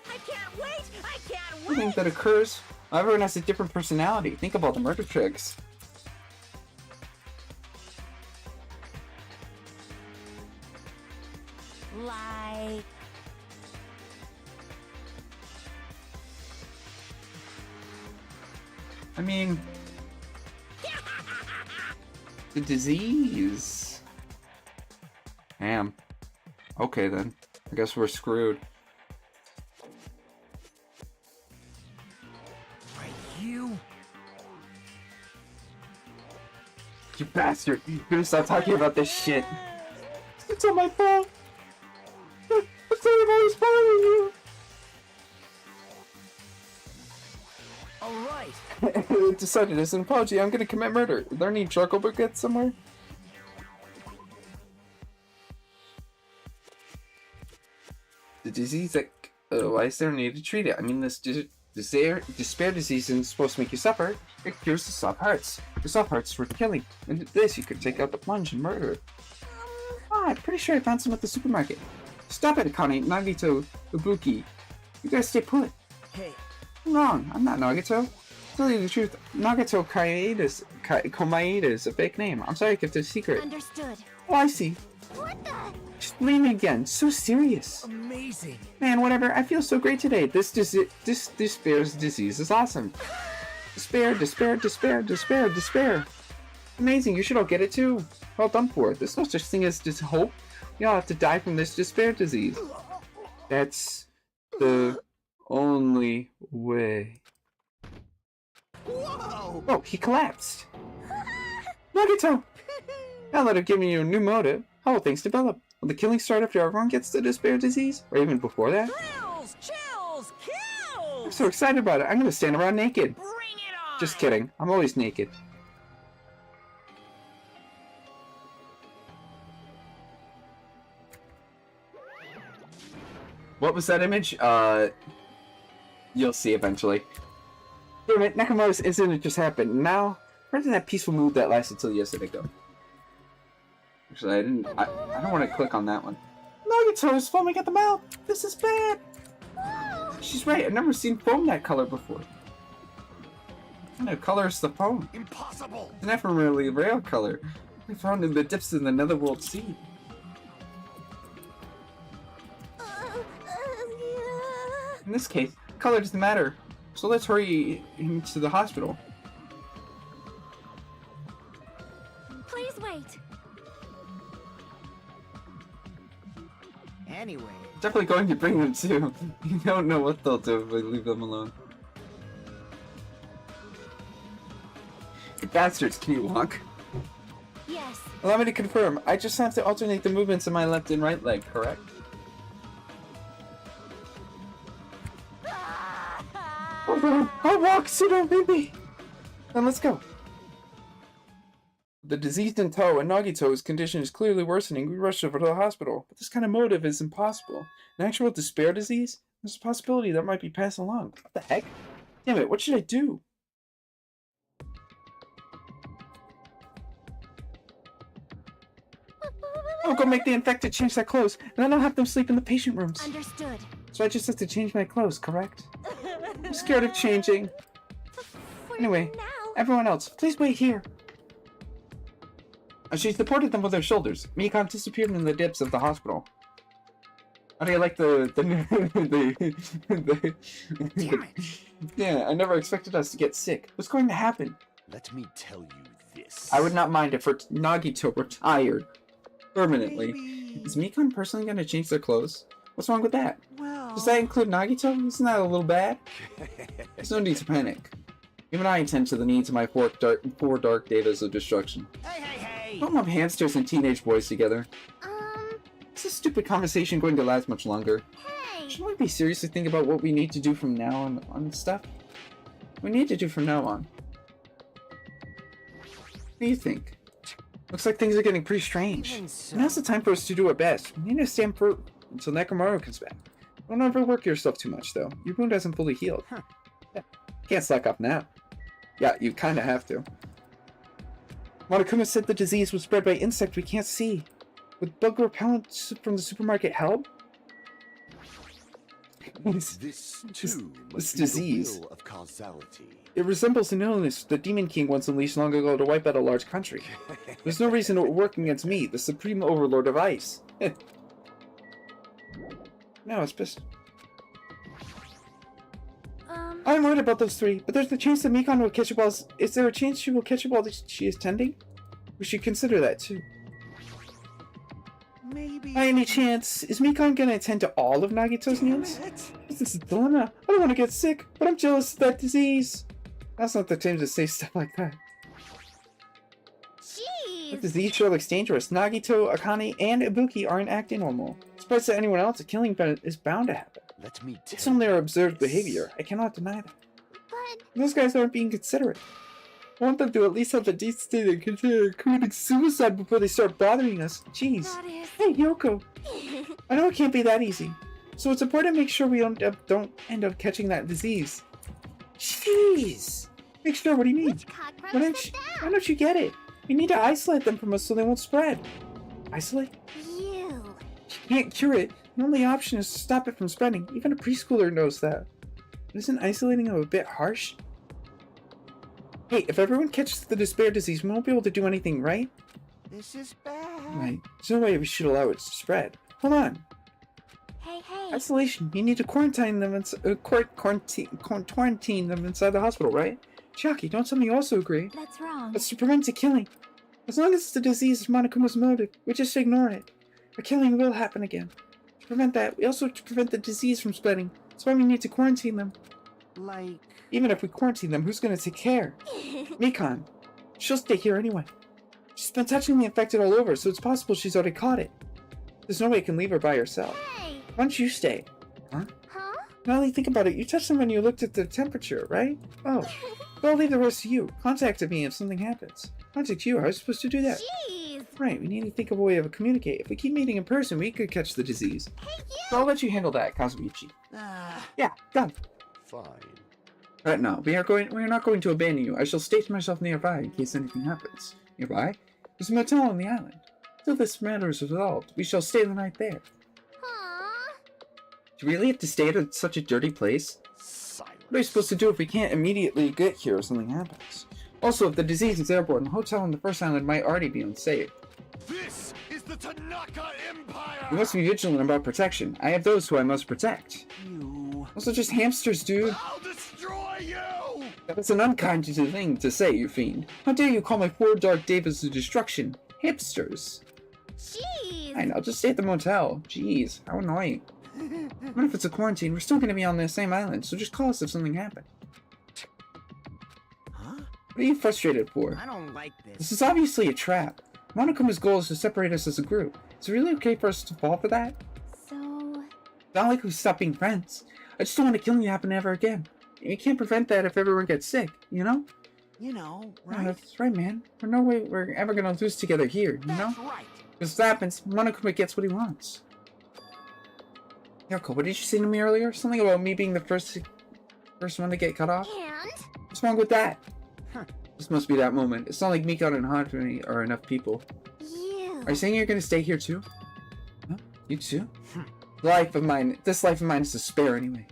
I can't wait! I can't I wait! think that occurs. Everyone has a different personality. Think of all the murder tricks. Like... I mean... the disease. Damn. Okay then. I guess we're screwed. Right, you? You bastard! You're gonna stop talking about this shit. It's all my fault. I'm sorry if I was bothering you. Alright. Decided as an apology, I'm gonna commit murder. Are there any charcoal briquettes somewhere? The disease that... why is there a need to treat it? I mean, this despair disease isn't supposed to make you suffer. It cures the soft hearts. The soft hearts worth killing. And this, you could take out the plunge and murder it. Oh, I'm pretty sure I found some at the supermarket. Stop it, Connie, Nagito, Ibuki. You guys stay put. Hey. I'm wrong. I'm not Nagato. To tell you the truth, Nagato Komaeda is a fake name. I'm sorry I kept it a secret. Understood. Oh, I see. What the? Just leave me again. So serious. Amazing. Man, whatever. I feel so great today. This despair's disease is awesome. Despair, despair, despair, despair, despair. Amazing. You should all get it too. Well done for it. There's no such thing as just hope. You all have to die from this despair disease. That's the only way. Whoa! Oh, he collapsed. Nagato! Now that I've given you a new motive, how will things develop? Will the killing start after everyone gets the despair disease? Or even before that? Thrills, chills, kills! I'm so excited about it, I'm gonna stand around naked. Bring it on! Just kidding, I'm always naked. What was that image? You'll see eventually. Damn it, Nakamura's incident just happened. Now, where did that peaceful mood that lasted till yesterday go? Actually, I don't want to click on that one. Nagato is foaming at the mouth! This is bad! She's right, I've never seen foam that color before. What kind of color is the foam? Impossible! It's an ephemerally rare color. I found in the depths of the Netherworld Sea. In this case, color doesn't matter. So let's hurry him to the hospital. Please wait. Anyway. Definitely going to bring them too. You don't know what they'll do if we leave them alone. You bastards, can you walk? Yes. Allow me to confirm. I just have to alternate the movements of my left and right leg, correct? I'll walk, so don't leave me. Then let's go. The diseased in tow and Nagito's condition is clearly worsening. We rushed over to the hospital, but this kind of motive is impossible. An actual despair disease? There's a possibility that might be passed along. What the heck? Damn it, what should I do? I'll go make the infected change their clothes, and then I'll have them sleep in the patient rooms. Understood. So I just have to change my clothes, correct? I'm scared of changing. Anyway, everyone else, please wait here. She supported them with her shoulders. Mikon disappeared in the depths of the hospital. How do you like the Damn it! Yeah, I never expected us to get sick. What's going to happen? Let me tell you this. I would not mind if Nagito retired permanently. Maybe... Is Mikon personally going to change their clothes? What's wrong with that? Well... Does that include Nagito? Isn't that a little bad? There's no need to panic. Even I attend to the needs of my four dark datas of destruction. Hey, hey, hey! Don't lump hamsters and teenage boys together. Is this stupid conversation going to last much longer? Hey! Shouldn't we be seriously thinking about what we need to do from now on stuff? We need to do from now on. What do you think? Looks like things are getting pretty strange. Even so. Now's the time for us to do our best. We need to stand for until Nekomaru comes back. Don't overwork yourself too much, though. Your wound hasn't fully healed. Huh. Yeah. Can't slack off now. Yeah, you kinda have to. Monokuma said the disease was spread by insect we can't see. Would bug repellent from the supermarket help? This, too, this must be the disease. will of causality. It resembles an illness the Demon King once unleashed long ago to wipe out a large country. There's no reason it would work against me, the supreme overlord of ice. No, it's just... I'm worried about those three, but there's the chance that Mikon will catch up while... Is there a chance she will catch up while she is tending? We should consider that, too. Maybe... By any chance, is Mikon gonna attend to all of Nagito's needs? This is a dilemma. I don't want to get sick, but I'm jealous of that disease. That's not the time to say stuff like that. Jeez! The disease sure looks dangerous. Nagito, Akane, and Ibuki aren't acting normal. Despite to anyone else, a killing is bound to happen. Let me tell It's only their you observed this. behavior. I cannot deny that. But Those guys aren't being considerate. I want them to at least have the decency to consider committing suicide before they start bothering us. Jeez. that is... Hey, Yoko. I know it can't be that easy. So it's important to make sure we don't end up catching that disease. Jeez. Make sure, what do you mean? Which cockroach Why said why that? don't you get it? We need to isolate them from us so they won't spread. Isolate? You. You can't cure it. The only option is to stop it from spreading. Even a preschooler knows that. Isn't isolating them a bit harsh? Hey, if everyone catches the despair disease, we won't be able to do anything, right? This is bad. Right. There's no way we should allow it to spread. Hold on. Hey, hey. Isolation. You need to quarantine them quarantine them inside the hospital, right? Chiaki, don't tell me you also agree. That's wrong. That's to prevent a killing. As long as the disease is Monokuma's motive, we just ignore it. A killing will happen again. To prevent that, we also have to prevent the disease from spreading. That's why we need to quarantine them. Like... Even if we quarantine them, who's gonna take care? Mikon. She'll stay here anyway. She's been touching the infected all over, so it's possible she's already caught it. There's no way I can leave her by herself. Hey. Why don't you stay? Huh? Huh? Now that you think about it, you touched them when you looked at the temperature, right? Oh. Well, I'll leave the rest to you. Contact me if something happens. Contact you? How are you supposed to do that? Jeez. Right, we need to think of a way to communicate. If we keep meeting in person, we could catch the disease. Hey, you. So I'll let you handle that, Kazuichi. Ah... Yeah, done. Fine. Right now, we are not going to abandon you. I shall station myself nearby in case anything happens. Nearby? There's a motel on the island. Till this matter is resolved, we shall stay the night there. Aww. Do you really have to stay at such a dirty place? Silence. What are we supposed to do if we can't immediately get here if something happens? Also, if the disease is airborne, the hotel on the first island might already be unsafe. This is the Tanaka Empire! We must be vigilant about protection. I have those who I must protect. You... Also, just hamsters, dude. I'll destroy you! That's an unkind thing to say, you fiend. How dare you call my four dark days of destruction? Hamsters. Jeez. Fine, I'll just stay at the motel. Jeez, how annoying. What if it's a quarantine? We're still gonna be on the same island, so just call us if something happened. Huh? What are you frustrated for? I don't like This this. is obviously a trap. Monokuma's goal is to separate us as a group. Is it really okay for us to fall for that? So... It's not like we stop being friends. I just don't want a killing to happen ever again. You can't prevent that if everyone gets sick, you know? You know, Yeah, right? that's right, man. There's no way we're ever gonna lose together here, you know? That's right. If that happens, Monokuma gets what he wants. Yoko, what did you say to me earlier? Something about me being the first one to get cut off? And? What's wrong with that? Huh. This must be that moment. It's not like Mikon and Hanami are enough people. You. Are you saying you're gonna stay here too? Huh? You too? This life of mine is to spare anyway.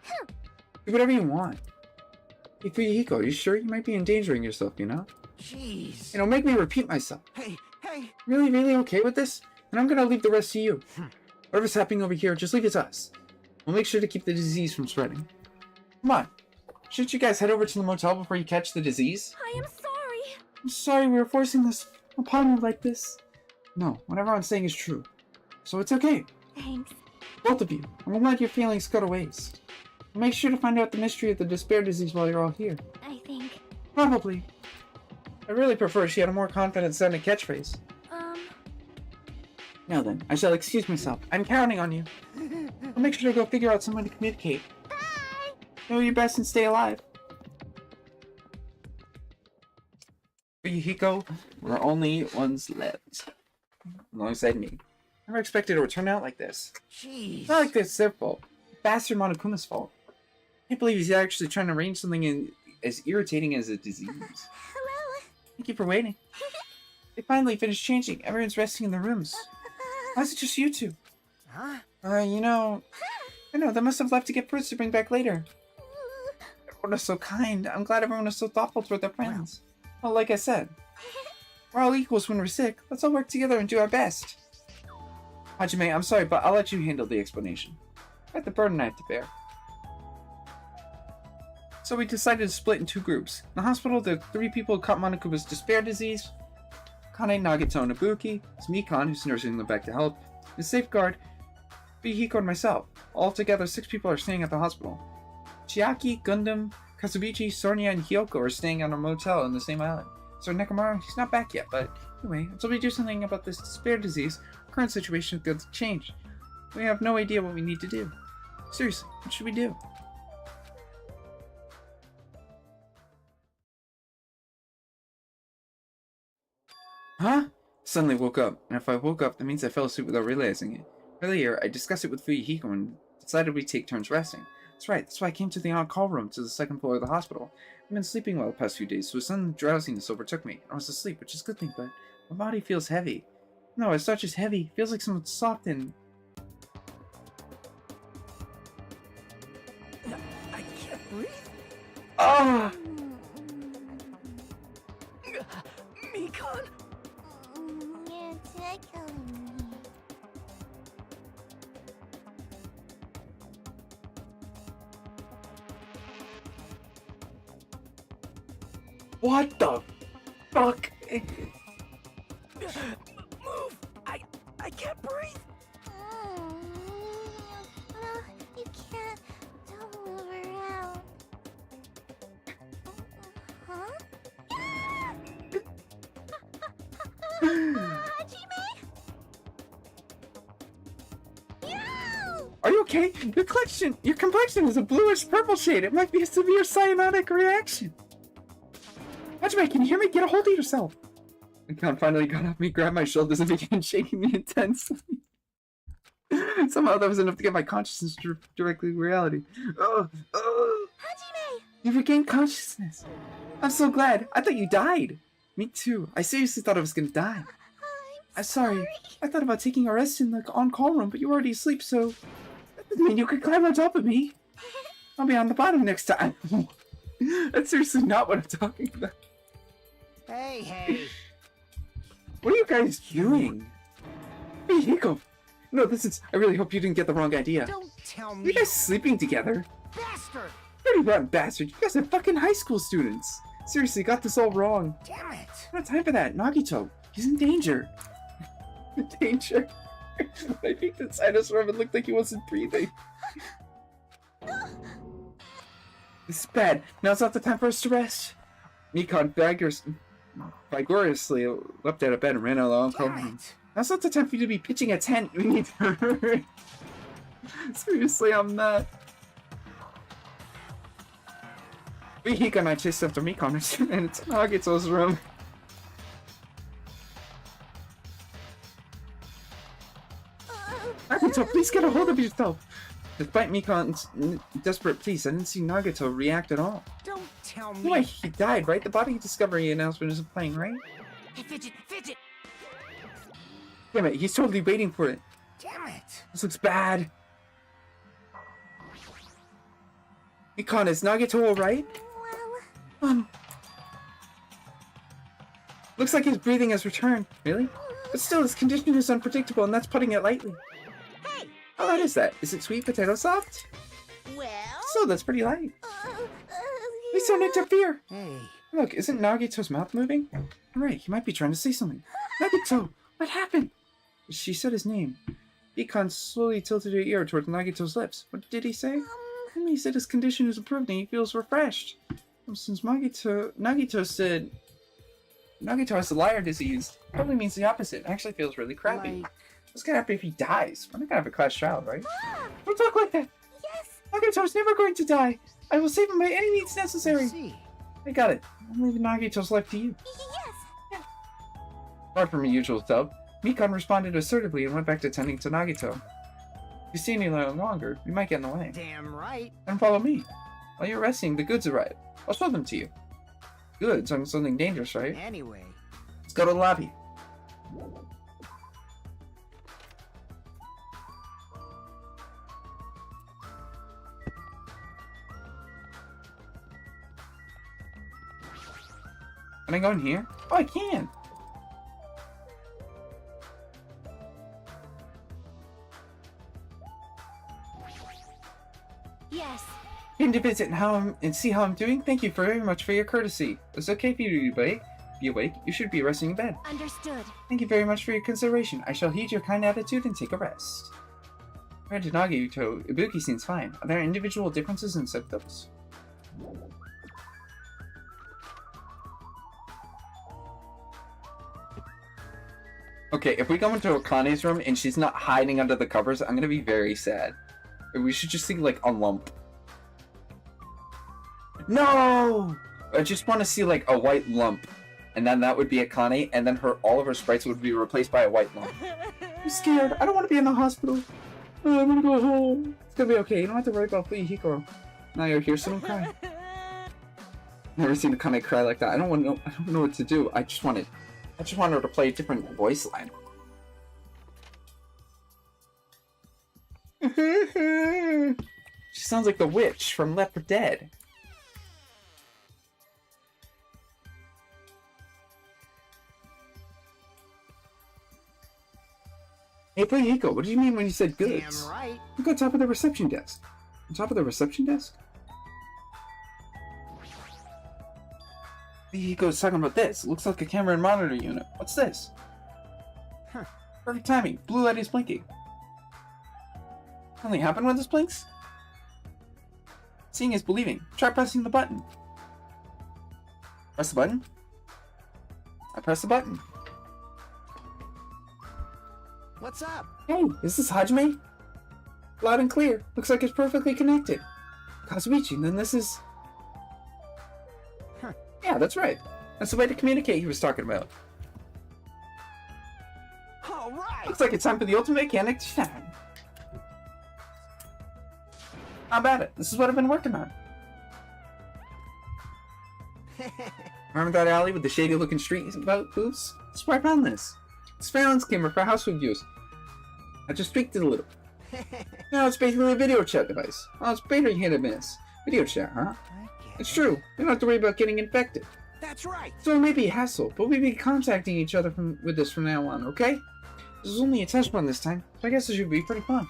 Do whatever you want. Hey, Fuyuhiko, are you sure? You might be endangering yourself, you know? Jeez. You know, make me repeat myself. Hey, hey! Really, really okay with this? And I'm gonna leave the rest to you. Whatever's happening over here, just leave it to us. We'll make sure to keep the disease from spreading. Come on. Shouldn't you guys head over to the motel before you catch the disease? I am sorry. I'm sorry we were forcing this upon you like this. No, whatever I'm saying is true. So it's okay. Thanks. Both of you. I won't let your feelings go to waste. We'll make sure to find out the mystery of the despair disease while you're all here. I think. Probably. I really prefer she had a more confident-sounding catchphrase. Now then, I shall excuse myself. I'm counting on you. I'll make sure to go figure out some way to communicate. Bye! Do your best and stay alive. Yuhiko, we're only ones left. Alongside me. Never expected it would turn out like this. Jeez. It's not like it's their fault. Bastard Monokuma's fault. I can't believe he's actually trying to arrange something as irritating as a disease. Hello? Thank you for waiting. They finally finished changing. Everyone's resting in their rooms. Why is it just you two? Huh? You know... I know, they must have left to get fruits to bring back later. Everyone was so kind. I'm glad everyone was so thoughtful toward their friends. Well, like I said, we're all equals when we're sick. Let's all work together and do our best. Hajime, I'm sorry, but I'll let you handle the explanation. I have the burden I have to bear. So we decided to split in two groups. In the hospital, the three people who caught Monokuma's despair disease. Kane, Nagito, and Ibuki. It's Mikan, who's nursing them back to health. The safeguard, Yuhiko, and myself. Altogether, 6 people are staying at the hospital. Chiaki, Gundam, Kazubichi, Sonia, and Hyoko are staying at a motel on the same island. So Nekomaru, he's not back yet, but anyway, until we do something about this despair disease, our current situation is going to change. We have no idea what we need to do. Seriously, what should we do? Huh? Suddenly woke up, and if I woke up, that means I fell asleep without realizing it. Earlier, I discussed it with Fuyuhiko and decided we'd take turns resting. That's right, that's why I came to the on-call room to the second floor of the hospital. I've been sleeping well the past few days, so a sudden drowsiness overtook me. I was asleep, which is a good thing, but my body feels heavy. No, it's not just heavy, it feels like something's soft and... I can't breathe. Ah! Mikan! You're tickling me. What the fuck? Move! I can't breathe! No, you can't. Don't move around. Huh? Hajime? Yo! Are you okay? Your complexion is a bluish-purple shade. It might be a severe cyanotic reaction. Hajime, can you hear me? Get a hold of yourself. Mikan finally got off me, grabbed my shoulders, and began shaking me intensely. Somehow that was enough to get my consciousness directly to reality. Hajime! You regained consciousness. I'm so glad. I thought you died. Me too. I seriously thought I was gonna die. I'm sorry. I thought about taking a rest in the on-call room, but you were already asleep, so... That doesn't mean you could climb on top of me. I'll be on the bottom next time. That's seriously not what I'm talking about. Hey! What are you guys doing? Hey, Hiko. No, I really hope you didn't get the wrong idea. Don't tell Are me! you guys sleeping together? Bastard! Pretty rotten bastard. You guys are fucking high school students. Seriously, got this all wrong. Damn it! I don't have time for that. Nagito, he's in danger. Danger? I peeked inside his room and looked like he wasn't breathing. This is bad. Now's not the time for us to rest. Mikan vigorously leapt out of bed and ran out of the on-call room. Now's not the time for you to be pitching a tent. We need to hurry. Seriously, I'm not. Hiko and I chased after Mikan and it's in Nagito's room. Nagito, please get a hold of yourself! Despite Mikan's desperate pleas, I didn't see Nagito react at all. Don't tell me! Anyway, he died, right? The body discovery announcement isn't playing, right? Hey, Fidget! Damn it, he's totally waiting for it. Damn it! This looks bad. Mikan, is Nagito alright? Well... Looks like his breathing has returned. Really? But still, this condition is unpredictable, and that's putting it lightly. Hey! How light is that? Is it sweet potato soft? Well... So that's pretty light. Please don't interfere! Hey. Look, isn't Nagito's mouth moving? Right, he might be trying to say something. Nagito! What happened? She said his name. Beacon slowly tilted her ear towards Nagito's lips. What did he say? He said his condition is improved and he feels refreshed. Since Nagito said Nagito has the liar disease, probably means the opposite. It actually feels really crappy. What's gonna happen if he dies? We're not gonna have a class trial, right? Don't talk like that! Yes! Nagito's never going to die! I will save him by any means necessary! I got it. I'm leaving Nagito's life to you. Yes! Apart from her usual self, Mikan responded assertively and went back to tending to Nagito. If you stay any longer, we might get in the way. Damn right. Then follow me. While you're resting, the goods arrive. I'll show them to you. Goods on something dangerous, right? Anyway. Let's go to the lobby. Can I go in here? Oh, I can! Yes. Came to visit and see how I'm doing? Thank you very much for your courtesy. It's okay for you to be awake. You should be resting in bed. Understood. Thank you very much for your consideration. I shall heed your kind attitude and take a rest. Compared to Nagito, Ibuki seems fine. Are there individual differences in symptoms? Okay, if we go into Akane's room and she's not hiding under the covers, I'm gonna be very sad. We should just see, like, a lump. No! I just want to see, like, a white lump. And then that would be Akane, and then all of her sprites would be replaced by a white lump. I'm scared. I don't want to be in the hospital. Oh, I'm gonna go home. It's gonna be okay. You don't have to worry about Fuyuhiko. Now you're here, so don't cry. Never seen Akane cry like that. I don't know what to do. I just want her to play a different voice line. She sounds like the witch from Left 4 Dead. Hey, Fuyuhiko, what do you mean when you said goods? Damn right. Look on top of the reception desk. On top of the reception desk? Fuyuhiko's talking about this. It looks like a camera and monitor unit. What's this? Huh. Perfect timing. Blue light is blinking. Something happened when this blinks? Seeing is believing. Try pressing the button. Press the button? I press the button. What's up? Hey, is this Hajime? Loud and clear. Looks like it's perfectly connected. Kazuichi, then this is... Huh. Yeah, that's right. That's the way to communicate he was talking about. All right. Looks like it's time for the ultimate mechanic to shine. How about it? This is what I've been working on. Remember that alley with the shady-looking street booths? That's where I found this. Surveillance camera for household use. I just tweaked it a little. Now it's basically a video chat device. Oh, it's better hit and miss. Video chat, huh? It's true. We don't have to worry about getting infected. That's right. So it may be a hassle, but we'll be contacting each other with this from now on, okay? This is only a test run this time, so I guess it should be pretty fun.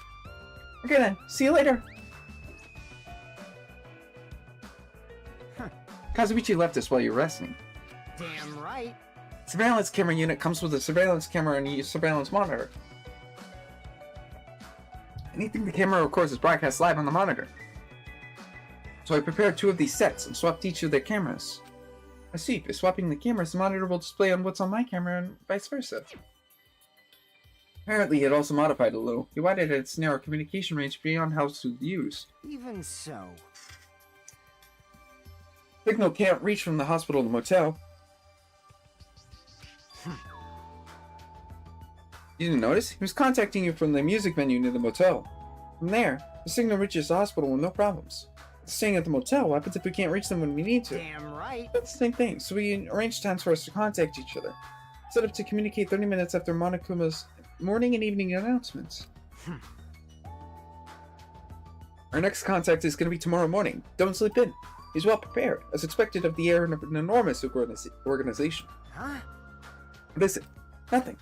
Okay then, see you later. Kazuichi left us while you were resting. Damn right. Surveillance camera unit comes with a surveillance camera and a surveillance monitor. Anything the camera records is broadcast live on the monitor. So I prepared 2 of these sets and swapped each of their cameras. I see, by swapping the cameras, the monitor will display on what's on my camera and vice versa. Apparently, it also modified a little. He widened its narrow communication range beyond household use. Even so. Signal can't reach from the hospital to the motel. You didn't notice? He was contacting you from the music venue near the motel. From there, the signal reaches the hospital with no problems. Staying at the motel, what happens if we can't reach them when we need to? Damn right. That's the same thing, so we arranged times for us to contact each other. Set up to communicate 30 minutes after Monokuma's morning and evening announcements. Our next contact is going to be tomorrow morning. Don't sleep in. He's well prepared, as expected of the heir of an enormous organization. Huh? Listen, nothing.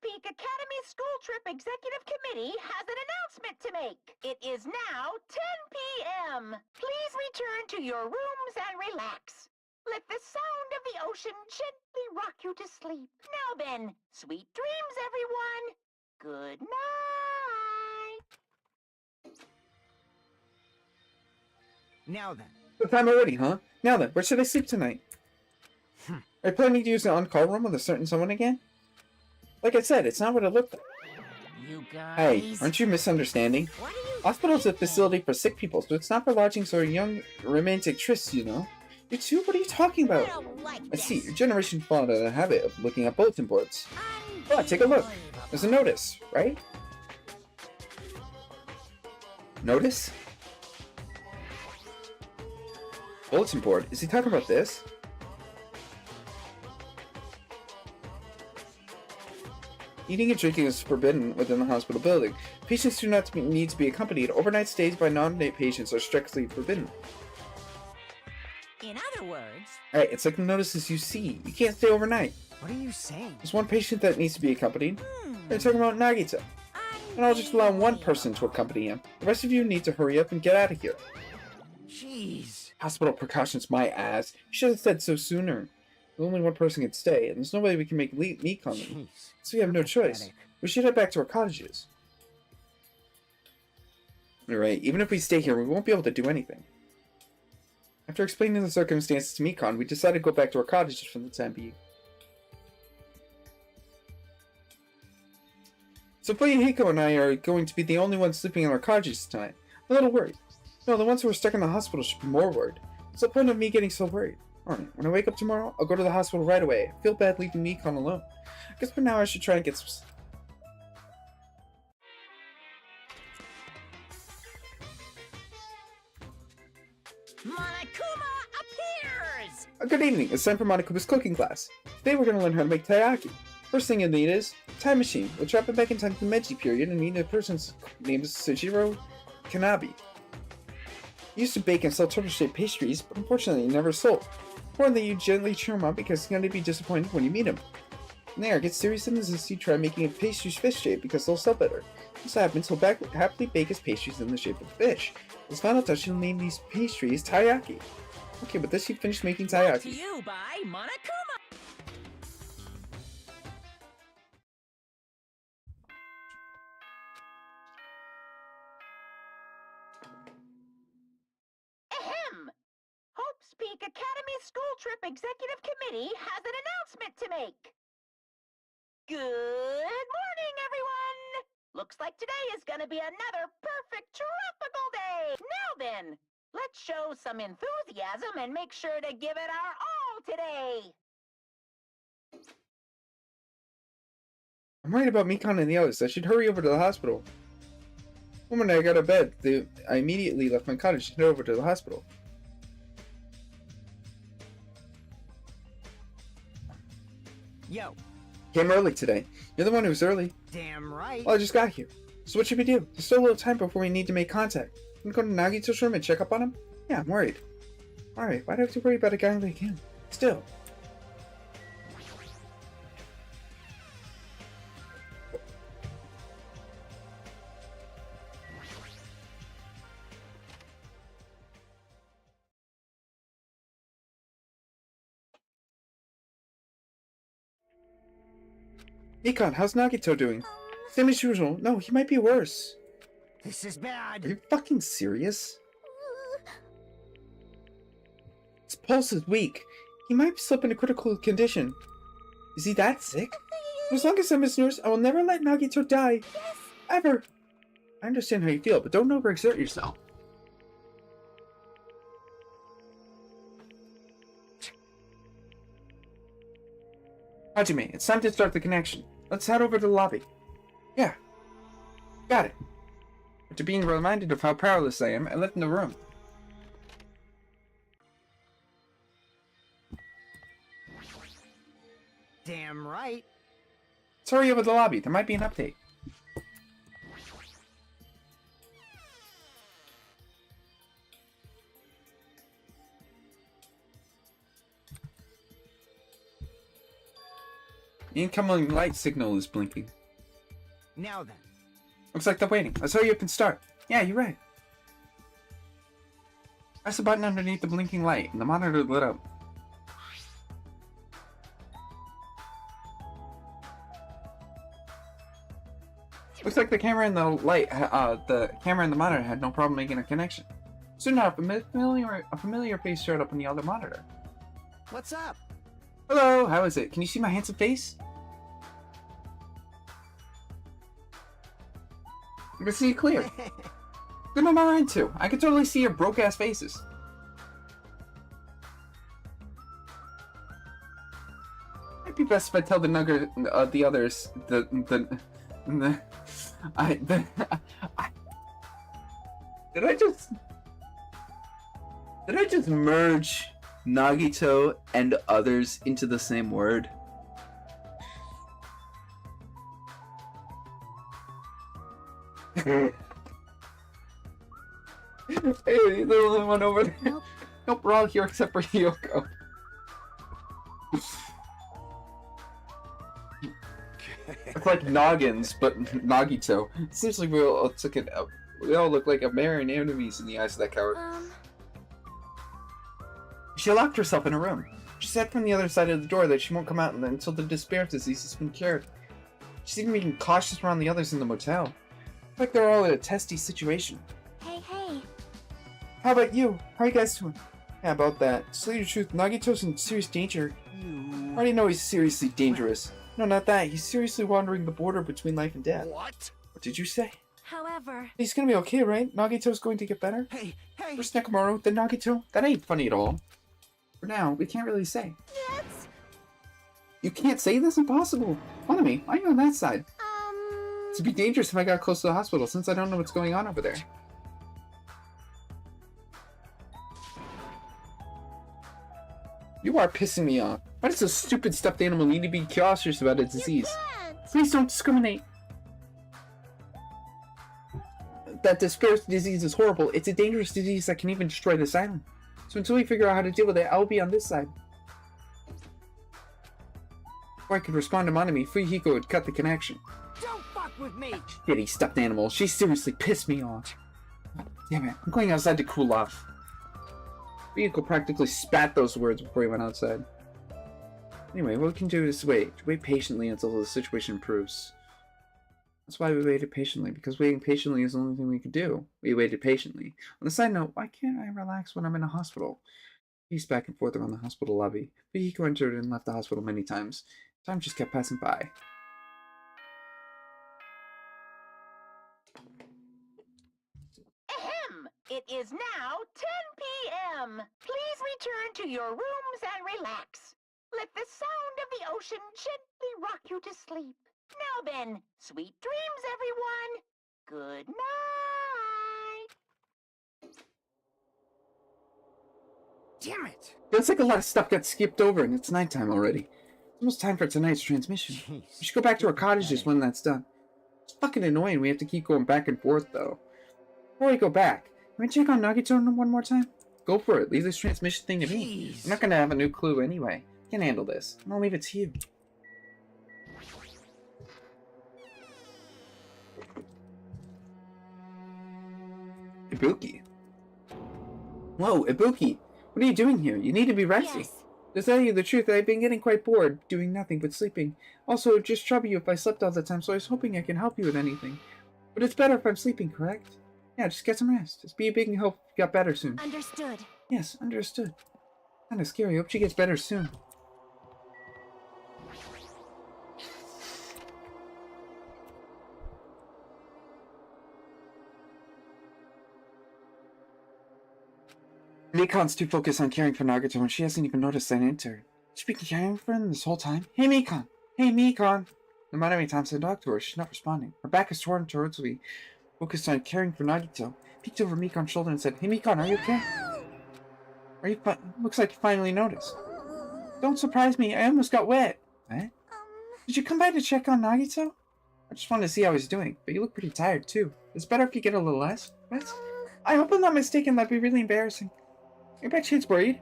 Peak Academy School Trip Executive Committee has an announcement to make. It is now 10 p.m. Please return to your rooms and relax. Let the sound of the ocean gently rock you to sleep. Now then, sweet dreams, everyone. Good night. Now then. Good time already, huh? Now then, where should I sleep tonight? Are you planning to use the on-call room with a certain someone again? Like I said, it's not what it looked like. You guys. Hey, aren't you misunderstanding? What are you Hospital's a thinking? facility for sick people, so it's not for lodgings or young romantic trysts, you know? You two, what are you talking I about? don't like I this. see, your generation fell into the habit of looking at bulletin boards. Come on, take a look. There's a notice, right? Notice? Bulletin board? Is he talking about this? Eating and drinking is forbidden within the hospital building. Patients do not need to be accompanied. Overnight stays by non-date patients are strictly forbidden. In other words, Alright, it's like the notices you see. You can't stay overnight. What are you saying? There's one patient that needs to be accompanied. They're talking about Nagita. And I'll just allow one person to accompany him. The rest of you need to hurry up and get out of here. Jeez. Hospital precautions, my ass. You should have said so sooner. Only one person can stay, and there's no way we can make me come in. Jeez. So we have no choice. Pathetic. We should head back to our cottages. Alright, even if we stay here, we won't be able to do anything. After explaining the circumstances to Mikon, we decided to go back to our cottages for the time being. So Fuyuhiko and I are going to be the only ones sleeping in our cottages tonight. I'm a little worried. No, the ones who are stuck in the hospital should be more worried. What's the point of me getting so worried? Alright, when I wake up tomorrow, I'll go to the hospital right away. I feel bad leaving Mikon alone. I guess for now I should try and get some... Monokuma appears! Good evening, it's time for Monokuma's cooking class. Today we're going to learn how to make taiyaki. First thing you'll need is time machine. We'll travel back in time to the Meiji period and meet a person's name is Sujiro Kanabi. He used to bake and sell turtle-shaped pastries, but unfortunately he never sold. Or that you gently cheer him up because he's going to be disappointed when you meet him. From there, get serious and insist you try making a pastries fish shape because they'll sell better. This happens, he'll happily bake his pastries in the shape of a fish. His final touch, he'll name these pastries taiyaki. Okay, with this he finished making To taiyaki. you by Monokuma! Ahem! Hope's Peak Academy School Trip Executive Committee has an announcement to make. Good morning, everyone! Looks like today is gonna be another perfect tropical day! Now then, let's show some enthusiasm and make sure to give it our all today! I'm worried about Mikon and the others. I should hurry over to the hospital. The moment I got out of bed, I immediately left my cottage and head over to the hospital. Yo, Came early today. You're the one who was early. damn right. Well, I just got here. So what should we do? There's still a little time before we need to make contact. Can we go to Nagito's room and check up on him? Yeah, I'm worried. Alright, why do I have to worry about a guy like him? Still. Nikon, how's Nagito doing? Same as usual. No, he might be worse. This is Are bad. you fucking serious? His pulse is weak. He might slip into critical condition. Is he that sick? As long as I'm his nurse, I will never let Nagito die. Ever. I understand how you feel, but don't overexert yourself. Hajime, it's time to start the connection. Let's head over to the lobby. Yeah. Got it. After being reminded of how powerless I am, I left in the room. Damn right. Let's hurry over to the lobby. There might be an update. The incoming light signal is blinking. Now then. Looks like they're waiting. Let's hurry up and start. Yeah, you're right. Press the button underneath the blinking light, and the monitor lit up. Looks like the camera and the light, the camera and the monitor had no problem making a connection. Soon enough, a familiar face showed up on the other monitor. What's up? Hello, how is it? Can you see my handsome face? I can see it clear. Good on my end too. I can totally see your broke-ass faces. Might be best if I tell the others Did I just merge Nagito and others into the same word? Hey, you're the only one over there. Nope. Nope, we're all here except for Hiyoko. It's like noggins, but Nagito. It seems like we all look like American enemies in the eyes of that coward. She locked herself in a room. She said from the other side of the door that she won't come out until the despair disease has been cured. She seemed being cautious around the others in the motel. Looks like they're all in a testy situation. Hey, hey. How about you? How are you guys doing? Yeah, about that. To tell you the truth, Nagito's in serious danger. I already know he's seriously dangerous. No, not that. He's seriously wandering the border between life and death. What? What did you say? However... He's gonna be okay, right? Nagito's going to get better? Hey! First Nekomaru, then Nagito? That ain't funny at all. For now, we can't really say. That's... You can't say this? Impossible. Follow me. Why are you on that side? It'd be dangerous if I got close to the hospital, since I don't know what's going on over there. You are pissing me off. Why does a stupid stuffed animal need to be cautious about a disease? Please don't discriminate. That despair disease is horrible. It's a dangerous disease that can even destroy this island. So until we figure out how to deal with it, I'll be on this side. Before I could respond to Monami, Fuyuhiko would cut the connection. Don't fuck with me! Shitty stuffed animal. She seriously pissed me off. Damn it. I'm going outside to cool off. Fuyuhiko practically spat those words before he went outside. Anyway, what we can do is wait patiently until the situation improves. That's why we waited patiently, because waiting patiently is the only thing we could do. We waited patiently. On a side note, why can't I relax when I'm in a hospital? Paced back and forth around the hospital lobby. Fuyuhiko entered and left the hospital many times. Time just kept passing by. Ahem! It is now 10 p.m. Please return to your rooms and relax. Let the sound of the ocean gently rock you to sleep. Now then, sweet dreams, everyone. Good night. Damn it! Feels like a lot of stuff got skipped over and it's nighttime already. It's almost time for tonight's transmission. Jeez, We should go back to our cottages when that's done. It's fucking annoying we have to keep going back and forth though. Before we go back, can we check on Nagito one more time? Go for it. Leave this transmission thing to me. Jeez. I'm not gonna have a new clue anyway. I can handle this. I'll leave it to you. Ibuki. Whoa, Ibuki. What are you doing here? You need to be resting. Yes. To tell you the truth, I've been getting quite bored, doing nothing but sleeping. Also, it'd just trouble you if I slept all the time, so I was hoping I can help you with anything. But it's better if I'm sleeping, correct? Yeah, just get some rest. Just be a big help if you got better soon. Understood. Yes, understood. Kinda scary. Hope she gets better soon. Mikon's too focused on caring for Nagito and she hasn't even noticed I entered. She's been caring for him this whole time? Hey Mikon! Hey Mikon! No matter how many times I talk to her, she's not responding. Her back is turned towards me, focused on caring for Nagito. Peeked over Mikon's shoulder and said, Hey Mikon, are you okay? Are you looks like you finally noticed. Don't surprise me, I almost got wet. What? Did you come by to check on Nagito? I just wanted to see how he's doing, but you look pretty tired too. It's better if you get a little less. What? I hope I'm not mistaken, that'd be really embarrassing. Are you by chance worried?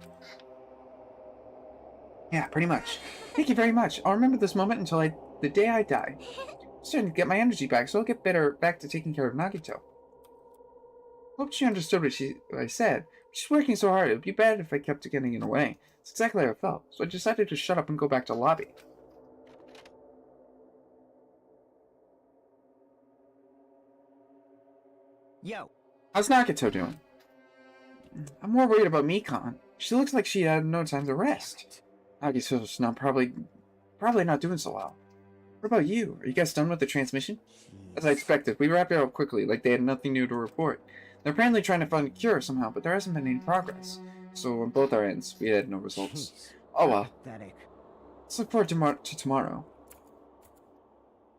Yeah, pretty much. Thank you very much. I'll remember this moment until the day I die. I'm starting to get my energy back, so I'll get better back to taking care of Nagito. Hope she understood what I said. She's working so hard, it would be bad if I kept getting in her way. It's exactly how I felt, so I decided to shut up and go back to lobby. Yo. How's Nagito doing? I'm more worried about Mikan. She looks like she had no time to rest. Nagito's probably not doing so well. What about you? Are you guys done with the transmission? As I expected, we wrapped it up quickly, like they had nothing new to report. They're apparently trying to find a cure somehow, but there hasn't been any progress. So on both our ends, we had no results. Oh well. Let's look forward to tomorrow.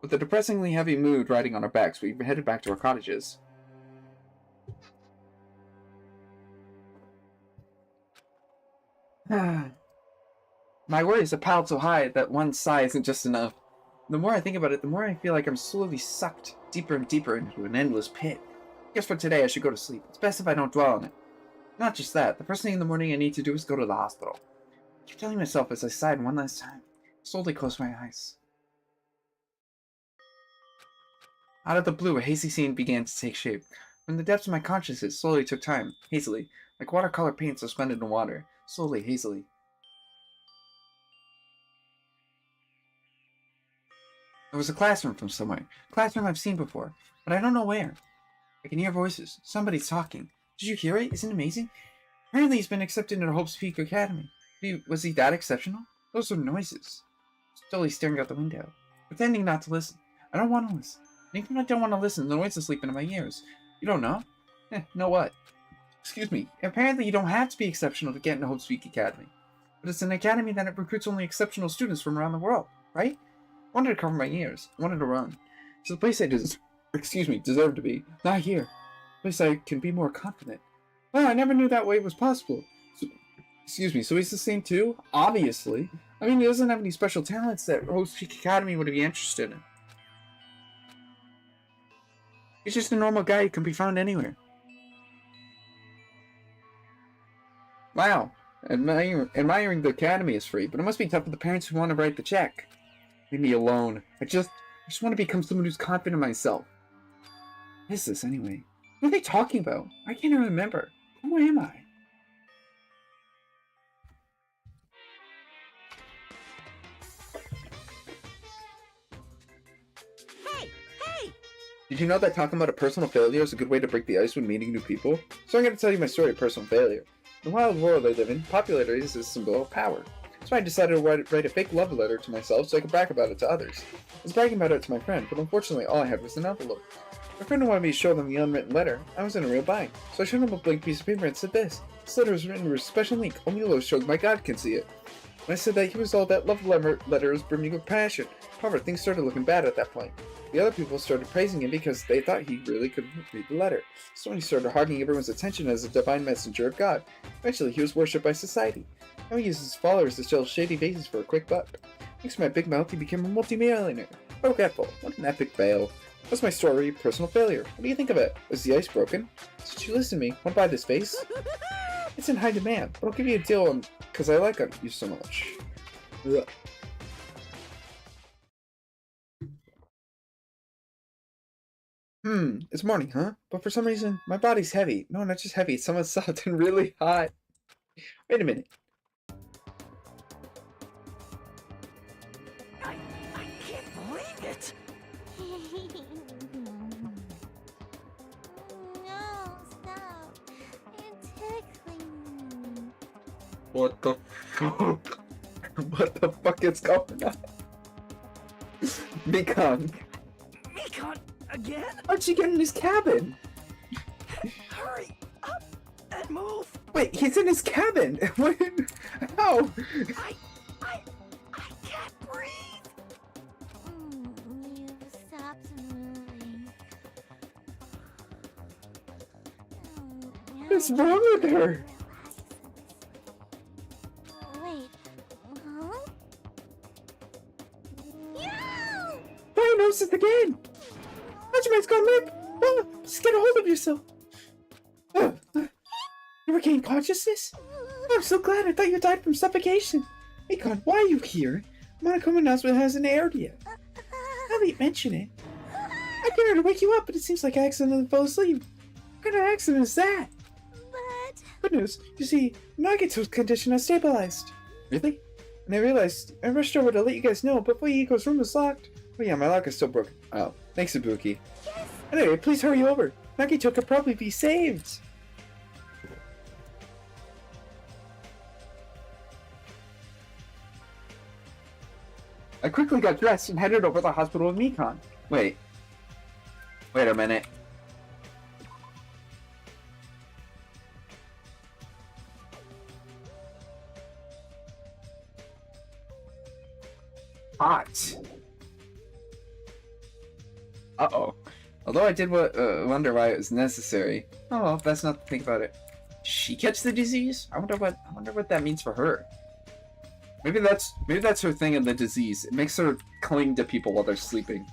With a depressingly heavy mood riding on our backs, we headed back to our cottages. My worries have piled so high that one sigh isn't just enough. The more I think about it, the more I feel like I'm slowly sucked deeper and deeper into an endless pit. I guess for today I should go to sleep. It's best if I don't dwell on it. Not just that, the first thing in the morning I need to do is go to the hospital. I keep telling myself as I sighed one last time. Slowly close my eyes. Out of the blue, a hazy scene began to take shape. From the depths of my consciousness, slowly took time, hazily, like watercolor paint suspended in water, slowly, hazily. There was a classroom from somewhere. A classroom I've seen before, but I don't know where. I can hear voices. Somebody's talking. Did you hear it? Isn't it amazing? Apparently he's been accepted into Hope's Peak Academy. Was he that exceptional? Those are noises. Slowly staring out the window, pretending not to listen. I don't want to listen. And even if I don't want to listen, the noises leap into my ears. You don't know? Know what? Excuse me. Apparently you don't have to be exceptional to get into Hope's Peak Academy. But it's an academy that recruits only exceptional students from around the world, right? I wanted to cover my ears. I wanted to run. It's the place I deserve to be. Not here. A place I can be more confident. Wow, I never knew that way was possible. So he's the same too? Obviously. I mean, he doesn't have any special talents that Hope's Peak Academy would be interested in. He's just a normal guy who can be found anywhere. Wow. Admiring the academy is free, but it must be tough for the parents who want to write the check. Leave me alone. I just want to become someone who's confident in myself. What is this anyway? What are they talking about? I can't even remember. Who am I? Hey! Did you know that talking about a personal failure is a good way to break the ice when meeting new people? So I'm going to tell you my story of personal failure. In the wild world I live in, popularity is a symbol of power. So I decided to write a fake love letter to myself so I could brag about it to others. I was bragging about it to my friend, but unfortunately all I had was an envelope. My friend wanted me to show them the unwritten letter. I was in a real bind, so I showed him a blank piece of paper and said this. This letter was written with a special ink, only those shows my God can see it. When I said that, he was all that love letter was brimming with passion. However, things started looking bad at that point. The other people started praising him because they thought he really could read the letter. So he started hogging everyone's attention as a divine messenger of God. Eventually, he was worshipped by society. Now he uses his followers to sell shady vases for a quick buck. Thanks to my big mouth, he became a multi-millionaire. Forgetful. What an epic fail. That's my story of personal failure. What do you think of it? Was the ice broken? Did you listen to me? Want to buy this vase? It's in high demand, but I'll give you a deal because I like you so much. Ugh. It's morning, huh? But for some reason, my body's heavy. No, not just heavy, it's somewhat soft and really hot. Wait a minute. I can't believe it! No, stop. You're tickling me. What the fuck? What the fuck is going on? Mikan. Mikan again? How'd she get in his cabin? Hurry up and move. Wait, he's in his cabin. What? How? I can't breathe. You stopped moving. What's wrong with her? Wait, huh? No! Diagnosis again! Hajime's gone limp! Oh, just get a hold of yourself! You regained consciousness? I'm so glad. I thought you died from suffocation. Hey, God, why are you here? Monokuma announcement hasn't aired yet. Now that you mention it. I came here to wake you up, but it seems like I accidentally fell asleep. What kind of accident is that? But... Good news. You see, Nagito's condition has stabilized. Really? And I realized I rushed over to let you guys know, but Fuyiko's room is locked. Oh yeah, my lock is still broken. Oh, thanks, Ibuki. Yes! Anyway, please hurry over. Nagito could probably be saved. I quickly got dressed and headed over to the hospital with Mikan. Wait a minute. Hot. Uh-oh. Although I did wonder why it was necessary. Oh well, that's not to think about it. Did she catch the disease? I wonder what that means for her. Maybe that's her thing in the disease. It makes her cling to people while they're sleeping.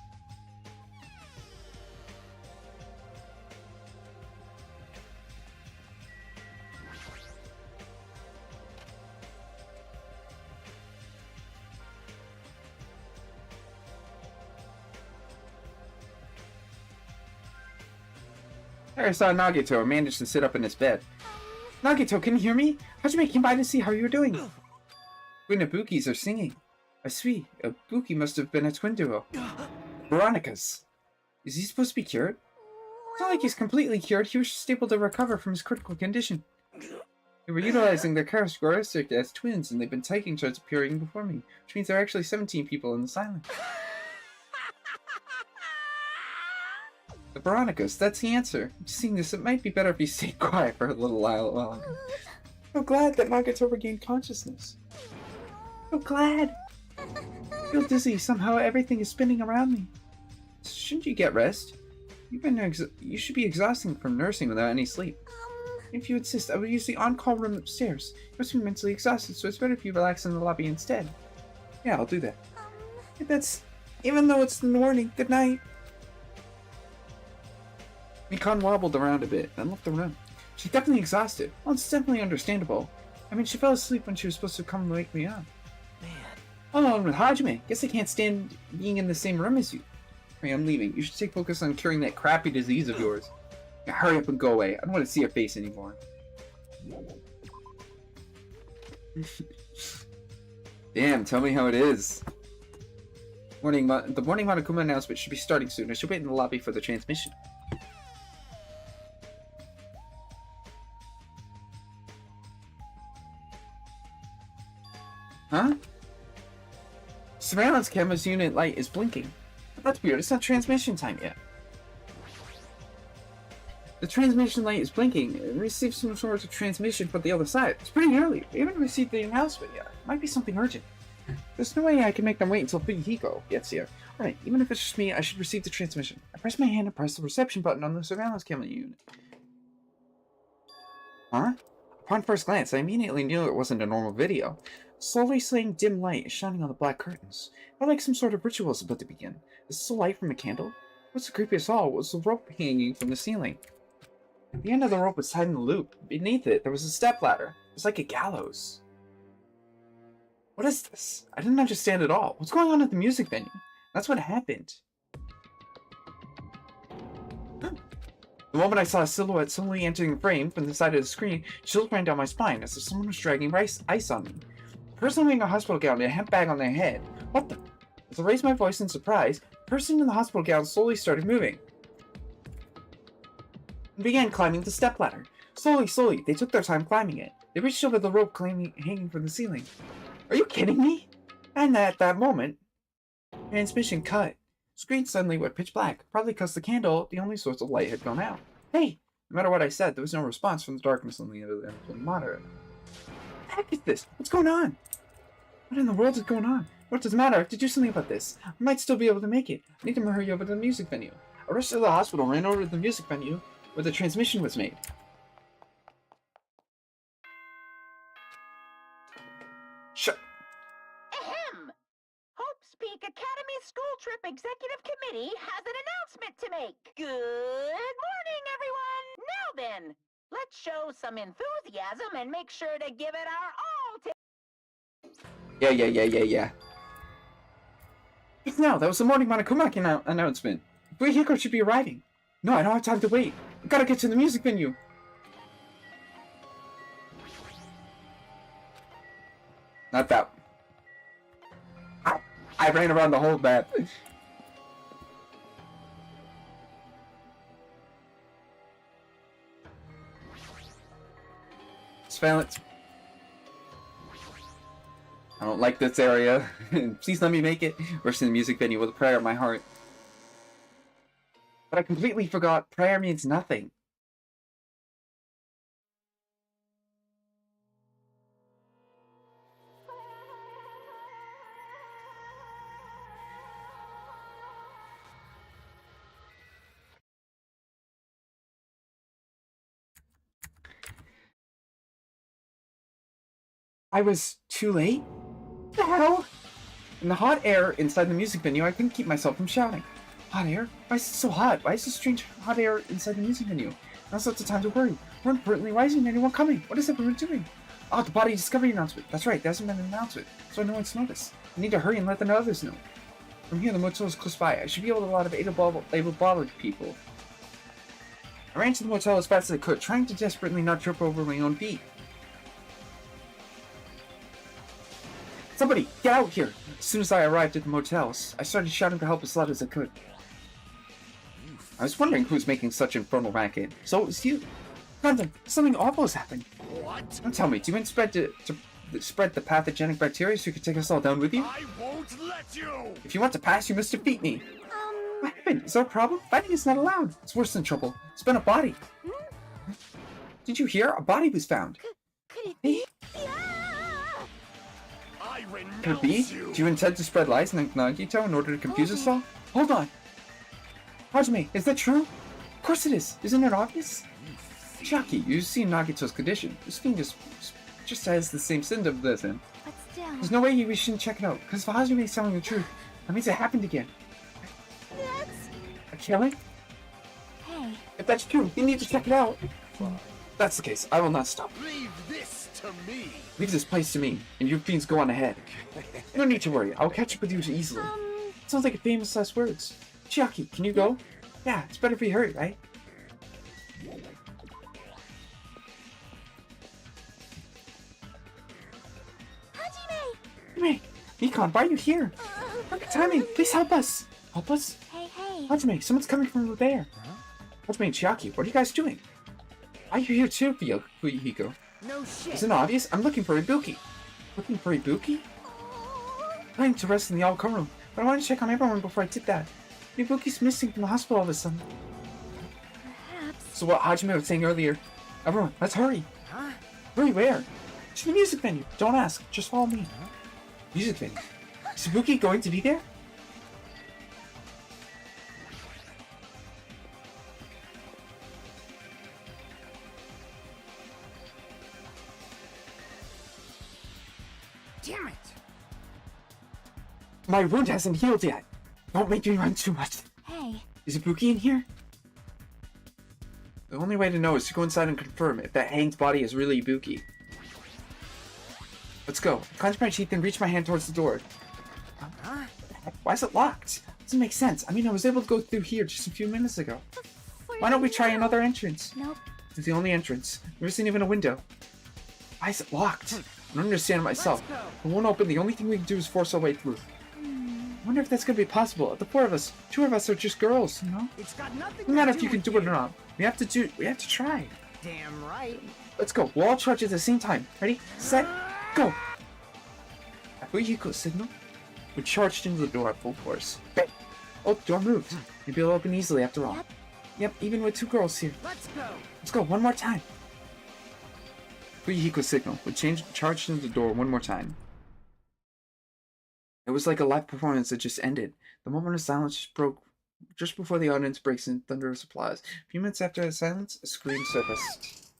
There I saw Nagito and managed to sit up in his bed. Nagito, can you hear me? Hajime came by to see how you're doing. Twin Ibukis are singing. I see. Ibuki must have been a twin duo. Veronica's. Is he supposed to be cured? It's not like he's completely cured. He was just able to recover from his critical condition. They were utilizing their characteristic as twins, and they've been taking turns appearing before me, which means there are actually 17 people in the silent. The Veronicas, that's the answer. Seeing this, it might be better if you stay quiet for a little while longer. So glad that Nagito regained consciousness. So glad. I feel dizzy. Somehow everything is spinning around me. Shouldn't you get rest? You should be exhausting from nursing without any sleep. If you insist, I will use the on-call room upstairs. You must be mentally exhausted, so it's better if you relax in the lobby instead. Yeah, I'll do that. Even though it's in the morning. Good night. Mikan wobbled around a bit, then left the room. She's definitely exhausted. Well, it's definitely understandable. I mean, she fell asleep when she was supposed to come and wake me up. Man. Alone with Hajime. Guess I can't stand being in the same room as you. Hey, I'm leaving. You should take focus on curing that crappy disease of yours. Now, hurry up and go away. I don't want to see your face anymore. Damn, tell me how it is. The morning Monokuma announcement should be starting soon. I should wait in the lobby for the transmission. Huh? Surveillance camera's unit light is blinking. That's weird, it's not transmission time yet. The transmission light is blinking. It received some sort of transmission from the other side. It's pretty early. We haven't received the announcement yet. It might be something urgent. There's no way I can make them wait until Fuyuhiko gets here. Alright, even if it's just me, I should receive the transmission. I press my hand and press the reception button on the surveillance camera unit. Huh? Upon first glance, I immediately knew it wasn't a normal video. Slowly swaying dim light is shining on the black curtains. Felt like some sort of ritual is about to begin. Is this a light from a candle? What's the creepiest of all was the rope hanging from the ceiling. The end of the rope was tied in a loop. Beneath it, there was a stepladder. It was like a gallows. What is this? I didn't understand at all. What's going on at the music venue? That's what happened. The moment I saw a silhouette slowly entering the frame from the side of the screen, chills ran down my spine as if someone was dragging ice on me. The person wearing a hospital gown and a hemp bag on their head. What the? As I raised my voice in surprise, the person in the hospital gown slowly started moving and began climbing the stepladder. Slowly, they took their time climbing it. They reached over the rope hanging from the ceiling. Are you kidding me? And at that moment, transmission cut. Screen suddenly went pitch black, probably because the candle, the only source of light, had gone out. Hey! No matter what I said, there was no response from the darkness on the other end of the monitor. What the heck is this? What's going on? What in the world is going on? What does it matter? I have to do something about this. I might still be able to make it. I need to hurry over to the music venue. I rushed to the hospital, ran over to the music venue, where the transmission was made. Shut. Ahem! Hope's Peak Academy School Trip Executive Committee has an announcement to make. Good morning, everyone! Now then, let's show some enthusiasm and make sure to give it our all to... Yeah. Just now, that was the morning Monokumaki announcement. Hiko should be arriving. No, I don't have time to wait. I gotta get to the music venue. Not that. I ran around the whole map. Silence. I don't like this area. Please let me make it. Rushing the music venue with a prayer in my heart. But I completely forgot prayer means nothing. I was too late? What the hell? In the hot air inside the music venue, I couldn't keep myself from shouting. Hot air? Why is it so hot? Why is this strange hot air inside the music venue? Now's not the time to worry. More importantly, why isn't anyone coming? What is everyone doing? Oh, the body discovery announcement. That's right, there hasn't been an announcement, so no one's noticed. I need to hurry and let the others know. From here, the motel is close by. I should be able to a lot of able-bodied people. I ran to the motel as fast as I could, trying to desperately not trip over my own feet. Somebody, get out here! As soon as I arrived at the motels, I started shouting for help as loud as I could. I was wondering who was making such infernal racket, so it was you. Content, something awful has happened. What? Don't tell me, do you mean to spread the pathogenic bacteria so you can take us all down with you? I won't let you! If you want to pass, you must defeat me. What happened? Is there a problem? Fighting is not allowed. It's worse than trouble. It's been a body. Did you hear? A body was found. Could it be? I renounce Could it be? you! Do you intend to spread lies in Nagito in order to confuse us all? Hold on. Hajime, is that true? Of course it is. Isn't it obvious? Chiaki, you've seen Nagito's condition. This thing just has the same symptoms as him. But still... There's no way we shouldn't check it out, because if Hajime is telling the truth, that means it happened again. That's... A killing? Hey. If that's true, you need to check it out. If that's the case, I will not stop. Leave this to me! Leave this place to me, and you fiends go on ahead. You don't need to worry, I'll catch up with you easily. Sounds like a famous last words. Chiaki, can you go? Yeah, it's better if we hurry, right? Hajime! Nikon, why are you here? Perfect timing, please help us! Help us? Hey. Hajime, someone's coming from over there. Hajime and Chiaki, what are you guys doing? Why are you here too, Fuyuhiko? No shit. Isn't it obvious? I'm looking for Ibuki. Looking for Ibuki? Planning to rest in the alcove room, but I wanted to check on everyone before I did that. Ibuki's missing from the hospital all of a sudden. Perhaps... So what Hajime was saying earlier. Everyone, let's hurry. Huh? Hurry where? To the music venue. Don't ask, just follow me. Music venue? Is Ibuki going to be there? Damn it! My wound hasn't healed yet. Don't make me run too much. Hey. Is Ibuki in here? The only way to know is to go inside and confirm if that hanged body is really Ibuki. Let's go. Clench my teeth and reach my hand towards the door. Huh? Why is it locked? Doesn't make sense. I mean, I was able to go through here just a few minutes ago. Why don't we try another entrance? Nope. It's the only entrance. There isn't even a window. Why is it locked? I don't understand it myself. It won't open. The only thing we can do is force our way through. I wonder if that's gonna be possible. The four of us, two of us are just girls, you know? It's got nothing No matter to if you can do it or not. We have to try. Damn right. Let's go. We'll all charge at the same time. Ready? Set, go! At Fuyuhiko's signal, we charged into the door at full force. Bang! Oh, the door moved. Maybe it'll open easily after all. Yep, even with two girls here. Let's go. Let's go, one more time. Fuyuhiko's signal. We charged into the door one more time. It was like a live performance that just ended. The moment of silence just broke just before the audience breaks in thunderous applause. A few minutes after the silence, a scream surfaced.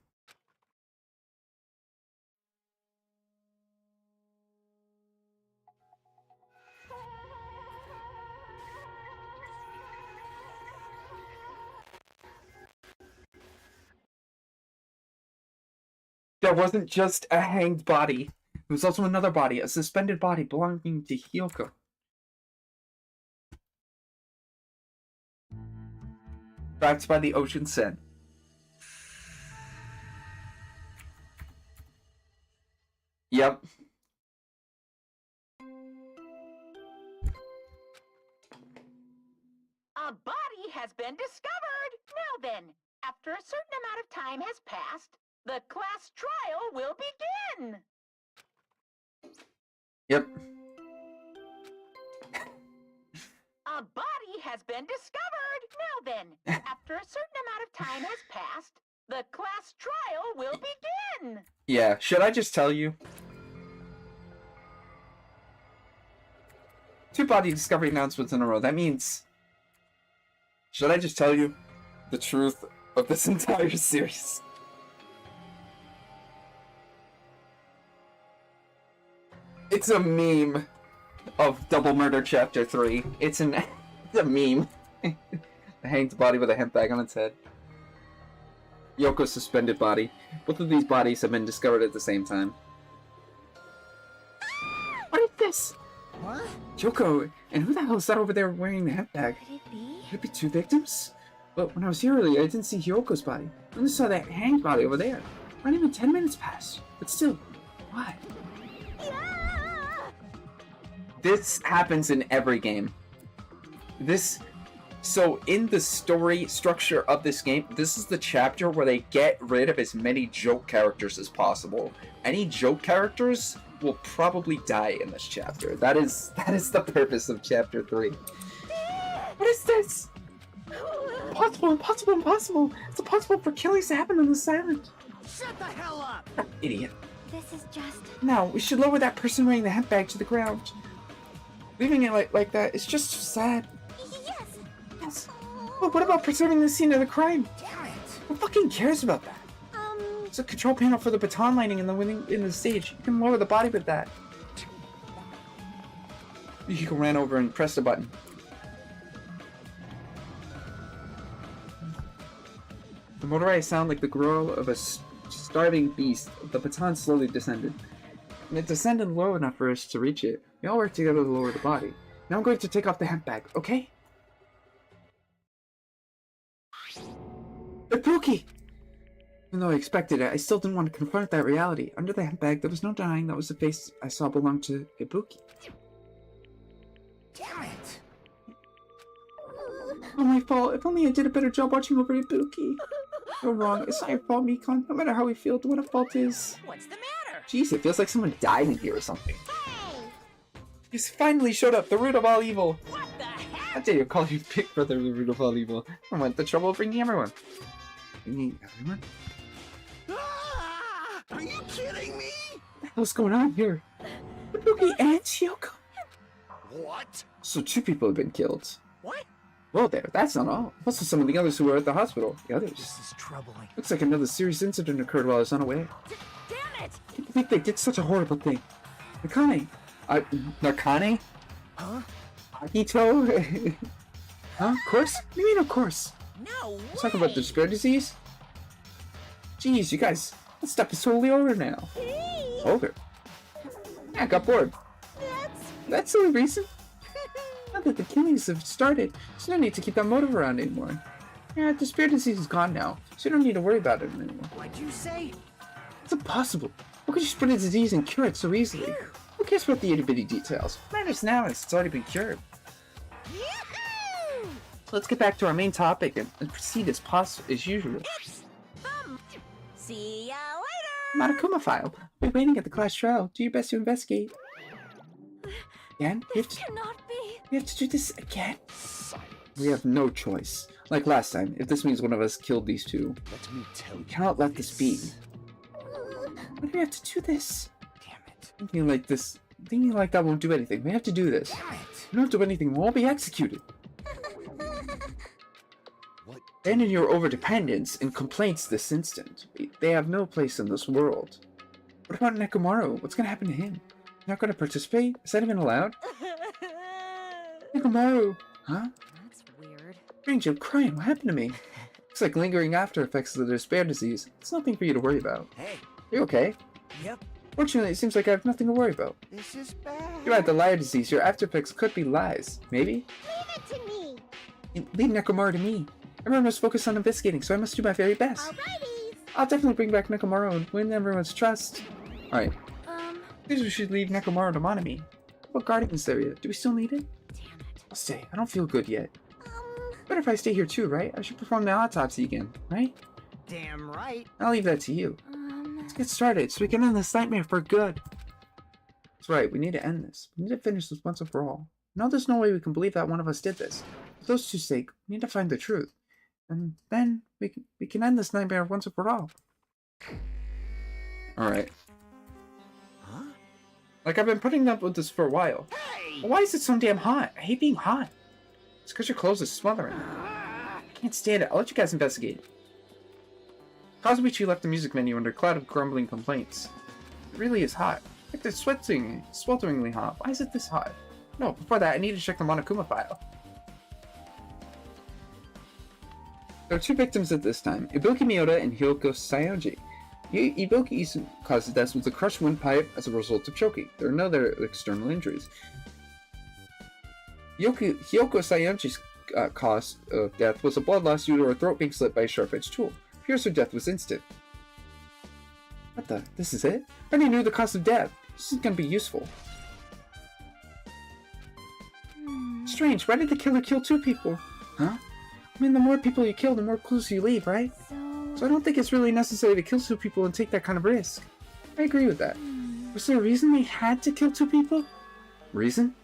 That wasn't just a hanged body. There was also another body, a suspended body belonging to Hyoko. Trapped by the ocean sen. Yep. A body has been discovered! Now then, after a certain amount of time has passed, the class trial will begin! Yep. A body has been discovered! Now then, after a certain amount of time has passed, the class trial will begin! Yeah, should I just tell you? 2 body discovery announcements in a row. That means... Should I just tell you the truth of this entire series? It's a meme of Double Murder Chapter 3. It's a meme. The hanged body with a hemp bag on its head. Yoko's suspended body. Both of these bodies have been discovered at the same time. What is this? What? Yoko, and who the hell is that over there wearing the hemp bag? Could it be? Could it be 2 victims? But when I was here earlier, I didn't see Hyoko's body. I only saw that hanged body over there. Not even 10 minutes passed. But still, why? This happens in every game. So in the story structure of this game, this is the chapter where they get rid of as many joke characters as possible. Any joke characters will probably die in this chapter. That is the purpose of chapter 3. What is this? Impossible, impossible, impossible! It's impossible for killings to happen on this island. Shut the hell up! Idiot. This is just... No, we should lower that person wearing the hemp bag to the ground. Leaving it like that is just sad. Yes! Yes. But what about preserving the scene of the crime? Damn it! Who fucking cares about that? It's a control panel for the baton lighting in the stage. You can lower the body with that. Yukiko ran over and pressed a button. The motorized sound like the growl of a starving beast. The baton slowly descended. And it descended low enough for us to reach it. We all worked together to lower the body. Now I'm going to take off the hemp bag, okay? Ibuki! Even though I expected it, I still didn't want to confront that reality. Under the hemp bag, there was no denying that was the face I saw belonged to Ibuki. Damn it! Oh, my fault. If only I did a better job watching over Ibuki. You're wrong. It's not your fault, Mikon. No matter how we feel, what a fault is. What's the matter? Jeez, it feels like someone died in here or something. Hey! He's finally showed up, the root of all evil. What the heck? How dare you call your big brother the root of all evil? I went the trouble of bringing everyone. Bringing everyone? Ah! Are you kidding me? What the hell's going on here? Ibuki and Hyoko. What? So 2 people have been killed. What? Well there, that's not all. Also some of the others who were at the hospital. The others. This is troubling. Looks like another serious incident occurred while I was unaware. Damn it! I can't believe they did such a horrible thing. Nakane. Nakane? Huh? Akito? Huh? Of course? What do you mean, of course? No way! Talking about the despair disease? Jeez, you guys, that stuff is totally over now. Over? Yeah, I got bored. That's the only reason. Now that the killings have started, there's no need to keep that motive around anymore. Yeah, despair disease is gone now, so you don't need to worry about it anymore. What'd you say? It's impossible. How could you spread a disease and cure it so easily? Who cares about the itty-bitty details? What matters now is it's already been cured. Yahoo! So let's get back to our main topic and proceed as usual. It's the... See ya later! Monokuma file. We're waiting at the class trial. Do your best to investigate. Again? This cannot be. We have to do this again? We have no choice. Like last time, if this means one of us killed these 2, Let me tell you. we cannot let this be. Why do we have to do this? Damn it. Thinking like that won't do anything. We have to do this. Damn it. If we don't do anything, we'll all be executed. What? Abandon your overdependence and complaints this instant. They have no place in this world. What about Nekomaru? What's gonna happen to him? You're not gonna participate? Is that even allowed? Nekomaru! Huh? That's weird. Strange, I'm crying. What happened to me? Looks like lingering after effects of the despair disease. It's nothing for you to worry about. Hey. You okay? Yep. Fortunately, it seems like I have nothing to worry about. This is bad. You had the liar disease. Your afterpicks could be lies. Maybe? Leave it to me! Leave Nekomura to me. Everyone must focus on investigating, so I must do my very best. Alrighty! I'll definitely bring back Nekomura and win everyone's trust. Alright. Maybe we should leave Nekomura to Monami. What guarding this area? Do we still need it? Damn it. I'll stay. I don't feel good yet. Better if I stay here too, right? I should perform the autopsy again, right? Damn right. I'll leave that to you. Let's get started so we can end this nightmare for good. That's right, we need to end this. We need to finish this once and for all. No, there's no way we can believe that one of us did this. For those two's sake, we need to find the truth. And then we can end this nightmare once and for all. Alright. Huh? Like, I've been putting up with this for a while. Hey! But why is it so damn hot? I hate being hot. It's because your clothes are smothering. I can't stand it. I'll let you guys investigate. Kazuichi left the music menu under a cloud of grumbling complaints. It really is hot. Like, it's swelteringly hot. Why is it this hot? No, before that, I need to check the Monokuma file. There are two victims at this time, Ibuki Miyoda and Hyoko Saionji. Ibuki's cause of death was a crushed windpipe as a result of choking. There are no other external injuries. Hyoko Saionji's cause of death was a blood loss due to her throat being slit by a sharp-edged tool. Appears her death was instant. What the? This is it? I already knew the cause of death. This is gonna be useful. Strange, why did the killer kill two people? Huh? I mean, the more people you kill, the more clues you leave, right? So I don't think it's really necessary to kill two people and take that kind of risk. I agree with that. Was there a reason they had to kill two people? Reason?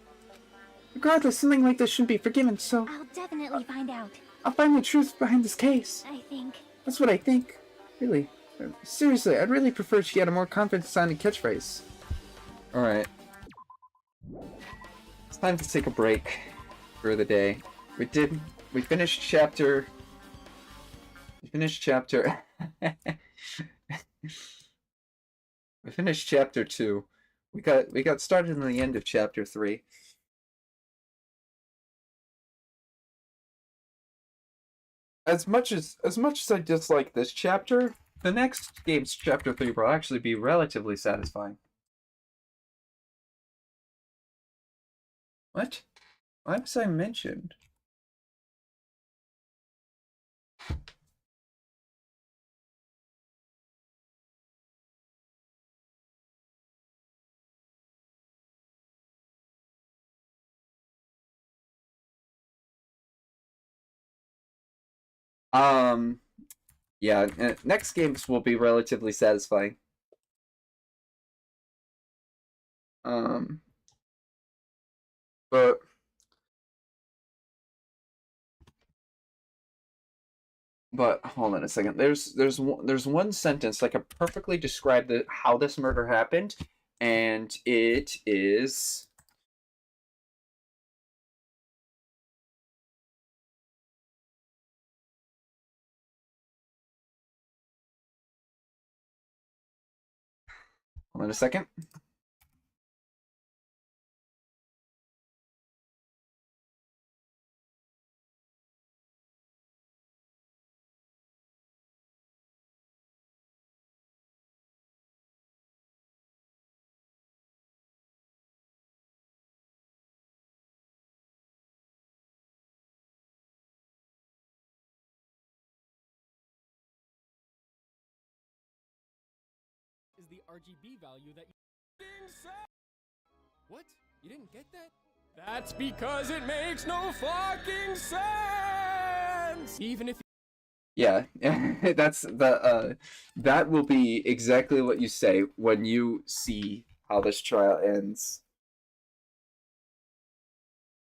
Regardless, something like this shouldn't be forgiven, so I'll definitely find out. I'll find the truth behind this case. I think. That's what I think. Really. Seriously, I'd really prefer she had a more confident-sounding catchphrase. Alright. It's time to take a break for the day. We finished chapter... We finished chapter 2. We got started in the end of chapter 3. As much as I dislike this chapter, the next game's chapter 3 will actually be relatively satisfying. What? Why was I mentioned? Yeah, next games will be relatively satisfying. But hold on a second. There's one sentence that could perfectly describe how this murder happened, and it is. Hold on a second. Is the RGB value that you What? You didn't get that? That's because it makes no fucking sense! Even if Yeah, that's that will be exactly what you say when you see how this trial ends.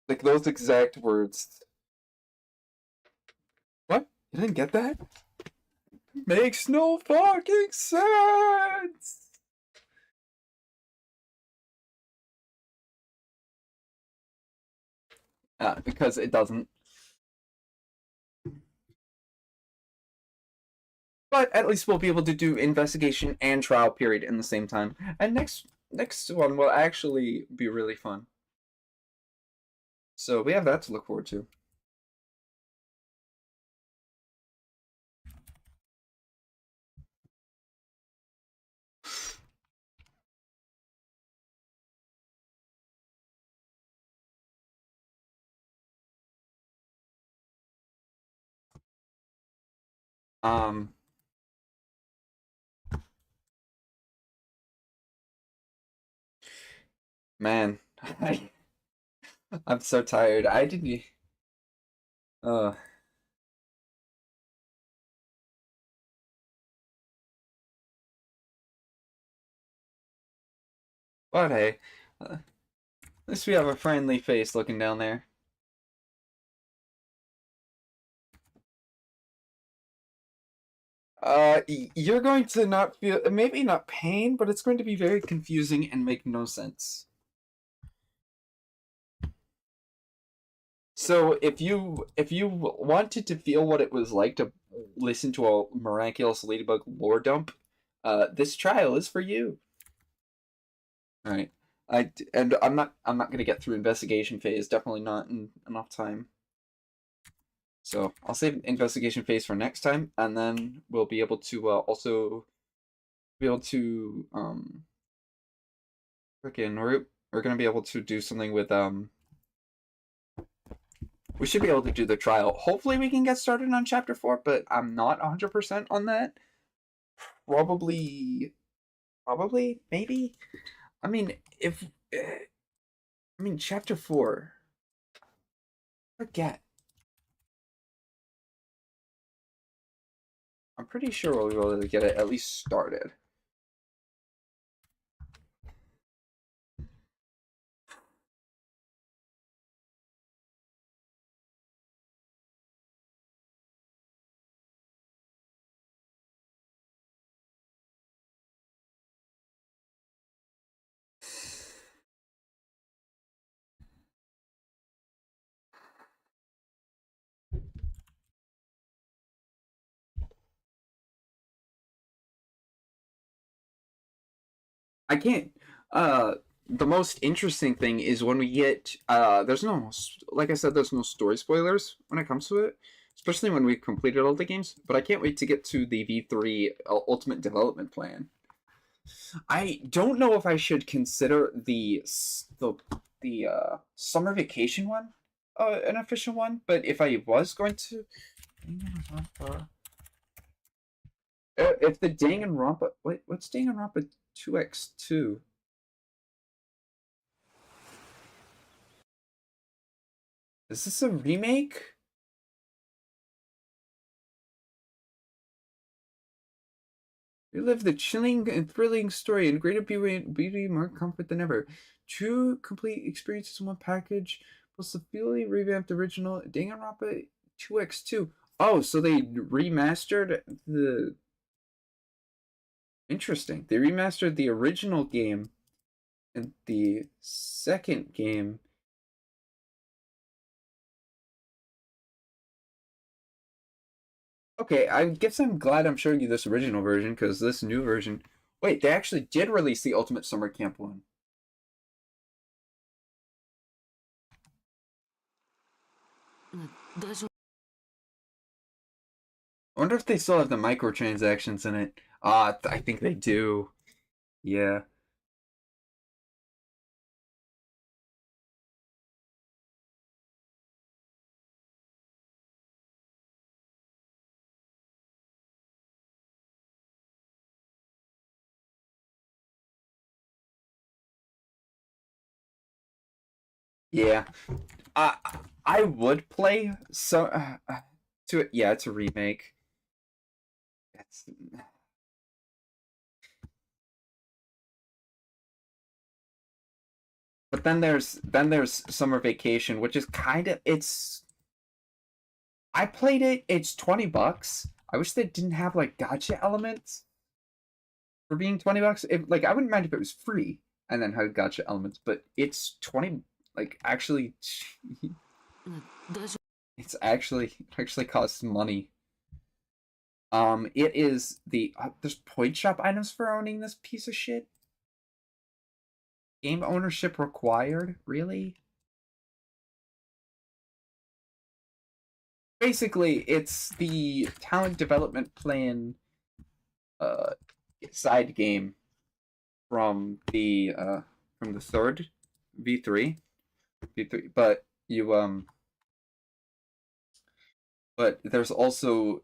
Like those exact words. What? You didn't get that? Makes no fucking sense! Because it doesn't. But at least we'll be able to do investigation and trial period in the same time. And next one will actually be really fun. So we have that to look forward to. Um, man, I'm so tired. I didn't. Uh, but hey, at least we have a friendly face looking down there. You're going to not feel, maybe not pain, but it's going to be very confusing and make no sense. So if you wanted to feel what it was like to listen to a miraculous ladybug lore dump, this trial is for you. All right. And I'm not gonna get through investigation phase. Definitely not in enough time. So I'll save investigation phase for next time, and then we'll be able to also be able to freaking we're gonna be able to do something with we should be able to do the trial. Hopefully we can get started on chapter 4, but I'm not 100% on that. Probably, maybe. I mean, if I mean chapter 4. Forget. I'm pretty sure we'll be able to get it at least started. I can't. The most interesting thing is when we get there's no, like I said, there's no story spoilers when it comes to it, especially when we've completed all the games. But I can't wait to get to the V3 Ultimate Development Plan. I don't know if I should consider the summer vacation one an official one, but if I was going to, if the Danganronpa, what's Danganronpa 2x2? Is this a remake? Relive the chilling and thrilling story in greater beauty, more comfort than ever. Two complete experiences in one package, plus the fully revamped original Danganronpa 2x2. Oh, so they remastered the. Interesting. They remastered the original game and the second game. Okay, I guess I'm glad I'm showing you this original version, because this new version. Wait, they actually did release the Ultimate Summer Camp one. I wonder if they still have the microtransactions in it. I think they do. Yeah. Yeah. Uh, I would play so to it. Yeah, it's a remake. It's But then there's Summer Vacation, which is kind of it's. I played it. It's $20. I wish they didn't have like gotcha elements for being $20. If like I wouldn't mind if it was free and then had gotcha elements, but it's 20. Like actually, it's actually costs money. It is there's point shop items for owning this piece of shit. Game ownership required, really? Basically, it's the talent development plan uh side game from the third V3. V3, but there's also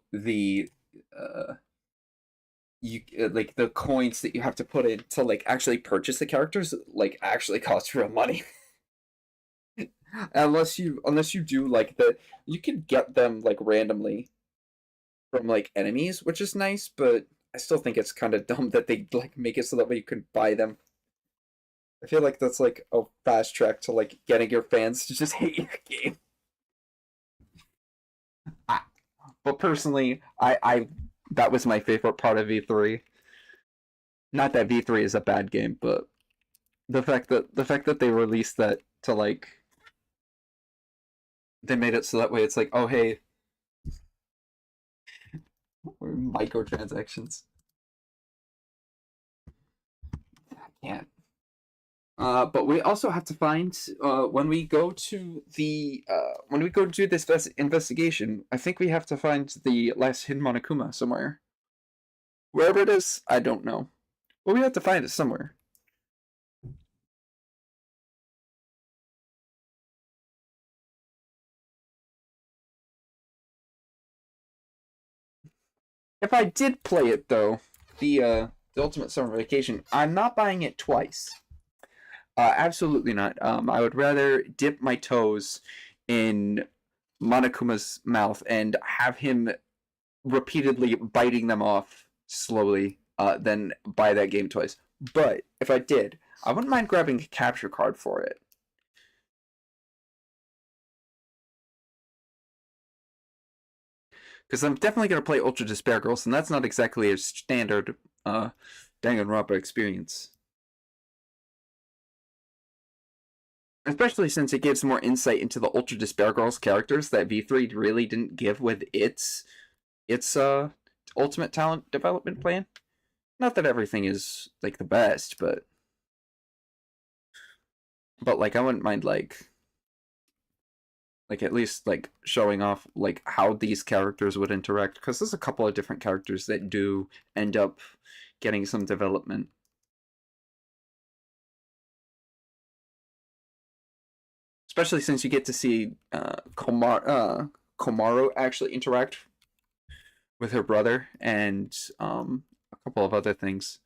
you like the coins that you have to put in to like actually purchase the characters like actually cost real money. Unless you do like you can get them like randomly from like enemies, which is nice, but I still think it's kind of dumb that they like make it so that way you can buy them. I feel like that's like a fast track to like getting your fans to just hate your game. But personally, I that was my favorite part of V3. Not that V3 is a bad game, but the fact that they released that to like they made it so that way it's like, oh hey, microtransactions. I can't. But we also have to find when we go to do this investigation. I think we have to find the last hidden Monokuma somewhere. Wherever it is, I don't know. But we have to find it somewhere. If I did play it though, the Ultimate Summer Vacation, I'm not buying it twice. Absolutely not. I would rather dip my toes in Monokuma's mouth and have him repeatedly biting them off slowly than buy that game twice. But if I did, I wouldn't mind grabbing a capture card for it. Because I'm definitely going to play Ultra Despair Girls, and that's not exactly a standard Danganronpa experience. Especially since it gives more insight into the Ultra Despair Girls characters that V3 really didn't give with its ultimate talent development plan. Not that everything is like the best, but like I wouldn't mind like at least like showing off like how these characters would interact, because there's a couple of different characters that do end up getting some development. Especially since you get to see Komaru actually interact with her brother and a couple of other things.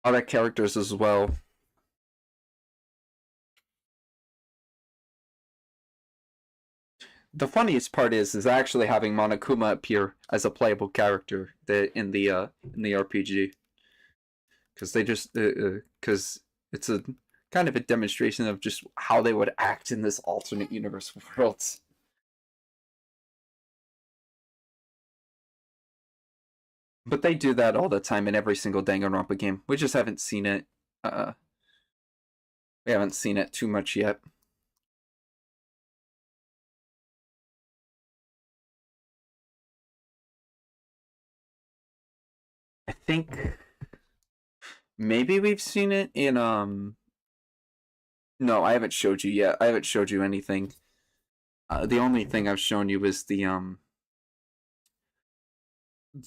Other characters as well. The funniest part is actually having Monokuma appear as a playable character in the RPG, because they just because it's a kind of a demonstration of just how they would act in this alternate universe world. But they do that all the time in every single Danganronpa game. We just haven't seen it. We haven't seen it too much yet. I think maybe we've seen it in No, I haven't showed you yet. I haven't showed you anything. The only thing I've shown you is the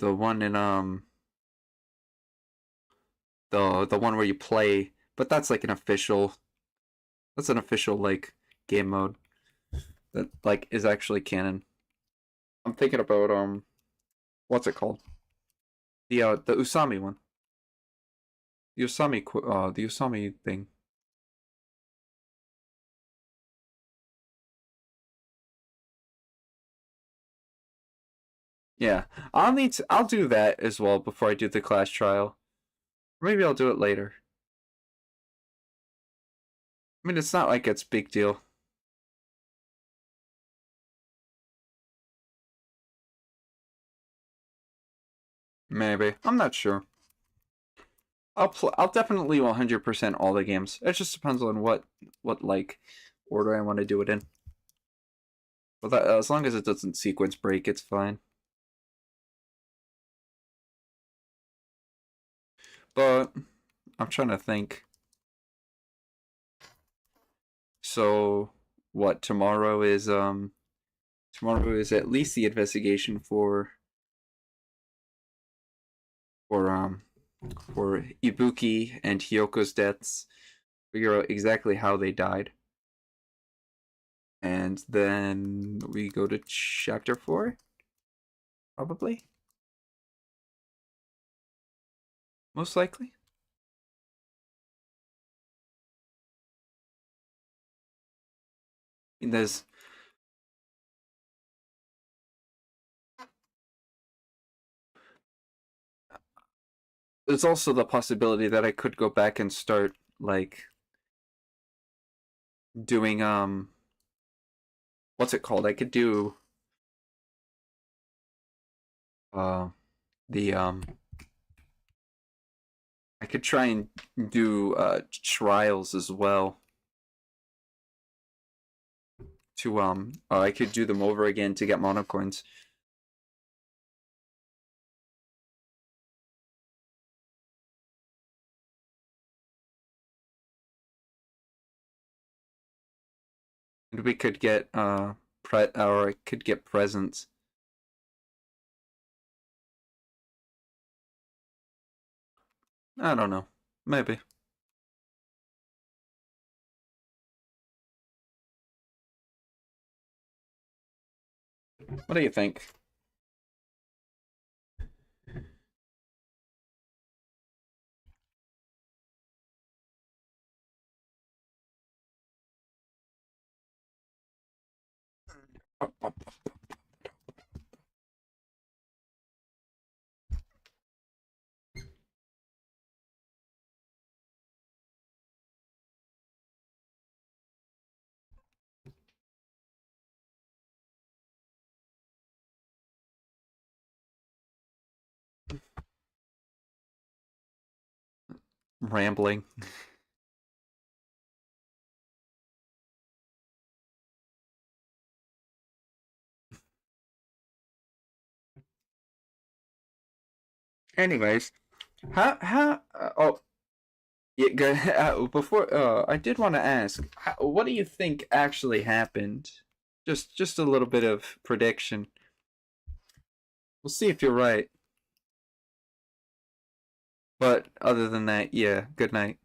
one in the one where you play, but that's like an official like game mode that like is actually canon. I'm thinking about what's it called? The Usami one. The Usami thing. Yeah, I'll do that as well before I do the class trial. Maybe I'll do it later. I mean, it's not like it's a big deal. Maybe. I'm not sure. I'll definitely 100% all the games. It just depends on what like order I want to do it in. But as long as it doesn't sequence break, it's fine. But I'm trying to think. So what tomorrow is at least the investigation for Ibuki and Hyoko's deaths. Figure out exactly how they died. And then we go to chapter 4, probably. Most likely. And there's also the possibility that I could go back and start like doing what's it called? I could do the I could try and do trials as well. To I could do them over again to get monocoins. And we could get or I could get presents. I don't know. Maybe. What do you think? Rambling. Anyways, oh yeah, before I did want to ask, what do you think actually happened? Just a little bit of prediction. We'll see if you're right. But other than that, yeah, good night.